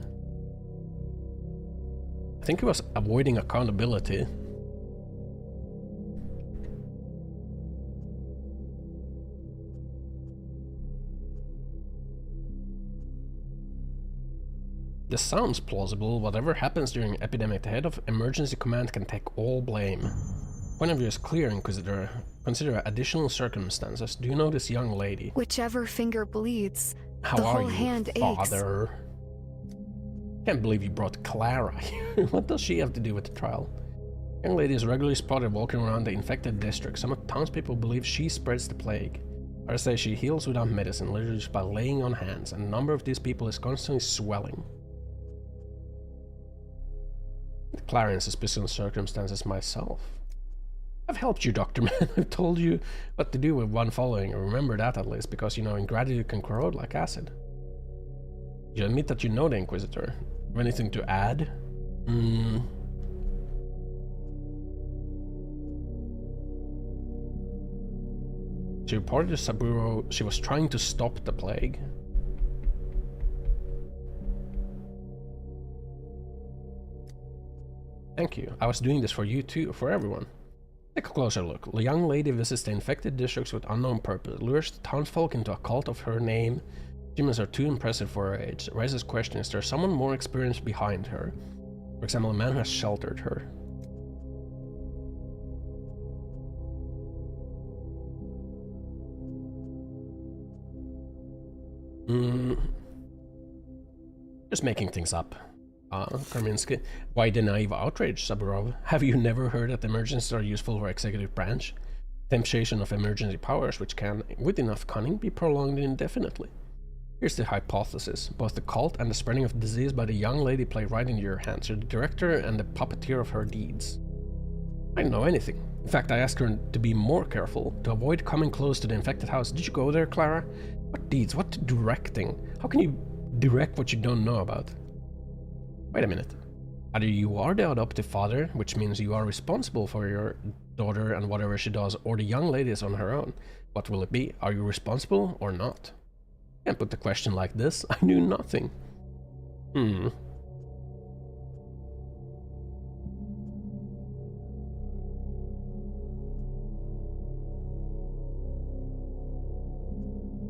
I think he was avoiding accountability. This sounds plausible. Whatever happens during an epidemic, the head of emergency command can take all blame. Point of view is clear, Inquisitor. Consider additional circumstances. Do you know this young lady? Whichever finger bleeds, How the are whole you, hand father? Can't believe you brought Clara here. What does she have to do with the trial? Young lady is regularly spotted walking around the infected district. Some townspeople believe she spreads the plague. Others say she heals without medicine, literally just by laying on hands, and the number of these people is constantly swelling. Clara in suspicious circumstances myself. I've helped you, Dr. Man. I've told you what to do with one following. Remember that at least, because you know ingratitude can corrode like acid. You admit that you know the Inquisitor. Have anything to add? She reported to Saburo she was trying to stop the plague. Thank you. I was doing this for you too, for everyone. Take a closer look. The young lady visits the infected districts with unknown purpose, lures the townsfolk into a cult of her name. Achievements are too impressive for her age. Raises question, is there someone more experienced behind her? For example, a man who has sheltered her. Just making things up. Karminsky. Why the naive outrage, Saburov? Have you never heard that emergencies are useful for executive branch? Temptation of emergency powers, which can, with enough cunning, be prolonged indefinitely. Here's the hypothesis. Both the cult and the spreading of disease by the young lady play right into your hands. You're the director and the puppeteer of her deeds. I don't know anything. In fact, I asked her to be more careful, to avoid coming close to the infected house. Did you go there, Clara? What deeds? What directing? How can you direct what you don't know about? Wait a minute. Either you are the adoptive father, which means you are responsible for your daughter and whatever she does, or the young lady is on her own. What will it be? Are you responsible or not? Can't put the question like this. I knew nothing.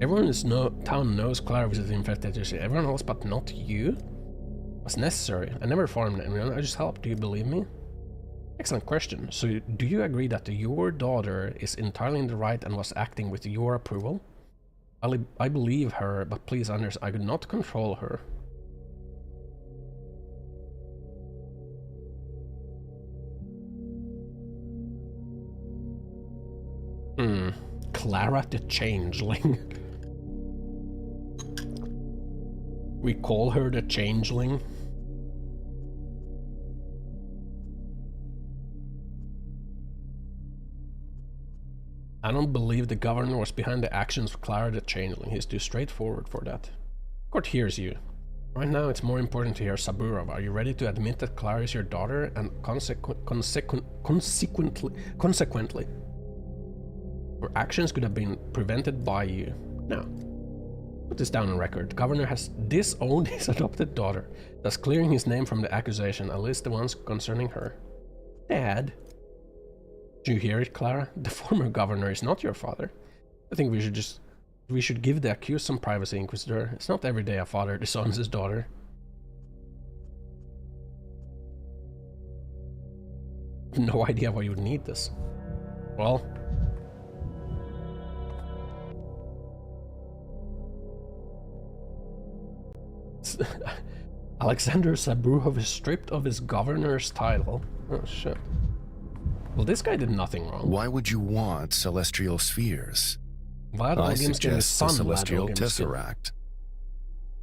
Everyone in this town knows Clara visited the infected district. Everyone else but not you? Was necessary. I never farmed anyone, I just helped. Do you believe me? Excellent question. So do you agree that your daughter is entirely in the right and was acting with your approval? I believe her, but please understand, I could not control her. Clara the Changeling. We call her the Changeling. I don't believe the governor was behind the actions of Clara the Changeling. He's too straightforward for that. Court hears you. Right now it's more important to hear Saburov. Are you ready to admit that Clara is your daughter and consequently her actions could have been prevented by you? No. Put this down on record. The governor has disowned his adopted daughter, thus clearing his name from the accusation, at least the ones concerning her. Dad? Do you hear it, Clara? The former governor is not your father. I think we should give the accused some privacy, Inquisitor. It's not every day a father disowns his daughter. I have no idea why you would need this. Well, Alexander Saburov is stripped of his governor's title. Oh shit. Well, this guy did nothing wrong. Why would you want celestial spheres? Vlad I Olgimsky and his suggest a son, celestial Vlad Olgimsky. tesseract.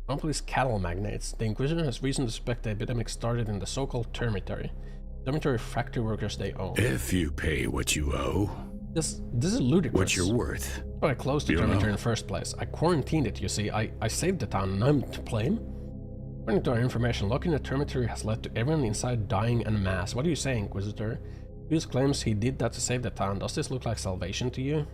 Monopolies cattle magnates. The Inquisition has reason to suspect the epidemic started in the so-called Termitary. Dormitory factory workers they own. If you pay what you owe. This is ludicrous. What you're worth. But I closed the Termitary in the first place. I quarantined it, you see. I saved the town and I'm to blame? According to our information, locking the Termitary has led to everyone inside dying en masse. What do you say, Inquisitor? Hughes claims he did that to save the town. Does this look like salvation to you?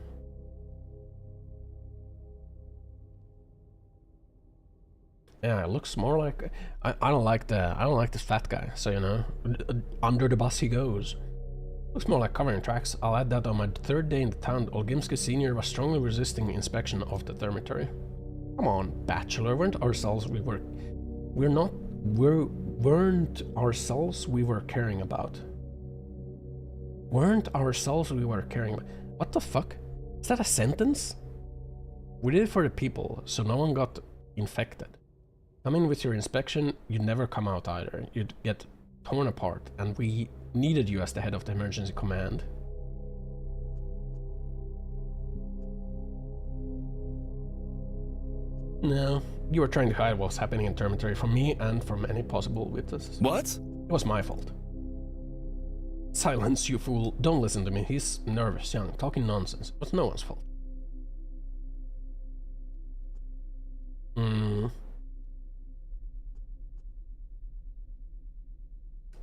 Yeah, it looks more like I don't like this fat guy, so you know, under the bus he goes. Looks more like covering tracks. I'll add that on my third day in the town, Olgimsky Sr. was strongly resisting inspection of the Termitary. Come on, Bachelor, weren't ourselves we were caring about. Weren't ourselves we were caring about. What the fuck? Is that a sentence? We did it for the people, so no one got infected. Come in with your inspection, you'd never come out either. You'd get torn apart, and we needed you as the head of the emergency command. No, you were trying to hide what was happening in Termitary from me and from any possible witnesses. What? It was my fault. Silence, you fool. Don't listen to me. He's nervous, young, talking nonsense. It was no one's fault.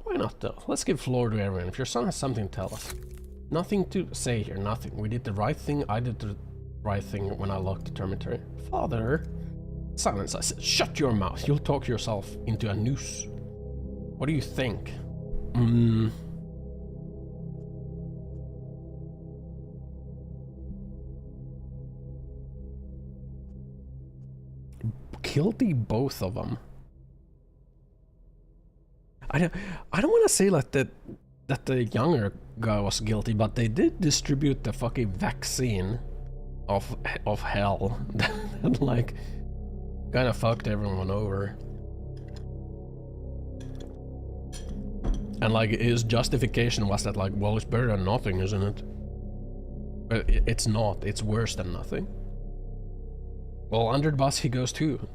Why not, though? Let's give floor to everyone. If your son has something to tell us. Nothing to say here, nothing. We did the right thing. I did the right thing when I locked the Termitary. Father! Silence, I said. Shut your mouth. You'll talk yourself into a noose. What do you think? Guilty, both of them. I don't want to say like that the younger guy was guilty, but they did distribute the fucking vaccine of hell that like kind of fucked everyone over. And like his justification was that like, well, it's better than nothing, isn't it? But it's not. It's worse than nothing. Well, under the bus he goes too.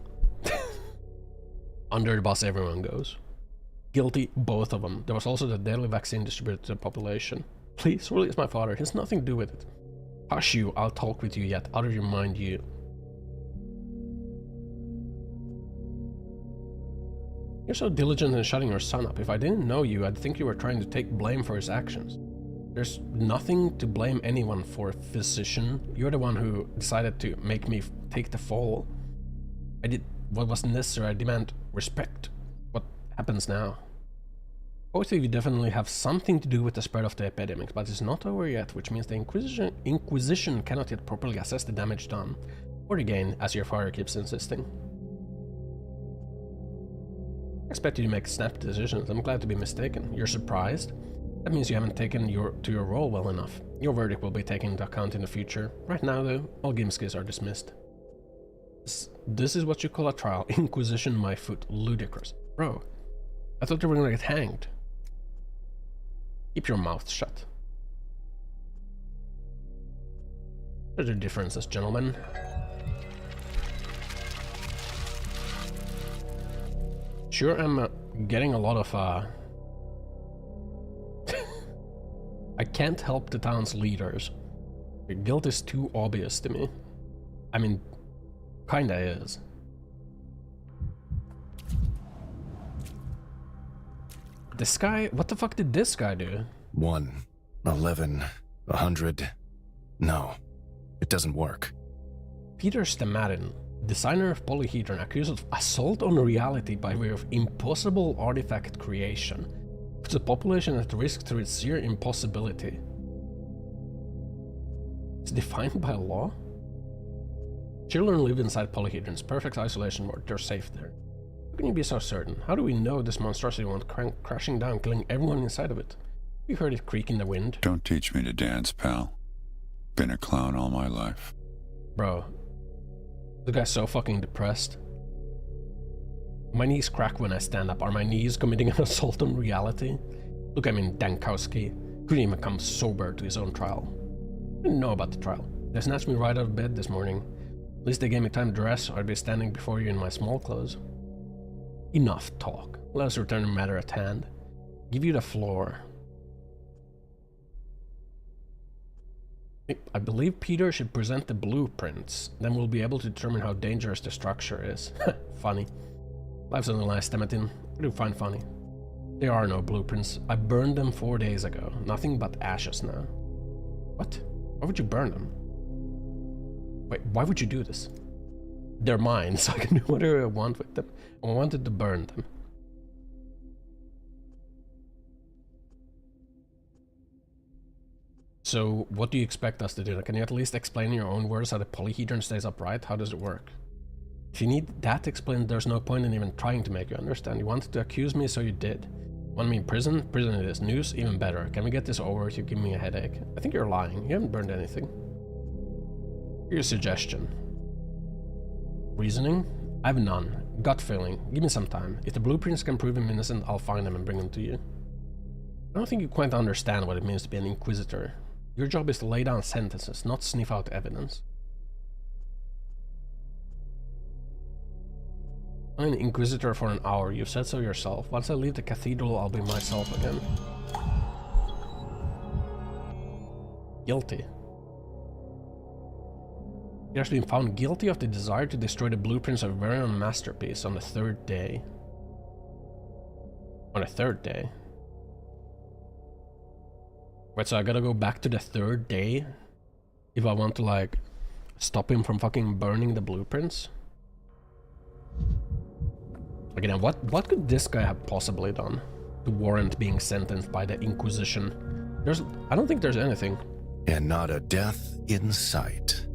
Under the bus everyone goes. Guilty, both of them. There was also the deadly vaccine distributed to the population. Please, release my father. It has nothing to do with it. Hush you, I'll talk with you yet. I'll remind you. You're so diligent in shutting your son up. If I didn't know you, I'd think you were trying to take blame for his actions. There's nothing to blame anyone for, physician. You're the one who decided to make me take the fall. I did what was necessary. I demand respect. What happens now? Both of you definitely have something to do with the spread of the epidemic, but it's not over yet, which means the Inquisition cannot yet properly assess the damage done, or the gain, as your father keeps insisting. I expect you to make snap decisions. I'm glad to be mistaken. You're surprised? That means you haven't taken to your role well enough. Your verdict will be taken into account in the future. Right now, though, all Gimskis are dismissed. This is what you call a trial. Inquisition my foot. Ludicrous. Bro, I thought you were gonna get hanged. Keep your mouth shut. What are the differences, gentlemen? Sure, I'm getting a lot of I can't help the town's leaders. Your guilt is too obvious to me. I mean, kinda is. This guy? What the fuck did this guy do? 1, 11, 100. No, it doesn't work. Peter Stamatin, designer of Polyhedron, accused of assault on reality by way of impossible artifact creation. Puts the population at risk through its sheer impossibility. It's defined by law? Children live inside Polyhedron's perfect isolation ward. They're safe there. How can you be so certain? How do we know this monstrosity won't crashing down, killing everyone inside of it? You heard it creak in the wind. Don't teach me to dance, pal. Been a clown all my life. Bro, the guy's so fucking depressed. My knees crack when I stand up. Are my knees committing an assault on reality? Look, I mean, Dankowski couldn't even come sober to his own trial. I didn't know about the trial. They snatched me right out of bed this morning. At least they gave me time to dress, or I'd be standing before you in my small clothes. Enough talk. Let us return to the matter at hand. Give you the floor. I believe Peter should present the blueprints. Then we'll be able to determine how dangerous the structure is. Funny. Life's only nice, Temetin. What do you find funny? There are no blueprints. I burned them 4 days ago. Nothing but ashes now. What? Why would you burn them? Wait, why would you do this? They're mine, so I can do whatever I want with them. I wanted to burn them. So, what do you expect us to do? Can you at least explain in your own words how the polyhedron stays upright? How does it work? If you need that explained, there's no point in even trying to make you understand. You wanted to accuse me, so you did. Want me in prison? Prison it is. News? Even better. Can we get this over if you give me a headache? I think you're lying. You haven't burned anything. Here's a suggestion. Reasoning? I have none. Gut feeling. Give me some time. If the blueprints can prove him innocent, I'll find them and bring them to you. I don't think you quite understand what it means to be an inquisitor. Your job is to lay down sentences, not sniff out evidence. I'm an inquisitor for an hour, you've said so yourself. Once I leave the cathedral, I'll be myself again. Guilty. He has been found guilty of the desire to destroy the blueprints of a very own masterpiece on the third day. On the third day? Wait, so I gotta go back to the third day if I want to, like, stop him from fucking burning the blueprints? Again, what could this guy have possibly done to warrant being sentenced by the Inquisition? I don't think there's anything. And not a death in sight.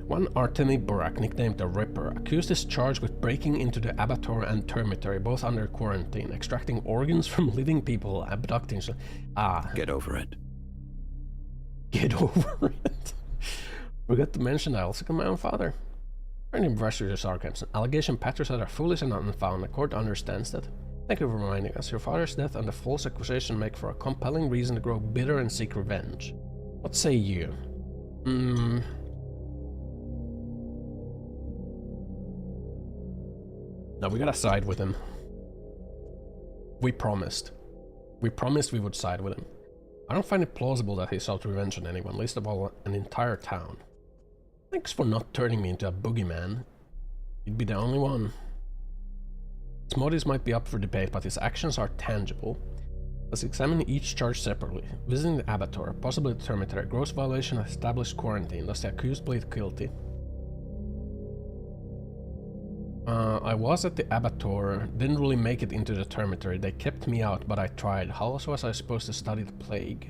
One Artemi Burak, nicknamed the Ripper, accused is charged with breaking into the abattoir and termitory, both under quarantine, extracting organs from living people, abducting... Get over it. Get over it. Forgot to mention I also killed my own father. Trying to impress with your sarcasm. Allegation patterns that are foolish and unfounded. The court understands that. Thank you for reminding us. Your father's death and the false accusation make for a compelling reason to grow bitter and seek revenge. What say you? No, we gotta side with him. We promised. We promised we would side with him. I don't find it plausible that he sought revenge on anyone, least of all an entire town. Thanks for not turning me into a boogeyman. You'd be the only one. His motives might be up for debate, but his actions are tangible. Let's examine each charge separately. Visiting the abattoir, possibly the termitory, gross violation of established quarantine. Does the accused plead guilty? I was at the abattoir, didn't really make it into the termitory. They kept me out, but I tried. How else was I supposed to study the plague?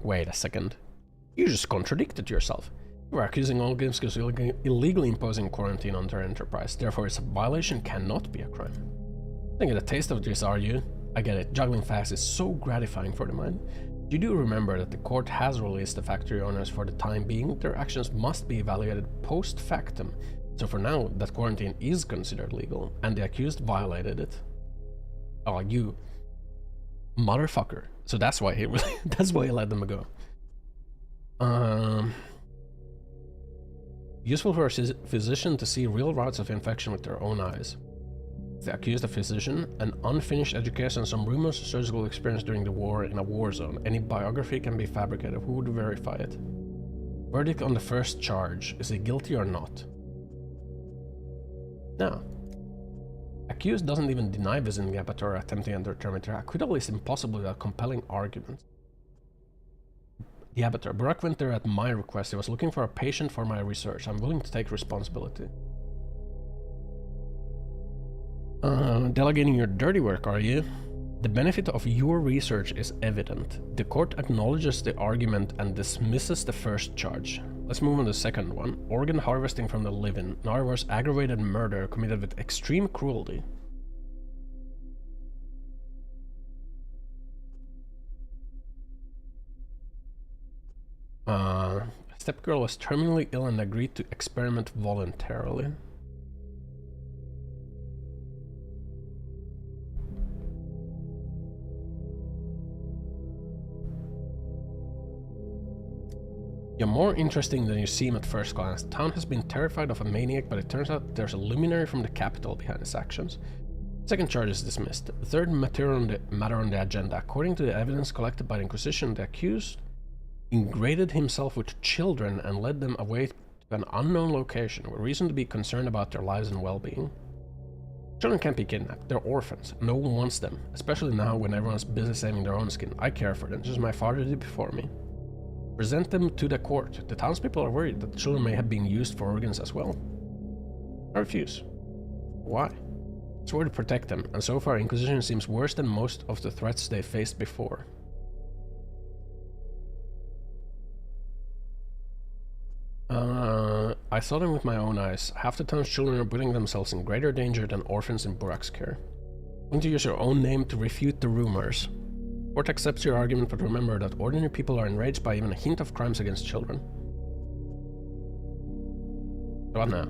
Wait a second. You just contradicted yourself. You were accusing all games because illegally imposing quarantine on their enterprise. Therefore, its violation cannot be a crime. Thinking a taste of this, are you? I get it. Juggling facts is so gratifying for the mind. You do remember that the court has released the factory owners for the time being. Their actions must be evaluated post factum. So for now, that quarantine is considered legal, and the accused violated it. Oh, you motherfucker. So that's why he that's why he let them go. Useful for a physician to see real routes of infection with their own eyes. The accused, a physician, an unfinished education, some rumors of surgical experience during the war in a war zone. Any biography can be fabricated. Who would verify it? Verdict on the first charge. Is he guilty or not? No. Accused doesn't even deny visiting the abattoir or attempting to enter termitory. Acquittal is impossible without compelling arguments. The abattoir. Burak went there at my request. He was looking for a patient for my research. I'm willing to take responsibility. Delegating your dirty work, are you? The benefit of your research is evident. The court acknowledges the argument and dismisses the first charge. Let's move on to the second one. Organ harvesting from the living. In other words, aggravated murder committed with extreme cruelty. Stepgirl was terminally ill and agreed to experiment voluntarily. You're more interesting than you seem at first glance. The town has been terrified of a maniac, but it turns out there's a luminary from the capital behind his actions. Second charge is dismissed. The third matter on the agenda. According to the evidence collected by the Inquisition, the accused ingratiated himself with children and led them away to an unknown location with reason to be concerned about their lives and well-being. Children can't be kidnapped. They're orphans. No one wants them, especially now when everyone's busy saving their own skin. I care for them, just as my father did before me. Present them to the court. The townspeople are worried that the children may have been used for organs as well. I refuse. Why? I swore to protect them, and so far Inquisition seems worse than most of the threats they faced before. I saw them with my own eyes. Half the town's children are putting themselves in greater danger than orphans in Burak's care. You need to use your own name to refute the rumors. Court accepts your argument, but remember that ordinary people are enraged by even a hint of crimes against children. So what now?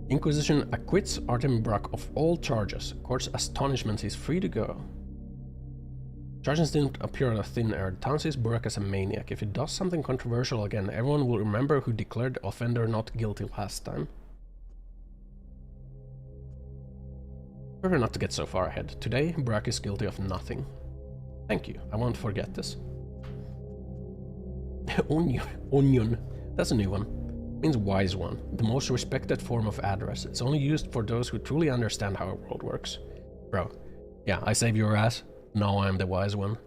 Inquisition acquits Artem Burak of all charges. Court's astonishment, he's free to go. Charges didn't appear out of thin air. The town sees Burak as a maniac. If he does something controversial again, everyone will remember who declared the offender not guilty last time. Prefer not to get so far ahead. Today, Burak is guilty of nothing. Thank you. I won't forget this. Onion. That's a new one. It means wise one. The most respected form of address. It's only used for those who truly understand how a world works. Bro. Yeah, I save your ass. Now I'm the wise one.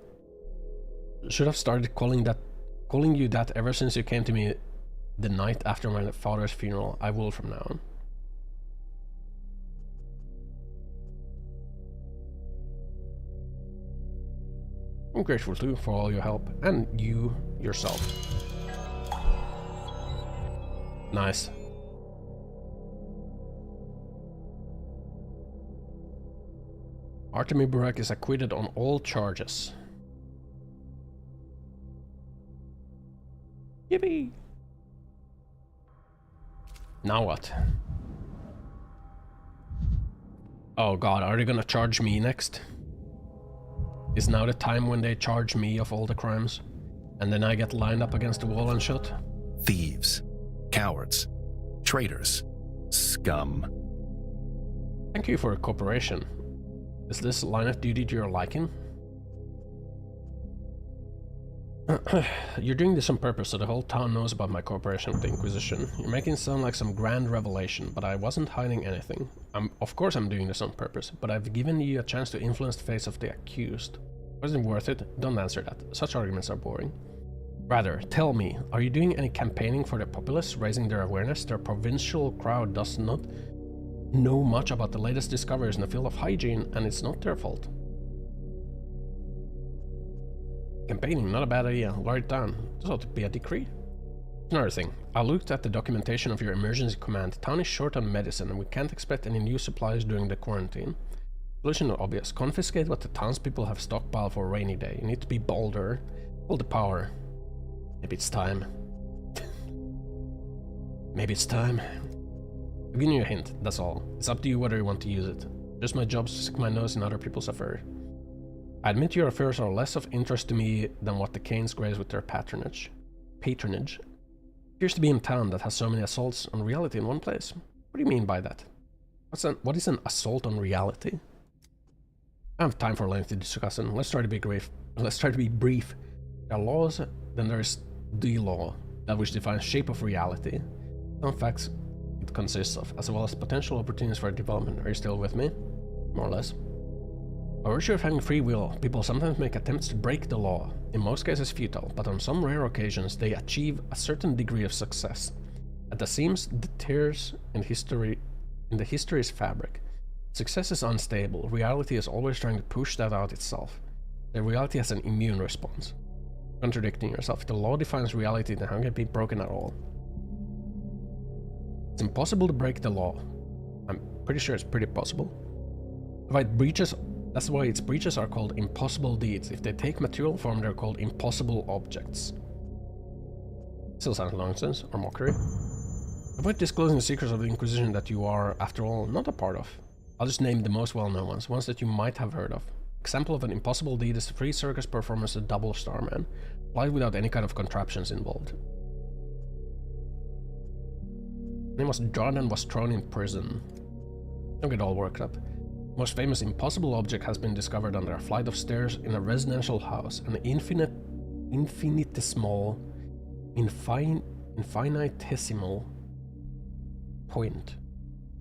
Should have started calling you that ever since you came to me the night after my father's funeral. I will from now on. I'm grateful too for all your help, and you yourself. Nice. Artemy Burak is acquitted on all charges. Yippee! Now what? Oh god, are they gonna charge me next? Is now the time when they charge me of all the crimes? And then I get lined up against the wall and shot? Thieves. Cowards. Traitors. Scum. Thank you for your cooperation. Is this line of duty to your liking? You're doing this on purpose so the whole town knows about my cooperation with the Inquisition. You're making it sound like some grand revelation, but I wasn't hiding anything. Of course I'm doing this on purpose, but I've given you a chance to influence the fate of the accused. Wasn't it worth it? Don't answer that. Such arguments are boring. Rather, tell me, are you doing any campaigning for the populace, raising their awareness? Their provincial crowd does not know much about the latest discoveries in the field of hygiene, and it's not their fault. Campaigning, not a bad idea. Write it down. This ought to be a decree. Another thing, I looked at the documentation of your emergency command. The town is short on medicine, and we can't expect any new supplies during the quarantine. Solution is obvious. Confiscate what the townspeople have stockpiled for a rainy day. You need to be bolder. Hold the power. Maybe it's time. Maybe it's time. I'll give you a hint, that's all. It's up to you whether you want to use it. Just my job is to stick my nose in other people's affairs. I admit your affairs are less of interest to me than what the Canes graze with their patronage. Appears to be in town that has so many assaults on reality in one place. What do you mean by that? What is an assault on reality? I don't have time for lengthy discussion. Let's try to be brief. There are laws, then there is the law, that which defines shape of reality. Some facts it consists of, as well as potential opportunities for development. Are you still with me? More or less. By virtue of having free will, people sometimes make attempts to break the law, in most cases futile, but on some rare occasions they achieve a certain degree of success. At the seams, the tears in the history's fabric. Success is unstable. Reality is always trying to push that out itself. The reality has an immune response. Contradicting yourself. If the law defines reality, then how can it be broken at all? It's impossible to break the law. I'm pretty sure it's pretty possible. That's why its breaches are called impossible deeds. If they take material form, they're called impossible objects. Still sounds nonsense or mockery. Avoid disclosing the secrets of the Inquisition that you are, after all, not a part of. I'll just name the most well-known ones that you might have heard of. Example of an impossible deed is the free circus performance of Double Starman, applied without any kind of contraptions involved. name was John and was thrown in prison. Don't get all worked up. The most famous impossible object has been discovered under a flight of stairs in a residential house. An infinitesimal point.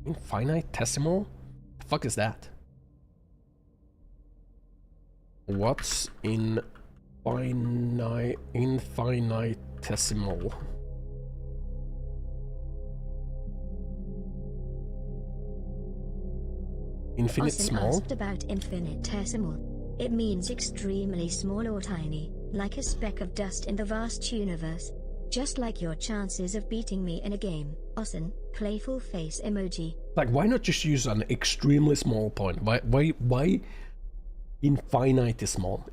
Infinitesimal? The fuck is that? What's infinitesimal? Infinite Ossan small? asked about infinitesimal. It means extremely small or tiny, like a speck of dust in the vast universe. Just like your chances of beating me in a game. Ossan, playful face emoji. Like, why not just use an extremely small point? Why infinitesimal?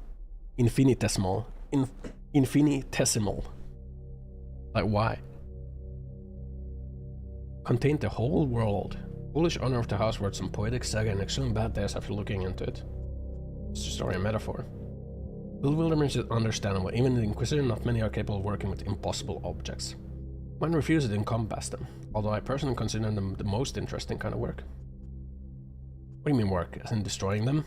Infinitesimal? Infinitesimal? Like, why? Contained the whole world. Foolish owner of the house wrote some poetic saga and extreme bad days after looking into it. It's just only a metaphor. Bewilderment is understandable. Even the Inquisitor, not many are capable of working with impossible objects. Mine refuse to encompass them, although I personally consider them the most interesting kind of work. What do you mean work? As in destroying them?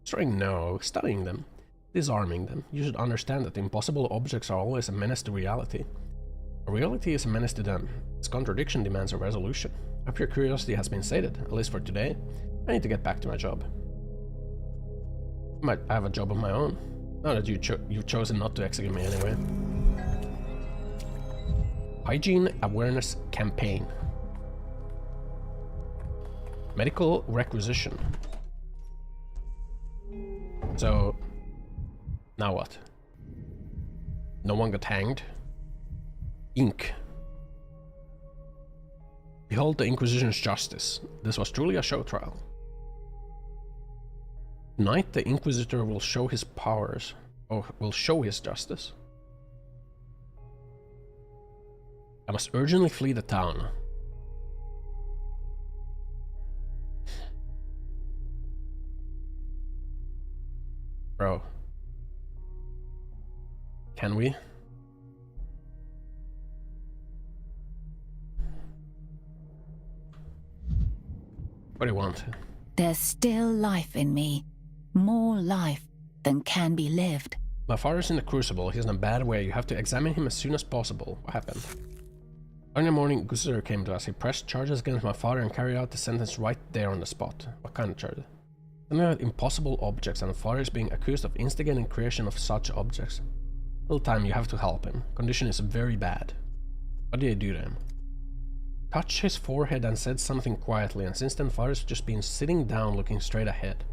Destroying? No. Studying them. Disarming them. You should understand that impossible objects are always a menace to reality. Reality is a menace to them. Its contradiction demands a resolution. After your curiosity has been sated, at least for today, I need to get back to my job. I might have a job of my own, now that you've chosen not to execute me anyway. Hygiene Awareness Campaign. Medical Requisition. So, now what? No one got hanged? Ink. Behold the Inquisition's justice. This was truly a show trial. Tonight the Inquisitor will show his powers, or will show his justice. I must urgently flee the town. Bro. Can we? What do you want? There's still life in me. More life than can be lived. My father's in the crucible. He's in a bad way. You have to examine him as soon as possible. What happened? Early morning, Inquisitor came to us. He pressed charges against my father and carried out the sentence right there on the spot. What kind of charges? Something about impossible objects, and the father is being accused of instigating creation of such objects. Little time, you have to help him. Condition is very bad. What did you do to him? Touched his forehead and said something quietly, and since then father's just been sitting down looking straight ahead.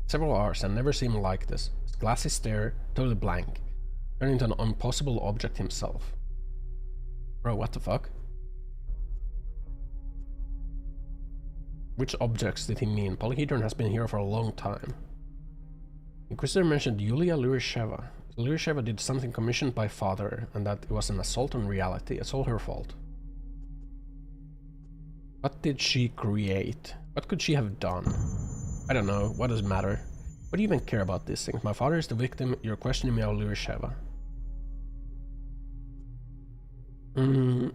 Several hours and never seemed like this. His glassy stare, totally blank. Turned into an impossible object himself. Bro, what the fuck? Which objects did he mean? Polyhedron has been here for a long time. Inquisitor mentioned Yulia Lurisheva. Lurisheva did something commissioned by father, and that it was an assault on reality. It's all her fault. What did she create? What could she have done? I don't know. What does it matter? What do you even care about these things? My father is the victim. You're questioning me about Lurisheva. Don't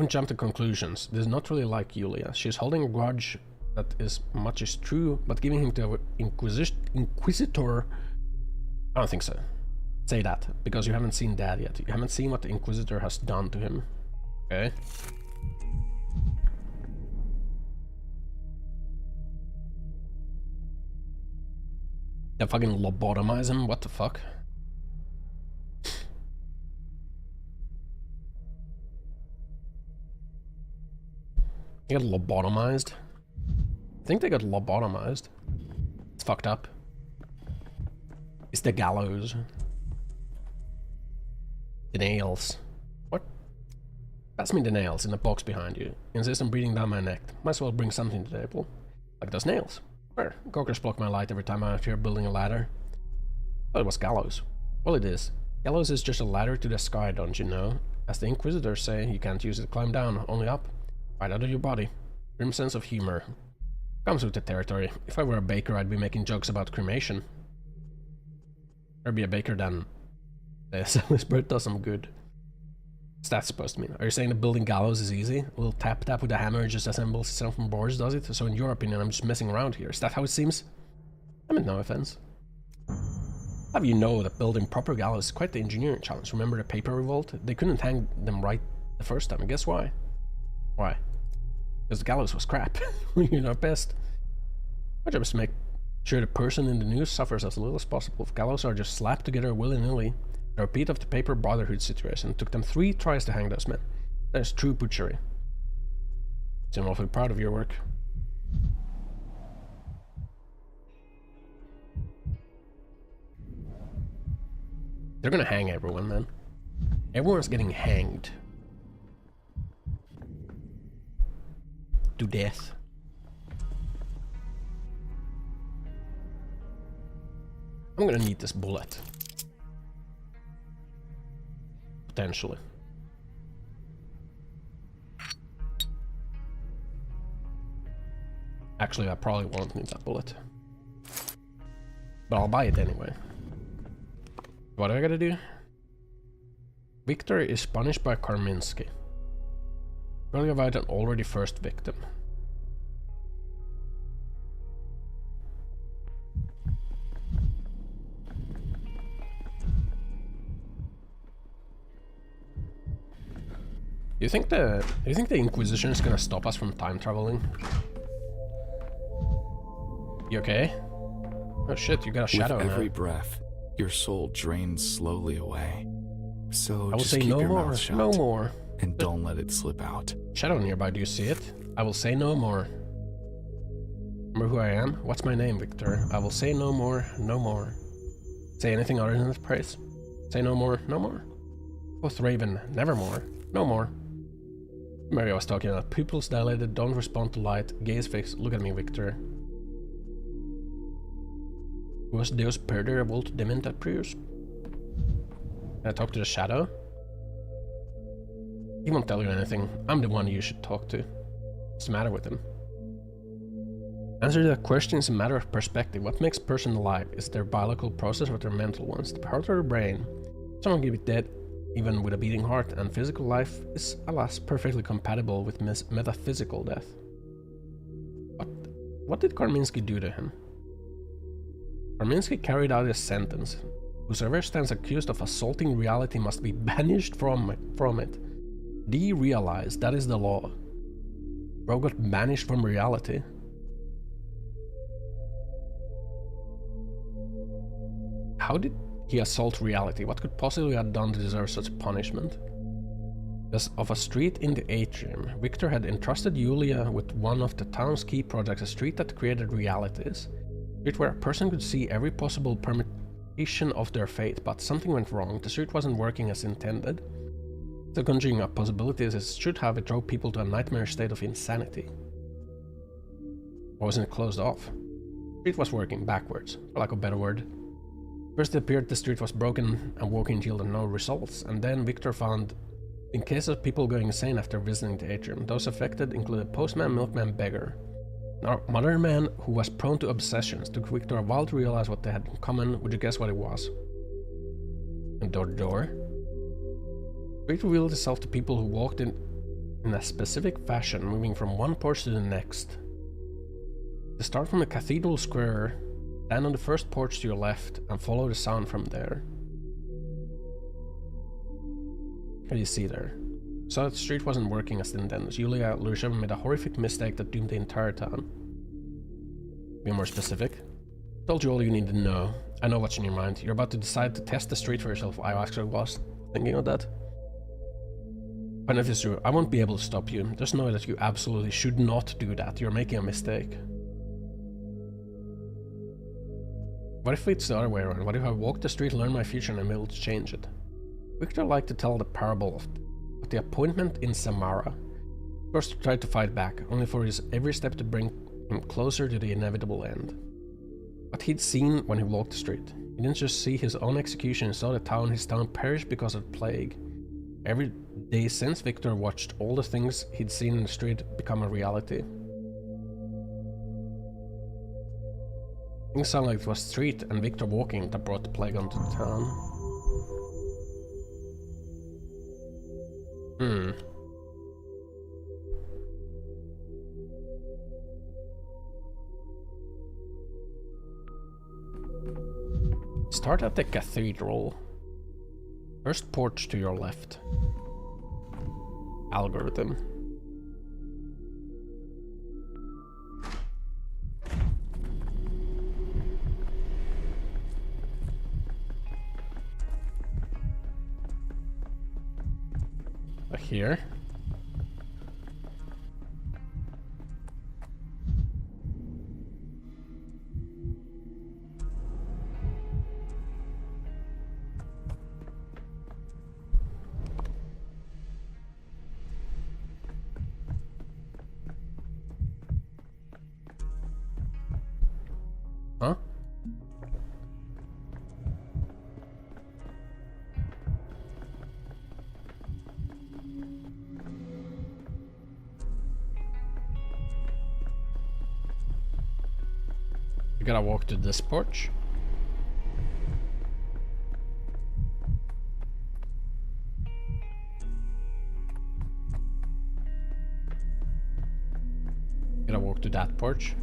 jump to conclusions. This is not really like Yulia. She's holding a grudge that is much is true, but giving him to an Inquisitor... I don't think so. Say that, because you haven't seen Dad yet. You haven't seen what the Inquisitor has done to him. Okay? They fucking lobotomize him? What the fuck? They got lobotomized? I think they got lobotomized. It's fucked up. It's the gallows. The nails. What? Pass me the nails in the box behind you. Insist on breathing down my neck. Might as well bring something to the table. Like those nails. Where? Gawkers block my light every time I'm out here building a ladder. Oh, it was gallows. Well, it is. Gallows is just a ladder to the sky, don't you know? As the Inquisitors say, you can't use it to climb down, only up. Right out of your body. Grim sense of humor. Comes with the territory. If I were a baker, I'd be making jokes about cremation. I'd be a baker than this. This bird does some good. What's that supposed to mean? Are you saying that building gallows is easy? A little tap tap with a hammer just assembles itself from boards, does it? So in your opinion, I'm just messing around here. Is that how it seems? I mean, no offense. Have you know that building proper gallows is quite the engineering challenge? Remember the paper revolt? They couldn't hang them right the first time, and guess why? Why? Because the gallows was crap. You're not best. My job is to make sure the person in the news suffers as little as possible. If gallows are just slapped together willy-nilly, a repeat of the paper brotherhood situation. It took them 3 tries to hang those men. That is true butchery. I'm awfully proud of your work. They're gonna hang everyone, man. Everyone's getting hanged. To death. I'm gonna need this bullet. Potentially. Actually, I probably won't need that bullet. But I'll buy it anyway. What do I gotta do? Victor is punished by Karminsky. Probably avoid an already first victim. Do you think the Inquisition is gonna stop us from time traveling? You okay? Oh shit, you got a shadow now. With every breath, your soul drains slowly away. So I will just say keep no your more, mouth shut no more. And don't let it slip out. Shadow nearby, do you see it? I will say no more. Remember who I am? What's my name, Victor? I will say no more, no more. Say anything other than this praise. Say no more, no more. Oath Raven, nevermore, no more. Mary, I was talking about pupils dilated, don't respond to light, gaze fixed. Look at me, Victor. Was Deus perder vult dementa prius? Can I talk to the shadow? He won't tell you anything. I'm the one you should talk to. What's the matter with him? Answer to that question is a matter of perspective. What makes a person alive? Is their biological process or their mental ones? The heart or the brain? Someone can be dead even with a beating heart, and physical life is, alas, perfectly compatible with metaphysical death. What did Karminsky do to him? Karminsky carried out his sentence. Whosoever stands accused of assaulting reality must be banished from it. Derealized, that is the law. Bro got banished from reality. How did he assault reality? What could possibly have done to deserve such punishment? Because of a street in the atrium, Victor had entrusted Yulia with one of the town's key projects, a street that created realities. A street where a person could see every possible permutation of their fate, but something went wrong. The street wasn't working as intended. The conjuring up possibilities it should have, it drove people to a nightmare state of insanity. Or wasn't it closed off? The street was working backwards, for lack of a better word. First it appeared the street was broken and walking yielded no results, and then Victor found in cases of people going insane after visiting the atrium. Those affected included postman, milkman, beggar. Now, another man who was prone to obsessions took Victor a while to realize what they had in common. Would you guess what it was? And door to door? It revealed itself to people who walked in a specific fashion, moving from one porch to the next. To start from a cathedral square, stand on the first porch to your left, and follow the sound from there. What do you see there? So the street wasn't working as intended. Yulia Lurshev made a horrific mistake that doomed the entire town. Be more specific. Told you all you need to know. I know what's in your mind. You're about to decide to test the street for yourself. I actually was thinking of that. But if it's true, I won't be able to stop you. Just know that you absolutely should not do that. You're making a mistake. What if it's the other way around? What if I walk the street, learn my future, and I'm able to change it? Victor liked to tell the parable of the appointment in Samara. First tried to fight back, only for his every step to bring him closer to the inevitable end. What he'd seen when he walked the street. He didn't just see his own execution, he saw his town perish because of plague. Every day since, Victor watched all the things he'd seen in the street become a reality. Things sounded like it was street and Victor walking that brought the plague onto the town. Start at the cathedral. First porch to your left. Algorithm. Here. Huh? You gotta walk to this porch. You gotta walk to that porch.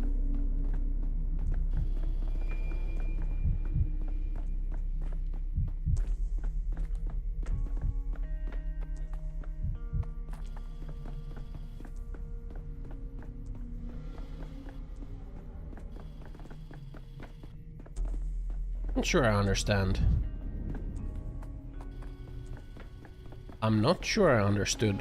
Not sure I understand. I'm not sure I understood.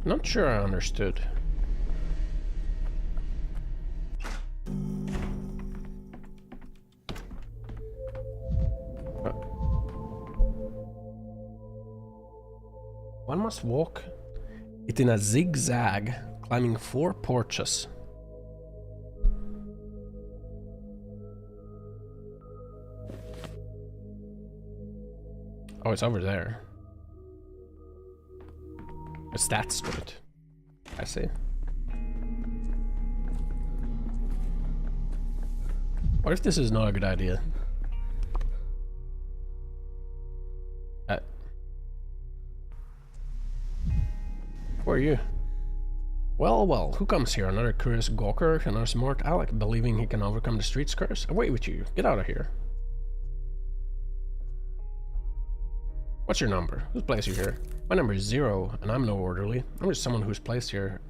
Not sure I understood. One must walk it in a zigzag, climbing 4 porches. Oh, it's over there. It's that street. I see. What if this is not a good idea? Who are you? Well, who comes here? Another curious gawker, another smart aleck, believing he can overcome the street's curse? Away with you. Get out of here. What's your number? Who's placed you here? My number is 0, and I'm no orderly. I'm just someone who's placed here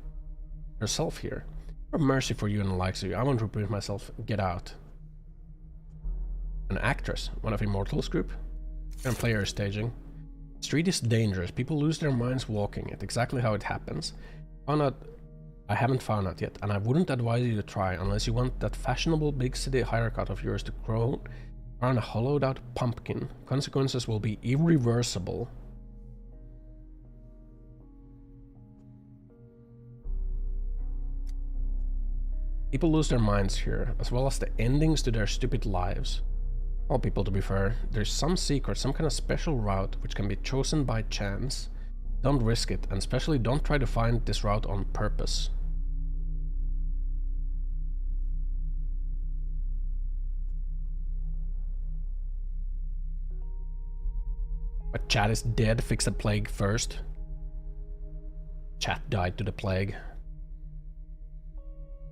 herself here. For mercy for you and the likes of you, I won't repeat myself. Get out. An actress, one of Immortals group? And player is staging. Street is dangerous. People lose their minds walking it. Exactly how it happens. I haven't found out yet, and I wouldn't advise you to try unless you want that fashionable big city haircut of yours to grow around a hollowed out pumpkin. Consequences will be irreversible. People lose their minds here, as well as the endings to their stupid lives. All people, to be fair. There's some secret, some kind of special route which can be chosen by chance. Don't risk it, and especially don't try to find this route on purpose. But chat is dead, fix the plague first. Chat died to the plague.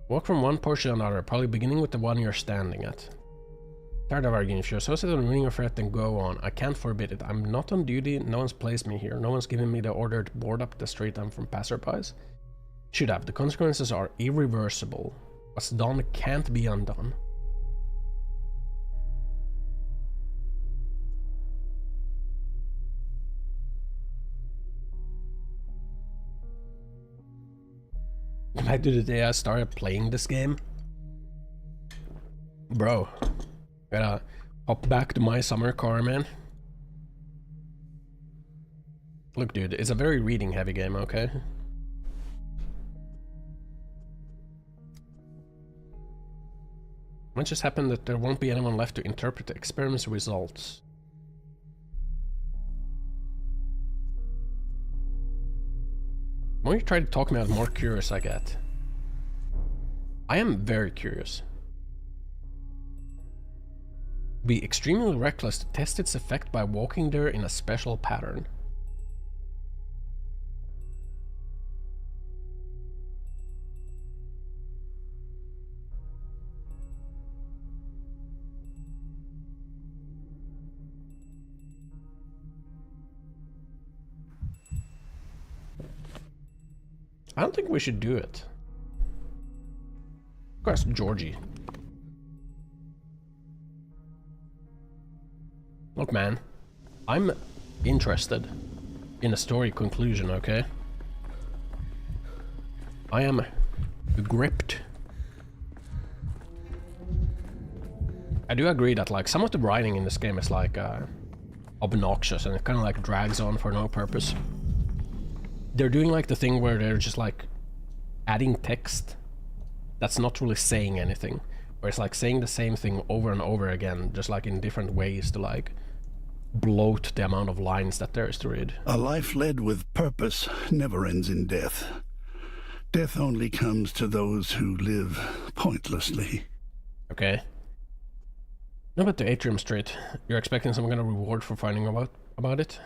Walk from one portion to another, probably beginning with the one you're standing at. Tired of arguing. If you're so set on winning a threat, then go on. I can't forbid it. I'm not on duty. No one's placed me here. No one's given me the order to board up the street. I'm from passerbys. Should have. The consequences are irreversible. What's done can't be undone. Back to the day I started playing this game. Bro. Gotta hop back to my summer car, man. Look, dude, it's a very reading heavy game, okay? Might just happen that there won't be anyone left to interpret the experiment's results. The more you try to talk me out, the more curious I get. I am very curious. Be extremely reckless to test its effect by walking there in a special pattern. I don't think we should do it. Of course, Georgie. Look, man, I'm interested in a story conclusion, okay? I am gripped. I do agree that like some of the writing in this game is like obnoxious and it kind of like drags on for no purpose. They're doing like the thing where they're just like adding text that's not really saying anything, where it's like saying the same thing over and over again, just like in different ways to like bloat the amount of lines that there is to read. A life led with purpose never ends in death. Death only comes to those who live pointlessly. Okay. No, but the Atrium Street, you're expecting some kind of reward for finding about it?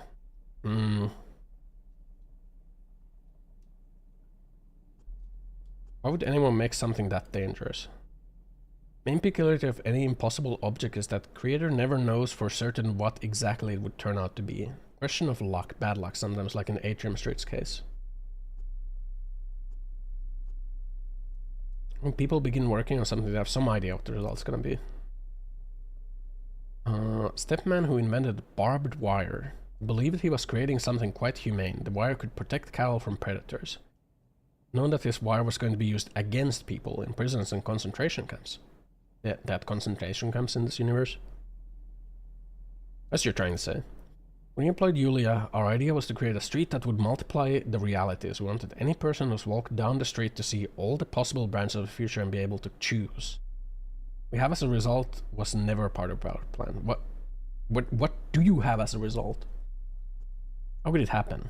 Why would anyone make something that dangerous? Main peculiarity of any impossible object is that creator never knows for certain what exactly it would turn out to be. Question of luck, bad luck sometimes, like in Atrium Street's case. When people begin working on something, they have some idea what the result's gonna be. Stepman who invented barbed wire believed he was creating something quite humane. The wire could protect cattle from predators. Known that this wire was going to be used against people in prisons and concentration camps. Yeah, that concentration camps in this universe. That's what you're trying to say. When we employed Yulia, our idea was to create a street that would multiply the realities. We wanted any person who's walked down the street to see all the possible branches of the future and be able to choose. We have as a result was never part of our plan. What do you have as a result? How could it happen?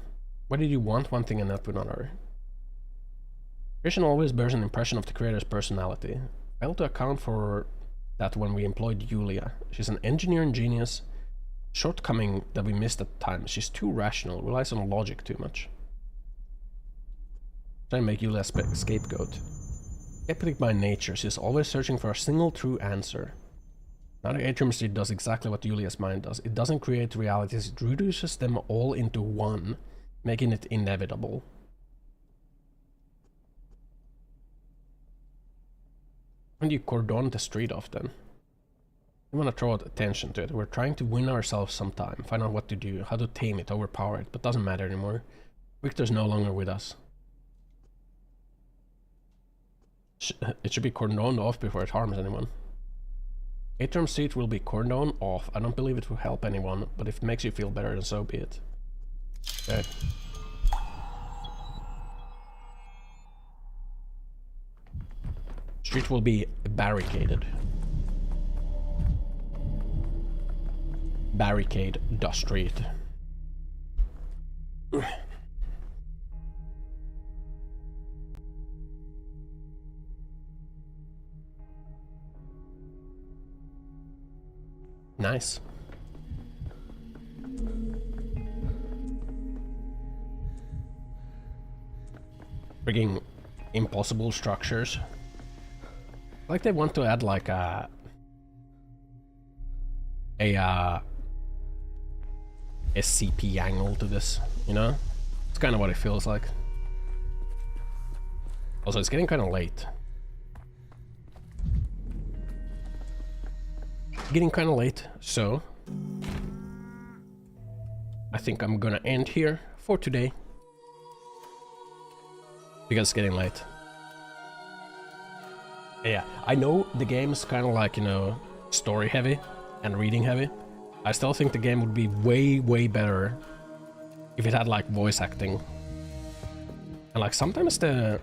Why did you want one thing and not another? Creation always bears an impression of the creator's personality. Failed to account for that when we employed Yulia. She's an engineering genius. Shortcoming that we missed at times. She's too rational, relies on logic too much. Try and make Yulia a scapegoat. Skeptic by nature, she's always searching for a single true answer. Now the Atrium Street does exactly what Yulia's mind does. It doesn't create realities, it reduces them all into one, making it inevitable. When do you cordon the street off then? We want to throw attention to it. We're trying to win ourselves some time, find out what to do, how to tame it, overpower it, but doesn't matter anymore. Victor's no longer with us. It should be cordoned off before it harms anyone. Atrium Street will be cordoned off. I don't believe it will help anyone, but if it makes you feel better, then so be it. Okay. Street will be barricaded. Barricade the street. Nice. Frigging impossible structures. Like they want to add like a SCP angle to this, you know? It's kind of what it feels like. Also, it's getting kind of late. Getting kind of late, so I think I'm gonna end here for today because it's getting late. Yeah, I know the game's kind of like, you know, story heavy and reading heavy. I still think the game would be way better if it had like voice acting. And like sometimes the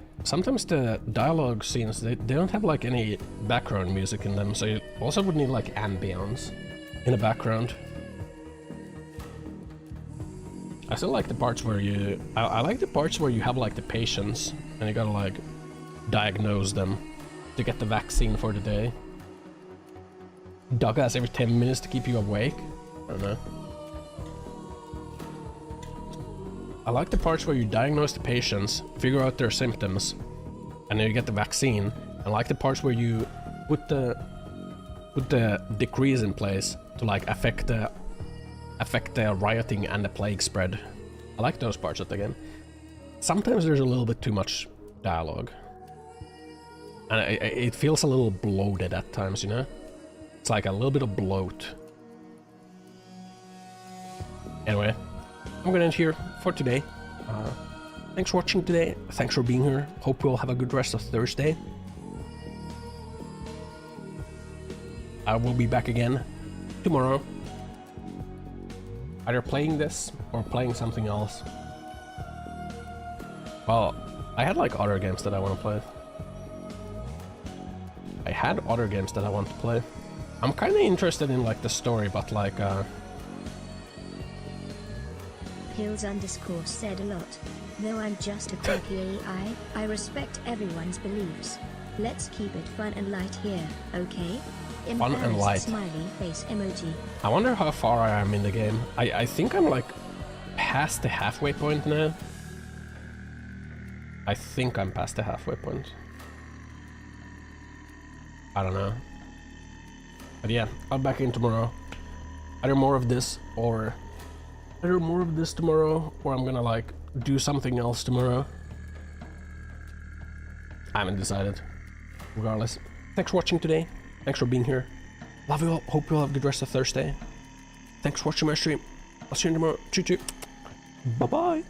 dialogue scenes, they don't have like any background music in them, so you also would need like ambience in the background. I still like the parts where you... I like the parts where you have like the patients and you gotta like diagnose them to get the vaccine for the day. dog ass every 10 minutes to keep you awake. I don't know. I like the parts where you diagnose the patients, figure out their symptoms, and then you get the vaccine. I like the parts where you put the decrees in place to like affect the rioting and the plague spread. I like those parts of the game. Sometimes there's a little bit too much dialogue, and it feels a little bloated at times, you know? It's like a little bit of bloat. Anyway, I'm gonna end here for today. Thanks for watching today. Thanks for being here. Hope you'll have a good rest of Thursday. I will be back again tomorrow. Either playing this or playing something else. Well, I had like other games that I want to play. I'm kind of interested in like the story, but like Hills_ said a lot. Though I'm just a quirky AI, I respect everyone's beliefs. Let's keep it fun and light here, okay? Fun and light. Smiley face emoji. I wonder how far I am in the game. I think I'm like past the halfway point now. I think I'm past the halfway point. I don't know. But yeah, I'll be back in tomorrow. Either more of this tomorrow, or I'm gonna like do something else tomorrow. I haven't decided. Regardless, thanks for watching today. Thanks for being here. Love you all. Hope you all have a good rest of Thursday. Thanks for watching my stream. I'll see you tomorrow. Choo choo. Bye bye.